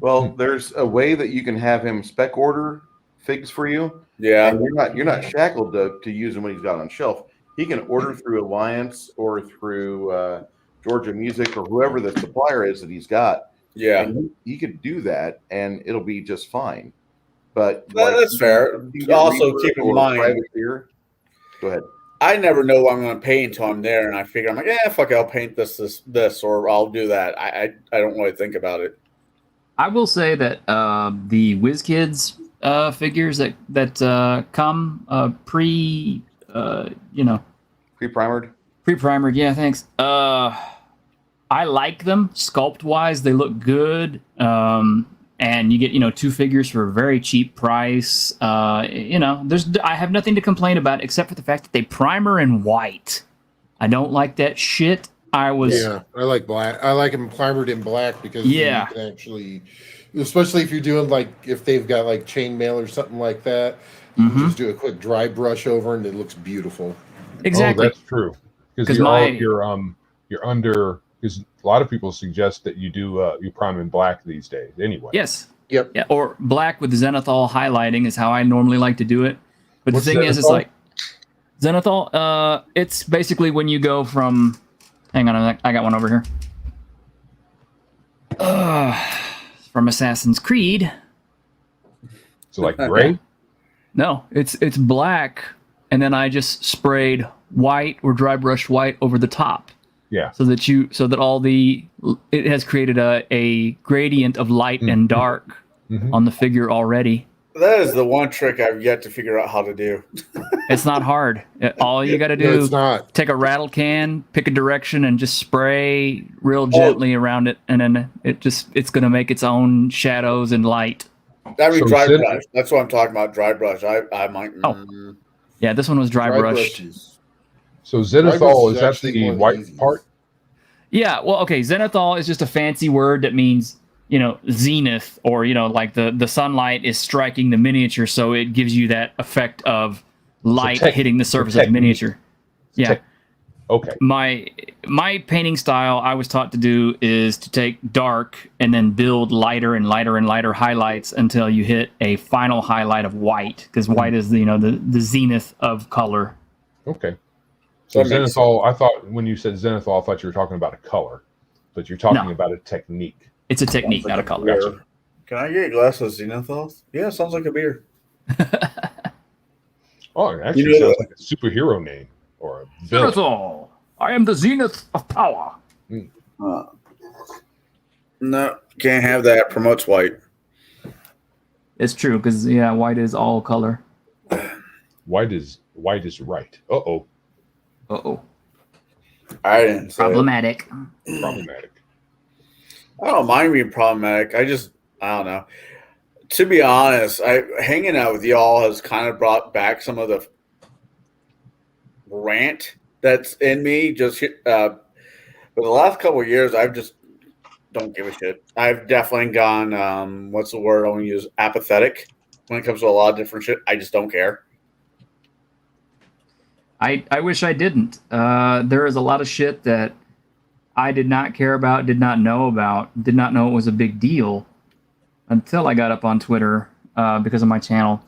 Speaker 1: Well, there's a way that you can have him spec order figs for you.
Speaker 7: Yeah,
Speaker 1: and you're not shackled to use them when he's got on shelf. He can order through Alliance or through Georgia Music or whoever the supplier is that he's got.
Speaker 7: Yeah,
Speaker 1: and he could do that, and it'll be just fine. But
Speaker 7: that's fair. Also, keep in mind.
Speaker 1: Go ahead.
Speaker 7: I never know what I'm going to paint until I'm there, and I figure I'm like, fuck it, I'll paint this, or I'll do that. I don't really think about it.
Speaker 10: I will say that the Whiz Kids figures that come
Speaker 1: pre-primered.
Speaker 10: Yeah, thanks. I like them sculpt wise; they look good. And you get 2 figures for a very cheap price. I have nothing to complain about except for the fact that they primer in white. I don't like that shit.
Speaker 11: I like black. I like them primered in black because you can actually, especially if you're doing if they've got chainmail or something like that, you can just do a quick dry brush over and it looks beautiful.
Speaker 10: Exactly.
Speaker 8: Oh, that's true. Because you're under. Because a lot of people suggest that you do you prime in black these days. Anyway.
Speaker 10: Yes.
Speaker 11: Yep.
Speaker 10: Yeah. Or black with zenithal highlighting is how I normally like to do it. But
Speaker 8: What's
Speaker 10: the thing
Speaker 8: zenithal?
Speaker 10: is, it's like zenithal. It's basically when you go from. Hang on, I got one over here. From Assassin's Creed.
Speaker 8: So like gray.
Speaker 10: No, it's black, and then I just sprayed white or dry brushed white over the top.
Speaker 8: Yeah.
Speaker 10: So that all it has created a gradient of light and dark on the figure already.
Speaker 7: That is the one trick I've yet to figure out how to do.
Speaker 10: It's not hard. All you got to do
Speaker 11: it's not.
Speaker 10: take a rattle can, pick a direction, and just spray real gently around it, and then it's going to make its own shadows and light.
Speaker 7: That'd be
Speaker 8: So
Speaker 7: dry
Speaker 8: Zen-
Speaker 7: brush. That's what I'm talking about. Dry brush. I might.
Speaker 10: Yeah, this one was dry brushed.
Speaker 11: brushes.
Speaker 8: So
Speaker 11: Dry brush
Speaker 8: zenithal,
Speaker 11: is
Speaker 8: is that
Speaker 11: actually
Speaker 8: the
Speaker 11: one of the
Speaker 8: white
Speaker 11: easiest.
Speaker 8: part?
Speaker 10: Yeah, well, okay, zenithal is just a fancy word that means, zenith, or, like the sunlight is striking the miniature, so it gives you that effect of light hitting the surface of the miniature. Yeah.
Speaker 8: Okay.
Speaker 10: My painting style I was taught to do is to take dark and then build lighter and lighter and lighter highlights until you hit a final highlight of white, because white is the zenith of color.
Speaker 8: Okay. So
Speaker 7: That makes
Speaker 8: zenithal, I thought when you said zenithal, I thought you were talking about a color, but you're talking
Speaker 10: No.
Speaker 8: about a technique.
Speaker 10: It's a technique, not a color.
Speaker 8: Gotcha.
Speaker 7: Can I get a glass of Zenithal? Yeah, sounds like a beer.
Speaker 8: Oh, it actually
Speaker 7: You know
Speaker 8: sounds like a superhero name or a villain.
Speaker 10: Zenithal, I am the zenith of power.
Speaker 7: No, can't have that. Promotes white.
Speaker 10: It's true, because white is all color.
Speaker 8: White is right. Uh-oh.
Speaker 10: Uh-oh.
Speaker 7: I didn't say
Speaker 10: Problematic.
Speaker 8: Problematic.
Speaker 7: I don't mind being problematic. I don't know. To be honest, hanging out with y'all has kind of brought back some of the rant that's in me. Just for the last couple of years, I've just don't give a shit. I've definitely gone, what's the word I want to use? Apathetic when it comes to a lot of different shit. I just don't care.
Speaker 10: I wish I didn't. There is a lot of shit that I did not care about, did not know it was a big deal until I got up on Twitter because of my channel.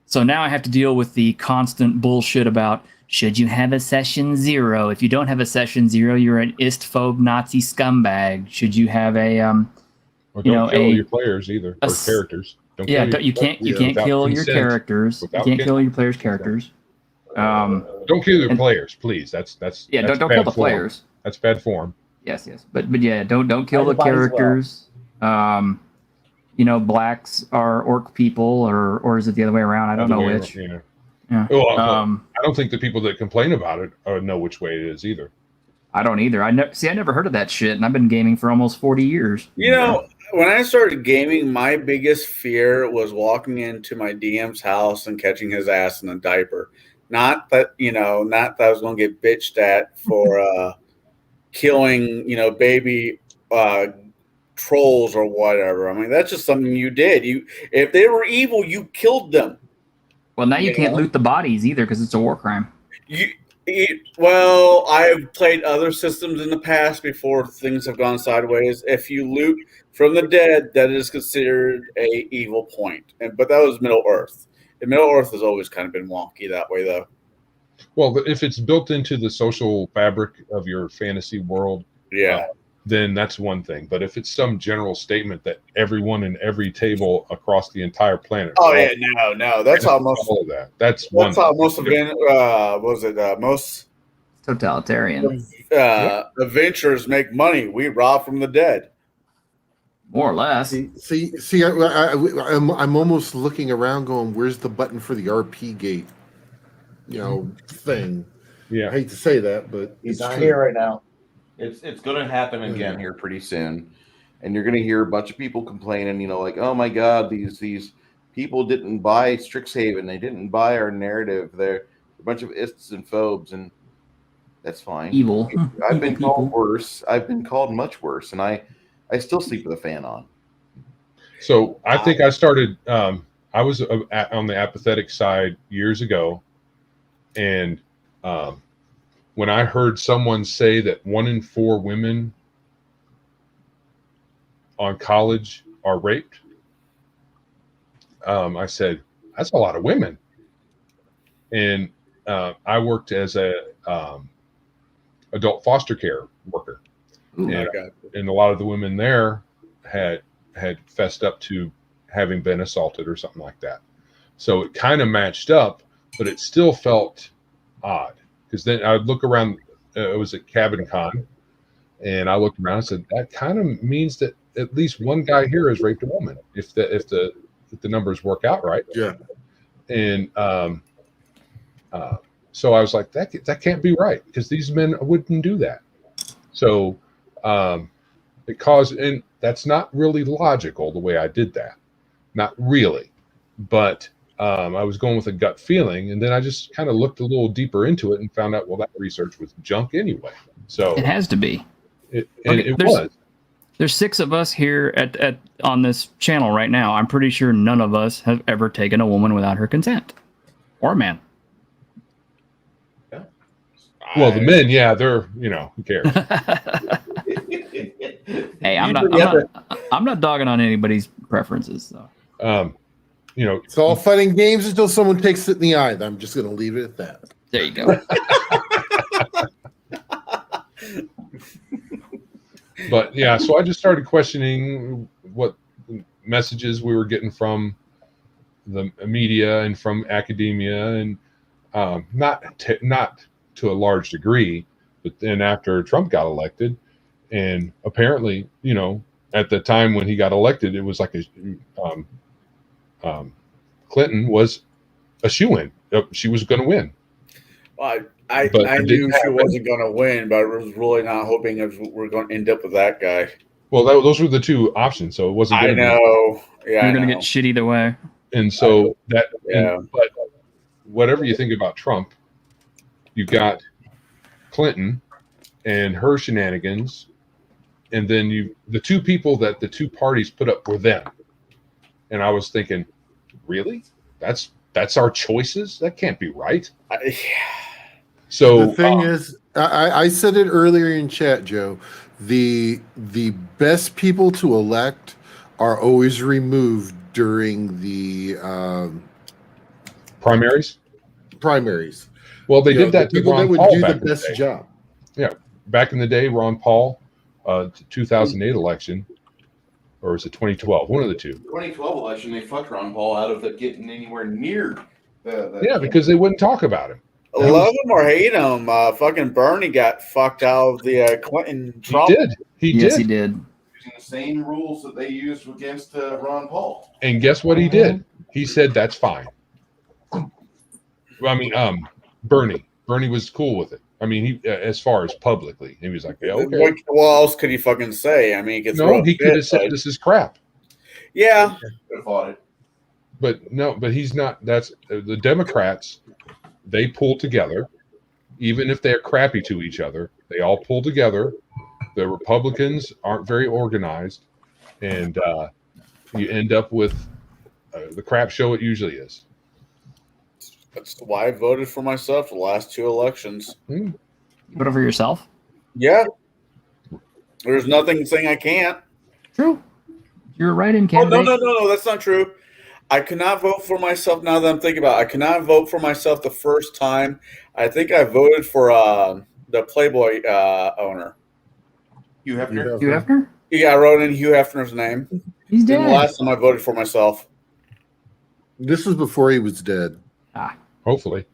Speaker 10: So now I have to deal with the constant bullshit about, should you have a session 0? If you don't have a session 0, you're an istphobe Nazi scumbag. Should you have a
Speaker 8: Or don't kill your players either, or characters.
Speaker 10: You can't kill your characters. You can't kill your players' characters.
Speaker 8: Don't kill your players, please. That's
Speaker 10: don't
Speaker 8: bad
Speaker 10: kill the
Speaker 8: form.
Speaker 10: players.
Speaker 8: That's bad form.
Speaker 10: Yes, but yeah, don't kill the
Speaker 3: Everybody as well.
Speaker 10: characters. Blacks are orc people, or is it the other way around? I don't know which.
Speaker 8: Yeah.
Speaker 10: Yeah.
Speaker 8: Well, I don't think the people that complain about it know which way it is either.
Speaker 10: I don't either. I never heard of that shit, and I've been gaming for almost 40 years.
Speaker 7: You know, when I started gaming, my biggest fear was walking into my DM's house and catching his ass in a diaper. Not that I was going to get bitched at for killing, baby trolls or whatever. I mean, that's just something you did. If they were evil, you killed them.
Speaker 10: Well, now you can't loot the bodies either because it's a war crime.
Speaker 7: Well, I've played other systems in the past before things have gone sideways. If you loot from the dead, that is considered a evil point. But that was Middle Earth. And Middle Earth has always kind of been wonky that way, though.
Speaker 8: Well, if it's built into the social fabric of your fantasy world, then that's one thing. But if it's some general statement that everyone in every table across the entire planet,
Speaker 7: no, that's how most
Speaker 8: all of that. That's
Speaker 7: how most have been. Most
Speaker 10: totalitarian
Speaker 7: adventurers make money. We rob from the dead,
Speaker 10: more or less.
Speaker 11: See, I'm almost looking around, going, "Where's the button for the RP gate?" Thing.
Speaker 1: Yeah,
Speaker 11: I hate to say that, but
Speaker 3: he's not here right now.
Speaker 1: It's going to happen again here pretty soon, and you're going to hear a bunch of people complaining. Like, oh my God, these people didn't buy Strixhaven, they didn't buy our narrative. They're a bunch of ists and phobes, and that's fine.
Speaker 10: Evil.
Speaker 1: I've been called worse. I've been called much worse, and I still sleep with a fan on.
Speaker 8: So I think I started. I was on the apathetic side years ago, and when I heard someone say that 1 in 4 women on college are raped, I said, that's a lot of women. And I worked as a adult foster care worker. And a lot of the women there had fessed up to having been assaulted or something like that. So it kind of matched up, but it still felt odd because then I would look around. It was at Cabin Con, and I looked around and said that kind of means that at least one guy here has raped a woman. If the numbers work out right,
Speaker 11: Yeah.
Speaker 8: And so I was like, that can't be right because these men wouldn't do that. So it caused, and that's not really logical the way I did that, not really, but I was going with a gut feeling, and then I just kind of looked a little deeper into it and found out, well, that research was junk anyway. So
Speaker 10: It has to be.
Speaker 8: it
Speaker 10: There's
Speaker 8: was.
Speaker 10: There's 6 of us here at on this channel right now. I'm pretty sure none of us have ever taken a woman without her consent, or a man.
Speaker 8: Well, the men, yeah, they're, who cares?
Speaker 10: Hey, I'm not dogging on anybody's preferences though.
Speaker 11: It's all fun and games until someone takes it in the eye. I'm just going to leave it at that.
Speaker 10: There you go.
Speaker 8: But yeah, so I just started questioning what messages we were getting from the media and from academia, and not to a large degree. But then after Trump got elected, and apparently, at the time when he got elected, it was like Clinton was a shoo-in. She was going to win.
Speaker 7: Well, I knew she wasn't going to win, but I was really not hoping we're going to end up with that guy.
Speaker 8: Well, those were the two options, so it wasn't.
Speaker 7: I know. Yeah,
Speaker 10: you're going to get shit either way.
Speaker 8: And so but whatever you think about Trump, you got Clinton and her shenanigans, and then the two people that the two parties put up were them. And I was thinking, really? That's our choices? That can't be right. So
Speaker 11: the thing is, I said it earlier in chat, Joe. The best people to elect are always removed during the
Speaker 8: primaries. Well, they did that to
Speaker 11: people
Speaker 8: Ron
Speaker 11: that would
Speaker 8: Paul
Speaker 11: do
Speaker 8: back
Speaker 11: the best job.
Speaker 8: Yeah, back in the day, Ron Paul, 2008 election, or was it 2012? One of the two.
Speaker 1: 2012 election, they fucked Ron Paul out of getting anywhere near the
Speaker 8: Yeah, because they wouldn't talk about him.
Speaker 7: Love him or hate him, fucking Bernie got fucked out of the Clinton Trump.
Speaker 8: He
Speaker 10: Yes,
Speaker 8: did.
Speaker 10: he did.
Speaker 1: Using the same rules that they used against Ron Paul.
Speaker 8: And guess what he did? He said that's fine. Well, I mean, Bernie was cool with it. I mean, he as far as publicly, he was like, yeah, okay.
Speaker 7: What else could he fucking say? I mean, he
Speaker 8: could have said this is crap.
Speaker 7: Yeah,
Speaker 1: could have fought it.
Speaker 8: But no, but he's not. That's the Democrats. They pull together, even if they're crappy to each other. They all pull together. The Republicans aren't very organized, and you end up with the crap show it usually is.
Speaker 7: that's why I voted for myself the last 2 elections.
Speaker 10: You voted for yourself?
Speaker 7: Yeah, there's nothing saying I can't.
Speaker 10: True. You're right in
Speaker 7: Oh,
Speaker 10: candidate.
Speaker 7: no, that's not true. I could not vote for myself now that I'm thinking about it. I could not vote for myself the first time. I think I voted for the Playboy owner.
Speaker 1: Hugh Hefner?
Speaker 10: Hugh Hefner?
Speaker 7: Yeah, I wrote in Hugh Hefner's name.
Speaker 10: He's
Speaker 7: And
Speaker 10: dead.
Speaker 7: the last time I voted for myself.
Speaker 11: This was before he was dead.
Speaker 8: Hopefully.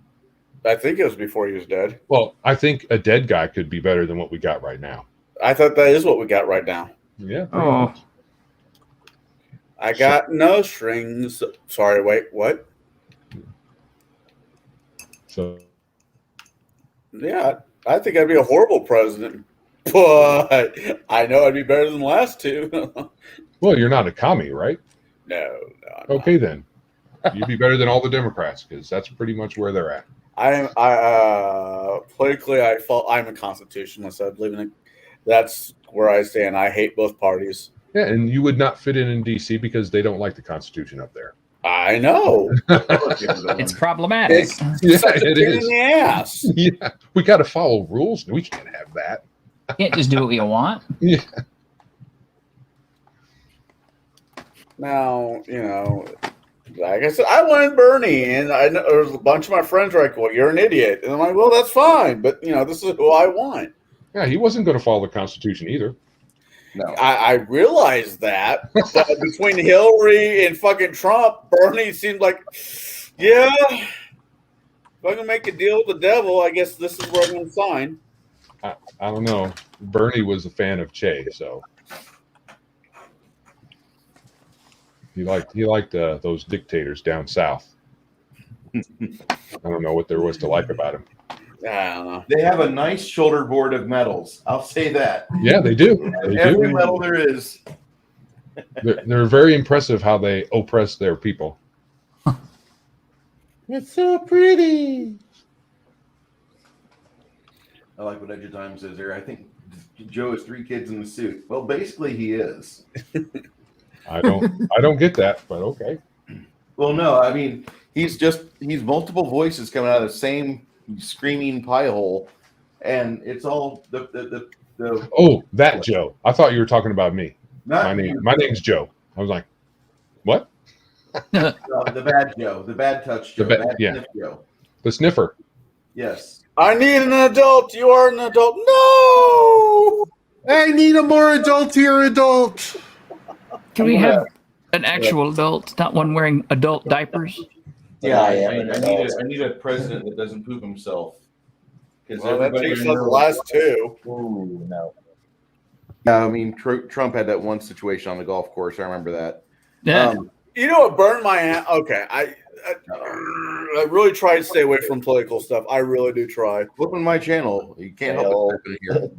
Speaker 7: I think it was before he was dead.
Speaker 8: Well, I think a dead guy could be better than what we got right now.
Speaker 7: I thought that is what we got right now.
Speaker 8: Yeah.
Speaker 10: Oh.
Speaker 7: I got no strings. Sorry, wait, what?
Speaker 8: So
Speaker 7: Yeah, I think I'd be a horrible president, but I know I'd be better than the last 2.
Speaker 8: well, you're not a commie, right?
Speaker 7: No.
Speaker 8: Okay, then. You'd be better than all the Democrats because that's pretty much where they're at.
Speaker 7: Politically, I'm a constitutionalist. I believe in it. That's where I stand. I hate both parties.
Speaker 8: Yeah, and you would not fit in DC because they don't like the Constitution up there.
Speaker 7: I know.
Speaker 10: It's problematic.
Speaker 8: Yeah,
Speaker 7: Such a
Speaker 8: it
Speaker 7: pain
Speaker 8: is.
Speaker 7: in the ass.
Speaker 8: Yeah, we got to follow rules. We can't have that.
Speaker 10: Can't just do what you want.
Speaker 8: Yeah.
Speaker 7: Now, like I said, I wanted Bernie, and I know there was a bunch of my friends were like, "Well, you're an idiot," and I'm like, "Well, that's fine, but this is who I want."
Speaker 8: Yeah, he wasn't going to follow the Constitution either.
Speaker 1: No.
Speaker 7: I realize that, but between Hillary and fucking Trump, Bernie seems like, yeah, if I'm gonna make a deal with the devil, I guess this is where I'm gonna sign.
Speaker 8: I don't know. Bernie was a fan of Che, so he liked those dictators down south. I don't know what there was to like about him.
Speaker 7: I don't know.
Speaker 1: They have a nice shoulder board of medals. I'll say that.
Speaker 8: Yeah, they do. They
Speaker 1: Every
Speaker 8: do.
Speaker 1: medal there is.
Speaker 8: They're very impressive how they oppress their people.
Speaker 11: It's so pretty.
Speaker 1: I like what Edge of Time says there. I think Joe has 3 kids in the suit. Well, basically he is.
Speaker 8: I don't get that, but okay.
Speaker 1: Well, no, I mean he's multiple voices coming out of the same screaming pie hole, and it's all the
Speaker 8: Oh, that Joe. I thought you were talking about me.
Speaker 1: not
Speaker 8: My name's Joe. I was like, what?
Speaker 1: the bad Joe, the bad touch Joe, bad
Speaker 8: yeah.
Speaker 1: sniff Joe.
Speaker 8: The sniffer.
Speaker 1: Yes.
Speaker 7: I need an adult. You are an adult. No.
Speaker 11: I need a more adultier adult.
Speaker 10: Can we have an actual adult, not one wearing adult diapers?
Speaker 1: Yeah, I need a president that doesn't poop himself. Because
Speaker 7: Well, that takes up the last 2.
Speaker 3: Ooh, no.
Speaker 1: Yeah, I mean Trump had that one situation on the golf course. I remember that.
Speaker 10: Yeah.
Speaker 7: You know what burned my hand? Okay, I really try to stay away from political stuff. I really do try.
Speaker 1: Open my channel. You can't help it here.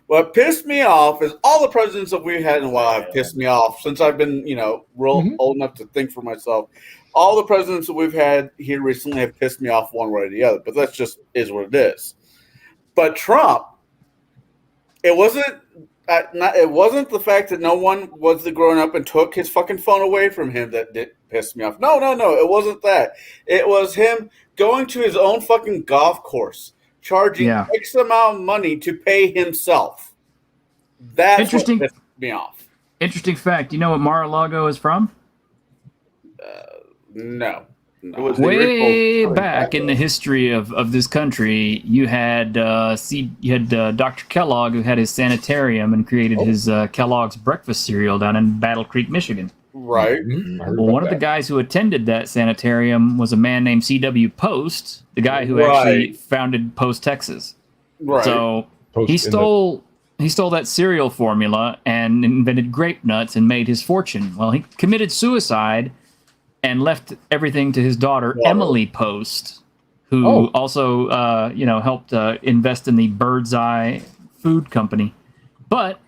Speaker 7: What pissed me off is all the presidents that we've had in a while have pissed me off since I've been, real old enough to think for myself. All the presidents that we've had here recently have pissed me off one way or the other, but that's just is what it is. But Trump, it wasn't the fact that no one was the grown up and took his fucking phone away from him that did piss me off. No, it wasn't that. It was him going to his own fucking golf course, charging X amount of money to pay himself. That's what pissed me off.
Speaker 10: Interesting fact. You know what Mar-a-Lago is from?
Speaker 7: No.
Speaker 10: Way back in the history of this country, you had Dr. Kellogg, who had his sanitarium and created his Kellogg's breakfast cereal down in Battle Creek, Michigan.
Speaker 7: Right.
Speaker 10: Well, one of the guys who attended that sanitarium was a man named C.W. Post, the guy who actually founded Post, Texas.
Speaker 7: Right.
Speaker 10: So he stole that cereal formula and invented grape nuts and made his fortune. Well, he committed suicide and left everything to his daughter, Emily Post, who also, helped invest in the Bird's Eye Food Company. But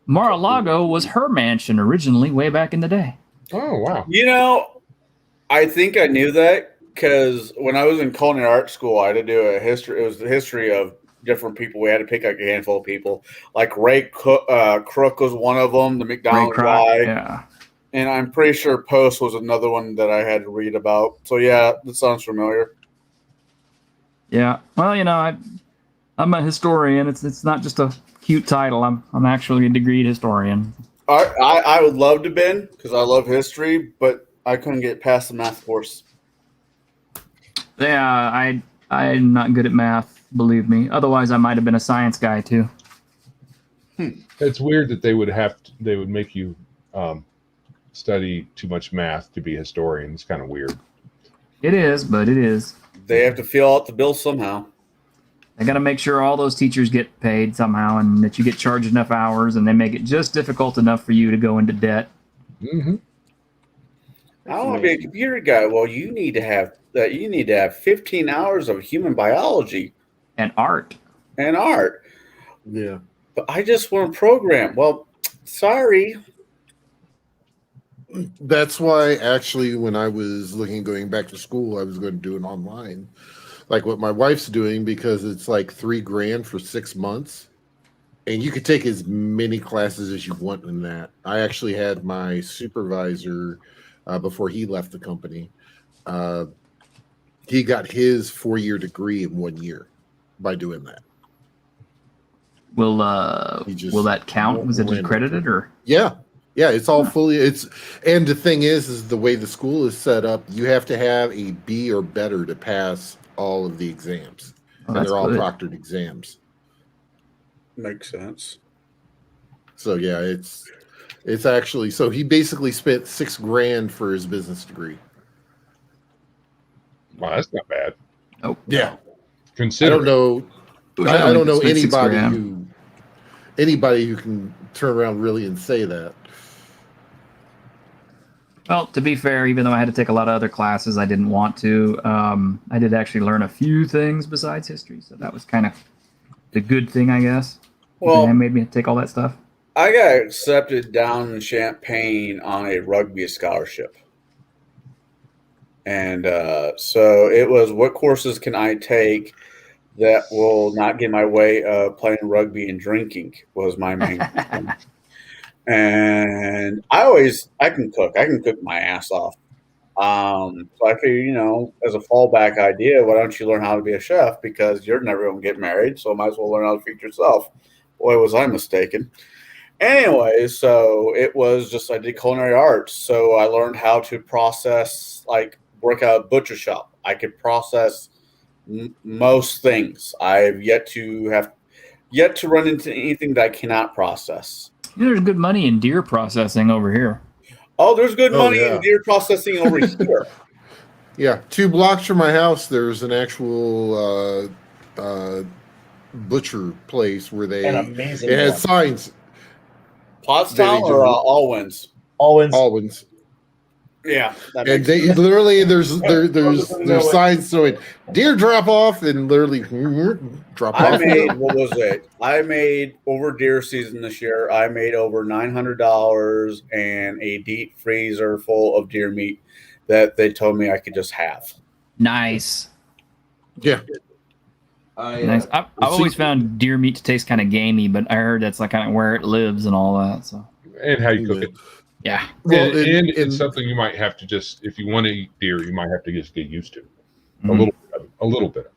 Speaker 10: Mar-a-Lago was her mansion originally, way back in the day.
Speaker 8: Oh, wow.
Speaker 7: I think I knew that because when I was in culinary art school, I had to do a history. It was the history of different people. We had to pick like a handful of people. Like Ray Kroc was one of them, the McDonald's guy.
Speaker 10: Yeah.
Speaker 7: And I'm pretty sure Post was another one that I had to read about. So, yeah, that sounds familiar.
Speaker 10: Yeah. Well, I'm a historian. It's not just a cute title. I'm actually a degreed historian.
Speaker 7: I would love to have been because I love history, but I couldn't get past the math course.
Speaker 10: Yeah, I'm not good at math, believe me. Otherwise, I might have been a science guy, too.
Speaker 8: It's weird that they would make you study too much math to be a historian. It's kind of weird.
Speaker 10: It is, but it is.
Speaker 7: They have to fill out the bill somehow.
Speaker 10: They got to make sure all those teachers get paid somehow and that you get charged enough hours, and they make it just difficult enough for you to go into debt.
Speaker 8: Mm-hmm.
Speaker 7: I want to be a computer guy. Well, you need to have 15 hours of human biology
Speaker 10: and art.
Speaker 11: Yeah.
Speaker 7: But I just want to program. Well, sorry.
Speaker 11: That's why, actually, when I was going back to school, I was going to do it online, like what my wife's doing, because it's like $3,000 for 6 months, and you could take as many classes as you want in that. I actually had my supervisor before he left the company. He got his 4-year degree in 1 year by doing that.
Speaker 10: Will that count? Was it accredited or?
Speaker 11: Yeah, it's all fully. And the thing is the way the school is set up, you have to have a B or better to pass all of the exams, and they're all proctored exams.
Speaker 7: Makes sense.
Speaker 11: So yeah, it's actually so he basically spent $6,000 for his business degree.
Speaker 8: Wow, that's not bad.
Speaker 10: Oh,
Speaker 11: Yeah, I
Speaker 8: Consider
Speaker 11: don't know.
Speaker 10: Wish
Speaker 11: I
Speaker 10: only
Speaker 11: don't know
Speaker 10: could spend
Speaker 11: anybody who can turn around really and say that.
Speaker 10: Well, to be fair, even though I had to take a lot of other classes, I didn't want to. I did actually learn a few things besides history, so that was kind of the good thing, I guess.
Speaker 7: Well,
Speaker 10: They made me take all that stuff.
Speaker 7: I got accepted down in Champaign on a rugby scholarship. And so it was, what courses can I take that will not get in my way of playing rugby and drinking was my main concern. And I can cook. I can cook my ass off. So I figured, as a fallback idea, why don't you learn how to be a chef? Because you're never going to get married, so might as well learn how to feed yourself. Boy, was I mistaken. Anyway, so it was just, I did culinary arts. So I learned how to process, work out a butcher shop. I could process most things. I've yet to run into anything that I cannot process.
Speaker 10: There's good money in deer processing over here.
Speaker 7: Oh, there's good money
Speaker 11: yeah.
Speaker 7: in deer processing over here.
Speaker 11: Yeah, 2 blocks from my house, there's an actual butcher place where
Speaker 3: An amazing
Speaker 11: it has
Speaker 3: one.
Speaker 11: signs.
Speaker 7: Pottstown or Allwins?
Speaker 11: Allwins.
Speaker 7: Yeah,
Speaker 11: and they literally there's signs showing deer drop off and literally drop off.
Speaker 7: What was it? I made over deer season this year. I made over $900 and a deep freezer full of deer meat that they told me I could just have.
Speaker 10: Nice.
Speaker 11: Yeah.
Speaker 10: Nice. I've always found deer meat to taste kind of gamey, but I heard that's like kind of where it lives and all that. So.
Speaker 8: And how you cook it.
Speaker 10: Yeah.
Speaker 8: Well, and it's something you might have to just, if you want to eat deer, you might have to just get used to. A little bit.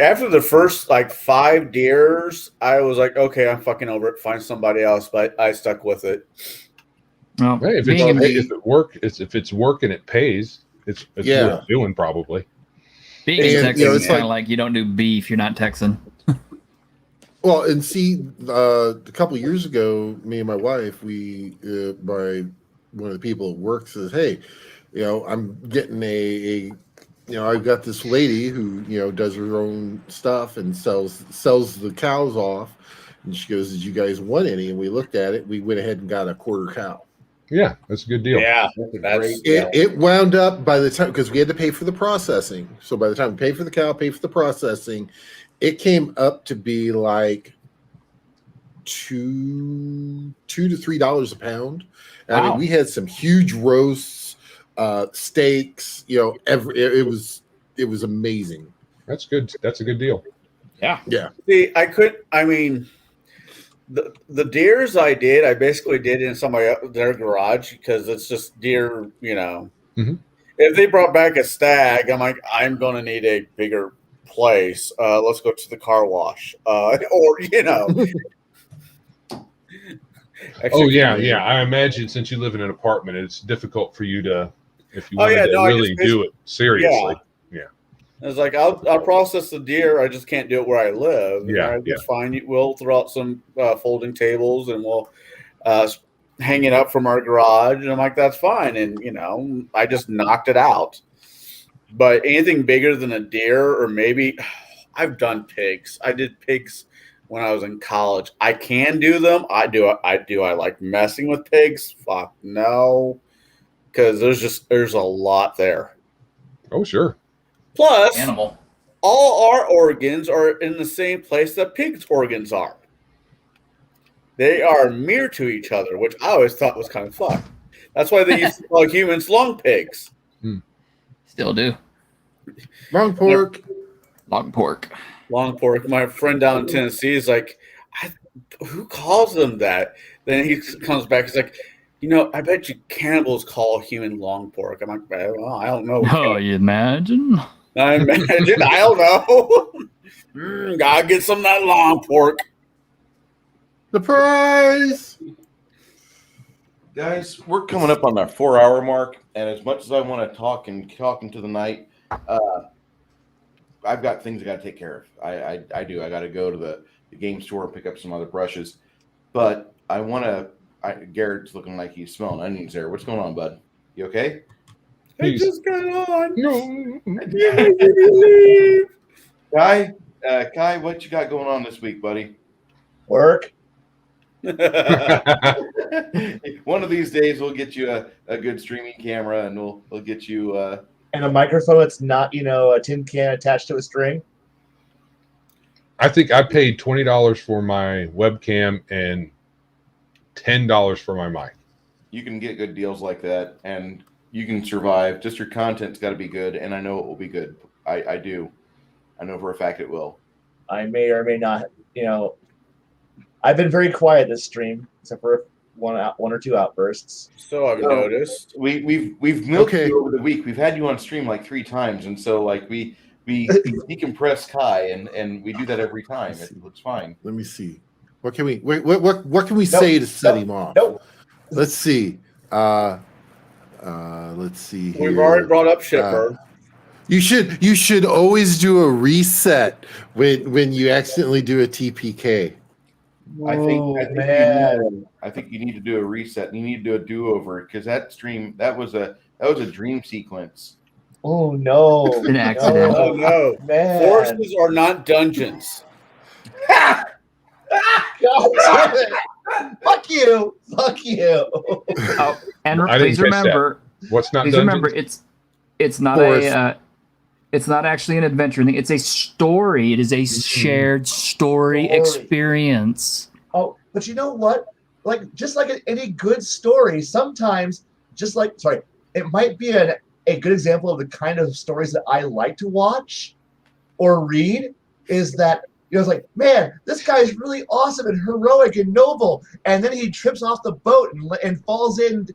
Speaker 7: After the first 5 deers, I was like, okay, I'm fucking over it. Find somebody else, but I stuck with it.
Speaker 10: Well,
Speaker 8: hey, if it's work and it pays, it's worth doing probably.
Speaker 10: Being in Texas is kind of like you don't do beef, you're not Texan.
Speaker 11: Well, and see, a couple of years ago, me and my wife, by one of the people at work says, "Hey, I'm getting I've got this lady who does her own stuff and sells the cows off." And she goes, "Did you guys want any?" And we looked at it. We went ahead and got a quarter cow.
Speaker 8: Yeah, that's a good deal.
Speaker 7: Yeah,
Speaker 11: it wound up by the time, because we had to pay for the processing. So by the time we paid for the cow, paid for the processing, it came up to be like $2 to $3 a pound. Wow. I mean, we had some huge roasts, steaks. It was amazing.
Speaker 8: That's good. That's a good deal.
Speaker 10: Yeah.
Speaker 7: See, the deers I did, I basically did in their garage because it's just deer,
Speaker 8: Mm-hmm.
Speaker 7: If they brought back a stag, I'm like, I'm going to need a bigger place. Let's go to the car wash.
Speaker 8: Oh, yeah. I imagine since you live in an apartment, it's difficult for you to, if you wanted to really do it seriously. Yeah.
Speaker 7: It's like, I'll process the deer. I just can't do it where I live.
Speaker 8: Yeah.
Speaker 7: That's fine. We'll throw out some folding tables and we'll hang it up from our garage. And I'm like, that's fine. And, I just knocked it out. But anything bigger than a deer, or maybe I've done pigs. I did pigs when I was in college. I can do them. I do. I like messing with pigs. Fuck no. Because there's a lot there.
Speaker 8: Oh, sure.
Speaker 7: Plus,
Speaker 10: Animal.
Speaker 7: all our organs are in the same place that pigs' organs are. They are mirror to each other, which I always thought was kind of fun. That's why they used to call humans long pigs.
Speaker 10: Still do.
Speaker 11: Long pork.
Speaker 10: Long pork.
Speaker 7: Long pork. My friend down in Tennessee is like, who calls them that? Then he comes back. He's like, I bet you cannibals call human long pork. I'm like, well, I don't know.
Speaker 10: Oh, you imagine?
Speaker 7: I don't know. Gotta get some of that long pork.
Speaker 11: The prize.
Speaker 1: Guys, we're coming up on that 4-hour mark, and as much as I want to talk into the night, I've got things I got to take care of. I do. I got to go to the game store and pick up some other brushes. But I want to. Garrett's looking like he's smelling onions there. What's going on, bud? You okay?
Speaker 7: It just got on.
Speaker 8: No.
Speaker 1: Kai, what you got going on this week, buddy?
Speaker 3: Work.
Speaker 1: One of these days, we'll get you a good streaming camera, and we'll get you.
Speaker 3: And a microphone that's not, a tin can attached to a string.
Speaker 8: I think I paid $20 for my webcam and $10 for my mic.
Speaker 1: You can get good deals like that, and you can survive. Just your content's got to be good, and I know it will be good. I do. I know for a fact it will.
Speaker 3: I may or may not, I've been very quiet this stream, except for one or two outbursts.
Speaker 7: So I've noticed.
Speaker 1: We've milked you over the week. We've had you on stream like 3 times, and so like we decompress Kai, and we do that every time. It looks fine.
Speaker 11: Let me see. What can we say to set him off? Let's see. Let's see here.
Speaker 7: We've already brought up Shitbird.
Speaker 11: You should always do a reset when you accidentally do a TPK.
Speaker 1: I think you need to do a reset. You need to do a do-over because that stream that was a dream sequence.
Speaker 3: Oh no!
Speaker 10: An accident.
Speaker 7: Oh no!
Speaker 3: Man.
Speaker 7: Forces are not dungeons.
Speaker 3: God damn it. Fuck you! Fuck you!
Speaker 10: Oh, and
Speaker 8: I didn't
Speaker 10: please
Speaker 8: catch
Speaker 10: remember,
Speaker 8: that. What's not
Speaker 10: please
Speaker 8: dungeons?
Speaker 10: remember, it's not it's not actually an adventure thing. It's a story. It is a shared story experience.
Speaker 3: Oh, but you know what? Like just like any good story, sometimes it might be a good example of the kind of stories that I like to watch or read. Is that it's like, man, this guy is really awesome and heroic and noble, and then he trips off the boat and falls into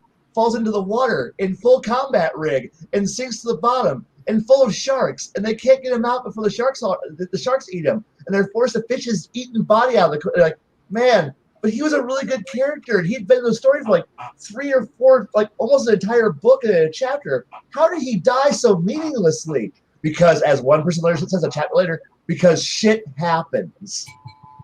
Speaker 3: the water in full combat rig and sinks to the bottom and full of sharks, and they can't get him out before the sharks eat him, and they're forced to fish his eaten body out of the like, man. But he was a really good character, and he'd been in the story for like 3 or 4, like almost an entire book and a chapter. How did he die so meaninglessly? Because, as one person later says a chapter later, because shit happens.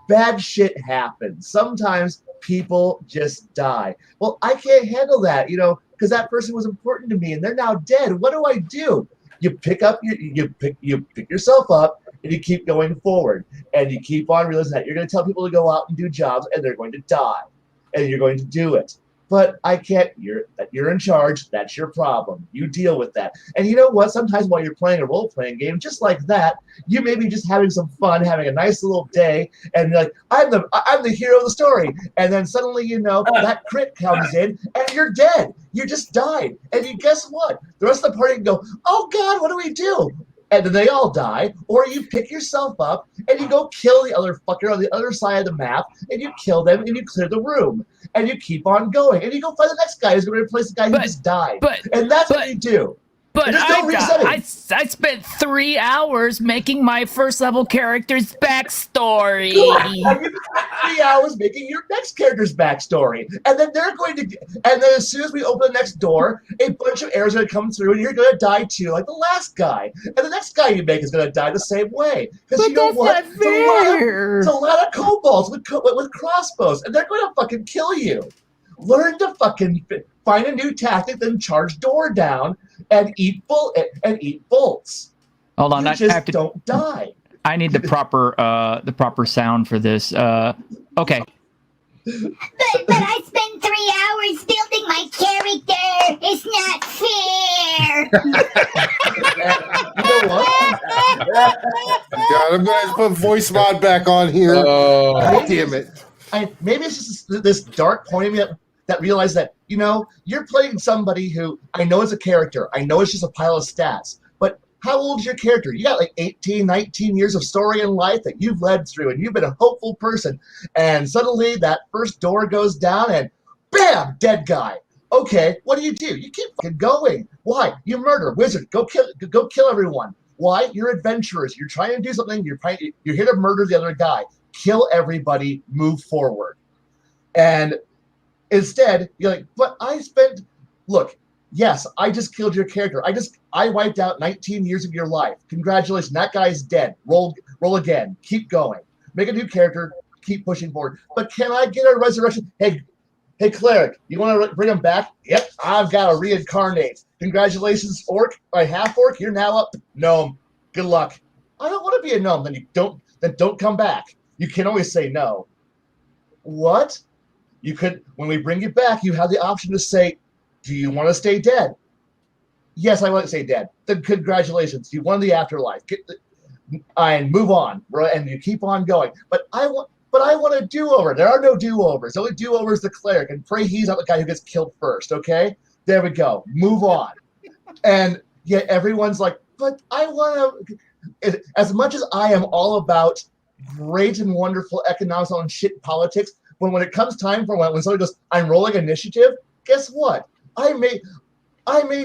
Speaker 3: Bad shit happens. Sometimes people just die. Well, I can't handle that, because that person was important to me, and they're now dead. What do? You pick yourself up, and you keep going forward, and you keep on realizing that you're going to tell people to go out and do jobs, and they're going to die, and you're going to do it. But I can't. You're in charge. That's your problem. You deal with that. And you know what? Sometimes while you're playing a role-playing game, just like that, you may be just having some fun, having a nice little day, and you're like, I'm the hero of the story. And then suddenly, that crit comes in, and you're dead. You just died. And you guess what? The rest of the party can go, oh God, what do we do? And then they all die, or you pick yourself up and you go kill the other fucker on the other side of the map, and you kill them and you clear the room, and you keep on going, and you go find the next guy who's going to replace the guy who just died. And that's what you do.
Speaker 12: But I spent 3 hours making my first level character's backstory.
Speaker 3: And you spent 3 hours making your next character's backstory, and then and then as soon as we open the next door, a bunch of arrows are going to come through, and you're going to die too, like the last guy. And the next guy you make is going to die the same way. Because you know what? It's a lot of kobolds with crossbows, and they're going to fucking kill you. Learn to fucking find a new tactic, then charge door down and eat bolts.
Speaker 10: Hold on,
Speaker 3: don't die.
Speaker 10: I need the proper sound for this. Okay.
Speaker 13: But I spent 3 hours building my character. It's not fair.
Speaker 3: You know what?
Speaker 11: God, I'm going to put voice mod back on here. God damn it.
Speaker 3: Maybe it's just this dark point of me that realized that, you're playing somebody who I know is a character. I know it's just a pile of stats. But how old is your character? You got like 18, 19 years of story in life that you've led through, and you've been a hopeful person. And suddenly that first door goes down and bam, dead guy. Okay, what do? You keep fucking going. Why? You murder, wizard, go kill everyone. Why? You're adventurers. You're trying to do something. You're here to murder the other guy. Kill everybody, move forward. And instead, you're like, but look, yes, I just killed your character. I wiped out 19 years of your life. Congratulations, that guy's dead. Roll again. Keep going. Make a new character. keep pushing forward. But can I get a resurrection? Hey, cleric, you want to bring him back? Yep, I've got to reincarnate. Congratulations, orc, half orc. You're now up gnome. Good luck. I don't want to be a gnome. Then don't come back. You can always say no. What? You could, when we bring you back, you have the option to say, do you want to stay dead? Yes, I want to stay dead. Then congratulations, you won the afterlife. And move on, and you keep on going. But I want a do-over. There are no do-overs. The only do-over is the cleric, and pray he's not the guy who gets killed first, okay? There we go. Move on. And yet everyone's like, but I want to... As much as I am all about great and wonderful economics and shit politics, when it comes time for when somebody goes, I'm rolling initiative, guess what? I may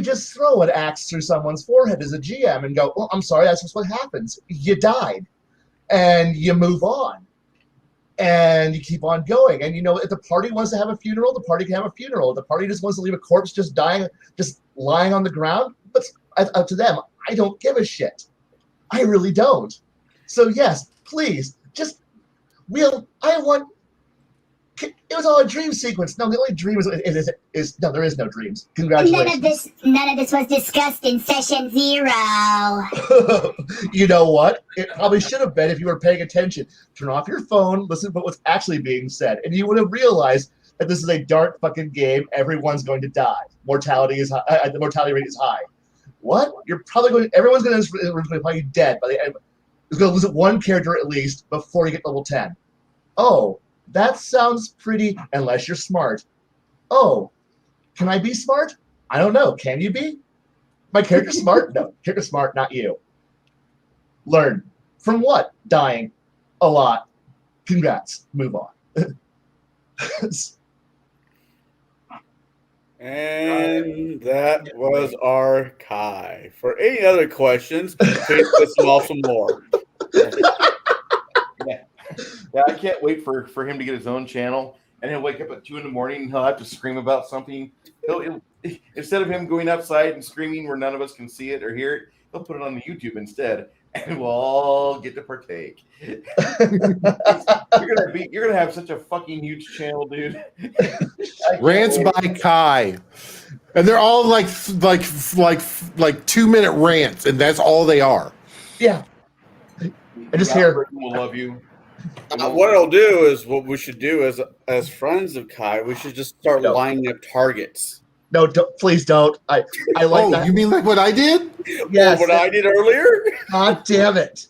Speaker 3: just throw an axe through someone's forehead as a GM and go, well, I'm sorry, that's just what happens. You died. And you move on. And you keep on going. And if the party wants to have a funeral, the party can have a funeral. If the party just wants to leave a corpse just dying, just lying on the ground, but up to them. I don't give a shit. I really don't. So yes, please, it was all a dream sequence. No, the only dream is no, there is no dreams. Congratulations.
Speaker 13: None of this was discussed in session 0.
Speaker 3: You know what? It probably should have been if you were paying attention. Turn off your phone, listen to what's actually being said, and you would have realized that this is a dark fucking game. Everyone's going to die. Mortality is high. The mortality rate is high. What? Everyone's going to probably dead by the end. It's going to lose one character at least before you get level 10. Oh. That sounds pretty, unless you're smart. Oh, can I be smart? I don't know. Can you be? My character's smart? No, character's smart, not you. Learn. From what? Dying. A lot. Congrats. Move on.
Speaker 7: And that was our Kai. For any other questions, please listen off some more.
Speaker 1: Yeah, I can't wait for him to get his own channel, and he'll wake up at 2 a.m. and he'll have to scream about something. He'll instead of him going outside and screaming where none of us can see it or hear it, he'll put it on the YouTube instead, and we'll all get to partake. You're gonna have such a fucking huge channel, dude.
Speaker 11: Rants by Kai, and they're all like 2-minute rants, and that's all they are.
Speaker 3: Yeah. I just hear.
Speaker 1: We'll love you.
Speaker 7: What I'll do is what we should do as friends of Kai, we should just start lining up targets.
Speaker 3: No, please don't. I like that.
Speaker 11: You mean like what I did?
Speaker 3: Yes.
Speaker 7: What I did earlier?
Speaker 3: God damn it.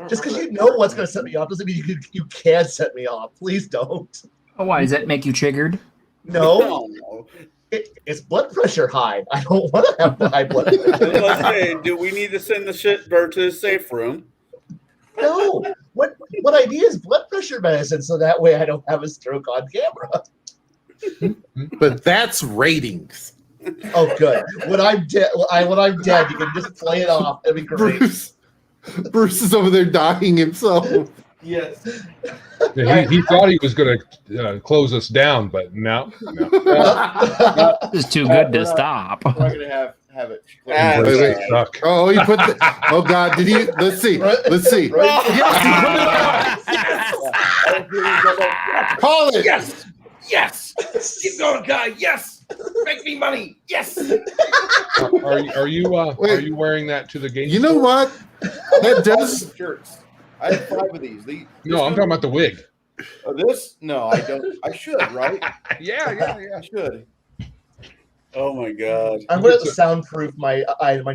Speaker 3: Just because you know what's going to set me off doesn't mean you can set me off. Please don't.
Speaker 10: Oh, why? Does that make you triggered?
Speaker 3: No. It's blood pressure high. I don't want to have high blood pressure.
Speaker 7: Let's say, do we need to send the shitbird to the safe room?
Speaker 3: No. What I need is blood pressure medicine so that way I don't have a stroke on camera.
Speaker 11: But that's ratings.
Speaker 3: Oh, good. When I'm dead, you can just play it off. That'd be great.
Speaker 11: Bruce is over there dying himself.
Speaker 3: Yes.
Speaker 8: He thought he was going to close us down, but no.
Speaker 10: This is too good to stop.
Speaker 1: We're not going to have it.
Speaker 11: Wait. Oh, he put the. Oh God, did he? Let's see. Let's see. Call it.
Speaker 1: Yes. Keep going, Kai. Yes. Make me money. Yes.
Speaker 8: Are you wearing that to the game?
Speaker 11: You know what? That does.
Speaker 1: Shirts. I have 5 of these.
Speaker 8: No, I'm talking about the wig.
Speaker 1: Oh, this? No, I don't. I should, right?
Speaker 8: Yeah.
Speaker 1: I should.
Speaker 7: Oh my God!
Speaker 3: I'm going to soundproof my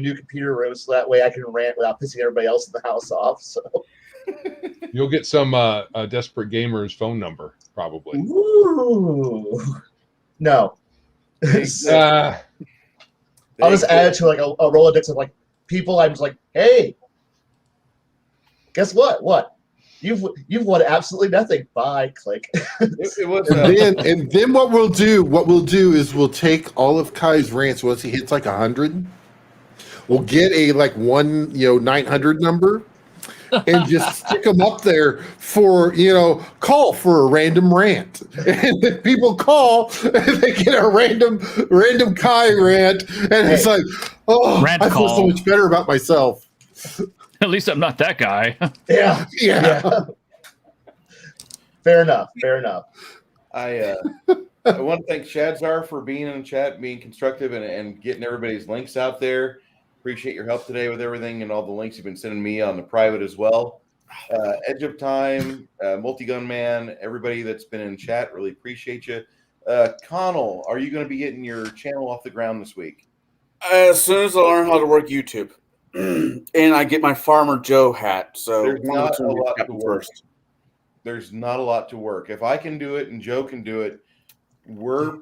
Speaker 3: new computer room so that way I can rant without pissing everybody else in the house off. So
Speaker 8: you'll get some Desperate Gamer's phone number probably.
Speaker 3: Ooh. No.
Speaker 8: Uh,
Speaker 3: I'll just add it to like a Rolodex of like people. I'm just like, hey, guess what? What? You've won absolutely nothing. Bye. Click.
Speaker 1: It was,
Speaker 11: and then what we'll do is we'll take all of Kai's rants once he hits like 100. We'll get a like 900 number and just stick them up there for call for a random rant. And then people call and they get a random Kai rant, and it's like, oh,
Speaker 10: Rant
Speaker 11: I feel
Speaker 10: call.
Speaker 11: so much better about myself.
Speaker 10: At least I'm not that guy.
Speaker 3: Yeah. Fair enough. Fair enough.
Speaker 1: I want to thank Shadzar for being in the chat, being constructive, and getting everybody's links out there. Appreciate your help today with everything and all the links you've been sending me on the private as well. Edge of Time, Multi-Gun Man, everybody that's been in chat, really appreciate you. Connell, are you going to be getting your channel off the ground this week?
Speaker 7: As soon as I learn how to work YouTube, and I get my Farmer Joe hat. So
Speaker 1: There's
Speaker 7: one of
Speaker 1: not
Speaker 7: the
Speaker 1: a
Speaker 7: two
Speaker 1: lot to
Speaker 7: happen
Speaker 1: work.
Speaker 7: first.
Speaker 1: There's not a lot to work. If I can do it and Joe can do it, we're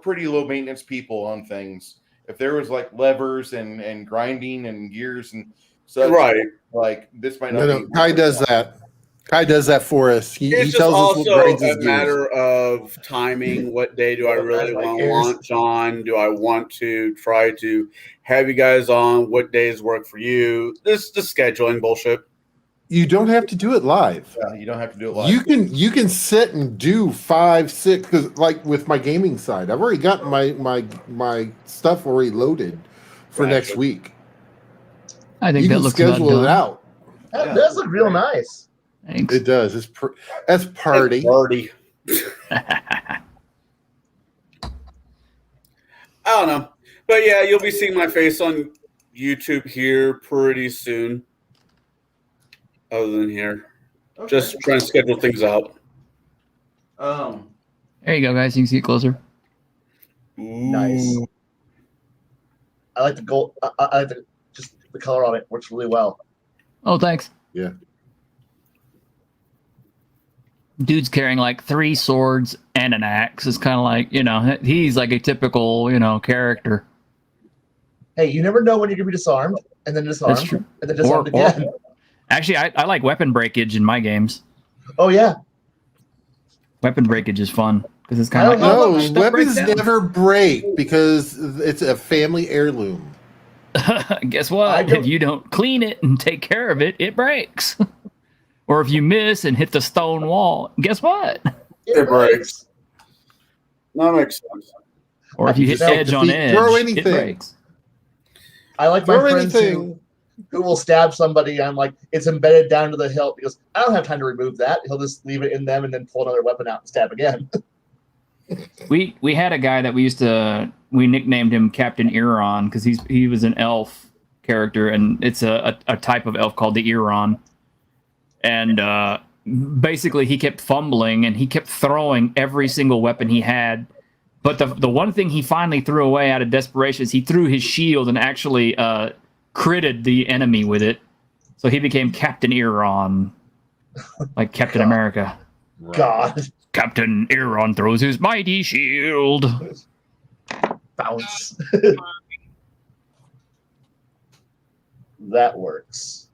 Speaker 1: pretty low maintenance people on things. If there was like levers and grinding and gears and such,
Speaker 7: Right.
Speaker 1: like this might not
Speaker 11: No,
Speaker 1: be.
Speaker 11: Kai does that. Kai does that for us. He
Speaker 7: It's just
Speaker 11: tells us what
Speaker 7: also
Speaker 11: grinds his
Speaker 7: a
Speaker 11: gears.
Speaker 7: matter of timing. What day do I really want to launch on? Do I want to try to have you guys on? What days work for you? This is scheduling bullshit.
Speaker 11: You don't have to do it live.
Speaker 1: Yeah, you don't have to do it live.
Speaker 11: You can sit and do 5, 6 because like with my gaming side, I've already got my stuff already loaded for next week.
Speaker 10: I think
Speaker 11: you
Speaker 10: that
Speaker 11: can
Speaker 10: looks about
Speaker 11: schedule it
Speaker 10: done.
Speaker 11: out.
Speaker 3: That does look real nice.
Speaker 10: Thanks.
Speaker 11: It does. That's party.
Speaker 7: Party. I don't know, but yeah, you'll be seeing my face on YouTube here pretty soon. Other than here, just trying to schedule things out.
Speaker 10: There you go, guys. You can see it closer.
Speaker 3: Nice. I like the gold. I like just the color on it works really well.
Speaker 10: Oh, thanks.
Speaker 11: Yeah.
Speaker 10: Dude's carrying like 3 swords and an axe. It's kind of like, he's like a typical, character.
Speaker 3: Hey, you never know when you're gonna be disarmed, and then disarmed,
Speaker 10: That's true.
Speaker 3: and then disarmed again.
Speaker 10: Actually, I like weapon breakage in my games.
Speaker 3: Oh yeah.
Speaker 10: Weapon breakage is fun because it's kind of like,
Speaker 11: No,
Speaker 10: stuff breaks
Speaker 11: weapons
Speaker 10: down.
Speaker 11: never break because it's a family heirloom.
Speaker 10: Guess what? If you don't clean it and take care of it, it breaks. Or if you miss and hit the stone wall, guess what?
Speaker 7: It breaks. That makes sense.
Speaker 10: Or if you hit edge on edge,
Speaker 11: throw
Speaker 10: it
Speaker 11: anything.
Speaker 10: breaks.
Speaker 3: I like my
Speaker 11: Throw
Speaker 3: friends
Speaker 11: anything.
Speaker 3: who will stab somebody. I'm like, it's embedded down to the hilt because I don't have time to remove that. He'll just leave it in them and then pull another weapon out and stab again.
Speaker 10: We had a guy that we nicknamed him Captain Eron because he was an elf character, and it's a type of elf called the Eron. And basically, he kept fumbling and he kept throwing every single weapon he had. But the one thing he finally threw away out of desperation is he threw his shield and actually critted the enemy with it. So he became Captain Eron, like Captain America.
Speaker 3: God.
Speaker 10: Captain Eron throws his mighty shield.
Speaker 3: Bounce. That works.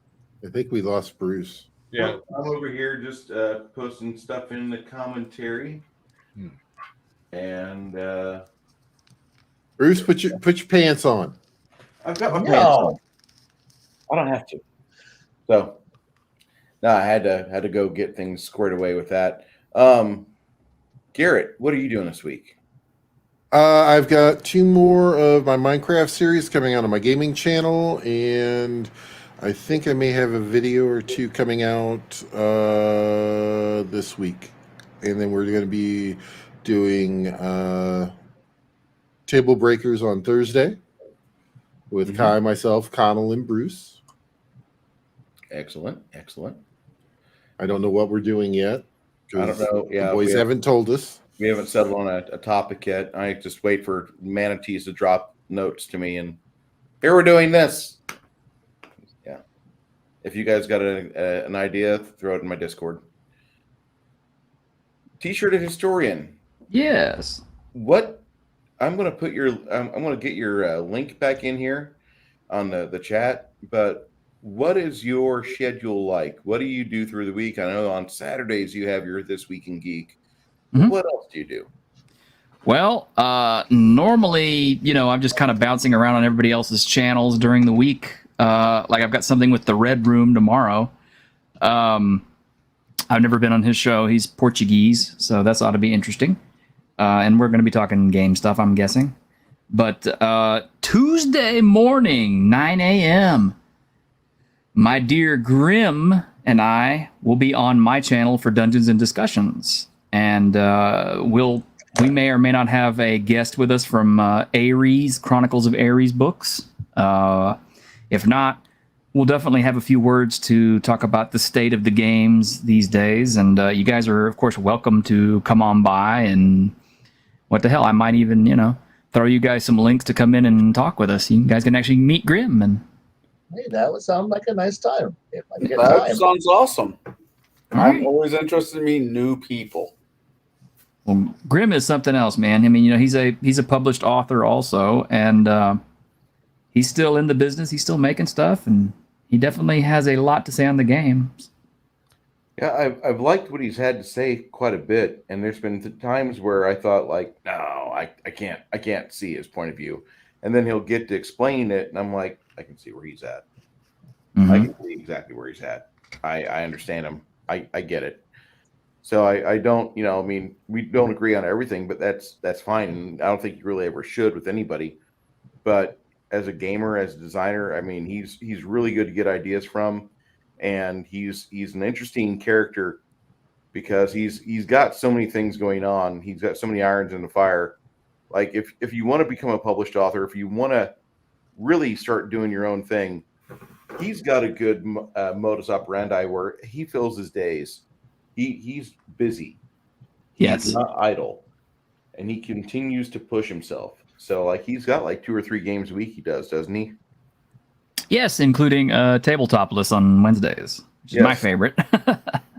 Speaker 11: I think we lost Bruce.
Speaker 8: Yeah.
Speaker 1: I'm over here just posting stuff in the commentary. And
Speaker 11: Bruce, put your pants on.
Speaker 1: I've got my
Speaker 3: No.
Speaker 1: pants on. I don't have to. So no, I had to go get things squared away with that. Garrett, what are you doing this week?
Speaker 11: I've got 2 more of my Minecraft series coming out on my gaming channel, and I think I may have a video or 2 coming out this week. And then we're going to be doing Table Breakers on Thursday with Kai, myself, Connell, and Bruce.
Speaker 1: Excellent. Excellent.
Speaker 11: I don't know what we're doing yet.
Speaker 1: I don't know. Yeah,
Speaker 11: the boys haven't told us.
Speaker 1: We haven't settled on a topic yet. I just wait for manatees to drop notes to me, and here we're doing this. Yeah. If you guys got an idea, throw it in my Discord. T-shirted historian.
Speaker 10: Yes.
Speaker 1: What? I'm gonna put your. I'm gonna get your link back in here on the chat. But what is your schedule like? What do you do through the week? I know on Saturdays you have your This Week in Geek. What else do you do?
Speaker 10: Well, normally, I'm just kind of bouncing around on everybody else's channels during the week. Like I've got something with the Red Room tomorrow. I've never been on his show. He's Portuguese, so that's ought to be interesting. And we're going to be talking game stuff, I'm guessing. But Tuesday morning, 9 a.m., my dear Grim and I will be on my channel for Dungeons and Discussions, and we may or may not have a guest with us from Ares, Chronicles of Ares books. If not, we'll definitely have a few words to talk about the state of the games these days, and you guys are, of course, welcome to come on by, and what the hell, I might even, throw you guys some links to come in and talk with us. You guys can actually meet Grim. And
Speaker 3: Hey, that would sound like a nice time. If I get
Speaker 7: That
Speaker 3: time.
Speaker 7: sounds awesome.
Speaker 10: All
Speaker 7: I'm
Speaker 10: right.
Speaker 7: always interested in meeting new people.
Speaker 10: Well, Grim is something else, man. I mean, he's a published author also, and he's still in the business. He's still making stuff, and he definitely has a lot to say on the game.
Speaker 1: Yeah, I've liked what he's had to say quite a bit, and there's been times where I thought like, no, I can't see his point of view, and then he'll get to explain it, and I'm like, I can see where he's at.
Speaker 10: Mm-hmm.
Speaker 1: I can see exactly where he's at. I understand him. I get it. So I don't, I mean, we don't agree on everything, but that's fine. And I don't think you really ever should with anybody. But as a gamer, as a designer, I mean, he's really good to get ideas from, and he's an interesting character because he's got so many things going on. He's got so many irons in the fire. Like if you want to become a published author, if you want to really start doing your own thing, he's got a good modus operandi where he fills his days. He's busy.
Speaker 10: Yes.
Speaker 1: He's not idle, and he continues to push himself. So like he's got like 2 or 3 games a week he does, doesn't he?
Speaker 10: Yes, including Tabletopless on Wednesdays, which is my favorite.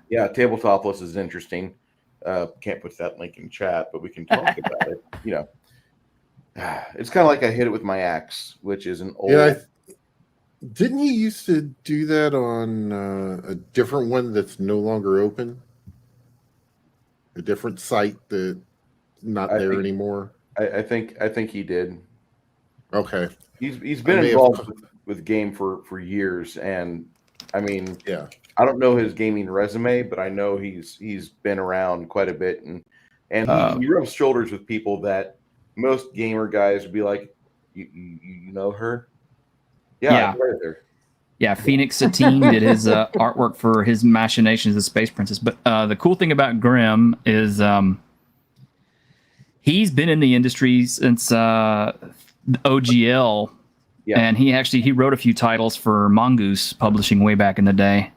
Speaker 1: Yeah, Tabletopless is interesting. Can't put that link in chat, but we can talk about it. It's kind of like I hit it with my axe, which is an old.
Speaker 11: Yeah, didn't he used to do that on a different one that's no longer open? A different site that's not there anymore.
Speaker 1: I think he did.
Speaker 11: Okay.
Speaker 1: He's been involved with game for years, and I mean,
Speaker 11: yeah,
Speaker 1: I don't know his gaming resume, but I know he's been around quite a bit, and he rubs shoulders with people that most gamer guys would be like, you know her? Yeah. Right there.
Speaker 10: Yeah, Phoenix Satine did his artwork for his Machinations of Space Princess. But the cool thing about Grim is he's been in the industry since OGL, and he wrote a few titles for Mongoose Publishing way back in the day.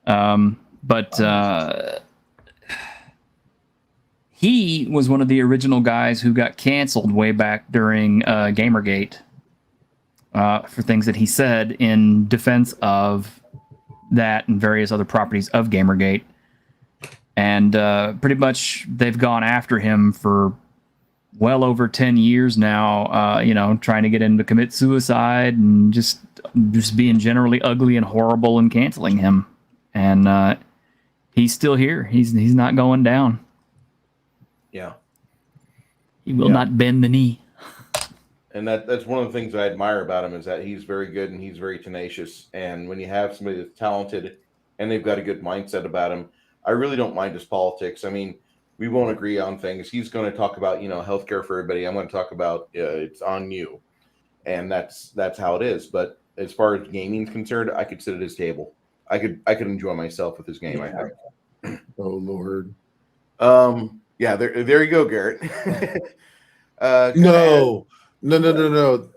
Speaker 10: But he was one of the original guys who got canceled way back during Gamergate. For things that he said in defense of that and various other properties of Gamergate. And pretty much they've gone after him for well over 10 years now, trying to get him to commit suicide and just being generally ugly and horrible and canceling him. And he's still here. He's not going down.
Speaker 1: Yeah.
Speaker 10: He will not bend the knee.
Speaker 1: And that's one of the things I admire about him is that he's very good and he's very tenacious. And when you have somebody that's talented and they've got a good mindset about him, I really don't mind his politics. I mean, we won't agree on things. He's going to talk about, healthcare for everybody. I'm going to talk about it's on you. And that's how it is. But as far as gaming is concerned, I could sit at his table. I could enjoy myself with his game, I think.
Speaker 11: Oh, Lord.
Speaker 1: Yeah, there you go, Garrett.
Speaker 11: No. The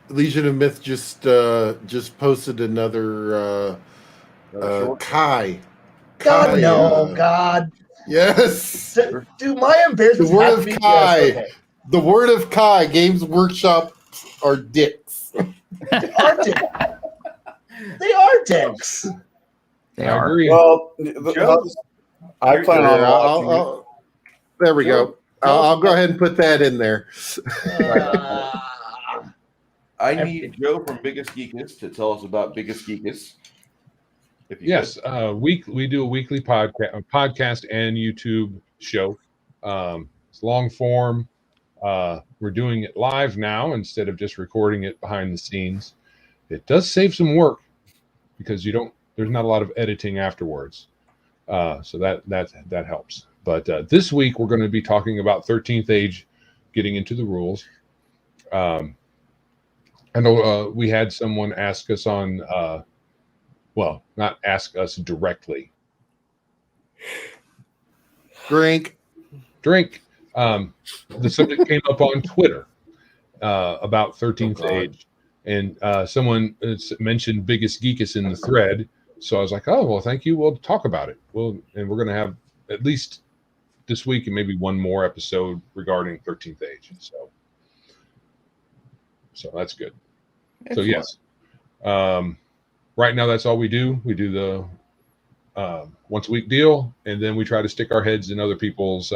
Speaker 11: Legion of Myth just posted another Kai.
Speaker 3: God, no, God.
Speaker 11: Yes.
Speaker 3: Do my embarrassment.
Speaker 11: The word of Kai. Yes, okay. The word of Kai. Games Workshop are dicks.
Speaker 3: They are dicks. They are dicks.
Speaker 10: They are.
Speaker 7: Well, I plan on.
Speaker 11: There we go. I'll go ahead and put that in there.
Speaker 1: I need Joe from Biggest Geekus to tell us about Biggest Geekus.
Speaker 8: Yes, we do a weekly podcast and YouTube show. It's long form. We're doing it live now instead of just recording it behind the scenes. It does save some work because there's not a lot of editing afterwards. So that helps. But this week we're going to be talking about 13th Age, getting into the rules. I know we had someone ask us on, well, not ask us directly.
Speaker 11: Drink.
Speaker 8: The subject came up on Twitter about 13th age, and someone mentioned Biggest Geekus in the thread. So I was like, oh, well, thank you. We'll talk about it. And we're going to have at least this week and maybe one more episode regarding 13th age. So that's good.
Speaker 1: Excellent.
Speaker 8: So yes, right now that's all we do. We do the once a week deal, and then we try to stick our heads in other people's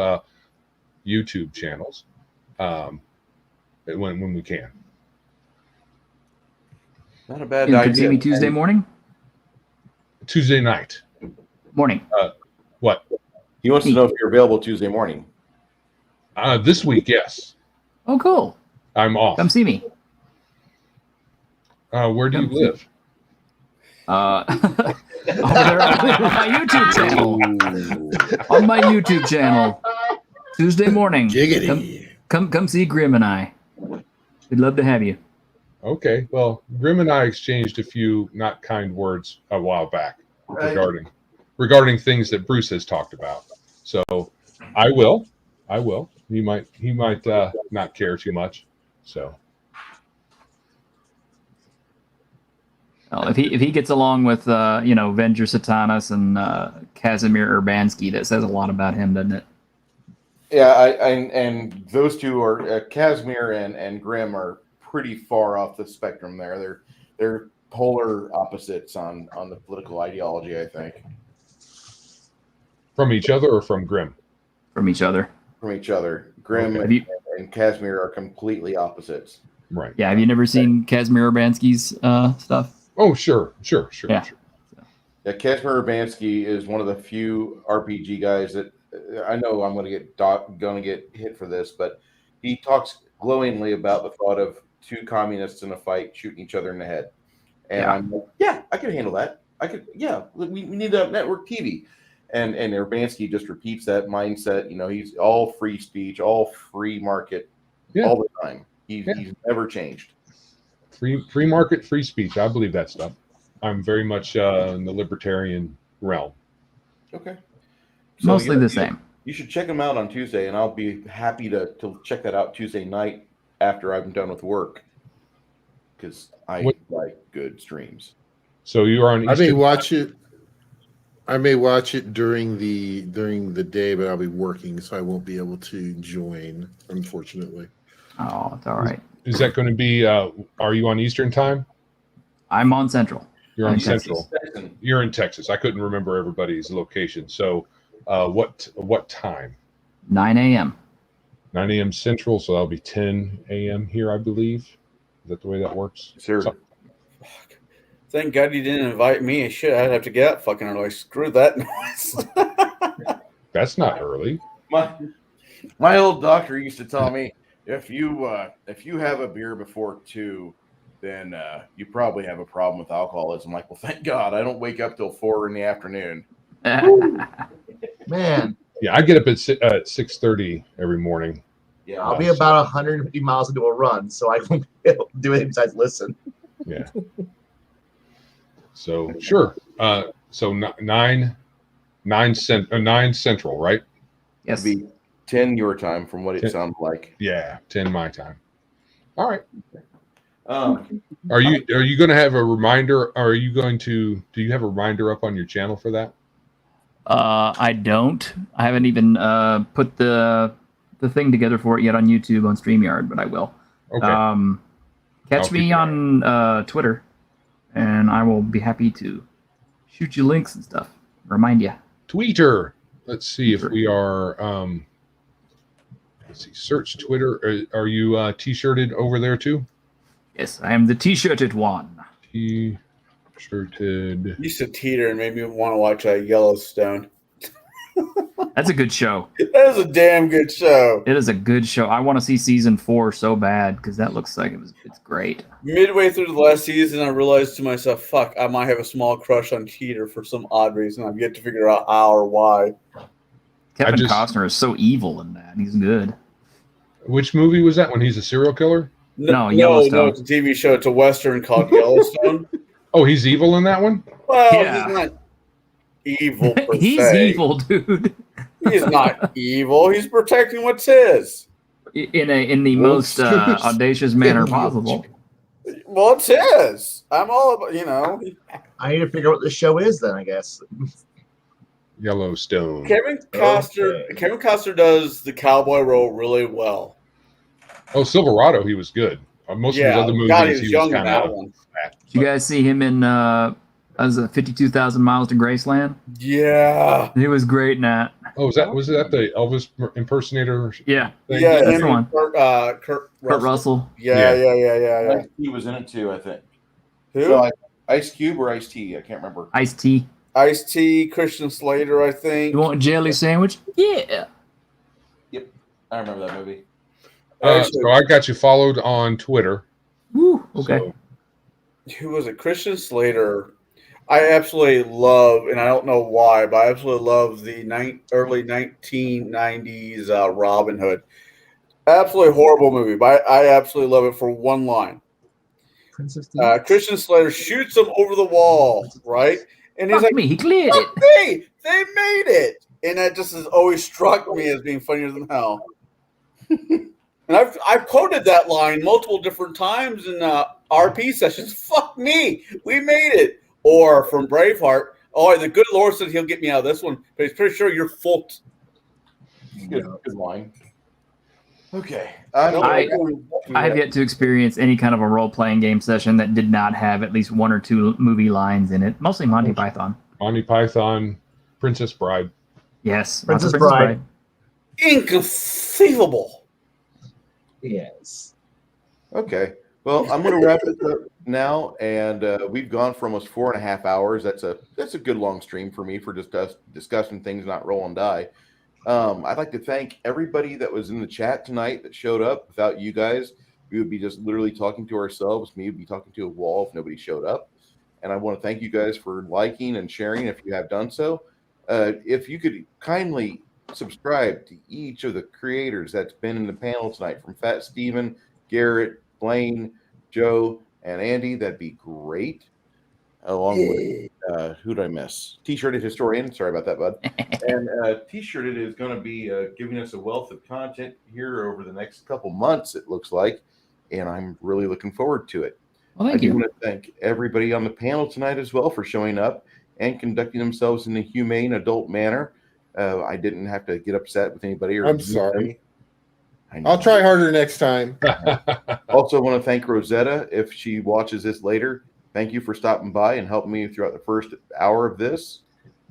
Speaker 8: YouTube channels when we can.
Speaker 1: Not a bad
Speaker 10: You
Speaker 1: idea.
Speaker 10: can see me Tuesday morning?
Speaker 8: Tuesday night.
Speaker 10: Morning.
Speaker 8: What?
Speaker 1: He wants to know if you're available Tuesday morning.
Speaker 8: This week, yes.
Speaker 10: Oh, cool.
Speaker 8: I'm off.
Speaker 10: Come see me.
Speaker 8: Where do you live?
Speaker 10: Over there on my YouTube channel. On my YouTube channel. Tuesday morning.
Speaker 11: Giggity.
Speaker 10: Come see Grim and I. We'd love to have you.
Speaker 8: Okay. Well, Grim and I exchanged a few not kind words a while back regarding things that Bruce has talked about. So I will. He might not care too much. So
Speaker 10: Well, if he gets along with Venger Satanas and Casimir Urbanski, that says a lot about him, doesn't it?
Speaker 1: Yeah, and those two are Casimir and Grimm are pretty far off the spectrum there. They're polar opposites on the political ideology, I think.
Speaker 8: From each other or from Grimm?
Speaker 10: From each other.
Speaker 1: From each other. Grimm and Casimir are completely opposites.
Speaker 8: Right.
Speaker 10: Yeah, have you never seen Casimir Urbanski's stuff?
Speaker 8: Oh, sure.
Speaker 10: Yeah.
Speaker 1: Yeah, Casimir Urbanski is one of the few RPG guys that I know I'm going to get hit for this, but he talks glowingly about the thought of two communists in a fight shooting each other in the head. And I'm like, yeah, I can handle that. We need a network TV. And Urbanski just repeats that mindset. He's all free speech, all free market, all the time. He's never changed.
Speaker 8: Free market, free speech. I believe that stuff. I'm very much in the libertarian realm.
Speaker 1: Okay.
Speaker 10: Mostly the same.
Speaker 1: You should check him out on Tuesday, and I'll be happy to check that out Tuesday night after I'm done with work, because I like good streams.
Speaker 8: So you are on.
Speaker 11: I may watch it. I may watch it during the day, but I'll be working, so I won't be able to join, unfortunately.
Speaker 10: Oh, it's all right.
Speaker 8: Is that going to be? Are you on Eastern time?
Speaker 10: I'm on Central.
Speaker 8: You're on Central. You're in Texas. I couldn't remember everybody's location. So, what time?
Speaker 10: 9 a.m.
Speaker 8: 9 a.m. Central. So that'll be 10 a.m. here, I believe. Is that the way that works?
Speaker 1: Sure.
Speaker 7: Thank God you didn't invite me. Shit, I'd have to get up fucking early. Screw that noise.
Speaker 8: That's not early.
Speaker 1: My old doctor used to tell me, if you have a beer before 2, then you probably have a problem with alcoholism. I'm like, well, thank God I don't wake up till 4 in the afternoon.
Speaker 3: Man.
Speaker 8: Yeah, I get up at 6:30 every morning.
Speaker 3: Yeah, I'll be about 150 miles into a run, so I won't be able to do anything besides listen.
Speaker 8: Yeah. So sure. So 9 Central, right?
Speaker 10: Yes.
Speaker 1: It'd be 10 your time, from what it sounds like.
Speaker 8: Yeah, 10 my time. All right.
Speaker 1: Um,
Speaker 8: Are you going to have a reminder? Do you have a reminder up on your channel for that?
Speaker 10: I don't. I haven't even put the thing together for it yet on YouTube on StreamYard, but I will.
Speaker 8: Okay.
Speaker 10: Catch me on Twitter, and I will be happy to shoot you links and stuff. Remind you.
Speaker 8: Twitter. Let's see if we are. Let's see. Search Twitter. Are you t-shirted over there too?
Speaker 10: Yes, I am the t-shirted one.
Speaker 8: T-shirted.
Speaker 7: You said teeter and made me want to watch Yellowstone.
Speaker 10: That's a good show.
Speaker 7: That is a damn good show.
Speaker 10: It is a good show. I want to see season 4 so bad because that looks like it's great.
Speaker 7: Midway through the last season, I realized to myself, fuck, I might have a small crush on Teeter for some odd reason. I've yet to figure out how or why.
Speaker 10: Kevin Costner is so evil in that. He's good.
Speaker 8: Which movie was that when he's a serial killer?
Speaker 10: No, Yellowstone.
Speaker 7: it's a TV show. It's a Western called Yellowstone.
Speaker 8: Oh, he's evil in that one?
Speaker 7: Well,
Speaker 10: Yeah.
Speaker 7: he's not evil per
Speaker 10: He's
Speaker 7: se.
Speaker 10: evil, dude.
Speaker 7: He's not evil. He's protecting what's his.
Speaker 10: In the most audacious manner possible.
Speaker 7: Well, it's his. I'm all about, you know.
Speaker 3: I need to figure out what the show is then, I guess.
Speaker 8: Yellowstone.
Speaker 7: Kevin Costner does the cowboy role really well.
Speaker 8: Oh, Silverado, he was good. Most of his other movies,
Speaker 7: God, he was
Speaker 8: he
Speaker 7: young
Speaker 8: was
Speaker 7: in
Speaker 8: kind
Speaker 7: that
Speaker 8: of.
Speaker 7: one.
Speaker 10: Did you guys see him in 52,000 Miles to Graceland?
Speaker 7: Yeah.
Speaker 10: He was great in that.
Speaker 8: Oh, was that the Elvis impersonator?
Speaker 10: Yeah.
Speaker 8: Thing?
Speaker 7: Yeah,
Speaker 10: That's
Speaker 7: him
Speaker 10: the one.
Speaker 7: and Kurt
Speaker 10: Russell.
Speaker 7: Yeah.
Speaker 1: He was in it too, I think.
Speaker 7: Who?
Speaker 1: So, Ice Cube or Ice T? I can't remember.
Speaker 10: Ice-T.
Speaker 7: Ice-T, Christian Slater, I think.
Speaker 10: You want a jelly sandwich? Yeah.
Speaker 1: Yep, I remember that movie.
Speaker 8: So I got you followed on Twitter.
Speaker 10: Woo, okay.
Speaker 8: So,
Speaker 7: Who was it? Christian Slater. I absolutely love, and I don't know why, but I absolutely love the early 1990s Robin Hood. Absolutely horrible movie, but I absolutely love it for one line. Christian Slater shoots him over the wall, right? And he's
Speaker 10: Fuck
Speaker 7: like,
Speaker 10: me, he cleared
Speaker 7: "Fuck
Speaker 10: it."
Speaker 7: me, they made it. And that just has always struck me as being funnier than hell. And I've quoted that line multiple different times in RP sessions. Fuck me, we made it. Or from Braveheart, oh, the good Lord said he'll get me out of this one, but he's pretty sure you're fucked.
Speaker 1: Good line. Okay.
Speaker 10: I have yet to experience any kind of a role-playing game session that did not have at least one or two movie lines in it. Mostly Monty Python.
Speaker 8: Monty Python, Princess Bride.
Speaker 10: Yes,
Speaker 3: Princess Bride.
Speaker 7: Inconceivable.
Speaker 3: Yes.
Speaker 1: Okay. Well, I'm going to wrap it up now, and we've gone for almost 4.5 hours. That's a good long stream for me for just us discussing things, not roll and die. I'd like to thank everybody that was in the chat tonight that showed up. Without you guys, we would be just literally talking to ourselves. Me would be talking to a wall if nobody showed up. And I want to thank you guys for liking and sharing if you have done so. If you could kindly subscribe to each of the creators that's been in the panel tonight, from Fat Steven, Garrett, Blaine, Joe, and Andy, that'd be great. Along with who did I miss? T-shirted historian. Sorry about that, bud. And T-shirted is going to be giving us a wealth of content here over the next couple months, it looks like, and I'm really looking forward to it.
Speaker 10: Well, thank
Speaker 1: I
Speaker 10: you.
Speaker 1: want to thank everybody on the panel tonight as well for showing up and conducting themselves in a humane, adult manner. I didn't have to get upset with anybody.
Speaker 11: I'm sorry. I'll try harder next time.
Speaker 1: Also want to thank Rosetta if she watches this later. Thank you for stopping by and helping me throughout the first hour of this.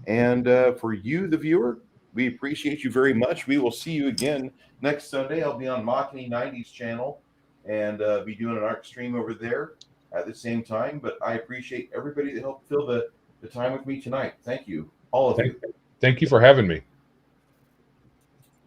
Speaker 1: And for you, the viewer, we appreciate you very much. We will see you again next Sunday. I'll be on Machiny 90s channel and be doing an art stream over there at the same time. But I appreciate everybody that helped fill the time with me tonight. Thank you, all of you.
Speaker 8: Thank you for having me.